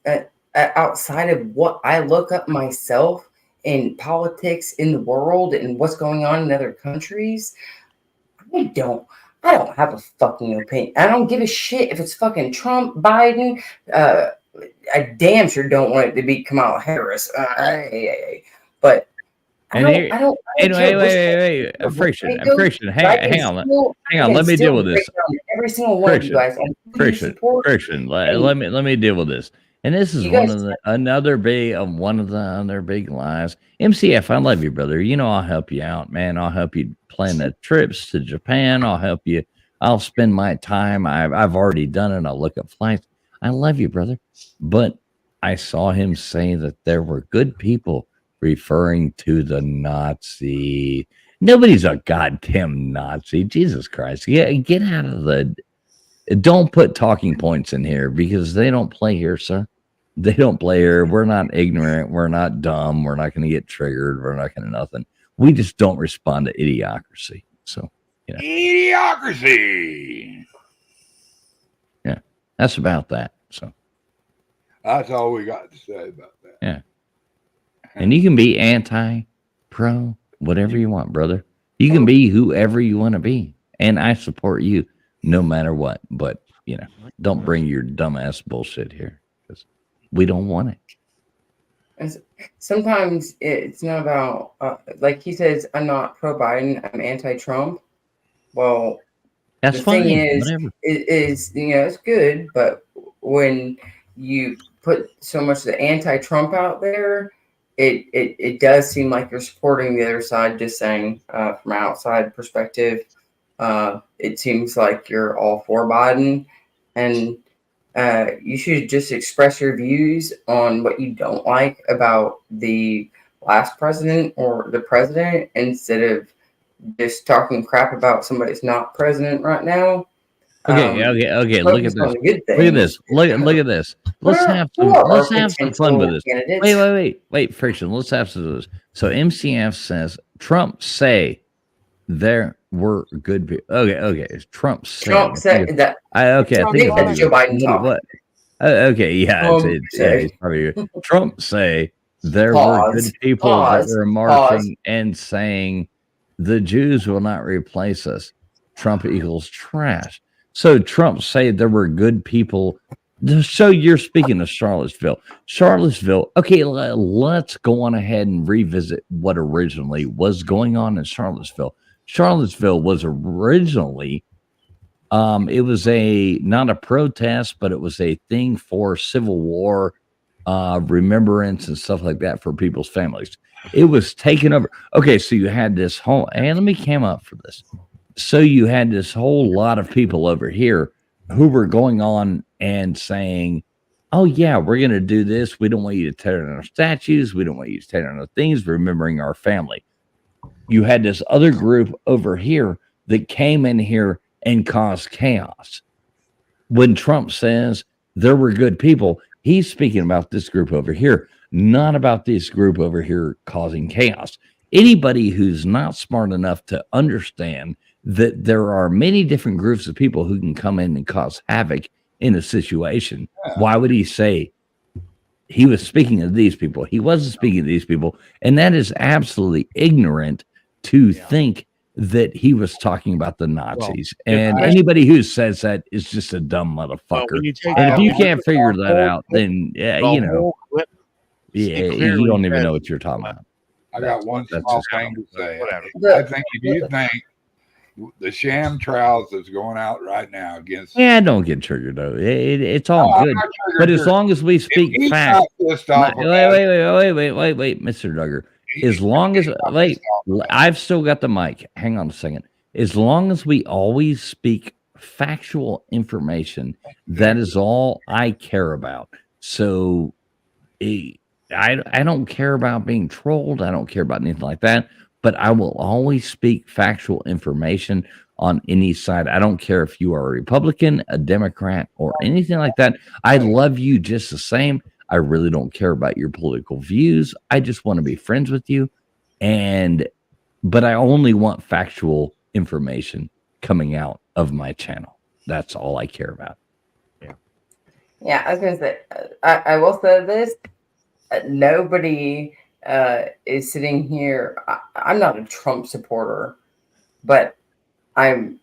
outside of what I look up myself in politics in the world and what's going on in other countries, I don't. I don't have a fucking opinion. I don't give a shit if it's fucking Trump, Biden. I damn sure don't want it to be Kamala Harris. But I And don't. here, I don't. I don't and care which wait, way friction, it goes. friction. But I can Hang on, still, hang I on. can Let me still deal with break this. down every single one of you Friction, guys on who you friction, support. friction. And Let me deal with this. And this is you one guys, of the one of the other big lies. MCF, I love you, brother. You know I'll help you out, man. I'll help you plan the trips to Japan. I'll help you. I'll spend my time. I've already done it. I'll look up flights. I love you, brother. But I saw him say that there were good people referring to the Nazi. Nobody's a goddamn Nazi. Jesus Christ. Yeah, get out of the. Don't put talking points in here, because they don't play here, sir. They don't play here. We're not ignorant. We're not dumb. We're not going to get triggered. We're not going to nothing. We just don't respond to idiocracy. So, you know, Idiocracy. yeah, that's about that. So, That's all we got to say about that. yeah. And you can be anti, pro, whatever you want, brother. You can be whoever you want to be. And I support you no matter what. But, you know, don't bring your dumbass bullshit here, because we don't want it. sometimes it's not about like he says. I'm not pro Biden. I'm anti Trump. Well, That's the fine. thing Whatever. is it's good, but when you put so much of the anti-Trump out there, it does seem like you're supporting the other side. Just saying, from an outside perspective, it seems like you're all for Biden, and you should just express your views on what you don't like about the last president or the president, instead of just talking crap about somebody that's not president right now. Okay. Look at Focus on this. the good Look at this. things. Look at this. Let's have Who are our some fun with potential this. candidates? Wait, friction. Let's have some of this. So MCF says Trump say there were good people. Okay. Trump said. Trump said that. I think That's Joe Biden talk. what? Okay, yeah, Say. he's probably Trump say there were good Pause. people that Pause. were marching and saying the Jews will not replace us. Trump equals trash. So Trump say there were good people. So you're speaking of Charlottesville. Okay, let's go on ahead and revisit what originally was going on in Charlottesville. Charlottesville was originally it was not a protest, but it was a thing for Civil War remembrance and stuff like that for people's families. It was taken over. Okay, so you had this whole, and let me cam up for this. So you had this whole lot of people over here who were going on and saying, oh yeah, we're going to do this. We don't want you to tear down our statues. We don't want you to tear down our things, remembering our family. You had this other group over here that came in here and caused chaos. When Trump says there were good people, he's speaking about this group over here, not about this group over here causing chaos. Anybody who's not smart enough to understand that there are many different groups of people who can come in and cause havoc in a situation, why would he say he was speaking of these people? He wasn't speaking of these people. And that is absolutely ignorant to think that he was talking about the Nazis. And especially- anybody who says that is just a dumb motherfucker. when you take And if the you whole- can't figure the that whole out, clip- then the you know, whole clip, yeah, it you clearly don't even says- know what you're talking about. I got one That's small just thing to say. whatever. I think if you think the sham trials that's going out right now against Yeah, don't get triggered though. It's all No, I'm good. not triggered, But as triggered. long as we If speak he's facts, not pissed off wait, about it, wait, Mr. Duggar. he- As long as he's not wait, pissed off about it. I've still got the mic. Hang on a second. As long as we always speak factual information, that is all I care about. So I don't care about being trolled. I don't care about anything like that. But I will always speak factual information on any side. I don't care if you are a Republican, a Democrat, or anything like that. I love you just the same. I really don't care about your political views. I just want to be friends with you. But I only want factual information coming out of my channel. That's all I care about. Yeah, I was gonna say, I will say this: nobody is sitting here. I'm not a Trump supporter, but I'm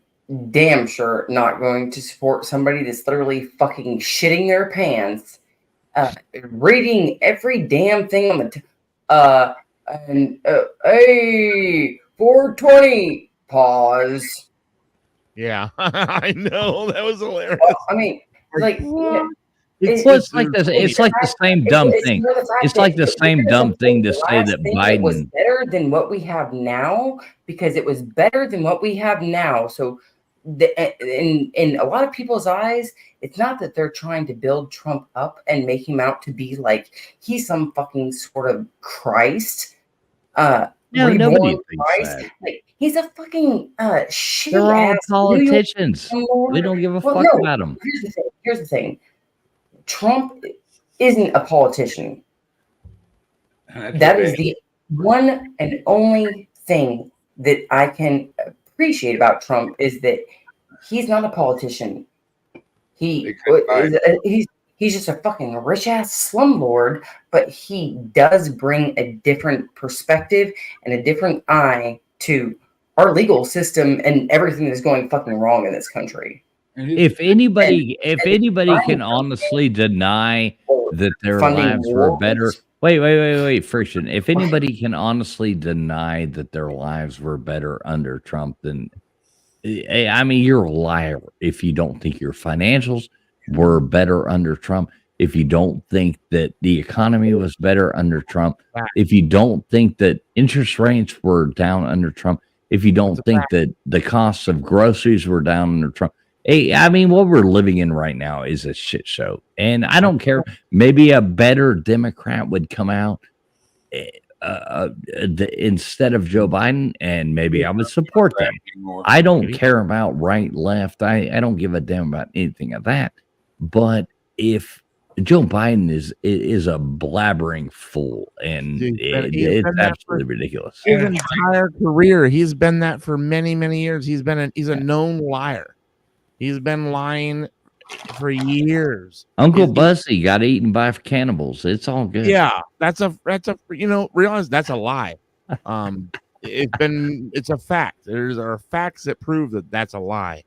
damn sure not going to support somebody that's literally fucking shitting their pants, reading every damn thing on the hey, 420 pause. Yeah, I know that was hilarious. Well, I mean, like, you know, It's like this. It's like the same dumb thing. more the fact It's that like the same dumb thing to the say last that thing that was Biden. better than what we have now, because it was better than what we have now. So, in a lot of people's eyes, it's not that they're trying to build Trump up and make him out to be like he's some fucking sort of Christ. No, reborn nobody thinks Christ. that. Like, he's a fucking shitty They're all ass politicians. New York We don't give a well, fuck no, about them. Here's the thing. Trump isn't a politician. That's That what is they- the one and only thing that I can appreciate about Trump is that he's not a politician. He he's just a fucking rich ass slumlord, but he does bring a different perspective and a different eye to our legal system and everything that's going fucking wrong in this country. If anybody Biden can honestly deny that their funding lives were wars. better. Wait, friction. If anybody can honestly deny that their lives were better under Trump, then I mean, you're a liar if you don't think your financials were better under Trump, if you don't think that the economy was better under Trump, if you don't think that interest rates were down under Trump, if you don't think that the costs of groceries were down under Trump. Hey, I mean, what we're living in right now is a shit show. And I don't care. Maybe a better Democrat would come out instead of Joe Biden, and maybe I would support them. I don't care about right, left. I don't give a damn about anything of that. But if Joe Biden is a blabbering fool, and Dude, it's absolutely ridiculous. His entire career, he's been that for many, many years. He's a known liar. He's been lying for years. Uncle Buzzy got eaten by cannibals. It's all good. Yeah, that's a realize that's a lie. It's a fact. There are facts that prove that that's a lie.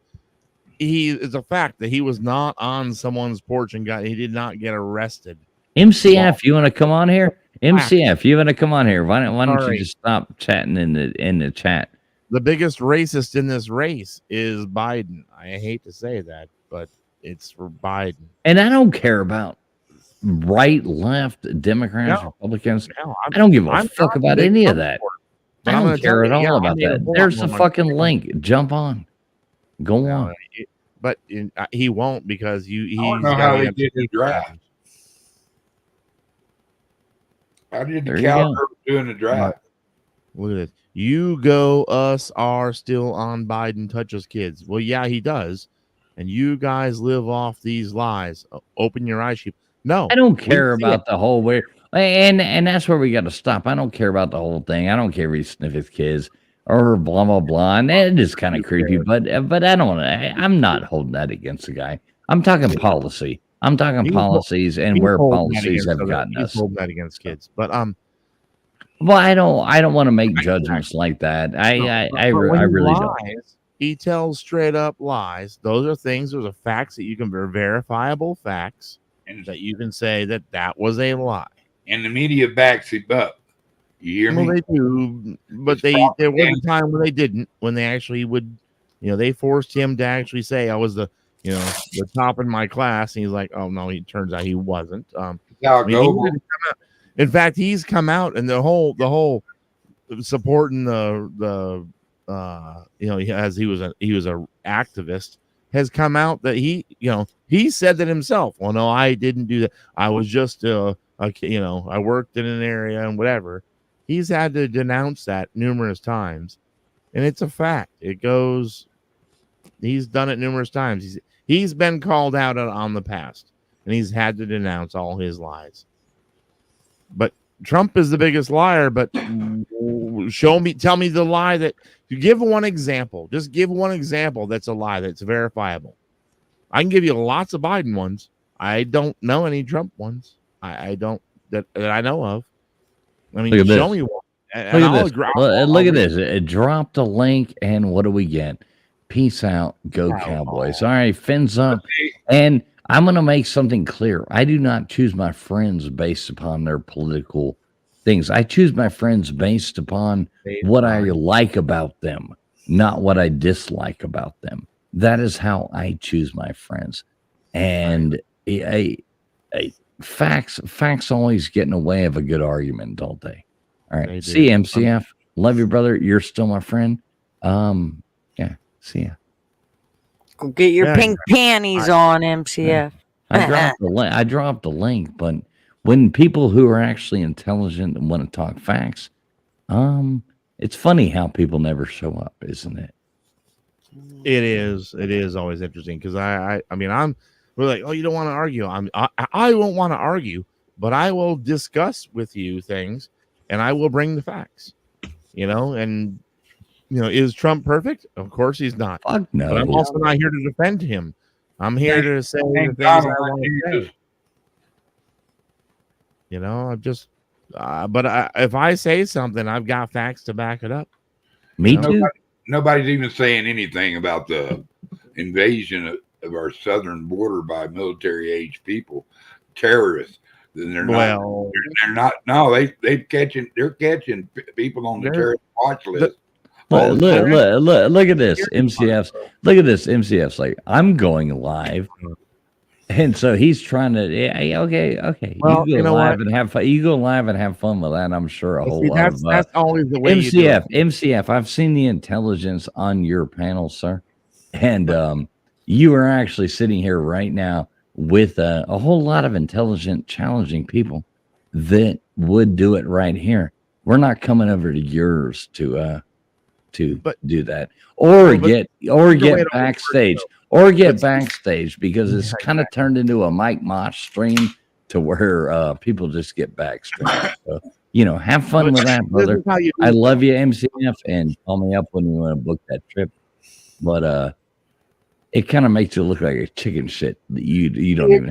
It's a fact that he was not on someone's porch and he did not get arrested. MCF, you want to come on here? MCF, you want to come on here? Why don't you just stop chatting in the chat? The biggest racist in this race is Biden. I hate to say that, but it's for Biden. And I don't care about right, left, Democrats, Republicans. No, I don't give a fuck about any of that. I don't care at all about that. There's the fucking link. Jump on. Go on. But he won't because he's don't know how he did the draft. How did the Cowgirls doing the draft? Look at this. You go, us are still on Biden touches kids. Well, yeah, he does. And you guys live off these lies. Open your eyes, sheep. No, I don't care about the whole way. And that's where we got to stop. I don't care about the whole thing. I don't care if he sniff his kids or blah, blah, blah. And it is kind of creepy, but I'm not holding that against the guy. I'm talking policy. I'm talking policies and where policies have gotten us. Hold that against kids. But Well, I don't want to make judgments like that. I When he really don't. lies, he tells straight up lies. Those are things. Those are facts that you can verifiable facts And, that you can say that was a lie. and the media backs him up. You hear Well, me? they do, but It's there was propaganda. a time when they didn't. When they actually would, they forced him to actually say I was the top in my class, and he's like, oh no, he turns out he wasn't. That's how I it mean, he goes. had to come out. In fact, he's come out and the whole supporting the as he was a activist has come out that he said that himself. Well, no, I didn't do that. I was just I worked in an area and whatever. He's had to denounce that numerous times, and it's a fact. It goes. He's done it numerous times. He's been called out on the past, and he's had to denounce all his lies. But Trump is the biggest liar. But tell me the lie that you give one example. Just give one example that's a lie that's verifiable. I can give you lots of Biden ones. I don't know any Trump ones. I don't that I know of. I mean, show me one. Look at this. Look at this. It dropped a link, and what do we get? Peace out. Go Cowboys. All right, fins up. And I'm going to make something clear. I do not choose my friends based upon their political things. I choose my friends based upon what I like about them, not what I dislike about them. That is how I choose my friends. And facts always get in the way of a good argument, don't they? All right. See you, MCF. Love you, brother. You're still my friend. Yeah. See ya. Go get your pink panties on, MCF. I dropped the link, but when people who are actually intelligent and want to talk facts, it's funny how people never show up, isn't it? It is. It is always interesting because we're like, oh, you don't want to argue. I won't want to argue, but I will discuss with you things, and I will bring the facts. And is Trump perfect? Of course he's not. Fuck no. But I'm also not here to defend him. I'm here to say the things I want to say. I'm just. But if I say something, I've got facts to back it up. Me too. Nobody's even saying anything about the invasion of our southern border by military-age people, terrorists. Then they're not. No, they're catching people on the terrorist watch list. Look at this, MCF's. Look at this, MCF's like, I'm going live. And so he's trying to, okay. Well, you go live and have fun. You go live and have fun with that. I'm sure a whole lot of that's always the way. MCF. I've seen the intelligence on your panel, sir, and you are actually sitting here right now with a whole lot of intelligent, challenging people that would do it right here. We're not coming over to yours to do that, or get backstage. Backstage because it's kind of turned into a Mike Mosh stream to where people just get backstage. So, have fun with that, brother. I love you, MCF, and call me up when you want to book that trip. But it kind of makes you look like a chicken shit. You don't even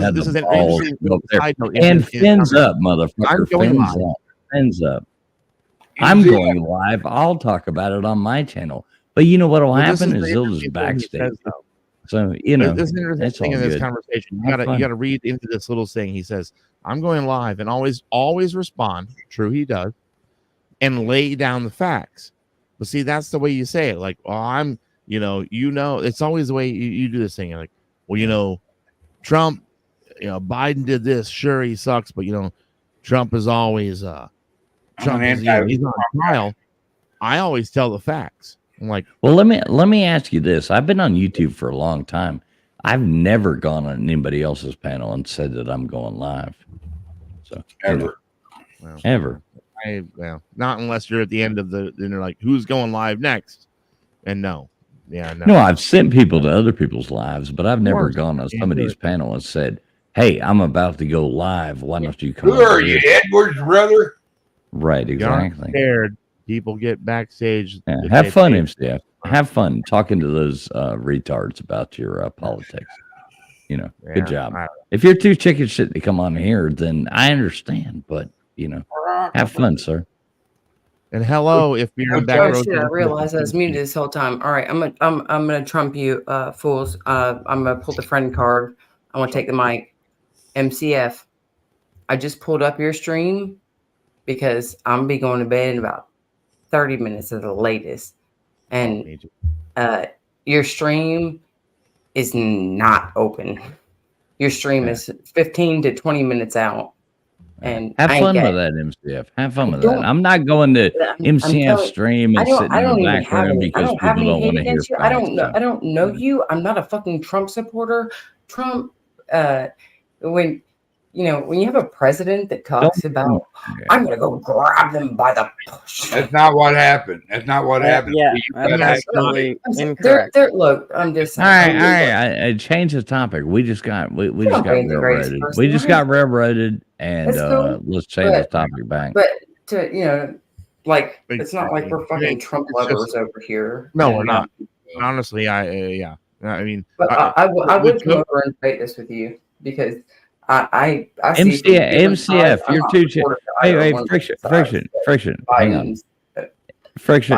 have the balls to go up there. And fins up, motherfucker. Fins up. I'm going live. I'll talk about it on my channel. But you know what will happen is they'll just backstage. So this is an interesting thing in this conversation. You gotta read into this little thing. He says, "I'm going live and always respond." True, he does, and lay down the facts. But see, that's the way you say it. Like, oh, I'm, it's always the way you do this thing. You're like, well, Trump, Biden did this. Sure, he sucks, but Trump is always Trump is, he's on trial. I always tell the facts. I'm like, well, let me ask you this. I've been on YouTube for a long time. I've never gone on anybody else's panel and said that I'm going live. So ever. Not unless you're at the end of then they're like, who's going live next? And no. I've sent people to other people's lives, but I've never gone on somebody's panel and said, hey, I'm about to go live. Why don't you come? Who are you, Edward's brother? Right, exactly. Scared. People get backstage. Yeah, have fun, MCF. Have fun talking to those retards about your politics. Good job. If you're too chicken shit to come on here, then I understand. But have fun, sir. And hello, if you're in back Oh row. shit! I realized I was muted this whole time. All right, I'm gonna trump you, fools. I'm gonna pull the friend card. I want to take the mic. MCF. I just pulled up your stream because I'm gonna be going to bed in about 30 minutes at the latest, and your stream is not open. Your stream is 15 to 20 minutes out. And have I ain't fun got with it. that, MCF. Have fun I with that. don't- I'm not going to I'm MCF telling- stream and sitting I in don't the even back have room any. I because don't have people any don't want hate to hear against you. I don't know. facts. I don't know you. I'm not a fucking Trump supporter. Trump. When when you have a president that talks about, I'm gonna go grab them by the push. That's not what happened. That's not what happened. Yeah, You that's got that absolutely They're, incorrect. look, I'm just All saying. right. I changed the topic. We just got we just don't got bring the greatest railroaded. person. We just got railroaded, and That's cool, let's change the topic back. But to like, it's not like we're fucking Trump lovers over here. No, we're not. Honestly, I mean, But I would come over and debate this with you because I see MCF, you're too. Hey, friction. Hang on. Friction.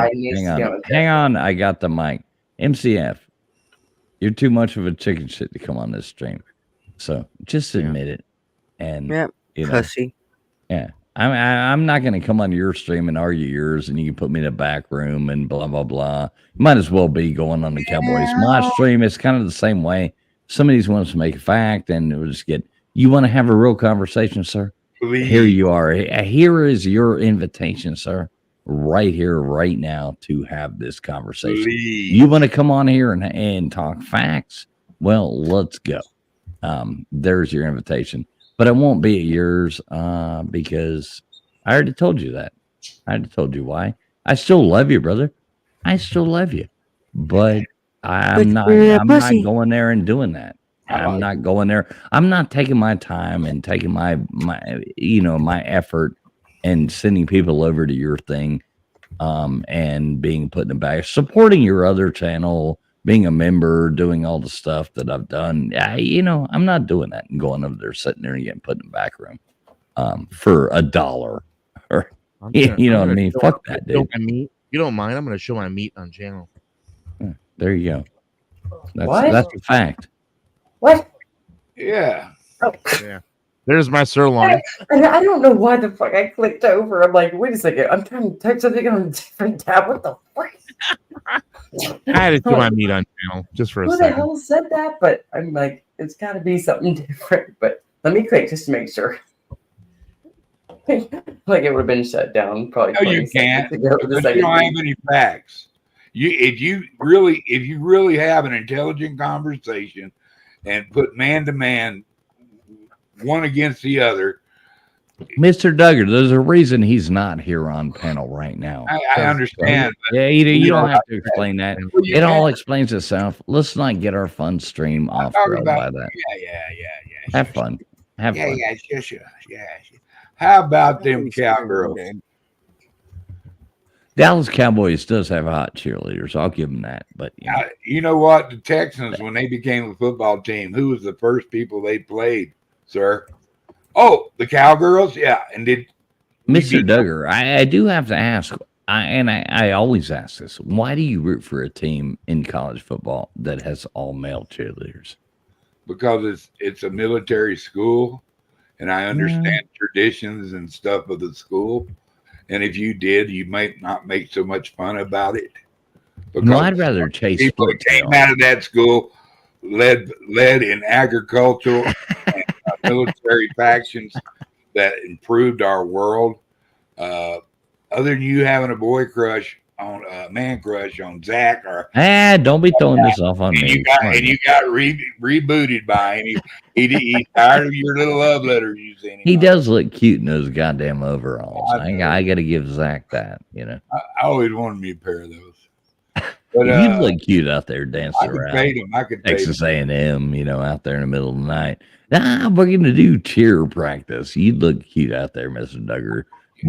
Hang on. I got the mic. MCF, you're too much of a chicken shit to come on this stream. So just admit it. And pussy. Yeah. I'm not going to come on your stream and argue yours, and you can put me in a back room and blah blah blah. Might as well be going on the Cowboys. My stream is kind of the same way. Somebody wants to make a fact, and we'll just get. You want to have a real conversation, sir? Please. Here you are. Here is your invitation, sir. Right here, right now, to have this conversation. Please. You want to come on here and talk facts? Well, let's go. There's your invitation. But it won't be at yours because I already told you that. I already told you why. I still love you, brother. I still love you. But I'm not going there and doing that. I'm not going there. I'm not taking my time and taking my effort and sending people over to your thing and being put in the back, supporting your other channel, being a member, doing all the stuff that I've done. I'm not doing that and going over there, sitting there and getting put in the back room for $1 or you know what I mean? Fuck that, dude. You don't mind? I'm going to show my meat on channel. There you go. That's a fact. What? Yeah. Oh. Yeah. There's my sirloin. I don't know why the fuck I clicked over. I'm like, wait a second. I'm trying to type something on a different tab. What the fuck? I had to do my meat on channel just for a second. Who the hell said that? But I'm like, it's got to be something different. But let me click just to make sure. Like it would have been shut down probably. No, you can't. But you don't have any facts. If you really have an intelligent conversation and put man to man, one against the other. Mr. Duggar, there's a reason he's not here on panel right now. I understand. You don't have to explain that. It all explains itself. Let's not get our fun stream off by that. Yeah. Have fun. Sure. How about them cowgirls? Dallas Cowboys does have hot cheerleaders. I'll give them that. But you know what? The Texans, when they became a football team, who was the first people they played, sir? Oh, the Cowgirls? Yeah. And did Mr. Duggar, I do have to ask, I always ask this. Why do you root for a team in college football that has all male cheerleaders? Because it's a military school, and I understand traditions and stuff of the school. And if you did, you might not make so much fun about it. No, I'd rather chase people that came out of that school led in agricultural and military factions that improved our world. Other than you having a boy crush on a man crush on Zach, or don't be throwing this off on me. You got rebooted by him. He's tired of your little love letter you sent him. He does look cute in those goddamn overalls. I got to give Zach that. I always wanted me a pair of those. But you look cute out there dancing around. I could Texas A&M, out there in the middle of the night. We're going to do cheer practice. You look cute out there, Mr. Duggar,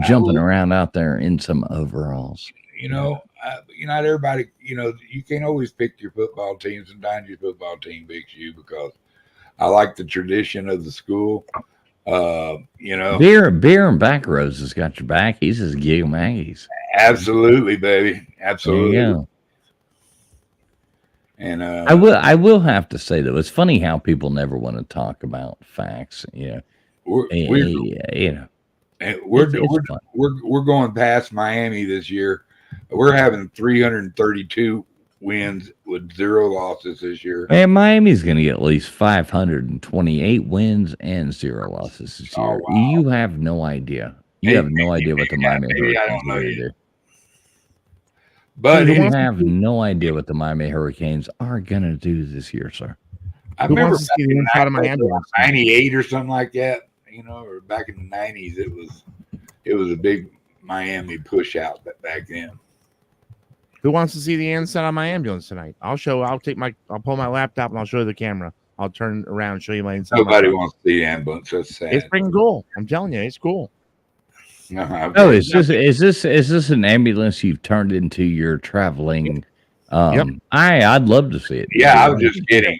jumping around out there in some overalls. Not everybody, you can't always pick your football team. Sometimes your football team picks you because I like the tradition of the school. You know, Beer and back roads has got your back. He's his Giggle Maggie's. absolutely, baby, There absolutely. you go. And I will have to say though, it's funny how people never want to talk about facts. we're Eh, we're you know, it's fun. we're going past Miami this year. We're having 332 wins with 0 losses this year. Man, Miami's going to get at least 528 wins and 0 losses this Oh, year. wow. You have no idea. You have no idea what the Miami maybe I Hurricanes don't are know going to yet. do. But You it, have no idea what the Miami Hurricanes are going to do this year, sir. I Who remember wants to back see the in inside of my ambulance? 98 or something like that, you know, or back in the 90s, it was a big Miami push out back then. Who wants to see the inside of my ambulance tonight? I'll pull my laptop and I'll show you the camera. I'll turn around and show you my inside. Nobody wants to see ambulance. That's sad. It's freaking cool. I'm telling you, it's cool. Okay. Oh, is this an ambulance you've turned into your traveling? Yep. I'd love to see it. Yeah, I was just kidding.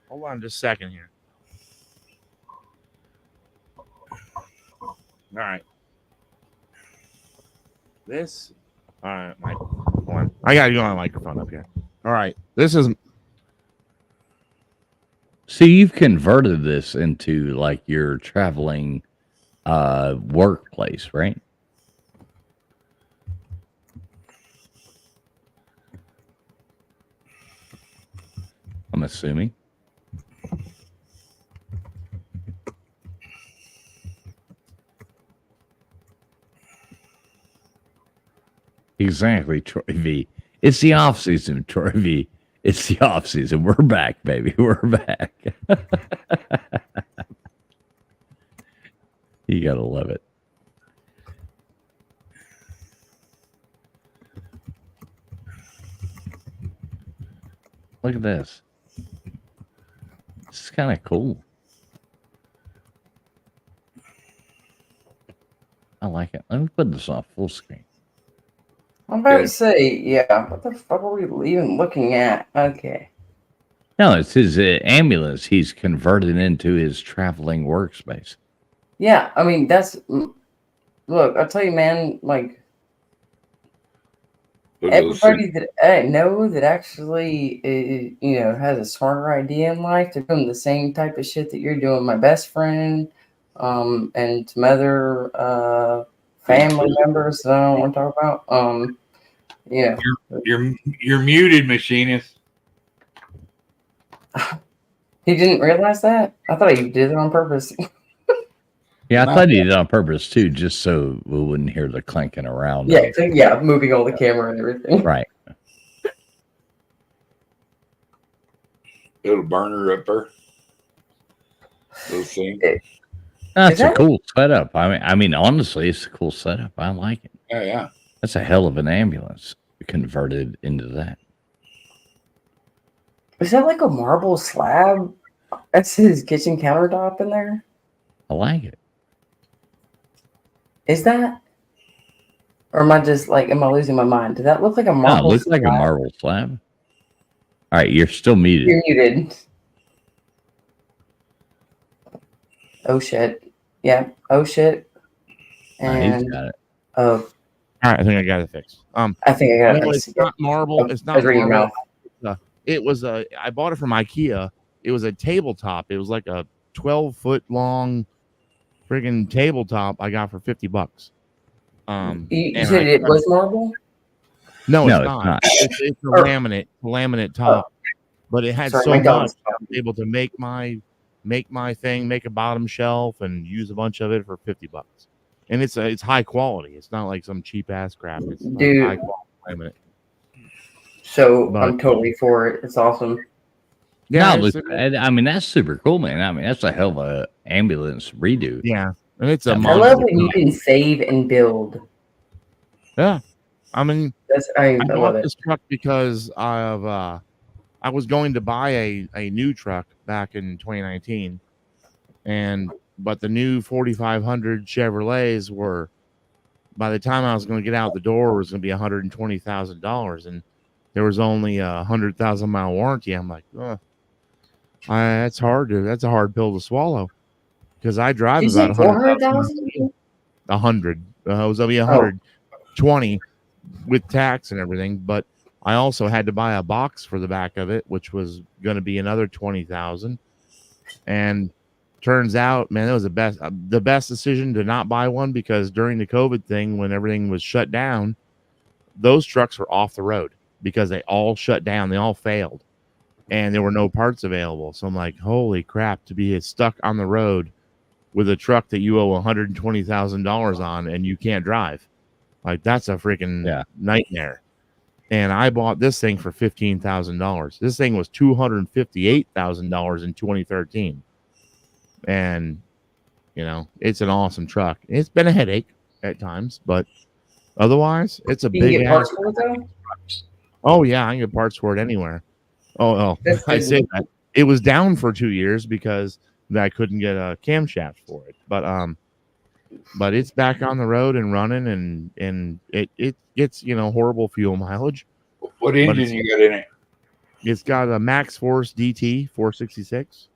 Hold on just a second here. All right. All right, Mike. Hold on. I gotta go on the microphone up here. All right. This is So you've converted this into like your traveling workplace, right? I'm assuming. Exactly, Troy V. It's the off season, Troy V. It's the off season. We're back, baby. We're back. You gotta love it. Look at this. This is kind of cool. I like it. Let me put this on full screen. I'm about to say, yeah. What the fuck are we even looking at? Okay. No, it's his ambulance. He's converted into his traveling workspace. Yeah, I mean look, I'll tell you, man, like Look at those everybody that I know that actually has a smarter idea in life, they're doing the same type of shit that you're doing. My best friend, and some other family members that I don't want to talk about. Yeah. You're muted, machinist. He didn't realize that? I thought he did it on purpose. Yeah, I thought he did it on purpose too, just so we wouldn't hear the clanking around. Yeah, moving all the camera and everything. Right. Little burner up there. Little thing. That's a cool setup. I mean, honestly, it's a cool setup. I like it. Yeah. That's a hell of an ambulance converted into that. Is that like a marble slab? That's his kitchen countertop in there? I like it. Is that? Or am I losing my mind? Did that look like a marble No, it looks like a marble slab. All right, you're still muted. You're muted. Oh shit. Yeah. Oh shit. And He's got it. oh, all right. I think I got it fixed. I think I got No, it. it's not marble. It's not reading your marble. mouth. It was I bought it from IKEA. It was a tabletop. It was like a 12-foot long friggin' tabletop I got for $50. You said it was marble? No, No, it's not. It's a laminate top. But it had so much I was able to make my thing, make a bottom shelf, and use a bunch of it for $50. And it's high quality. It's not like some cheap ass crap. It's like high quality laminate. So I'm totally for it. It's awesome. Yeah, no, I mean that's super cool, man. I mean that's a hell of a ambulance redo. Yeah, and it's a. I love when you can save and build. Yeah, I mean, I bought love this truck because I was going to buy a new truck back in 2019, but the new 4500 Chevrolets were, by the time I was going to get out the door, was going to be $120,000, and there was only a 100,000 mile warranty. I'm like, that's a hard pill to swallow. because I drive Did you about say 100,000. 400,000? 100. It was gonna be Oh. 120 with tax and everything, but I also had to buy a box for the back of it, which was going to be another 20,000. And turns out, man, that was the best decision to not buy one, because during the COVID thing, when everything was shut down, those trucks were off the road because they all shut down. They all failed, and there were no parts available. So I'm like, holy crap, to be stuck on the road with a truck that you owe $120,000 on and you can't drive. Like, that's a freaking nightmare. And I bought this thing for $15,000. This thing was $258,000 in 2013. And, you know, it's an awesome truck. It's been a headache at times, but otherwise, it's a You can big get parts for it though? Oh, yeah, I can get parts for it anywhere. Oh, That's I good. say that. It was down for 2 years because I couldn't get a camshaft for it. But it's back on the road and running, and it gets, you know, horrible fuel mileage. What engine you got in it? It's got a Max Force DT 466,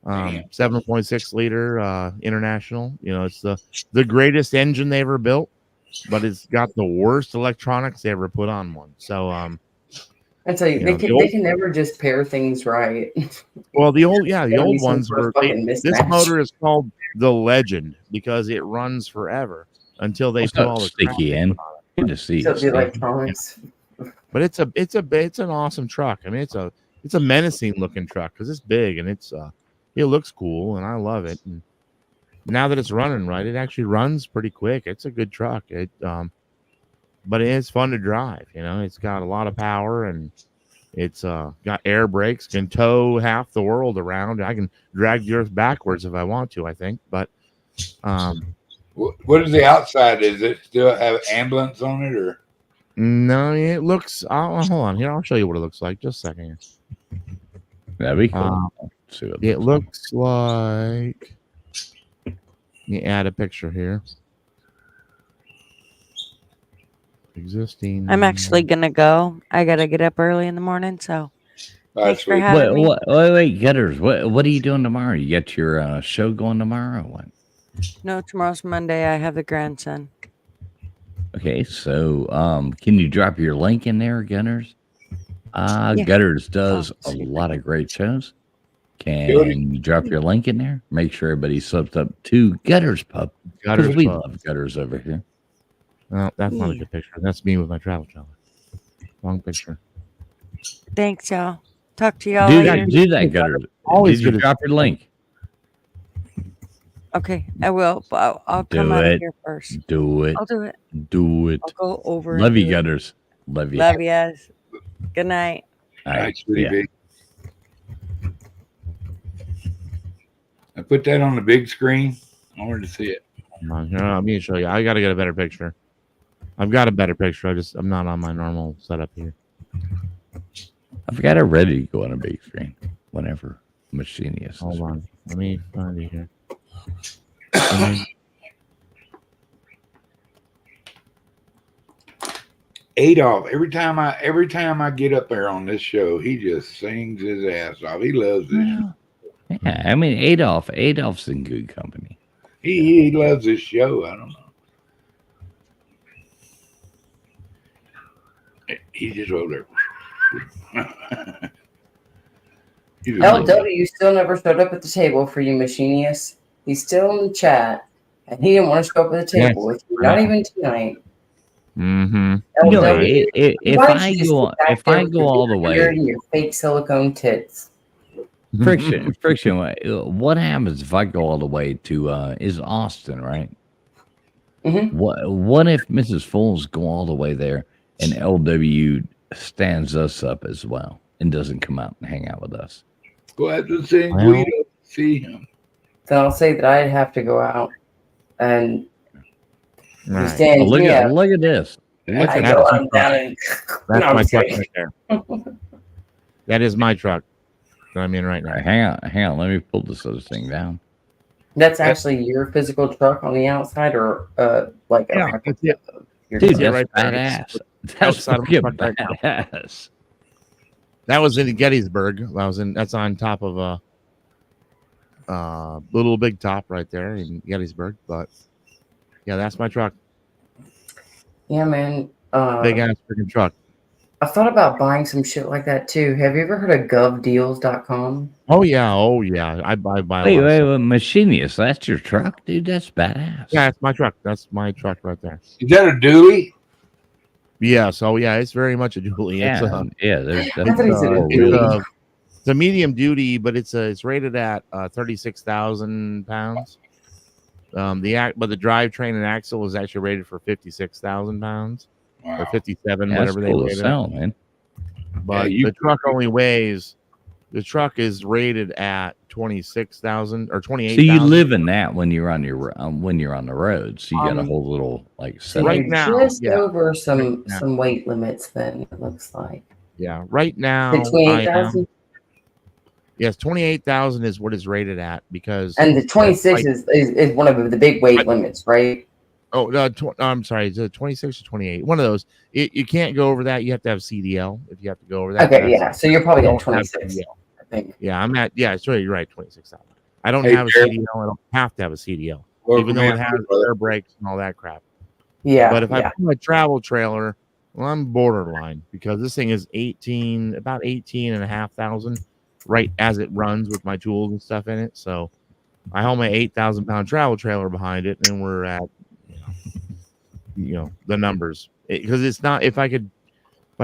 7.6 liter international. You know, it's the greatest engine they ever built, but it's got the worst electronics they ever put on one. So I tell you, they can never just pair things right. well, the old Gotta be some ones sort of were. fucking This mismatch. motor is called the Legend because it runs forever until they put all the sticky in. Good to see So you, the Steve. electronics. But it's an awesome truck. I mean, it's a menacing looking truck because it's big and it looks cool and I love it. And now that it's running right, it actually runs pretty quick. It's a good truck. But it is fun to drive. You know, it's got a lot of power and it's got air brakes, can tow half the world around. I can drag the earth backwards if I want to, I think. But what is the outside? Does it still have ambulance on it, or? no, it looks. Hold on here. I'll show you what it looks like. Just a second here. That'd be cool. See what It looks like. Let me add a picture here. Existing. I'm actually gonna go. I gotta get up early in the morning, so thanks for Sweet. having me. Wait, Gutters. What are you doing tomorrow? You got your show going tomorrow? Or what? No, tomorrow's Monday. I have the grandson. Okay, so can you drop your link in there, Gunners? Gutters does a lot of great shows. Can you drop your link in there? Make sure everybody subs up to Gutters Pub. Because we love Gutters over here. Oh, that's not a good picture. That's me with my travel trailer. Wrong picture. Thanks, y'all. Talk to y'all later. Do that, Gutters. Always Did you drop your link? Okay, I will. But I'll come out of here first. Do it. I'll do it. Do it. I'll go over. Love you, Gutters. Love you. Love you. Good night. All right. Yeah. I put that on the big screen. I wanted to see it. Let me show you. I got to get a better picture. I've got a better picture. I'm not on my normal setup here. I've got it ready to go on a big screen whenever Machinius. Hold on. Let me find it here. Adolf, every time I get up there on this show, he just sings his ass off. He loves this. Yeah, I mean Adolf's in good company. He loves this show. I don't know. He just over there. LW still never showed up at the table for you, Machinius. He's still in the chat, and he didn't want to show up at the table with you. Not even tonight. Mm-hmm. LW, If I go all the way, your fake silicone tits. friction. What happens if I go all the way to is Austin, right? Mm-hmm. What if Mrs. Foles go all the way there and LW stands us up as well and doesn't come out and hang out with us? Go out to San Guido to see him. Then I'll say that I'd have to go out and stand. Look at this. That's my truck right there. That is my truck that I'm in right now. Hang on. Let me pull this other thing down. That's actually your physical truck on the outside, or like a dude, that's right badass. That's fucking badass. That was in Gettysburg. That's on top of little big top right there in Gettysburg. But yeah, that's my truck. Yeah, man. Big ass freaking truck. I thought about buying some shit like that too. Have you ever heard of govdeals.com? Oh yeah. I buy a Wait, lot of wait, stuff. wait, Machinist, that's your truck, dude? That's badass. Yeah, it's my truck. That's my truck right there. Is that a dually? Yeah, so yeah, it's very much a dually. It's There's I thought he said a it's dually. it's a medium duty, but it's rated at 36,000 pounds. But the drivetrain and axle is actually rated for 56,000 pounds or Wow. 57, that's whatever they cool to rated it. sell, man. But Yeah, the truck only weighs. The truck is rated at 26,000 or 28,000. So you live in that when you're on your when you're on the road. So you got a whole little like So setup. Right you're now, just yeah. over some now. some weight limits. Then it looks like Yeah, right now the I am. 28,000 Yes, 28,000 is what it's rated at because. and the 26 is one of the big weight limits, right? Oh, no, I'm sorry. Is it 26 or 28? One of those. You can't go over that. You have to have CDL if you have to go over that. Okay, yeah. So you're probably I at don't have 26. CDL. I think. Yeah, I'm at. Yeah, sorry, you're right. 26,000. I don't Hey, have a Jared. CDL. I don't have to have a CDL, Welcome even though it in, has brother. air brakes and all that crap. Yeah. But if I yeah. put my travel trailer, well, I'm borderline because this thing is about 18,500 right as it runs with my tools and stuff in it. So I haul my 8,000 pound travel trailer behind it, and we're at, the numbers because it's not. If I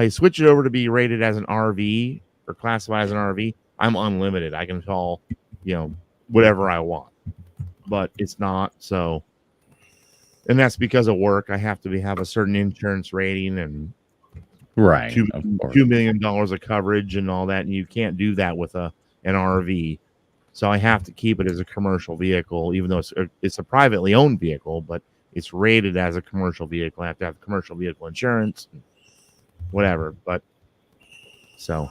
switch it over to be rated as an RV or classified as an RV, I'm unlimited. I can haul, whatever I want, but it's not. So, and that's because of work. I have to have a certain insurance rating and Right. $2 million of coverage and all that, and you can't do that with an RV. So I have to keep it as a commercial vehicle, even though it's a privately owned vehicle, but it's rated as a commercial vehicle. I have to have commercial vehicle insurance, whatever. But so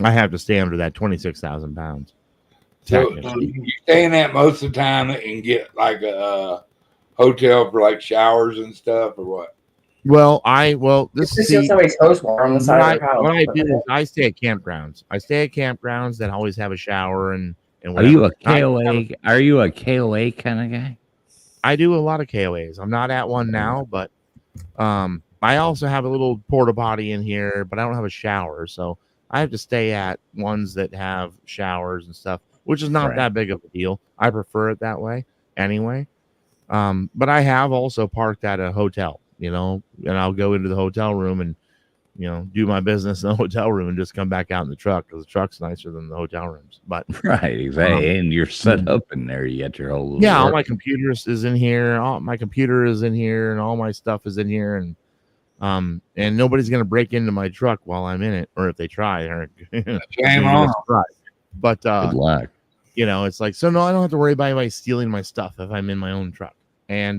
I have to stay under that 26,000 pounds. So you stay in that most of the time and get like a hotel for like showers and stuff or what? Well, Just to see somebody's hose water on the side of their house. what I do is I stay at campgrounds. I stay at campgrounds that always have a shower and Are whatever. you a KOA? Are you a KOA kind of guy? I do a lot of KOAs. I'm not at one now, but I also have a little porta potty in here, but I don't have a shower, so I have to stay at ones that have showers and stuff, which is not that big of a deal. I prefer it that way anyway. But I have also parked at a hotel, and I'll go into the hotel room and do my business in the hotel room and just come back out in the truck because the truck's nicer than the hotel rooms. But right, exactly. And you're set up in there. You got your whole all my computers is in here. All my computer is in here, and all my stuff is in here, and nobody's gonna break into my truck while I'm in it, or if they try, Shame on. But good luck. it's like so. No, I don't have to worry about anybody stealing my stuff if I'm in my own truck, and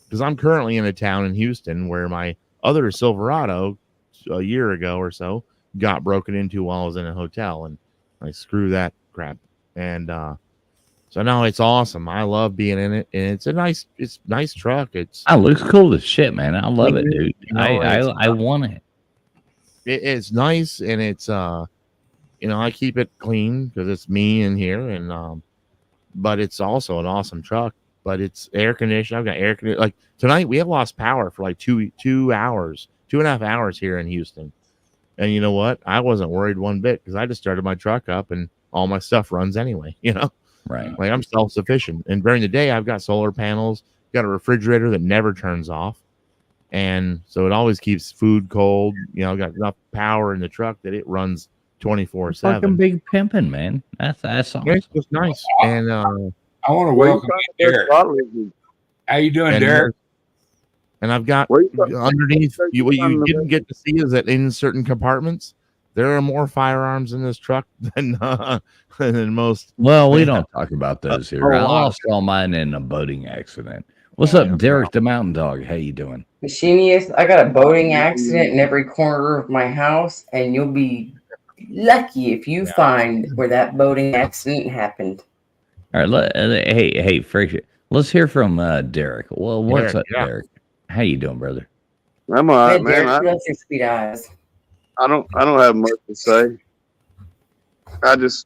because I'm currently in a town in Houston where my other Silverado a year ago or so got broken into while I was in a hotel, and I screw that crap. And so now it's awesome. I love being in it, and it's nice truck. It looks cool as shit, man. I love it, dude. I want it. It's nice, and it's I keep it clean because it's me in here, and but it's also an awesome truck. But it's air conditioned. I've got air conditioning. Like tonight, we have lost power for like 2 hours, 2.5 hours here in Houston. And you know what? I wasn't worried one bit because I just started my truck up and all my stuff runs anyway. Right. Like I'm self-sufficient. And during the day, I've got solar panels, got a refrigerator that never turns off, and so it always keeps food cold. I've got enough power in the truck that it runs 24/7. Fucking big pimping, man. That's awesome. It's just nice. And I want to welcome Derek. How you doing, Derek? And I've got underneath you. What you didn't get to see is that in certain compartments, there are more firearms in this truck than most. Well, we don't talk about those here. I lost all mine in a boating accident. What's up, Derek the Mountain Dog? How you doing? Machinist, I got a boating accident in every corner of my house, and you'll be lucky if you find where that boating accident happened. All right, hey, Friction. Let's hear from Derek. Well, what's up, Derek? How you doing, brother? I'm all right, Hey, man. Derek, your sweet eyes. I don't have much to say. I just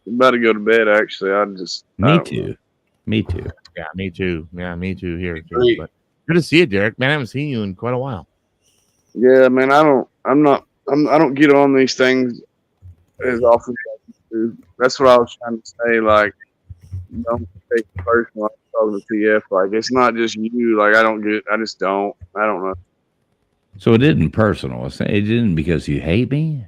about to go to bed. Actually, I just I Me don't too. know. Me too. Yeah, me too. Yeah, me too here too. Agreed. But good to see you, Derek. Man, I haven't seen you in quite a while. Yeah, man. I don't get on these things as often as I used to. That's what I was trying to say. Like, don't take it personal. I'm talking to TF. Like, it's not just you. Like, I just don't. I don't know. So it isn't personal. It isn't because you hate me.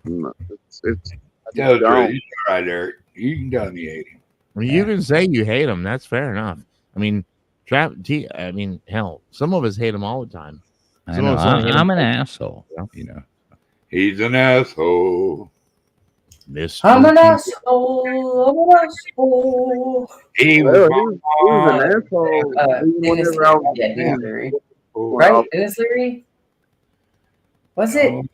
No, it's I Tell just the truth. don't. He's all right, Eric. You can tell him you hate him. I mean, you can say you hate him. That's fair enough. I mean, I mean, hell, some of us hate him all the time. I Some know. of us only hate him I'm an once, asshole. you know? You know. He's an asshole. Mr. I'm an T- asshole. I'm an asshole. He was Well, my he was an mom. asshole. Even Dennis whenever I Leary. was Yeah, with Dennis him. Leary. Oh, Right? Dennis Leary? Was it? oh,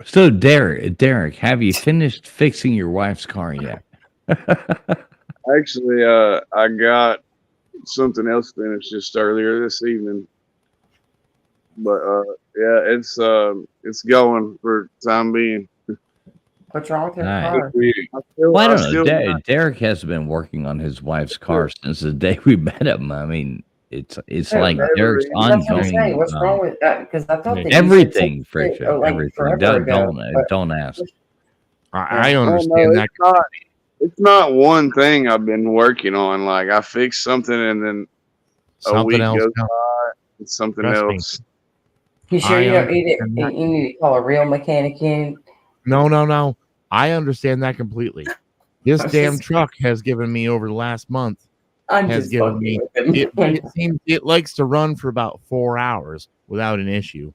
So Derek, have you finished fixing your wife's car yet? Actually, I got something else finished just earlier this evening. But yeah, it's going for the time being. What's wrong with your Nice. car? Well, I don't know. Still Derek has been working on his wife's car since the day we met him. I mean, it's Yeah, like never Derek's even- That's what I'm ongoing. saying. What's wrong with that? Because I thought that you said Everything, something, friction, like everything. forever ago. but- Don't ask. I no, understand that. it's not one thing I've been working on. Like I fix something and then a Something week else. goes No, by and something Trust me. else. You sure I you don't need it? understand that. You need to call a real mechanic in. No. I understand that completely. This I'm damn just- truck has given me over the last month. I'm Has just given fucking me with him. it seems it likes to run for about 4 hours without an issue,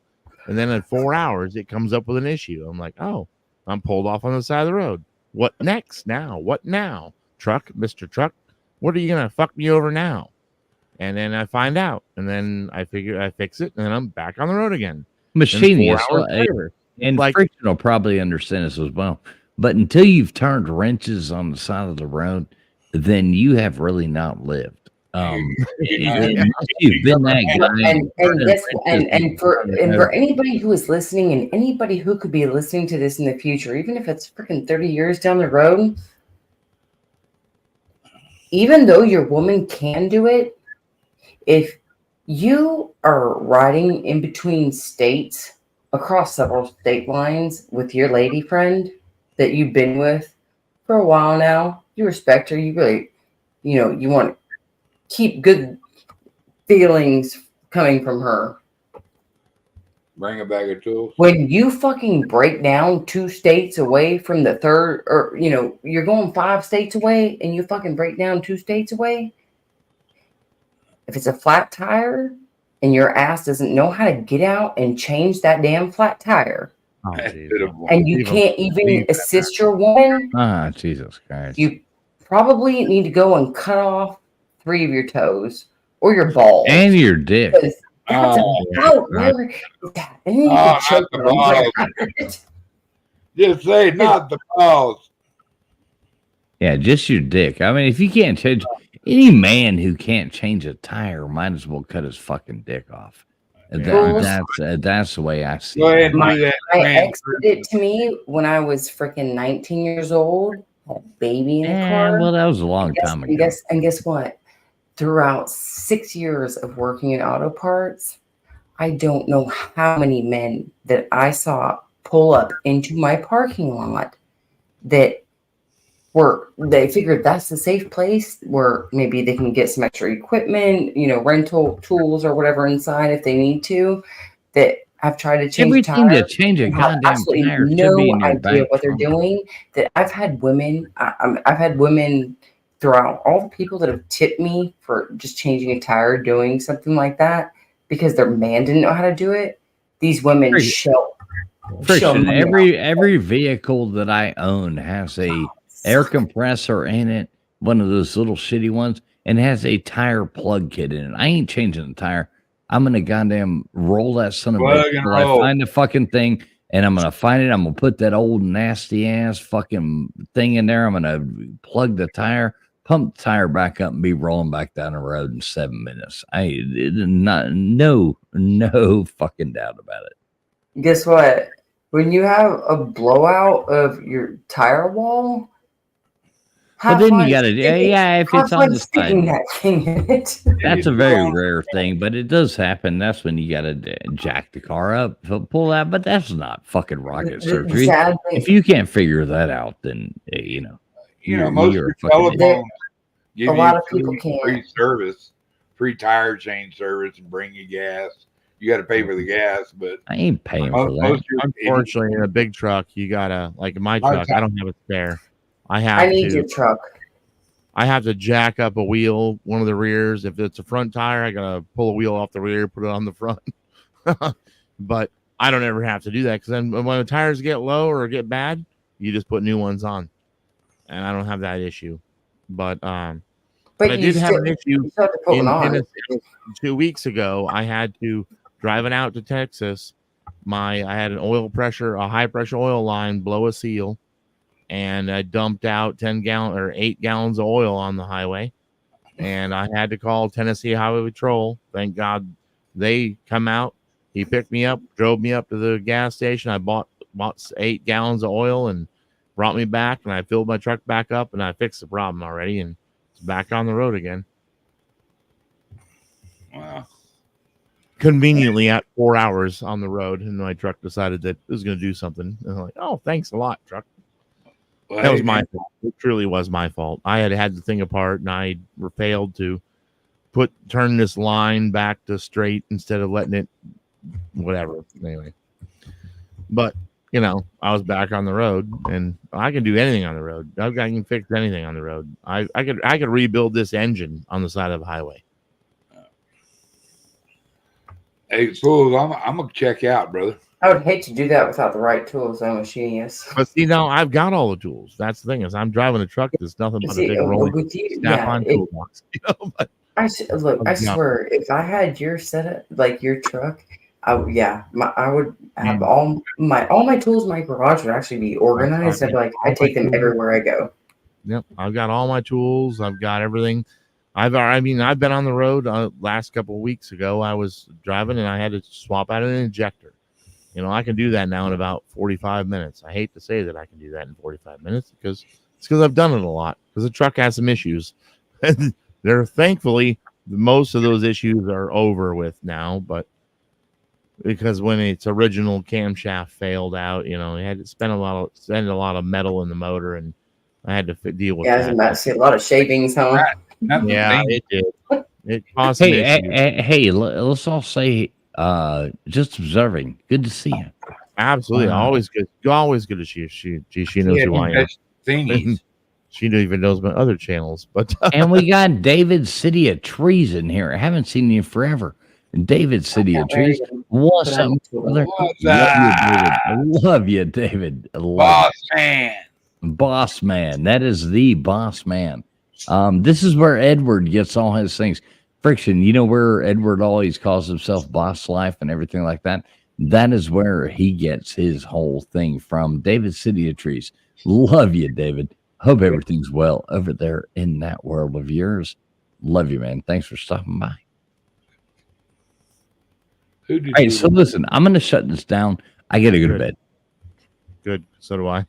and then at 4 hours it comes up with an issue. I'm like, oh, I'm pulled off on the side of the road. What next? Now, what now? Truck, Mr. Truck, what are you gonna fuck me over now? And then I find out, and then I figure I fix it, and then I'm back on the road again. And Machining 4 is hours later, and like- friction will probably understand this as well. But until you've turned wrenches on the side of the road, then you have really not lived. Unless you've been that guy. And for anybody who is listening and anybody who could be listening to this in the future, even if it's freaking 30 years down the road, even though your woman can do it, if you are riding in between states across several state lines with your lady friend that you've been with for a while now, you respect her, you really, you want to keep good feelings coming from her. bring a bag of tools. When you fucking break down 2 states away from the third, or you're going 5 states away and you fucking break down 2 states away, if it's a flat tire and your ass doesn't know how to get out and change that damn flat tire, oh, That's geez. pitiful. and you Even- can't even assist your woman, Jesus Christ. you probably need to go and cut off 3 of your toes or your balls. And your dick. Because that's Oh, about where it's at. And then you Oh, can choke not her. the balls. Just say not the balls. Yeah, just your dick. I mean, if you can't change any man who can't change a tire, might as well cut his fucking dick off. That's the way I see Go ahead it. and do that. My man. ex did it to me when I was freaking 19 years old. Had a baby in the car. Well, that was a long time ago. And guess what? Throughout 6 years of working in auto parts, I don't know how many men that I saw pull up into my parking lot that they figured that's the safe place where maybe they can get some extra equipment, rental tools or whatever inside if they need to. That I've tried to change Everything to tires. change a and have goddamn absolutely tire should no be in your idea back what they're trunk. doing. That I've had women. I've had women throughout all the people that have tipped me for just changing a tire, doing something like that because their man didn't know how to do it. These women show Friction. me Every vehicle that I own has a air compressor in it, one of those little shitty ones, and has a tire plug kit in it. I ain't changing the tire. I'm gonna goddamn roll that son of a Plug bitch and till I roll. find the fucking thing, and I'm gonna find it. I'm gonna put that old nasty ass fucking thing in there. I'm gonna plug the tire, pump the tire back up, and be rolling back down the road in 7 minutes. No fucking doubt about it. Guess what? when you have a blowout of your tire wall, But have then fun you got to, sticking, yeah, if have it's on fun the sticking side, that thing in it. that's a very rare thing, but it does happen. That's when you got to jack the car up, pull that. But that's not fucking rocket The surgery. sad If thing, you can't figure that out, then most you're of your fucking. telephones give a you lot of people free can't. service, free tire change service, and bring you gas. You got to pay for the gas, but I ain't paying for that. most of your, Unfortunately, in a big truck, you gotta like in my truck. I don't have a spare. I I have need to. your truck. I have to jack up a wheel, one of the rears. If it's a front tire, I gotta pull a wheel off the rear, put it on the front. But I don't ever have to do that because then when the tires get low or get bad, you just put new ones on, and I don't have that issue. But I But did have an issue you still have to put one in on. Tennessee 2 weeks ago. I had to driving out to Texas. I had a high pressure oil line blow a seal, and I dumped out 8 gallons of oil on the highway, and I had to call Tennessee Highway Patrol. Thank God they come out. He picked me up, drove me up to the gas station. I bought 8 gallons of oil and brought me back, and I filled my truck back up, and I fixed the problem already, and it's back on the road again. wow. Conveniently at 4 hours on the road, and my truck decided that it was going to do something. And I'm like, oh, thanks a lot, truck. Well, That was my fault. It truly was my fault. I had the thing apart, and I failed to turn this line back to straight instead of letting it whatever. Anyway, but I was back on the road, and I can do anything on the road. I can fix anything on the road. I could rebuild this engine on the side of the highway. Hey, fools, I'm gonna check out, brother. I would hate to do that without the right tools. I'm a genius. But see, now I've got all the tools. That's the thing is, I'm driving a truck that's nothing but a big rolling with you, snap-on toolbox. But I swear, if I had your setup, like your truck, I would have all my tools in my garage would actually be organized. I'd be like, I take them everywhere I go. Yep, I've got all my tools. I've got everything. I've been on the road. Last couple of weeks ago, I was driving and I had to swap out an injector. I can do that now in about 45 minutes. I hate to say that I can do that in 45 minutes because I've done it a lot. Because the truck has some issues. They're thankfully most of those issues are over with now, but because when its original camshaft failed out, it had to spend a lot of metal in the motor, and I had to deal with that. I was about to see a lot of shavings, huh? Yeah, it did. It caused Hey, let's all say, just observing. Good to see you. Absolutely, always good to see you. She knows who I am. Thingies. She even knows my other channels, but And we got David City of Trees in here. I haven't seen you forever. David City of Trees. What's up, brother? Love you, David. Boss man. Boss man. That is the boss man. This is where Edward gets all his things. Friction, where Edward always calls himself Boss Life and everything like that? That is where he gets his whole thing from. David City of Trees. Love you, David. Hope everything's well over there in that world of yours. Love you, man. Thanks for stopping by. All right, so listen, I'm going to shut this down. I got to go to bed. Good. So do I.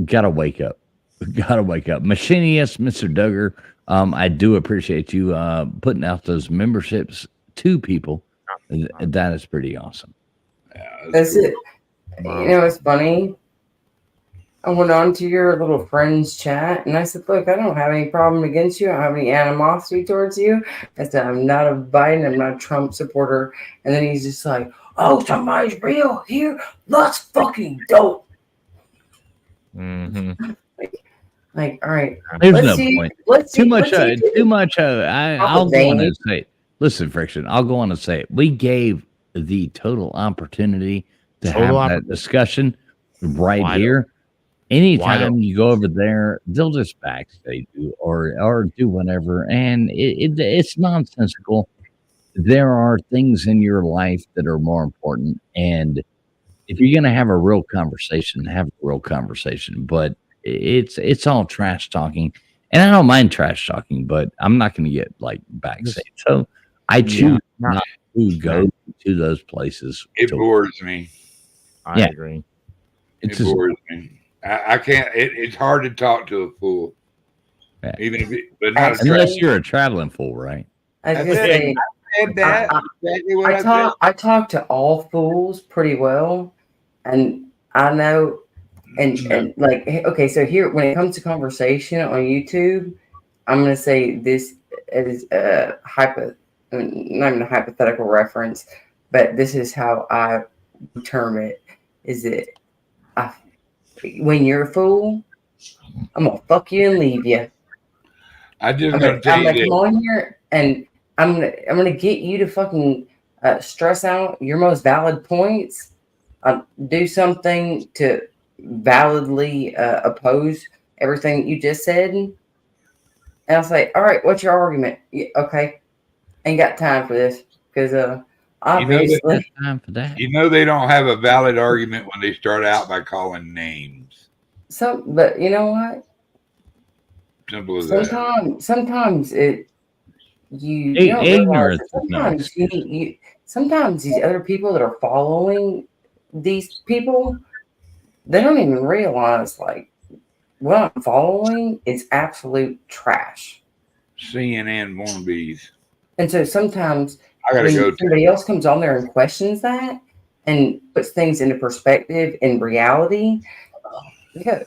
Got to wake up. Machinist, Mr. Duggar, I do appreciate you putting out those memberships to people. That is pretty awesome. That's it. It's funny. I went on to your little friends chat and I said, look, I don't have any problem against you. I don't have any animosity towards you. I said, I'm not a Biden. I'm not a Trump supporter. And then he's just like, oh, somebody's real here. Let's fucking go. Mm-hmm. Like, all right. There's no point. Too much. I'll go on and say it. Listen, Friction, I'll go on and say it. We gave the total opportunity to have that discussion right here. Anytime you go over there, they'll just backstage you or do whatever. And it's nonsensical. There are things in your life that are more important. And if you're going to have a real conversation, have a real conversation. But it's all trash talking. And I don't mind trash talking, but I'm not going to get like backstage. So I choose not to go to those places. It bores me. I agree. It It's just, bores me. I can't. It's hard to talk to a fool, Yeah. even if but not a Actually, unless you're a traveling fool, right? I was That's gonna it. say said that. Exactly what I said. I talk to all fools pretty well, and I know and like okay, so here when it comes to conversation on YouTube, I'm gonna say this is a not even a hypothetical reference, but this is how I term it: is that I, when you're a fool, I'm gonna fuck you and leave you. I'm just gonna tell I'm you gonna this. come on here and I'm gonna get you to fucking stress out your most valid points. Do something to validly oppose everything you just said, and I'll say, "All right, what's your argument?" Yeah, okay, ain't got time for this because obviously, Time for that. You know they don't have a valid argument when they start out by calling names. but you know what? Simple as that. Sometimes you don't realize Ignorance that is no sometimes excuse. sometimes these other people that are following these people, they don't even realize like what I'm following is absolute trash. CNN wannabes. And so sometimes I gotta when go. somebody else comes on there and questions that and puts things into perspective in reality, you go,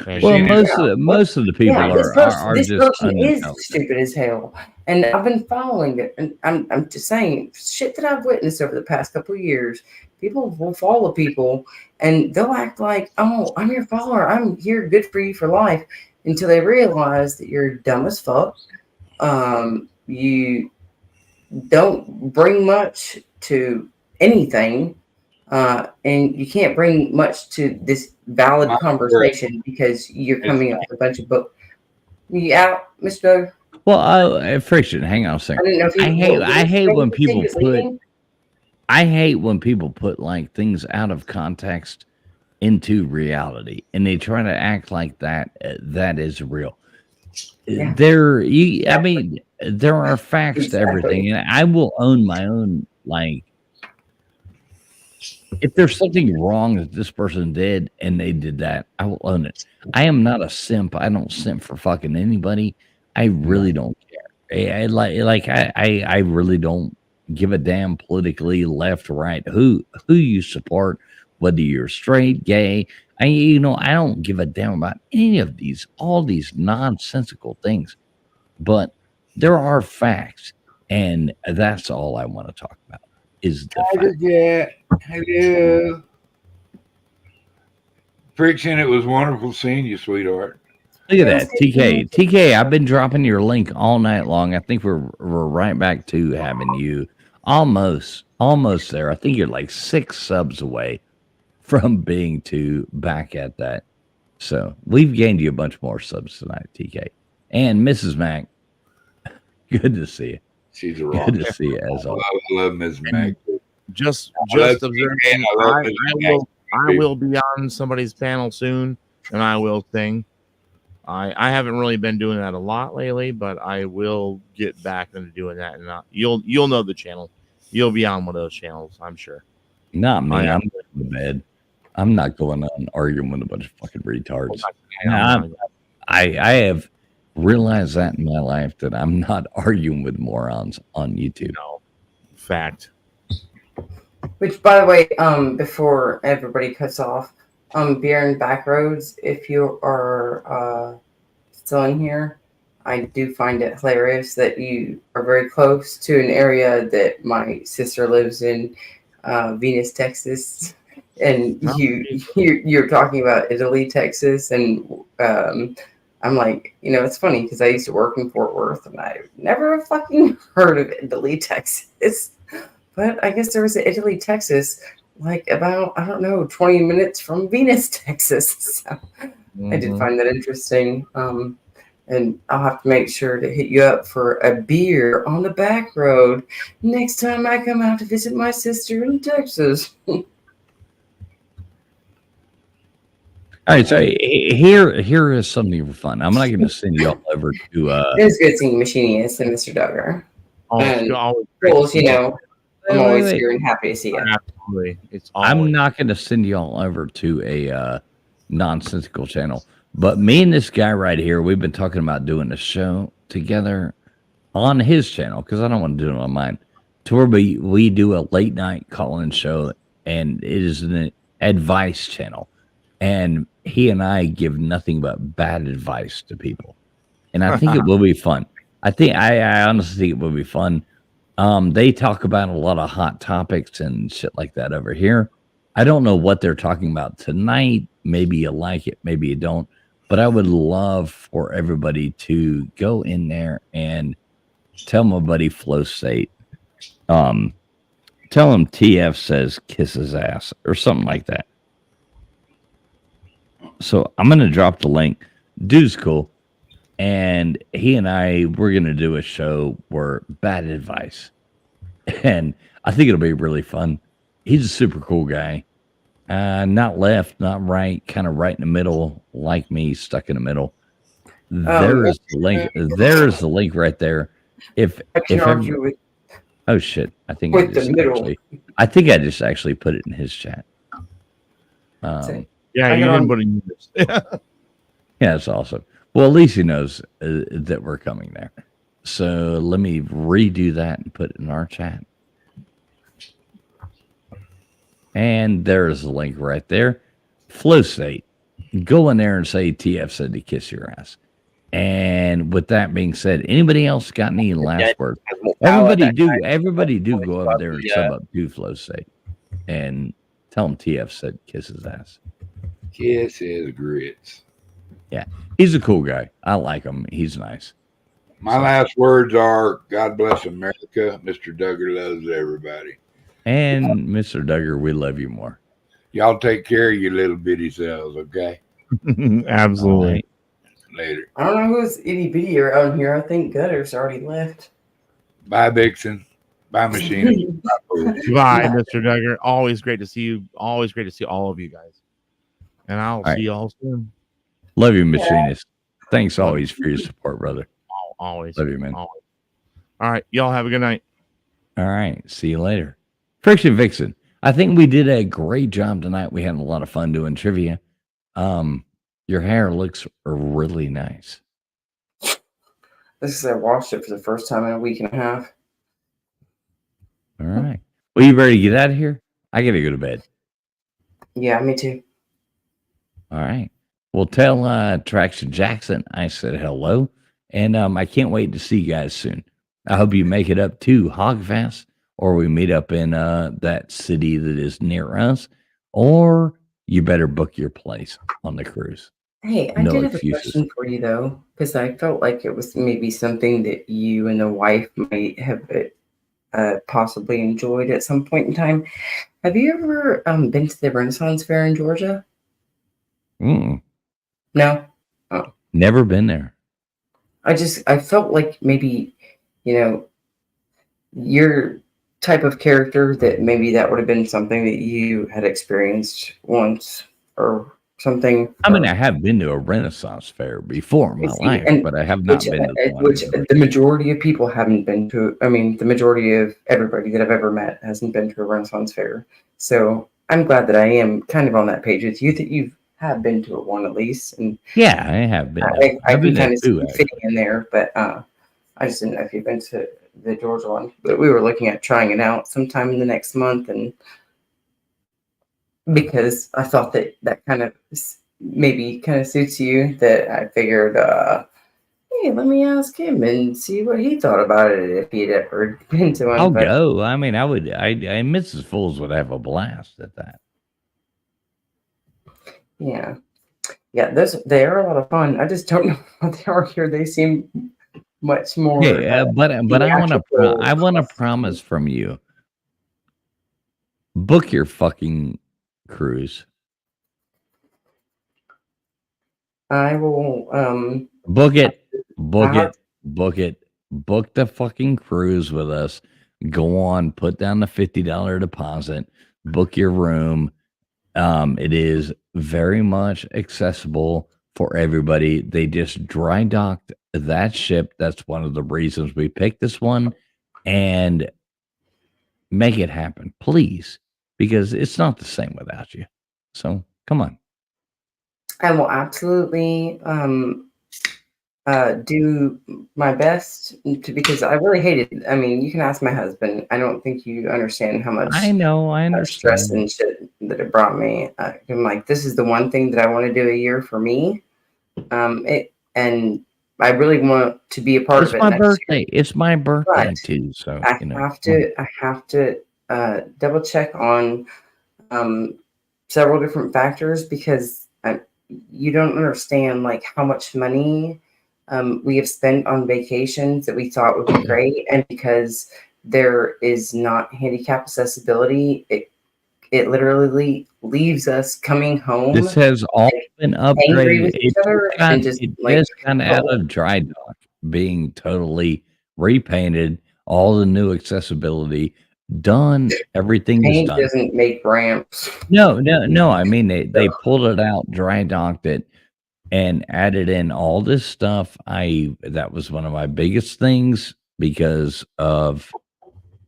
Well, CNN. most of the people yeah, are this just person is unintelligent. stupid as hell. And I've been following it, and I'm just saying shit that I've witnessed over the past couple of years. People will follow people, and they'll act like, "Oh, I'm your follower. I'm here, good for you for life," until they realize that you're dumb as fuck. You don't bring much to anything, and you can't bring much to this valid My conversation because you're It's coming up with a bunch of book. You out, Mr. Well, friction. Hang on a I second. didn't know if you. I hate when people was put. leaving. I hate when people put like things out of context into reality, and they try to act like that is real. Yeah. I mean, there are facts to everything, and I will own my own. Like, if there's something wrong that this person did and they did that, I will own it. I am not a simp. I don't simp for fucking anybody. I really don't care. I really don't give a damn politically left, right, who you support, whether you're straight, gay. I don't give a damn about any of all these nonsensical things. But there are facts, and that's all I want to talk about is the fact. Yeah. Hello. Friction, it was wonderful seeing you, sweetheart. Look at that, TK. TK, I've been dropping your link all night long. I think we're right back to having you almost there. I think you're like 6 subs away from being back at that. So we've gained you a bunch more subs tonight, TK. And Mrs. Mac, good to see you. She's a rock. Good to see you as always. I love Ms. Mac. Just love observing. TK, I love Ms. Mac. I will be on somebody's panel soon, and I will sing. I haven't really been doing that a lot lately, but I will get back into doing that, and you'll know the channel. You'll be on one of those channels, I'm sure. Not me. I'm going to bed. I'm not going on arguing with a bunch of fucking retards. I have realized that in my life that I'm not arguing with morons on YouTube. No, fact. Which, by the way, before everybody cuts off, Bjorn Backroads, if you are still in here, I do find it hilarious that you are very close to an area that my sister lives in, Venus, Texas, and you're talking about Italy, Texas, and I'm like, it's funny because I used to work in Fort Worth, and I never fucking heard of Italy, Texas. But I guess there was an Italy, Texas, like about, I don't know, 20 minutes from Venus, Texas. So I did find that interesting. And I'll have to make sure to hit you up for a beer on the back road next time I come out to visit my sister in Texas. All right, so here is something for fun. I'm not going to send you all over to. It was good seeing Machinius and Mr. Duggar. Oh, And always Jules, I'm wait, always wait. here and happy to see you. Absolutely. It's I'm always not going to send y'all over to a nonsensical channel, but me and this guy right here, we've been talking about doing a show together on his channel because I don't want to do it on mine. To where we do a late night call-in show, and it is an advice channel, and he and I give nothing but bad advice to people, and I think it will be fun. I honestly think it will be fun. They talk about a lot of hot topics and shit like that over here. I don't know what they're talking about tonight. Maybe you like it, maybe you don't. But I would love for everybody to go in there and tell my buddy Flow State. Tell him TF says kiss his ass or something like that. So I'm gonna drop the link. Dude's cool. And he and we're gonna do a show where bad advice. And I think it'll be really fun. He's a super cool guy. Not left, not right, kind of right in the middle, like me, stuck in the middle. There is the link. There is the link right there. If I can if argue with oh shit, I think I think I just actually put it in his chat. yeah, you didn't put it in yours. Yeah, that's awesome. Well, at least he knows that we're coming there. So let me redo that and put it in our chat. And there's the link right there. Flow State. Go in there and say TF said to kiss your ass. And with that being said, anybody else got any last words? Everybody do go over there and sub up to Flow State. And tell him TF said kiss his ass. Kiss his grits. Yeah. He's a cool guy. I like him. He's nice. My last words are God bless America. Mr. Duggar loves everybody. And Mr. Duggar, we love you more. Y'all take care of your little bitty selves, okay? Absolutely. Right. Later. I don't know who's itty bitty around here. I think Gutter's already left. Bye, Vixen. Bye, Machine. Bye, Mr. Duggar. Always great to see you. Always great to see all of you guys. And I'll see you all soon. Love you, Machinist. Thanks always for your support, brother. Always. Love you, man. Always. All right. Y'all have a good night. All right. See you later. Friction Vixen. I think we did a great job tonight. We had a lot of fun doing trivia. Your hair looks really nice. This is I washed it for the first time in a week and a half. All right. Well, you ready to get out of here? I gotta go to bed. Yeah, me too. All right. Well, tell Traction Jackson I said hello. And I can't wait to see you guys soon. I hope you make it up to Hogfest, or we meet up in that city that is near us, or you better book your place on the cruise. Hey, I No did have excuses. a question for you though, because I felt like it was maybe something that you and the wife might have possibly enjoyed at some point in time. Have you ever been to the Renaissance Fair in Georgia? Mm-mm. No. Never been there. I felt like maybe, your type of character, that maybe that would have been something that you had experienced once or something. I mean, I have been to a Renaissance fair before in my life, but I have not been to the one. Which the majority of people haven't been to. I mean, the majority of everybody that I've ever met hasn't been to a Renaissance fair. So I'm glad that I am kind of on that page with you, that you have been to one at least. And yeah, I have been. I've been kind of fitting in there, but I just didn't know if you've been to the Georgia one. But we were looking at trying it out sometime in the next month, and because I thought that kind of maybe kind of suits you, that I figured, hey, let me ask him and see what he thought about it if he'd ever been to one. I'll go. I mean, I Mrs. Fools would have a blast at that. Yeah. They are a lot of fun. I just don't know what they are here. They seem much more. Yeah, but I want to promise from you. Book your fucking cruise. I will book it. Book the fucking cruise with us. Go on, put down the $50 deposit, book your room. It is very much accessible for everybody. They just dry docked that ship. That's one of the reasons we picked this one. And make it happen, please, because it's not the same without you. So come on. I will absolutely do my best to, because I really hate it. I mean, you can ask my husband. I don't think you understand how much I know, I stress understand. and shit that it brought me. I'm like, this is the one thing that I want to do a year for me. And I really want to be a part It's of it my next year. birthday. It's my But birthday too. So I you know, have to double check on several different factors, because you don't understand like how much money we have spent on vacations that we thought would be great, and because there is not handicap accessibility, it literally leaves us coming home this has all like been angry upgraded. with each other and just It like, just got out oh, of dry dock, being totally repainted, all the new accessibility done. Everything is paint done. doesn't make ramps. No. I mean, they pulled it out, dry docked it, and added in all this stuff. That was one of my biggest things because of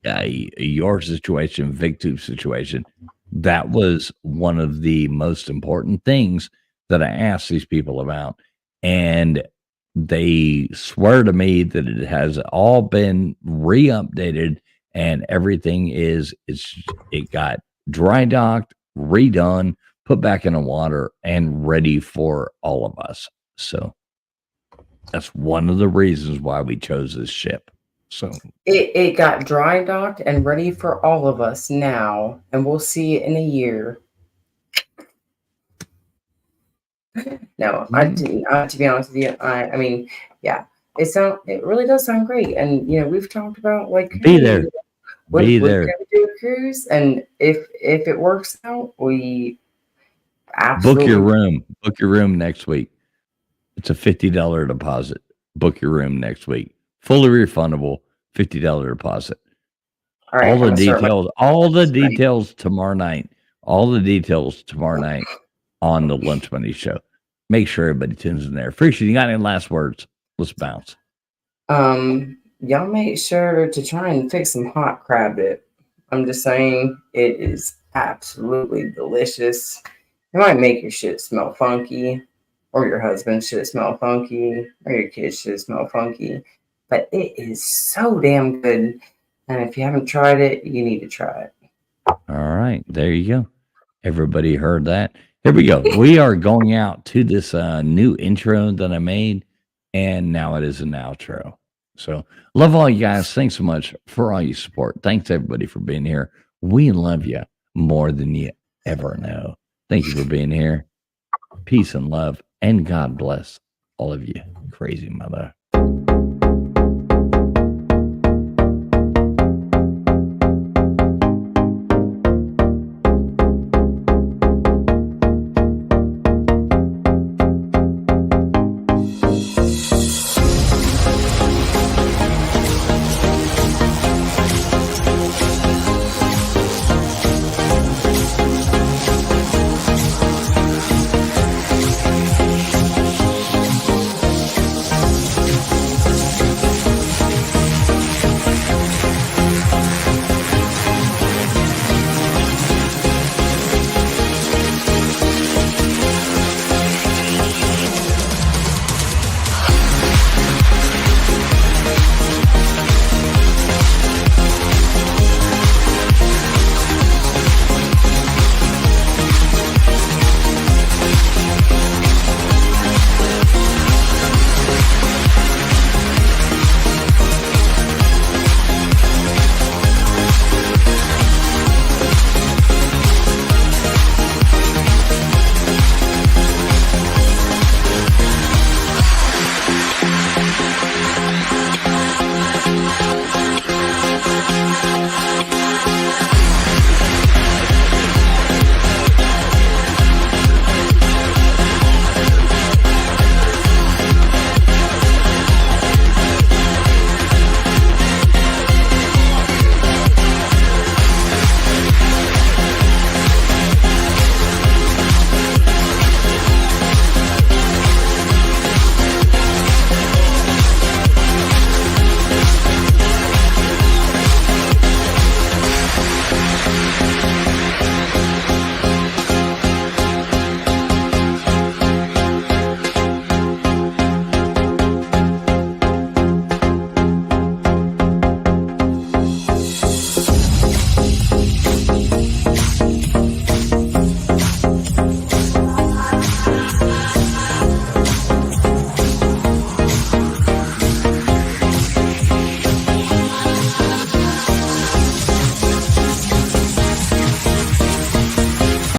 your situation, VicTube situation. That was one of the most important things that I asked these people about, and they swear to me that it has all been re-updated and everything it got dry docked, redone, put back in the water, and ready for all of us. So that's one of the reasons why we chose this ship. So It got dry docked and ready for all of us now, and we'll see it in a year. No, I mm, didn't. To be honest with you, I mean, yeah, it really does sound great. And we've talked about like, be hey, there, would be we there. ever do a cruise? And if it works out, we Book your absolutely. room. Book your room next week. It's a $50 deposit. Book your room next week. Fully refundable, $50 deposit. All right, I'm gonna start my All the tonight. details tomorrow night. All the details tomorrow night on the Lunch Money Show. Make sure everybody tunes in there. Freaky, you got any last words? Let's bounce. Y'all make sure to try and fix some hot crab dip. I'm just saying, it is absolutely delicious. It might make your shit smell funky, or your husband shit smell funky, or your kids shit smell funky, but it is so damn good. And if you haven't tried it, you need to try it. All right. There you go. Everybody heard that. Here we go. We are going out to this new intro that I made, and now it is an outro. So, love all you guys. Thanks so much for all your support. Thanks, everybody, for being here. We love you more than you ever know. Thank you for being here. Peace and love, and God bless all of you, crazy mother.